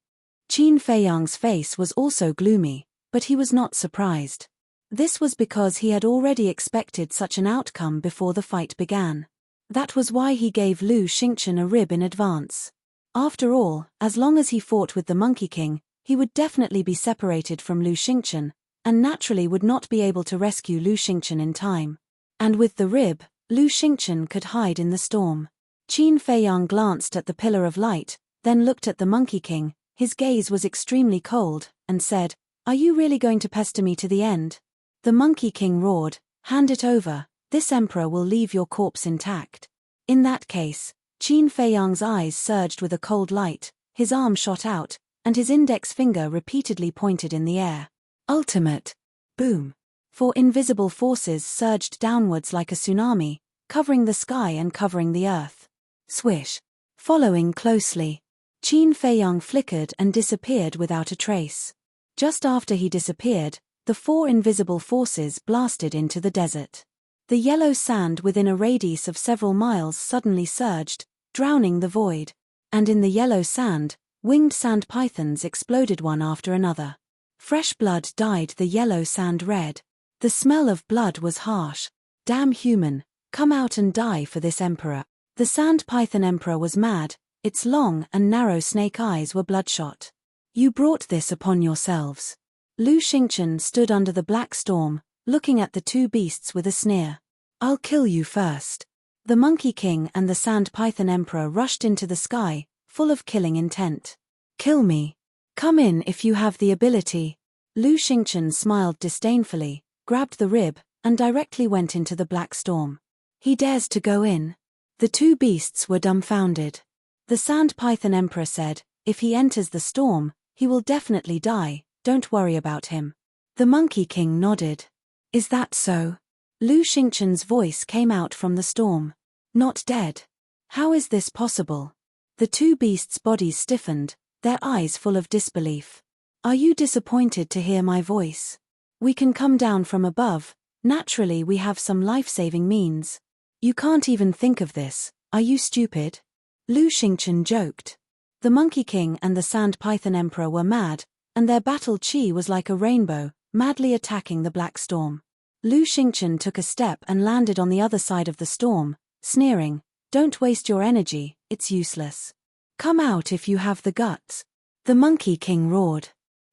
Qin Feiyang's face was also gloomy, but he was not surprised. This was because he had already expected such an outcome before the fight began. That was why he gave Lu Xingchen a rib in advance. After all, as long as he fought with the Monkey King, he would definitely be separated from Lu Xingchen, and naturally would not be able to rescue Lu Xingchen in time. And with the rib, Lu Xingchen could hide in the storm. Qin Feiyang glanced at the pillar of light, then looked at the Monkey King. His gaze was extremely cold, and said, "Are you really going to pester me to the end?" The Monkey King roared, "Hand it over, this emperor will leave your corpse intact." In that case, Qin Feiyang's eyes surged with a cold light, his arm shot out, and his index finger repeatedly pointed in the air. Ultimate. Boom. 4 invisible forces surged downwards like a tsunami, covering the sky and covering the earth. Swish. Following closely, Qin Feiyang flickered and disappeared without a trace. Just after he disappeared, the 4 invisible forces blasted into the desert. The yellow sand within a radius of several miles suddenly surged, drowning the void. And in the yellow sand, winged sand pythons exploded one after another. Fresh blood dyed the yellow sand red. The smell of blood was harsh. Damn human, come out and die for this emperor. The Sand Python Emperor was mad, its long and narrow snake eyes were bloodshot. You brought this upon yourselves. Lu Xingchen stood under the black storm, looking at the 2 beasts with a sneer. I'll kill you first. The Monkey King and the Sand Python Emperor rushed into the sky, full of killing intent. Kill me. Come in if you have the ability. Lu Xingchen smiled disdainfully, grabbed the rib, and directly went into the black storm. He dares to go in. The 2 beasts were dumbfounded. The Sand Python Emperor said, if he enters the storm, he will definitely die, don't worry about him. The Monkey King nodded. Is that so? Lu Xingchen's voice came out from the storm. Not dead. How is this possible? The 2 beasts' bodies stiffened, their eyes full of disbelief. Are you disappointed to hear my voice? We can come down from above, naturally we have some life-saving means. You can't even think of this, are you stupid? Lu Xingchen joked. The Monkey King and the Sand Python Emperor were mad, and their battle chi was like a rainbow, madly attacking the black storm. Lu Xingchen took a step and landed on the other side of the storm, sneering, don't waste your energy, it's useless. Come out if you have the guts. The Monkey King roared.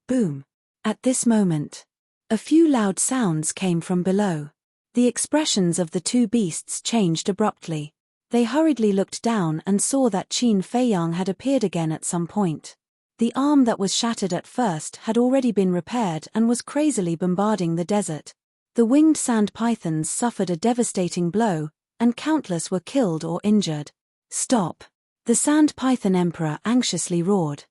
Boom. At this moment, a few loud sounds came from below. The expressions of the 2 beasts changed abruptly. They hurriedly looked down and saw that Qin Feiyang had appeared again at some point. The arm that was shattered at first had already been repaired and was crazily bombarding the desert. The winged sand pythons suffered a devastating blow, and countless were killed or injured. Stop! The Sand Python Emperor anxiously roared.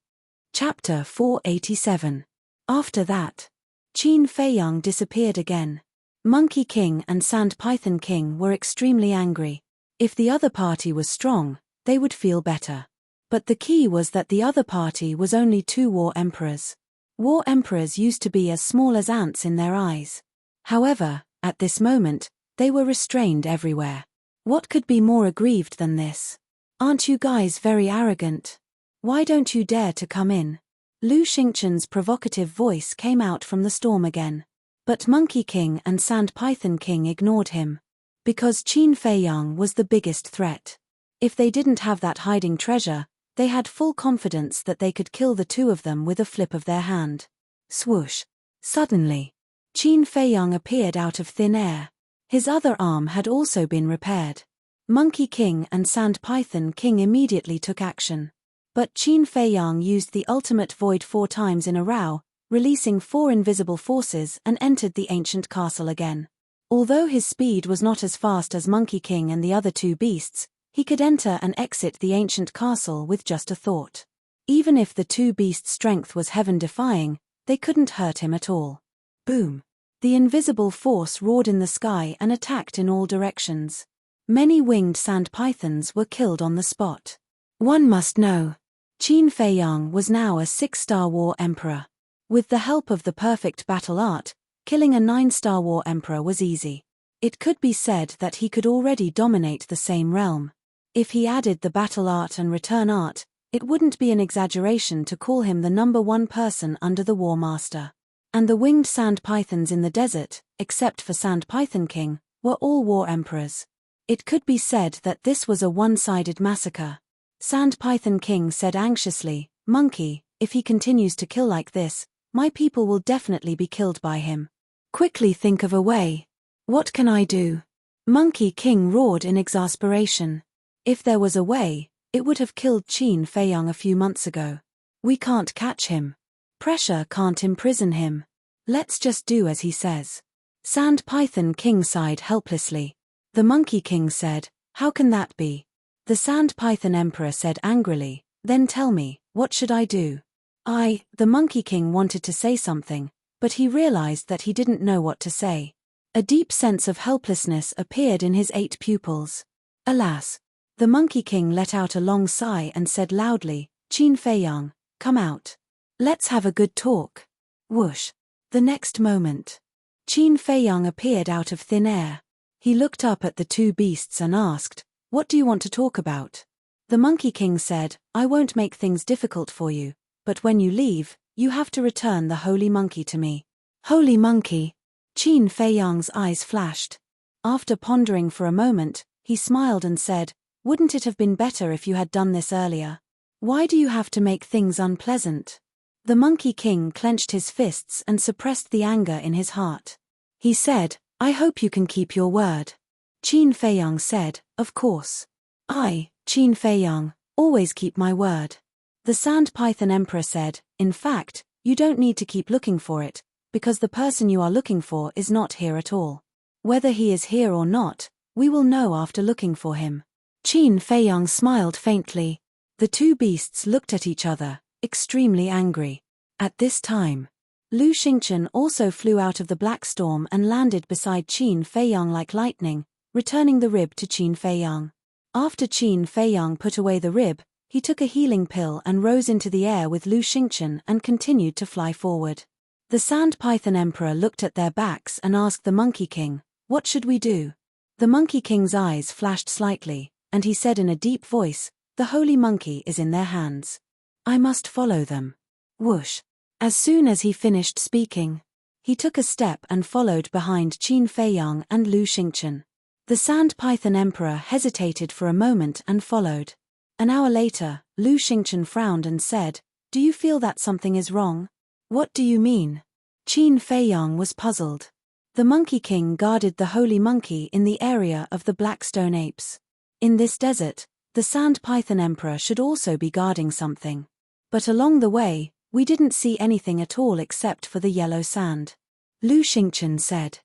Chapter 487. After that, Qin Feiyang disappeared again. Monkey King and Sand Python King were extremely angry. If the other party was strong, they would feel better. But the key was that the other party was only 2 war emperors. War emperors used to be as small as ants in their eyes. However, at this moment, they were restrained everywhere. What could be more aggrieved than this? Aren't you guys very arrogant? Why don't you dare to come in? Lu Xingchen's provocative voice came out from the storm again. But Monkey King and Sand Python King ignored him. Because Qin Feiyang was the biggest threat. If they didn't have that hiding treasure, they had full confidence that they could kill the 2 of them with a flip of their hand. Swoosh. Suddenly, Qin Feiyang appeared out of thin air. His other arm had also been repaired. Monkey King and Sand Python King immediately took action. But Qin Feiyang used the ultimate void 4 times in a row, releasing 4 invisible forces and entered the ancient castle again. Although his speed was not as fast as Monkey King and the other 2 beasts, he could enter and exit the ancient castle with just a thought. Even if the two beasts' strength was heaven-defying, they couldn't hurt him at all. Boom! The invisible force roared in the sky and attacked in all directions. Many winged sand pythons were killed on the spot. One must know. Qin Feiyang was now a 6-star war emperor. With the help of the perfect battle art, killing a 9-star war emperor was easy. It could be said that he could already dominate the same realm. If he added the battle art and return art, it wouldn't be an exaggeration to call him the #1 person under the War Master. And the winged sand pythons in the desert, except for Sand Python King, were all war emperors. It could be said that this was a one-sided massacre. Sand Python King said anxiously, "Monkey, if he continues to kill like this, my people will definitely be killed by him. Quickly think of a way. What can I do?" Monkey King roared in exasperation. If there was a way, it would have killed Qin Feiyang a few months ago. We can't catch him. Pressure can't imprison him. Let's just do as he says. Sand Python King sighed helplessly. The Monkey King said, "How can that be?" The Sand Python Emperor said angrily, "Then tell me, what should I do?" The Monkey King wanted to say something, but he realized that he didn't know what to say. A deep sense of helplessness appeared in his 8 pupils. Alas! The Monkey King let out a long sigh and said loudly, "Qin Feiyang, come out. Let's have a good talk." Whoosh! The next moment, Qin Feiyang appeared out of thin air. He looked up at the two beasts and asked, "What do you want to talk about?" The Monkey King said, "I won't make things difficult for you, but when you leave, you have to return the holy monkey to me." Holy monkey? Qin Feiyang's eyes flashed. After pondering for a moment, he smiled and said, "Wouldn't it have been better if you had done this earlier? Why do you have to make things unpleasant?" The Monkey King clenched his fists and suppressed the anger in his heart. He said, "I hope you can keep your word." Qin Feiyang said, "Of course. I, Qin Feiyang, always keep my word." The Sand Python Emperor said, "In fact, you don't need to keep looking for it, because the person you are looking for is not here at all. Whether he is here or not, we will know after looking for him." Qin Feiyang smiled faintly. The two beasts looked at each other, extremely angry. At this time, Lu Xingchen also flew out of the black storm and landed beside Qin Feiyang like lightning, returning the rib to Qin Feiyang. After Qin Feiyang put away the rib, he took a healing pill and rose into the air with Lu Xingchen and continued to fly forward. The Sand Python Emperor looked at their backs and asked the Monkey King, "What should we do?" The Monkey King's eyes flashed slightly, and he said in a deep voice, "The holy monkey is in their hands. I must follow them." Whoosh! As soon as he finished speaking, he took a step and followed behind Qin Feiyang and Lu Xingchen. The Sand Python Emperor hesitated for a moment and followed. An hour later, Lu Xingchen frowned and said, "Do you feel that something is wrong?" "What do you mean?" Qin Feiyang was puzzled. The Monkey King guarded the holy monkey in the area of the black stone apes. In this desert, the Sand Python Emperor should also be guarding something. But along the way, we didn't see anything at all except for the yellow sand. Lu Xingchen said.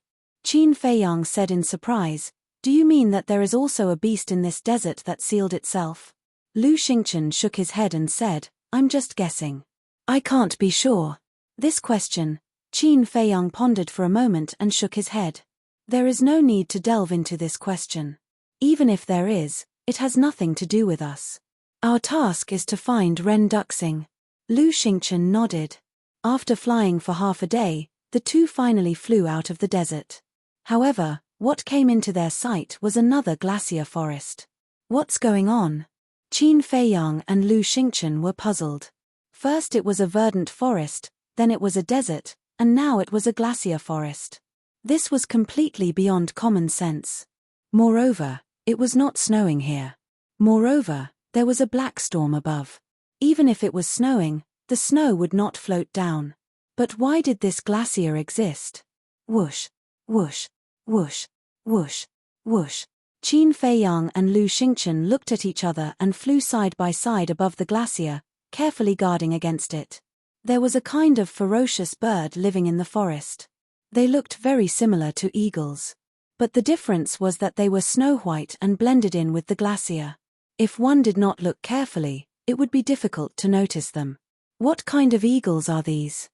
Qin Feiyang said in surprise, "Do you mean that there is also a beast in this desert that sealed itself?" Lu Xingchen shook his head and said, "I'm just guessing. I can't be sure." This question, Qin Feiyang pondered for a moment and shook his head. "There is no need to delve into this question. Even if there is, it has nothing to do with us. Our task is to find Ren Duxing." Lu Xingchen nodded. After flying for half a day, the two finally flew out of the desert. However, what came into their sight was another glacier forest. What's going on? Qin Feiyang and Lu Xingchen were puzzled. First it was a verdant forest, then it was a desert, and now it was a glacier forest. This was completely beyond common sense. Moreover, it was not snowing here. Moreover, there was a black storm above. Even if it was snowing, the snow would not float down. But why did this glacier exist? Whoosh, whoosh, whoosh, whoosh, whoosh. Qin Feiyang and Lu Xingchen looked at each other and flew side by side above the glacier, carefully guarding against it. There was a kind of ferocious bird living in the forest. They looked very similar to eagles. But the difference was that they were snow white and blended in with the glacier. If one did not look carefully, it would be difficult to notice them. What kind of eagles are these?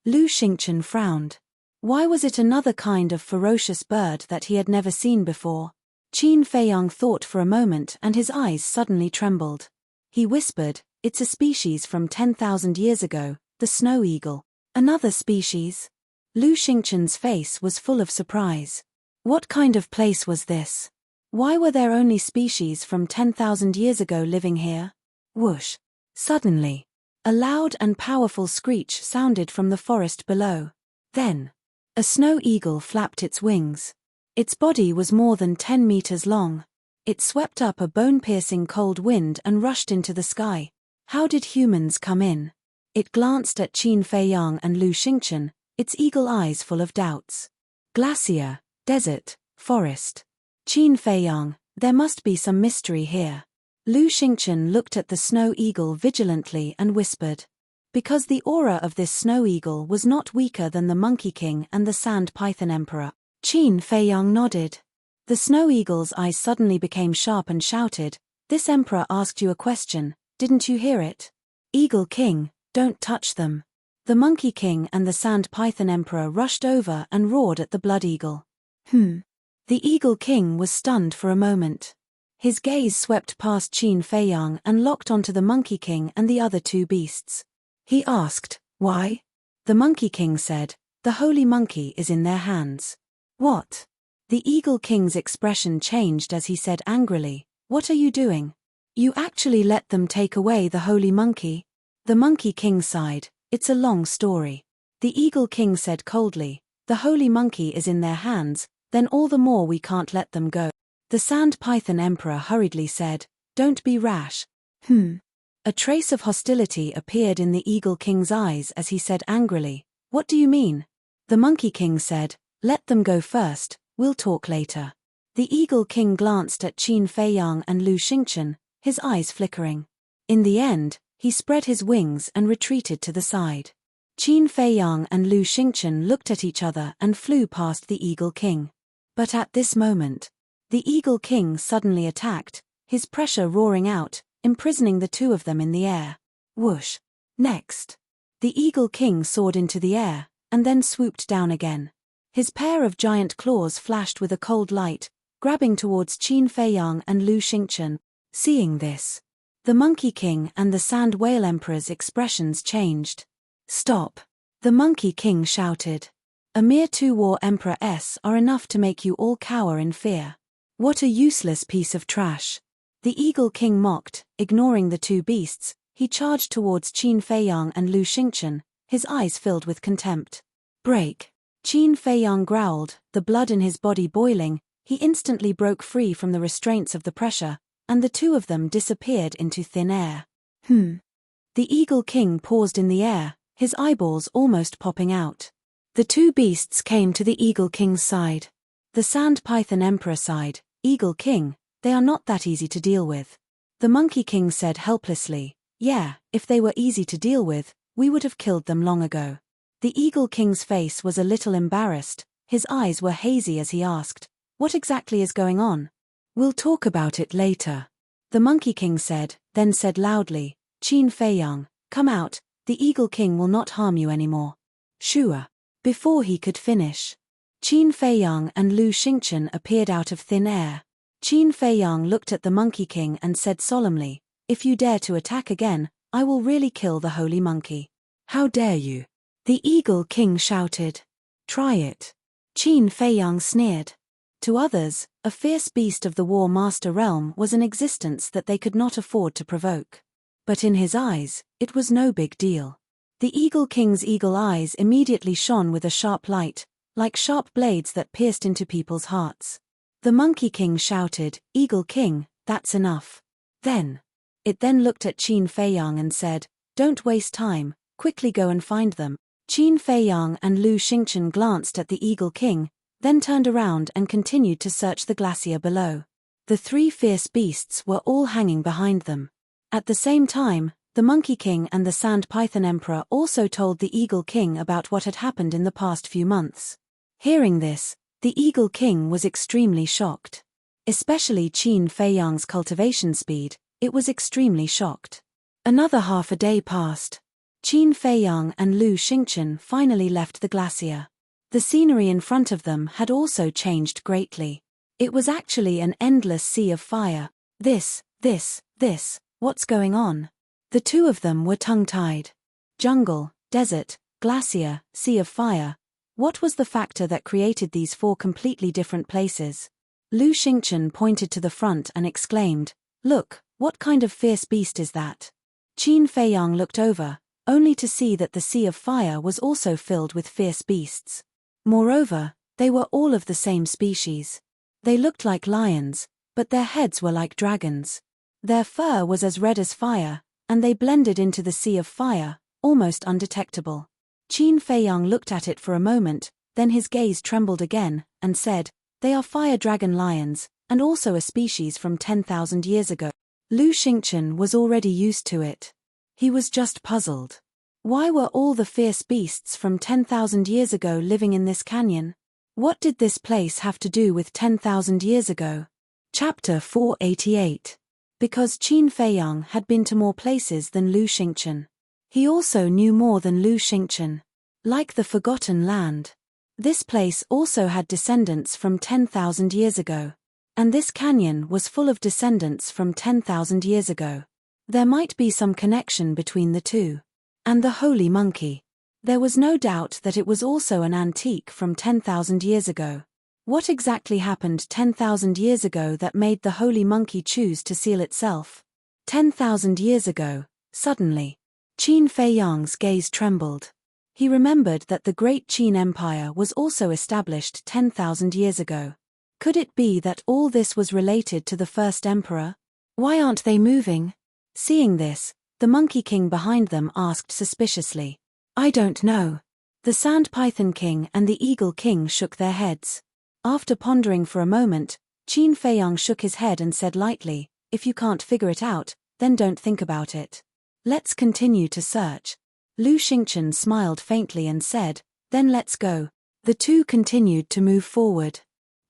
Lu Xingchen frowned. Why was it another kind of ferocious bird that he had never seen before? Qin Feiyang thought for a moment and his eyes suddenly trembled. He whispered, "It's a species from 10,000 years ago, the snow eagle." Another species? Lu Xingchen's face was full of surprise. What kind of place was this? Why were there only species from 10,000 years ago living here? Whoosh! Suddenly, a loud and powerful screech sounded from the forest below. Then, a snow eagle flapped its wings. Its body was more than 10 meters long. It swept up a bone-piercing cold wind and rushed into the sky. How did humans come in? It glanced at Qin Feiyang and Lu Xingchen, its eagle eyes full of doubts. Glacier, desert, forest. Qin Feiyang, there must be some mystery here. Lu Xingchen looked at the snow eagle vigilantly and whispered. Because the aura of this snow eagle was not weaker than the Monkey King and the Sand Python Emperor. Qin Feiyang nodded. The snow eagle's eyes suddenly became sharp and shouted, "This emperor asked you a question, didn't you hear it? Eagle King, don't touch them." The Monkey King and the Sand Python Emperor rushed over and roared at the blood eagle. The Eagle King was stunned for a moment. His gaze swept past Qin Feiyang and locked onto the Monkey King and the other two beasts. He asked, "Why?" The Monkey King said, "The holy monkey is in their hands." "What?" The Eagle King's expression changed as he said angrily, "What are you doing? You actually let them take away the holy monkey?" The Monkey King sighed, "It's a long story." The Eagle King said coldly, "The holy monkey is in their hands, then all the more we can't let them go." The Sand Python Emperor hurriedly said, "Don't be rash." A trace of hostility appeared in the Eagle King's eyes as he said angrily, "What do you mean?" The Monkey King said, "Let them go first, we'll talk later." The Eagle King glanced at Qin Feiyang and Lu Xingchen, his eyes flickering. In the end, he spread his wings and retreated to the side. Qin Feiyang and Lu Xingchen looked at each other and flew past the Eagle King. But at this moment, the Eagle King suddenly attacked, his pressure roaring out, imprisoning the two of them in the air. Whoosh! Next, the Eagle King soared into the air, and then swooped down again. His pair of giant claws flashed with a cold light, grabbing towards Qin Feiyang and Lu Xingchen. Seeing this, the Monkey King and the Sand Whale Emperor's expressions changed. "Stop!" the Monkey King shouted. "A mere 2 war emperors are enough to make you all cower in fear. What a useless piece of trash." The Eagle King mocked, ignoring the two beasts. He charged towards Qin Feiyang and Lu Xingchen, his eyes filled with contempt. "Break!" Qin Feiyang growled, the blood in his body boiling. He instantly broke free from the restraints of the pressure, and the two of them disappeared into thin air. The Eagle King paused in the air, his eyeballs almost popping out. The two beasts came to the Eagle King's side. The Sand Python Emperor sighed, "Eagle King, they are not that easy to deal with." The Monkey King said helplessly, "Yeah, if they were easy to deal with, we would have killed them long ago." The Eagle King's face was a little embarrassed, his eyes were hazy as he asked, "What exactly is going on?" "We'll talk about it later," the Monkey King said, then said loudly, "Qin Feiyang, come out, the Eagle King will not harm you anymore." "Sure." Before he could finish, Qin Feiyang and Lu Xingchen appeared out of thin air. Qin Feiyang looked at the Monkey King and said solemnly, "If you dare to attack again, I will really kill the holy monkey." "How dare you?" the Eagle King shouted. "Try it." Qin Feiyang sneered. To others, a fierce beast of the War Master realm was an existence that they could not afford to provoke. But in his eyes, it was no big deal. The Eagle King's eagle eyes immediately shone with a sharp light, like sharp blades that pierced into people's hearts. The Monkey King shouted, "Eagle King, that's enough." It then looked at Qin Feiyang and said, "Don't waste time, quickly go and find them." Qin Feiyang and Lu Xingchen glanced at the Eagle King, then turned around and continued to search the glacier below. The three fierce beasts were all hanging behind them. At the same time, the Monkey King and the Sand Python Emperor also told the Eagle King about what had happened in the past few months. Hearing this, the Eagle King was extremely shocked. Especially Qin Feiyang's cultivation speed, it was extremely shocked. Another half a day passed. Qin Feiyang and Lu Xingchen finally left the glacier. The scenery in front of them had also changed greatly. It was actually an endless sea of fire. This, what's going on? The two of them were tongue-tied. Jungle, desert, glacier, sea of fire. What was the factor that created these four completely different places? Lu Xingchen pointed to the front and exclaimed, "Look, what kind of fierce beast is that?" Qin Feiyang looked over, only to see that the sea of fire was also filled with fierce beasts. Moreover, they were all of the same species. They looked like lions, but their heads were like dragons. Their fur was as red as fire, and they blended into the sea of fire, almost undetectable. Qin Feiyang looked at it for a moment, then his gaze trembled again, and said, "They are fire dragon lions, and also a species from 10,000 years ago." Lu Xingchen was already used to it. He was just puzzled. Why were all the fierce beasts from 10,000 years ago living in this canyon? What did this place have to do with 10,000 years ago? Chapter 488. Because Qin Feiyang had been to more places than Lu Xingchen. He also knew more than Lu Xingchen. Like the Forgotten Land. This place also had descendants from 10,000 years ago. And this canyon was full of descendants from 10,000 years ago. There might be some connection between the two. And the holy monkey. There was no doubt that it was also an antique from 10,000 years ago. What exactly happened 10,000 years ago that made the holy monkey choose to seal itself? 10,000 years ago, suddenly, Qin Feiyang's gaze trembled. He remembered that the Great Qin Empire was also established 10,000 years ago. Could it be that all this was related to the first emperor? Why aren't they moving? Seeing this, the Monkey King behind them asked suspiciously. "I don't know." The Sand Python King and the Eagle King shook their heads. After pondering for a moment, Qin Feiyang shook his head and said lightly, "If you can't figure it out, then don't think about it. Let's continue to search." Lu Xingchen smiled faintly and said, "Then let's go." The two continued to move forward.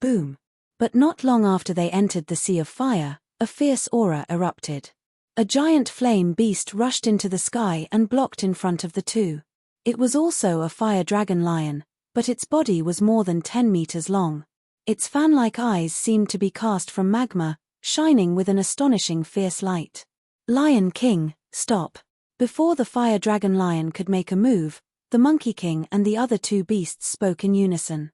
Boom. But not long after they entered the sea of fire, a fierce aura erupted. A giant flame beast rushed into the sky and blocked in front of the two. It was also a fire dragon lion, but its body was more than 10 meters long. Its fan-like eyes seemed to be cast from magma, shining with an astonishing fierce light. "Lion King, stop." Before the fire dragon lion could make a move, the Monkey King and the other two beasts spoke in unison.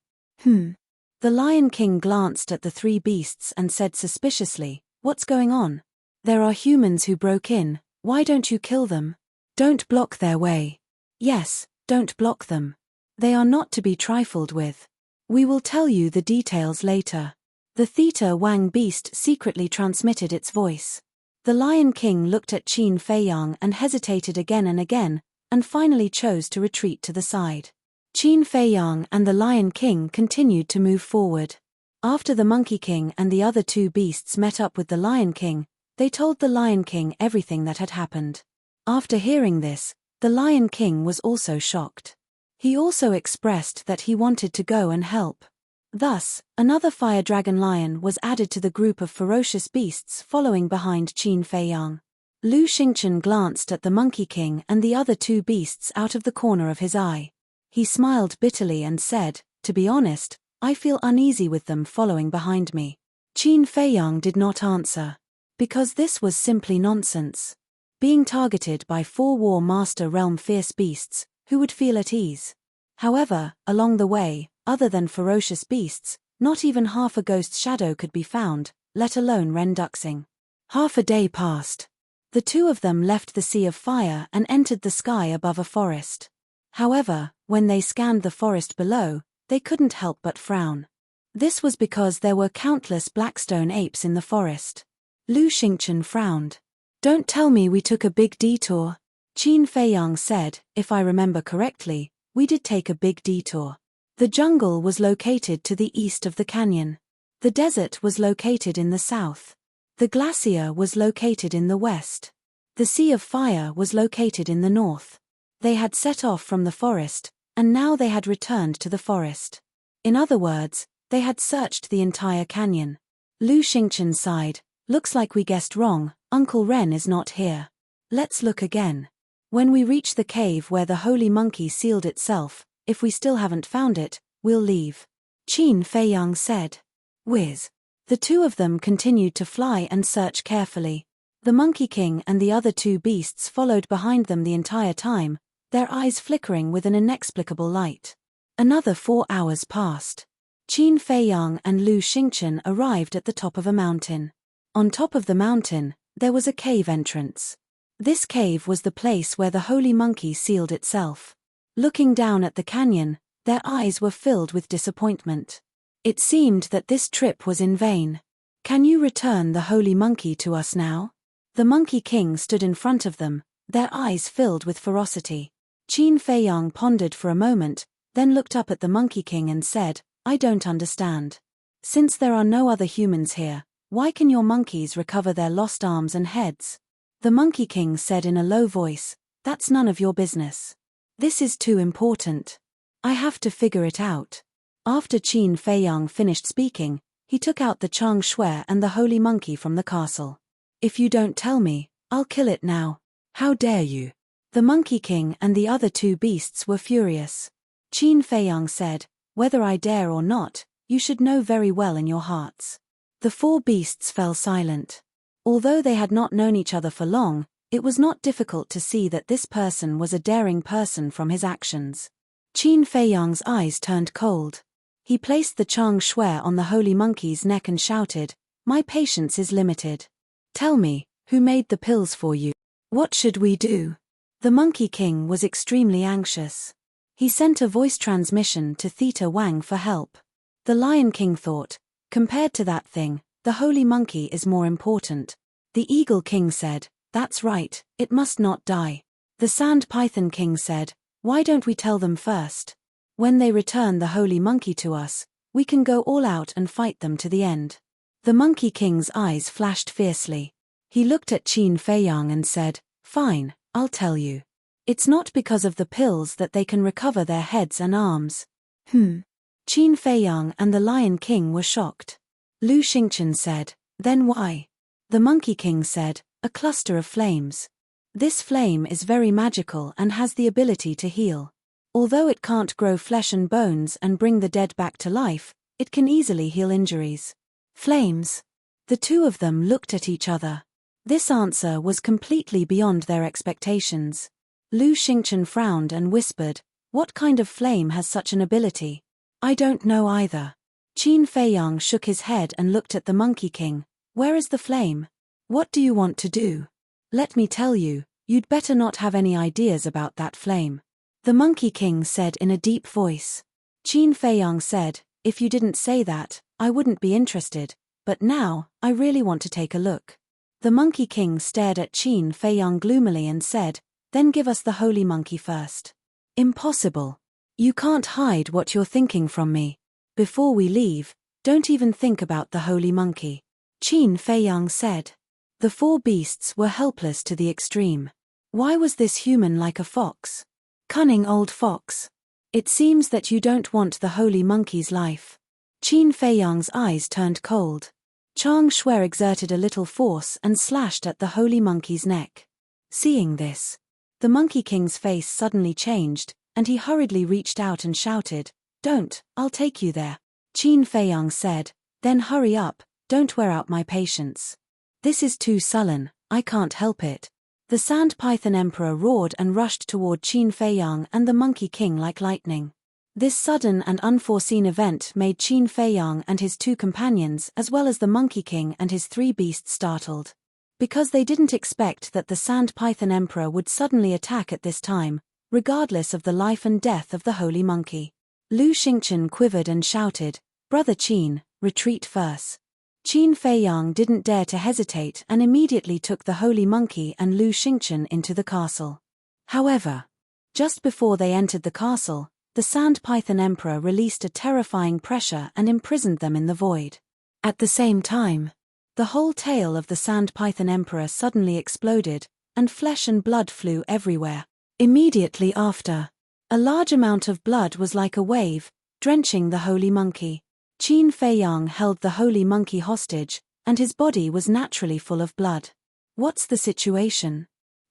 The Lion King glanced at the three beasts and said suspiciously, "What's going on? There are humans who broke in, why don't you kill them? Don't block their way." "Yes, don't block them. They are not to be trifled with. We will tell you the details later." The Theta Wang beast secretly transmitted its voice. The Lion King looked at Qin Feiyang and hesitated again, and finally chose to retreat to the side. Qin Feiyang and the Lion King continued to move forward. After the Monkey King and the other two beasts met up with the Lion King, they told the Lion King everything that had happened. After hearing this, the Lion King was also shocked. He also expressed that he wanted to go and help. Thus, another fire dragon lion was added to the group of ferocious beasts following behind Qin Feiyang. Lu Xingchen glanced at the Monkey King and the other two beasts out of the corner of his eye. He smiled bitterly and said, "To be honest, I feel uneasy with them following behind me." Qin Feiyang did not answer. Because this was simply nonsense. Being targeted by 4 War Master Realm fierce beasts, who would feel at ease? However, along the way, other than ferocious beasts, not even half a ghost shadow could be found, let alone Renduxing. Half a day passed. The two of them left the sea of fire and entered the sky above a forest. However, when they scanned the forest below, they couldn't help but frown. This was because there were countless blackstone apes in the forest. Lu Xingchen frowned. "Don't tell me we took a big detour." Qin Feiyang said, "If I remember correctly, we did take a big detour. The jungle was located to the east of the canyon. The desert was located in the south. The glacier was located in the west. The sea of fire was located in the north. They had set off from the forest, and now they had returned to the forest. In other words, they had searched the entire canyon." Lu Xingchen sighed. "Looks like we guessed wrong, Uncle Ren is not here." Let's look again. When we reach the cave where the holy monkey sealed itself, if we still haven't found it, we'll leave. Qin Feiyang said. Whiz. The two of them continued to fly and search carefully. The Monkey King and the other two beasts followed behind them the entire time, their eyes flickering with an inexplicable light. Another 4 hours passed. Qin Feiyang and Lu Xingchen arrived at the top of a mountain. On top of the mountain, there was a cave entrance. This cave was the place where the holy monkey sealed itself. Looking down at the canyon, their eyes were filled with disappointment. It seemed that this trip was in vain. Can you return the holy monkey to us now? The Monkey King stood in front of them, their eyes filled with ferocity. Qin Feiyang pondered for a moment, then looked up at the Monkey King and said, I don't understand. Since there are no other humans here, why can your monkeys recover their lost arms and heads? The Monkey King said in a low voice, That's none of your business. This is too important. I have to figure it out. After Qin Feiyang finished speaking, he took out the Chang Shui and the holy monkey from the castle. If you don't tell me, I'll kill it now. How dare you? The Monkey King and the other two beasts were furious. Qin Feiyang said, Whether I dare or not, you should know very well in your hearts. The four beasts fell silent. Although they had not known each other for long, it was not difficult to see that this person was a daring person from his actions. Qin Feiyang's eyes turned cold. He placed the Chang Shui on the holy monkey's neck and shouted, My patience is limited. Tell me, who made the pills for you? What should we do? The Monkey King was extremely anxious. He sent a voice transmission to Theta Wang for help. The Lion King thought, compared to that thing, the holy monkey is more important. The Eagle King said, That's right, it must not die. The Sand Python King said, Why don't we tell them first? When they return the holy monkey to us, we can go all out and fight them to the end. The Monkey King's eyes flashed fiercely. He looked at Qin Feiyang and said, Fine, I'll tell you. It's not because of the pills that they can recover their heads and arms. Qin Feiyang and the Lion King were shocked. Lu Xingchen said, Then why? The Monkey King said, A cluster of flames. This flame is very magical and has the ability to heal. Although it can't grow flesh and bones and bring the dead back to life, it can easily heal injuries. Flames. The two of them looked at each other. This answer was completely beyond their expectations. Lu Xingchen frowned and whispered, What kind of flame has such an ability? I don't know either. Qin Feiyang shook his head and looked at the Monkey King. Where is the flame? What do you want to do? Let me tell you, you'd better not have any ideas about that flame. The Monkey King said in a deep voice. Qin Feiyang said, If you didn't say that, I wouldn't be interested, but now, I really want to take a look. The Monkey King stared at Qin Feiyang gloomily and said, Then give us the holy monkey first. Impossible. You can't hide what you're thinking from me. Before we leave, don't even think about the holy monkey. Qin Feiyang said. The four beasts were helpless to the extreme. Why was this human like a fox? Cunning old fox. It seems that you don't want the holy monkey's life. Qin Feiyang's eyes turned cold. Chang Shui exerted a little force and slashed at the holy monkey's neck. Seeing this, the Monkey King's face suddenly changed, and he hurriedly reached out and shouted, Don't, I'll take you there. Qin Feiyang said, Then hurry up, don't wear out my patience. This is too sullen, I can't help it. The Sand Python Emperor roared and rushed toward Qin Feiyang and the Monkey King like lightning. This sudden and unforeseen event made Qin Feiyang and his two companions as well as the Monkey King and his three beasts startled. Because they didn't expect that the Sand Python Emperor would suddenly attack at this time, regardless of the life and death of the holy monkey. Lu Xingchen quivered and shouted, Brother Qin, retreat first. Qin Feiyang didn't dare to hesitate and immediately took the holy monkey and Lu Xingchen into the castle. However, just before they entered the castle, the Sand Python Emperor released a terrifying pressure and imprisoned them in the void. At the same time, the whole tail of the Sand Python Emperor suddenly exploded, and flesh and blood flew everywhere. Immediately after, a large amount of blood was like a wave, drenching the holy monkey. Qin Feiyang held the holy monkey hostage, and his body was naturally full of blood. What's the situation?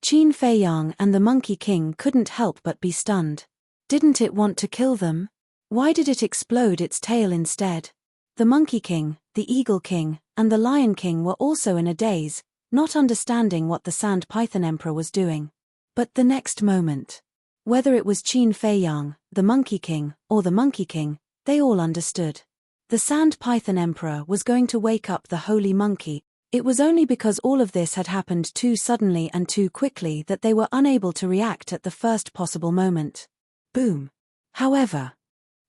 Qin Fei Yang and the Monkey King couldn't help but be stunned. Didn't it want to kill them? Why did it explode its tail instead? The Monkey King, the Eagle King, and the Lion King were also in a daze, not understanding what the Sand Python Emperor was doing. But the next moment, whether it was Qin Fei Yang, the Monkey King, or the Monkey King, they all understood. The Sand Python Emperor was going to wake up the Holy Monkey. It was only because all of this had happened too suddenly and too quickly that they were unable to react at the first possible moment. Boom. However,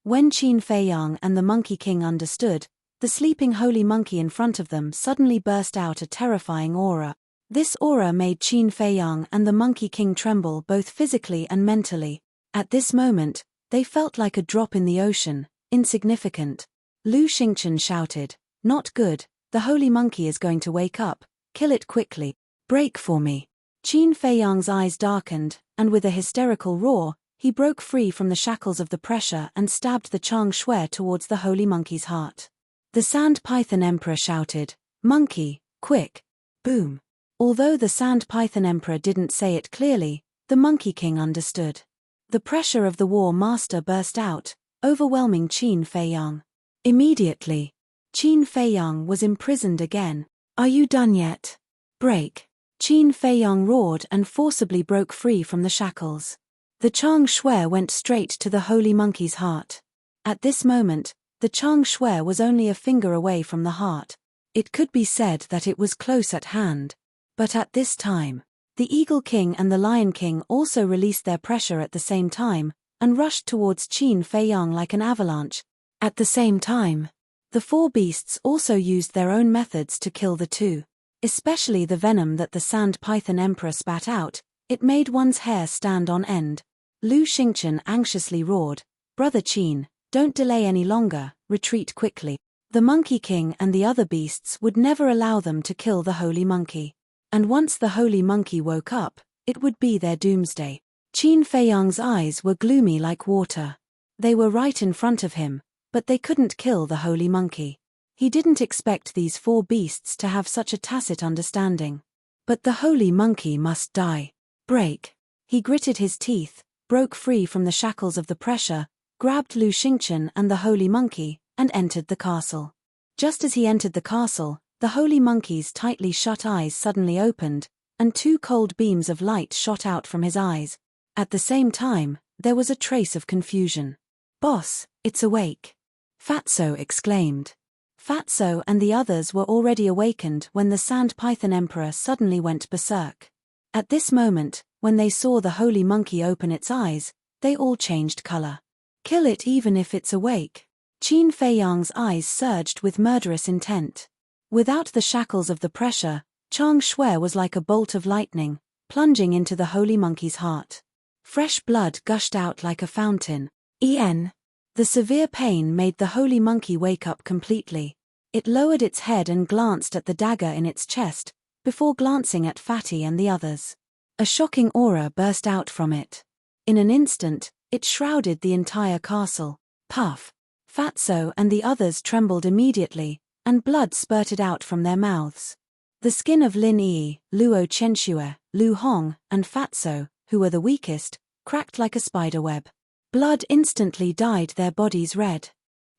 when Qin Fei Yang and the Monkey King understood, the sleeping Holy Monkey in front of them suddenly burst out a terrifying aura. This aura made Qin Fei Yang and the Monkey King tremble both physically and mentally. At this moment, they felt like a drop in the ocean, insignificant. Lu Xingchen shouted, "Not good, the Holy Monkey is going to wake up, kill it quickly, break for me." Qin Fei Yang's eyes darkened, and with a hysterical roar, he broke free from the shackles of the pressure and stabbed the Chang Shui towards the Holy Monkey's heart. The Sand Python Emperor shouted, "Monkey, quick!" Boom. Although the Sand Python Emperor didn't say it clearly, the Monkey King understood. The pressure of the War Master burst out, overwhelming Qin Fei Yang. Immediately, Qin Fei Yang was imprisoned again. "Are you done yet? Break!" Qin Fei Yang roared and forcibly broke free from the shackles. The Chang Shui went straight to the Holy Monkey's heart. At this moment, the Chang Shui was only a finger away from the heart. It could be said that it was close at hand. But at this time, the Eagle King and the Lion King also released their pressure at the same time, and rushed towards Qin Fei Yang like an avalanche. At the same time, the four beasts also used their own methods to kill the two. Especially the venom that the Sand Python Emperor spat out, it made one's hair stand on end. Lu Xingchen anxiously roared, "Brother Qin, don't delay any longer, retreat quickly." The Monkey King and the other beasts would never allow them to kill the Holy Monkey. And once the Holy Monkey woke up, it would be their doomsday. Qin Fei Yang's eyes were gloomy like water. They were right in front of him, but they couldn't kill the Holy Monkey. He didn't expect these four beasts to have such a tacit understanding. But the Holy Monkey must die. Break. He gritted his teeth, broke free from the shackles of the pressure, grabbed Lu Xingchen and the Holy Monkey, and entered the castle. Just as he entered the castle, the Holy Monkey's tightly shut eyes suddenly opened, and two cold beams of light shot out from his eyes. At the same time, there was a trace of confusion. "Boss, it's awake!" Fatso exclaimed. Fatso and the others were already awakened when the Sand Python Emperor suddenly went berserk. At this moment, when they saw the Holy Monkey open its eyes, they all changed color. "Kill it even if it's awake." Qin Fei Yang's eyes surged with murderous intent. Without the shackles of the pressure, Chang Shui was like a bolt of lightning, plunging into the Holy Monkey's heart. Fresh blood gushed out like a fountain. The severe pain made the Holy Monkey wake up completely. It lowered its head and glanced at the dagger in its chest, before glancing at Fatty and the others. A shocking aura burst out from it. In an instant, it shrouded the entire castle. Puff! Fatso and the others trembled immediately, and blood spurted out from their mouths. The skin of Lin Yi, Luo Chenxue, Lu Hong, and Fatso, who were the weakest, cracked like a spider web. Blood instantly dyed their bodies red.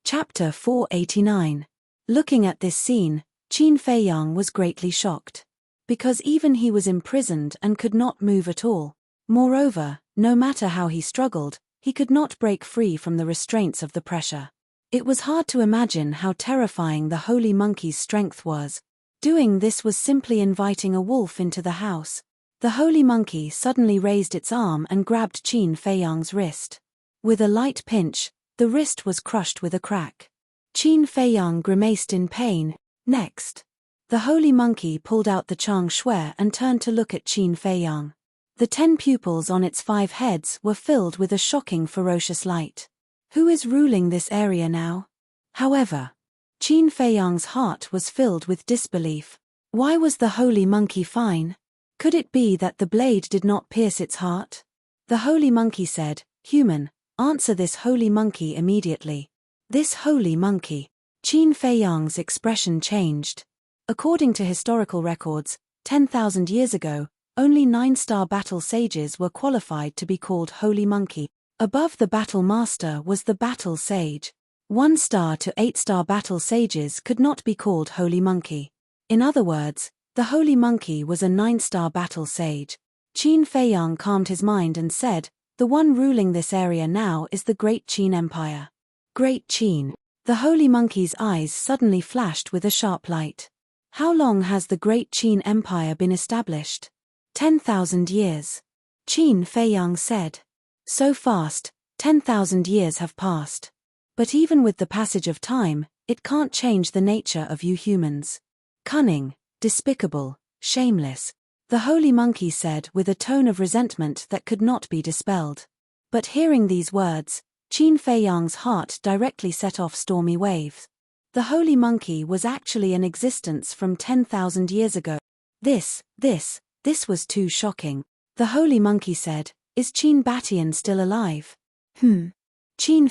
Chapter 489. Looking at this scene, Qin Fei Yang was greatly shocked. Because even he was imprisoned and could not move at all. Moreover, no matter how he struggled, he could not break free from the restraints of the pressure. It was hard to imagine how terrifying the Holy Monkey's strength was. Doing this was simply inviting a wolf into the house. The Holy Monkey suddenly raised its arm and grabbed Qin Fei Yang's wrist. With a light pinch, the wrist was crushed with a crack. Qin Fei Yang grimaced in pain. Next, the Holy Monkey pulled out the Chang Shui and turned to look at Qin Fei Yang. The 10 pupils on its 5 heads were filled with a shocking ferocious light. Who is ruling this area now? However, Qin Fei Yang's heart was filled with disbelief. Why was the Holy Monkey fine? Could it be that the blade did not pierce its heart? The Holy Monkey said, "Human, answer this Holy Monkey immediately." This Holy Monkey. Qin Fei Yang's expression changed. According to historical records, 10,000 years ago, Only 9-star battle sages were qualified to be called Holy Monkey. Above the battle master was the battle sage. 1-star to 8-star battle sages could not be called Holy Monkey. In other words, the Holy Monkey was a 9-star battle sage. Qin Feiyang calmed his mind and said, "The one ruling this area now is the Great Qin Empire." Great Qin. The Holy Monkey's eyes suddenly flashed with a sharp light. How long has the Great Qin Empire been established? 10,000 years. Qin Feiyang said. So fast, 10,000 years have passed. But even with the passage of time, it can't change the nature of you humans. Cunning, despicable, shameless, the Holy Monkey said with a tone of resentment that could not be dispelled. But hearing these words, Qin Feiyang's heart directly set off stormy waves. The Holy Monkey was actually in existence from 10,000 years ago. This was too shocking. The Holy Monkey said, "Is Qin Batian still alive?" Qin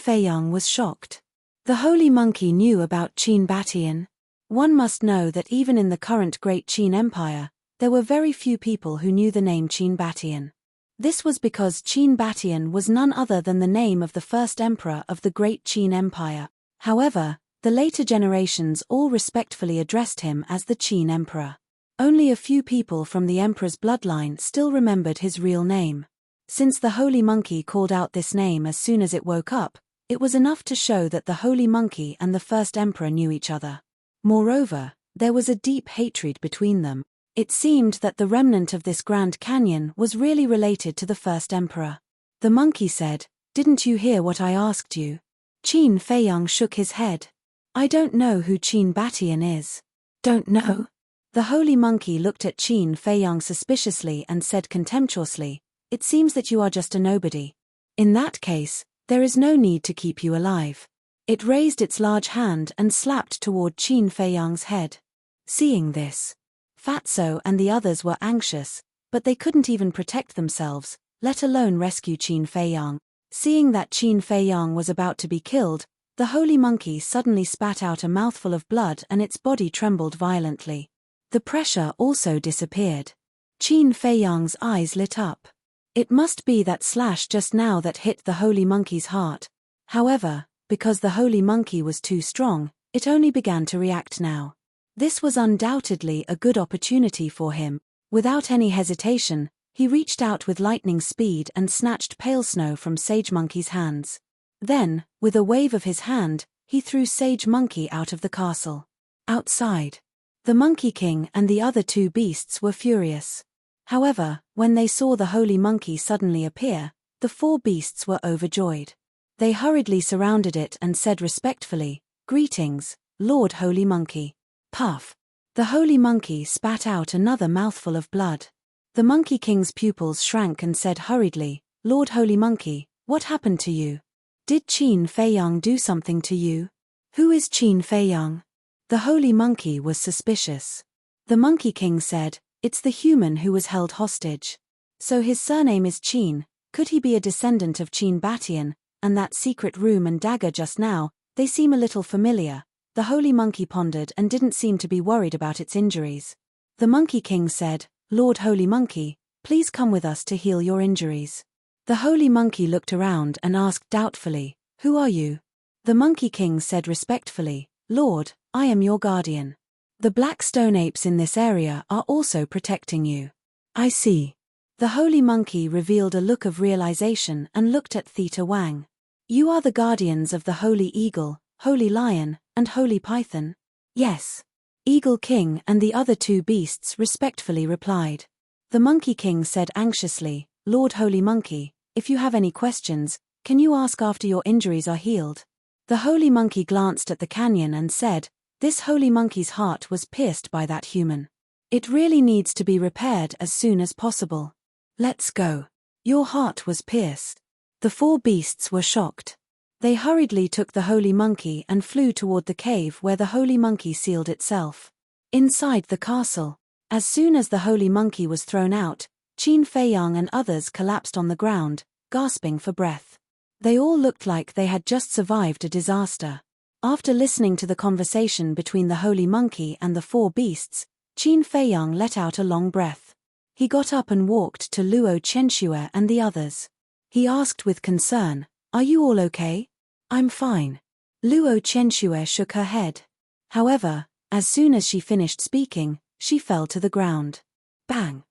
Feiyang was shocked. The Holy Monkey knew about Qin Batian. One must know that even in the current Great Qin Empire, there were very few people who knew the name Qin Batian. This was because Qin Batian was none other than the name of the first emperor of the Great Qin Empire. However, the later generations all respectfully addressed him as the Qin Emperor. Only a few people from the emperor's bloodline still remembered his real name. Since the Holy Monkey called out this name as soon as it woke up, it was enough to show that the Holy Monkey and the first emperor knew each other. Moreover, there was a deep hatred between them. It seemed that the remnant of this Grand Canyon was really related to the first emperor. The monkey said, "Didn't you hear what I asked you?" Qin Feiyang shook his head. "I don't know who Qin Batian is." "Don't know?" The Holy Monkey looked at Qin Feiyang suspiciously and said contemptuously, "It seems that you are just a nobody. In that case, there is no need to keep you alive." It raised its large hand and slapped toward Qin Feiyang's head. Seeing this, Fatso and the others were anxious, but they couldn't even protect themselves, let alone rescue Qin Feiyang. Seeing that Qin Feiyang was about to be killed, the Holy Monkey suddenly spat out a mouthful of blood and its body trembled violently. The pressure also disappeared. Qin Feiyang's eyes lit up. It must be that slash just now that hit the Holy Monkey's heart. However, because the Holy Monkey was too strong, it only began to react now. This was undoubtedly a good opportunity for him. Without any hesitation, he reached out with lightning speed and snatched Pale Snow from Sage Monkey's hands. Then, with a wave of his hand, he threw Sage Monkey out of the castle. Outside, the Monkey King and the other two beasts were furious. However, when they saw the Holy Monkey suddenly appear, the four beasts were overjoyed. They hurriedly surrounded it and said respectfully, "Greetings, Lord Holy Monkey." Puff. The Holy Monkey spat out another mouthful of blood. The Monkey King's pupils shrank and said hurriedly, "Lord Holy Monkey, what happened to you? Did Qin Feiyang do something to you?" "Who is Qin Feiyang?" The Holy Monkey was suspicious. The Monkey King said, "It's the human who was held hostage. So his surname is Qin. Could he be a descendant of Qin Batian? And that secret room and dagger just now, they seem a little familiar." The Holy Monkey pondered and didn't seem to be worried about its injuries. The Monkey King said, "Lord Holy Monkey, please come with us to heal your injuries." The Holy Monkey looked around and asked doubtfully, "Who are you?" The Monkey King said respectfully, "Lord, I am your guardian. The black stone apes in this area are also protecting you." "I see." The Holy Monkey revealed a look of realization and looked at Theta Wang. "You are the guardians of the Holy Eagle, Holy Lion, and Holy Python?" "Yes." Eagle King and the other two beasts respectfully replied. The Monkey King said anxiously, "Lord Holy Monkey, if you have any questions, can you ask after your injuries are healed?" The Holy Monkey glanced at the canyon and said, "This Holy Monkey's heart was pierced by that human. It really needs to be repaired as soon as possible. Let's go." "Your heart was pierced." The four beasts were shocked. They hurriedly took the Holy Monkey and flew toward the cave where the Holy Monkey sealed itself. Inside the castle, as soon as the Holy Monkey was thrown out, Qin Feiyang and others collapsed on the ground, gasping for breath. They all looked like they had just survived a disaster. After listening to the conversation between the Holy Monkey and the four beasts, Qin Feiyang let out a long breath. He got up and walked to Luo Chenxue and the others. He asked with concern, "Are you all okay?" "I'm fine." Luo Chenxue shook her head. However, as soon as she finished speaking, she fell to the ground. Bang!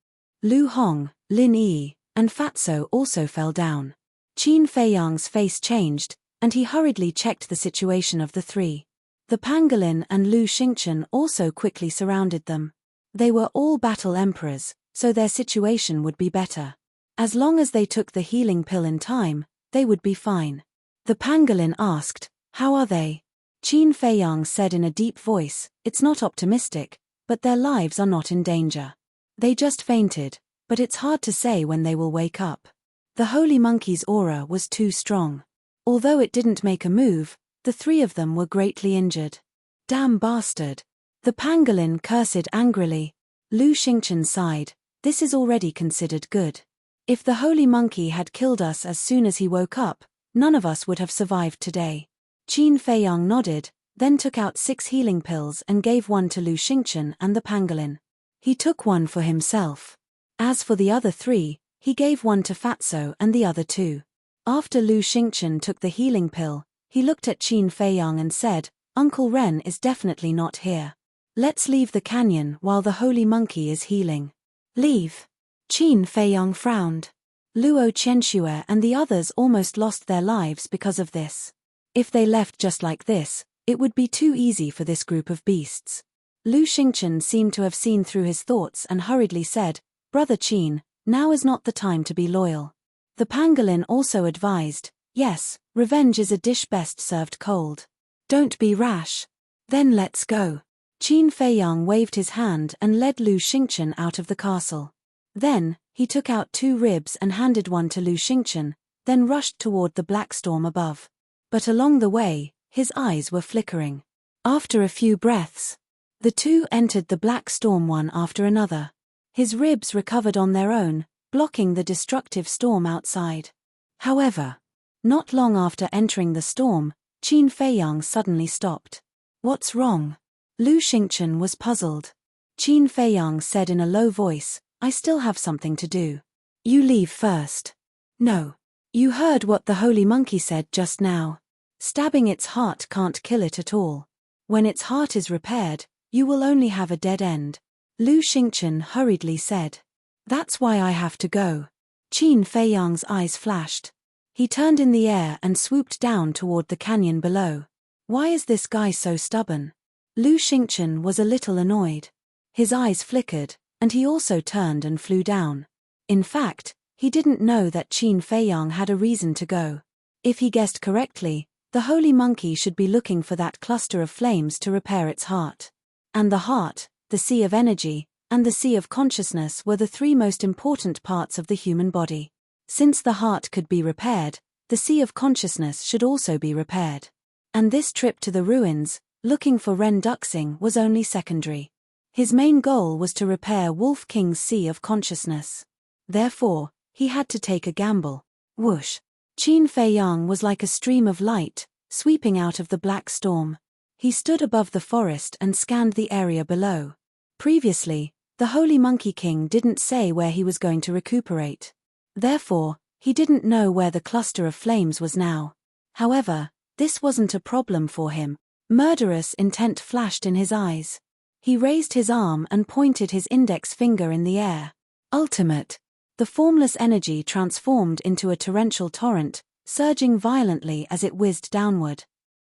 Lu Hong, Lin Yi, and Fatso also fell down. Qin Feiyang's face changed, and he hurriedly checked the situation of the three. The pangolin and Lu Xingchen also quickly surrounded them. They were all battle emperors, so their situation would be better. As long as they took the healing pill in time, they would be fine. The pangolin asked, "How are they?" Qin Feiyang said in a deep voice, "It's not optimistic, but their lives are not in danger. They just fainted, but it's hard to say when they will wake up." The holy monkey's aura was too strong. Although it didn't make a move, the three of them were greatly injured. "Damn bastard." The pangolin cursed angrily. Lu Xingchen sighed, "This is already considered good. If the holy monkey had killed us as soon as he woke up, none of us would have survived today." Qin Feiyang nodded, then took out 6 healing pills and gave one to Lu Xingchen and the pangolin. He took one for himself. As for the other 3, he gave one to Fatso and the other 2. After Lu Xingchen took the healing pill, he looked at Qin Feiyang and said, "Uncle Ren is definitely not here. Let's leave the canyon while the holy monkey is healing." "Leave?" Qin Feiyang frowned. Luo Chenxue and the others almost lost their lives because of this. If they left just like this, it would be too easy for this group of beasts. Lu Xingchen seemed to have seen through his thoughts and hurriedly said, "Brother Qin, now is not the time to be loyal." The pangolin also advised, "Yes, revenge is a dish best served cold. Don't be rash. Then let's go." Qin Feiyang waved his hand and led Lu Xingchen out of the castle. Then, he took out 2 ribs and handed one to Lu Xingchen, then rushed toward the black storm above. But along the way, his eyes were flickering. After a few breaths, the 2 entered the black storm one after another. His ribs recovered on their own, blocking the destructive storm outside. However, not long after entering the storm, Qin Feiyang suddenly stopped. "What's wrong?" Lu Xingchen was puzzled. Qin Feiyang said in a low voice, "I still have something to do. You leave first." "No. You heard what the holy monkey said just now. Stabbing its heart can't kill it at all. When its heart is repaired, you will only have a dead end." Lu Xingchen hurriedly said. "That's why I have to go." Qin Feiyang's eyes flashed. He turned in the air and swooped down toward the canyon below. Why is this guy so stubborn? Lu Xingchen was a little annoyed. His eyes flickered, and he also turned and flew down. In fact, he didn't know that Qin Feiyang had a reason to go. If he guessed correctly, the holy monkey should be looking for that cluster of flames to repair its heart. And the heart, the sea of energy, and the sea of consciousness were the 3 most important parts of the human body. Since the heart could be repaired, the sea of consciousness should also be repaired. And this trip to the ruins, looking for Ren Duxing, was only secondary. His main goal was to repair Wolf King's sea of consciousness. Therefore, he had to take a gamble. Whoosh! Qin Feiyang was like a stream of light, sweeping out of the black storm. He stood above the forest and scanned the area below. Previously, the Holy Monkey King didn't say where he was going to recuperate. Therefore, he didn't know where the cluster of flames was now. However, this wasn't a problem for him. Murderous intent flashed in his eyes. He raised his arm and pointed his index finger in the air. Ultimate! The formless energy transformed into a torrential torrent, surging violently as it whizzed downward.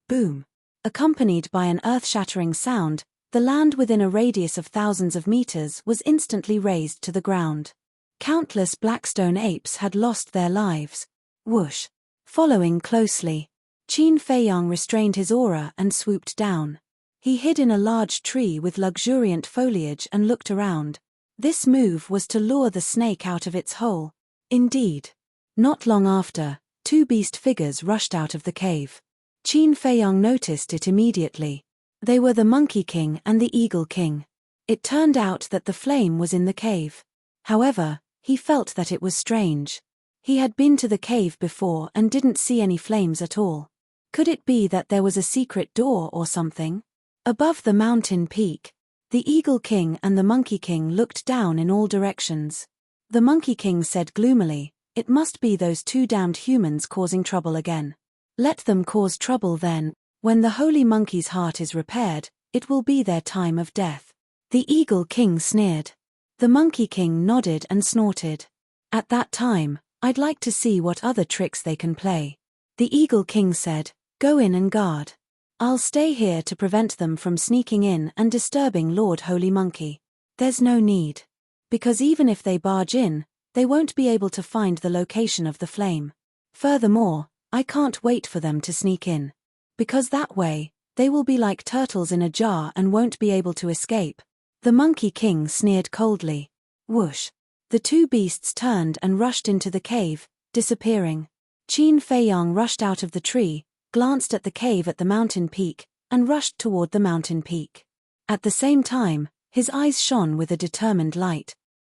Boom! Accompanied by an earth-shattering sound, the land within a radius of thousands of meters was instantly razed to the ground. Countless blackstone apes had lost their lives. Whoosh! Following closely, Qin Feiyang restrained his aura and swooped down. He hid in a large tree with luxuriant foliage and looked around. This move was to lure the snake out of its hole. Indeed. Not long after, 2 beast figures rushed out of the cave. Qin Feiyang noticed it immediately. They were the Monkey King and the Eagle King. It turned out that the flame was in the cave. However, he felt that it was strange. He had been to the cave before and didn't see any flames at all. Could it be that there was a secret door or something? Above the mountain peak, The Eagle King and the Monkey King looked down in all directions. The Monkey King said gloomily, "It must be those two damned humans causing trouble again. Let them cause trouble then. When the holy monkey's heart is repaired, it will be their time of death." The Eagle King sneered. The Monkey King nodded and snorted. "At that time, I'd like to see what other tricks they can play." The Eagle King said, "Go in and guard. I'll stay here to prevent them from sneaking in and disturbing Lord Holy Monkey." "There's no need. Because even if they barge in, they won't be able to find the location of the flame. Furthermore, I can't wait for them to sneak in. Because that way, they will be like turtles in a jar and won't be able to escape." The Monkey King sneered coldly. Whoosh! The two beasts turned and rushed into the cave, disappearing. Qin Feiyang rushed out of the tree, glanced at the cave at the mountain peak, and rushed toward the mountain peak. At the same time, his eyes shone with a determined light.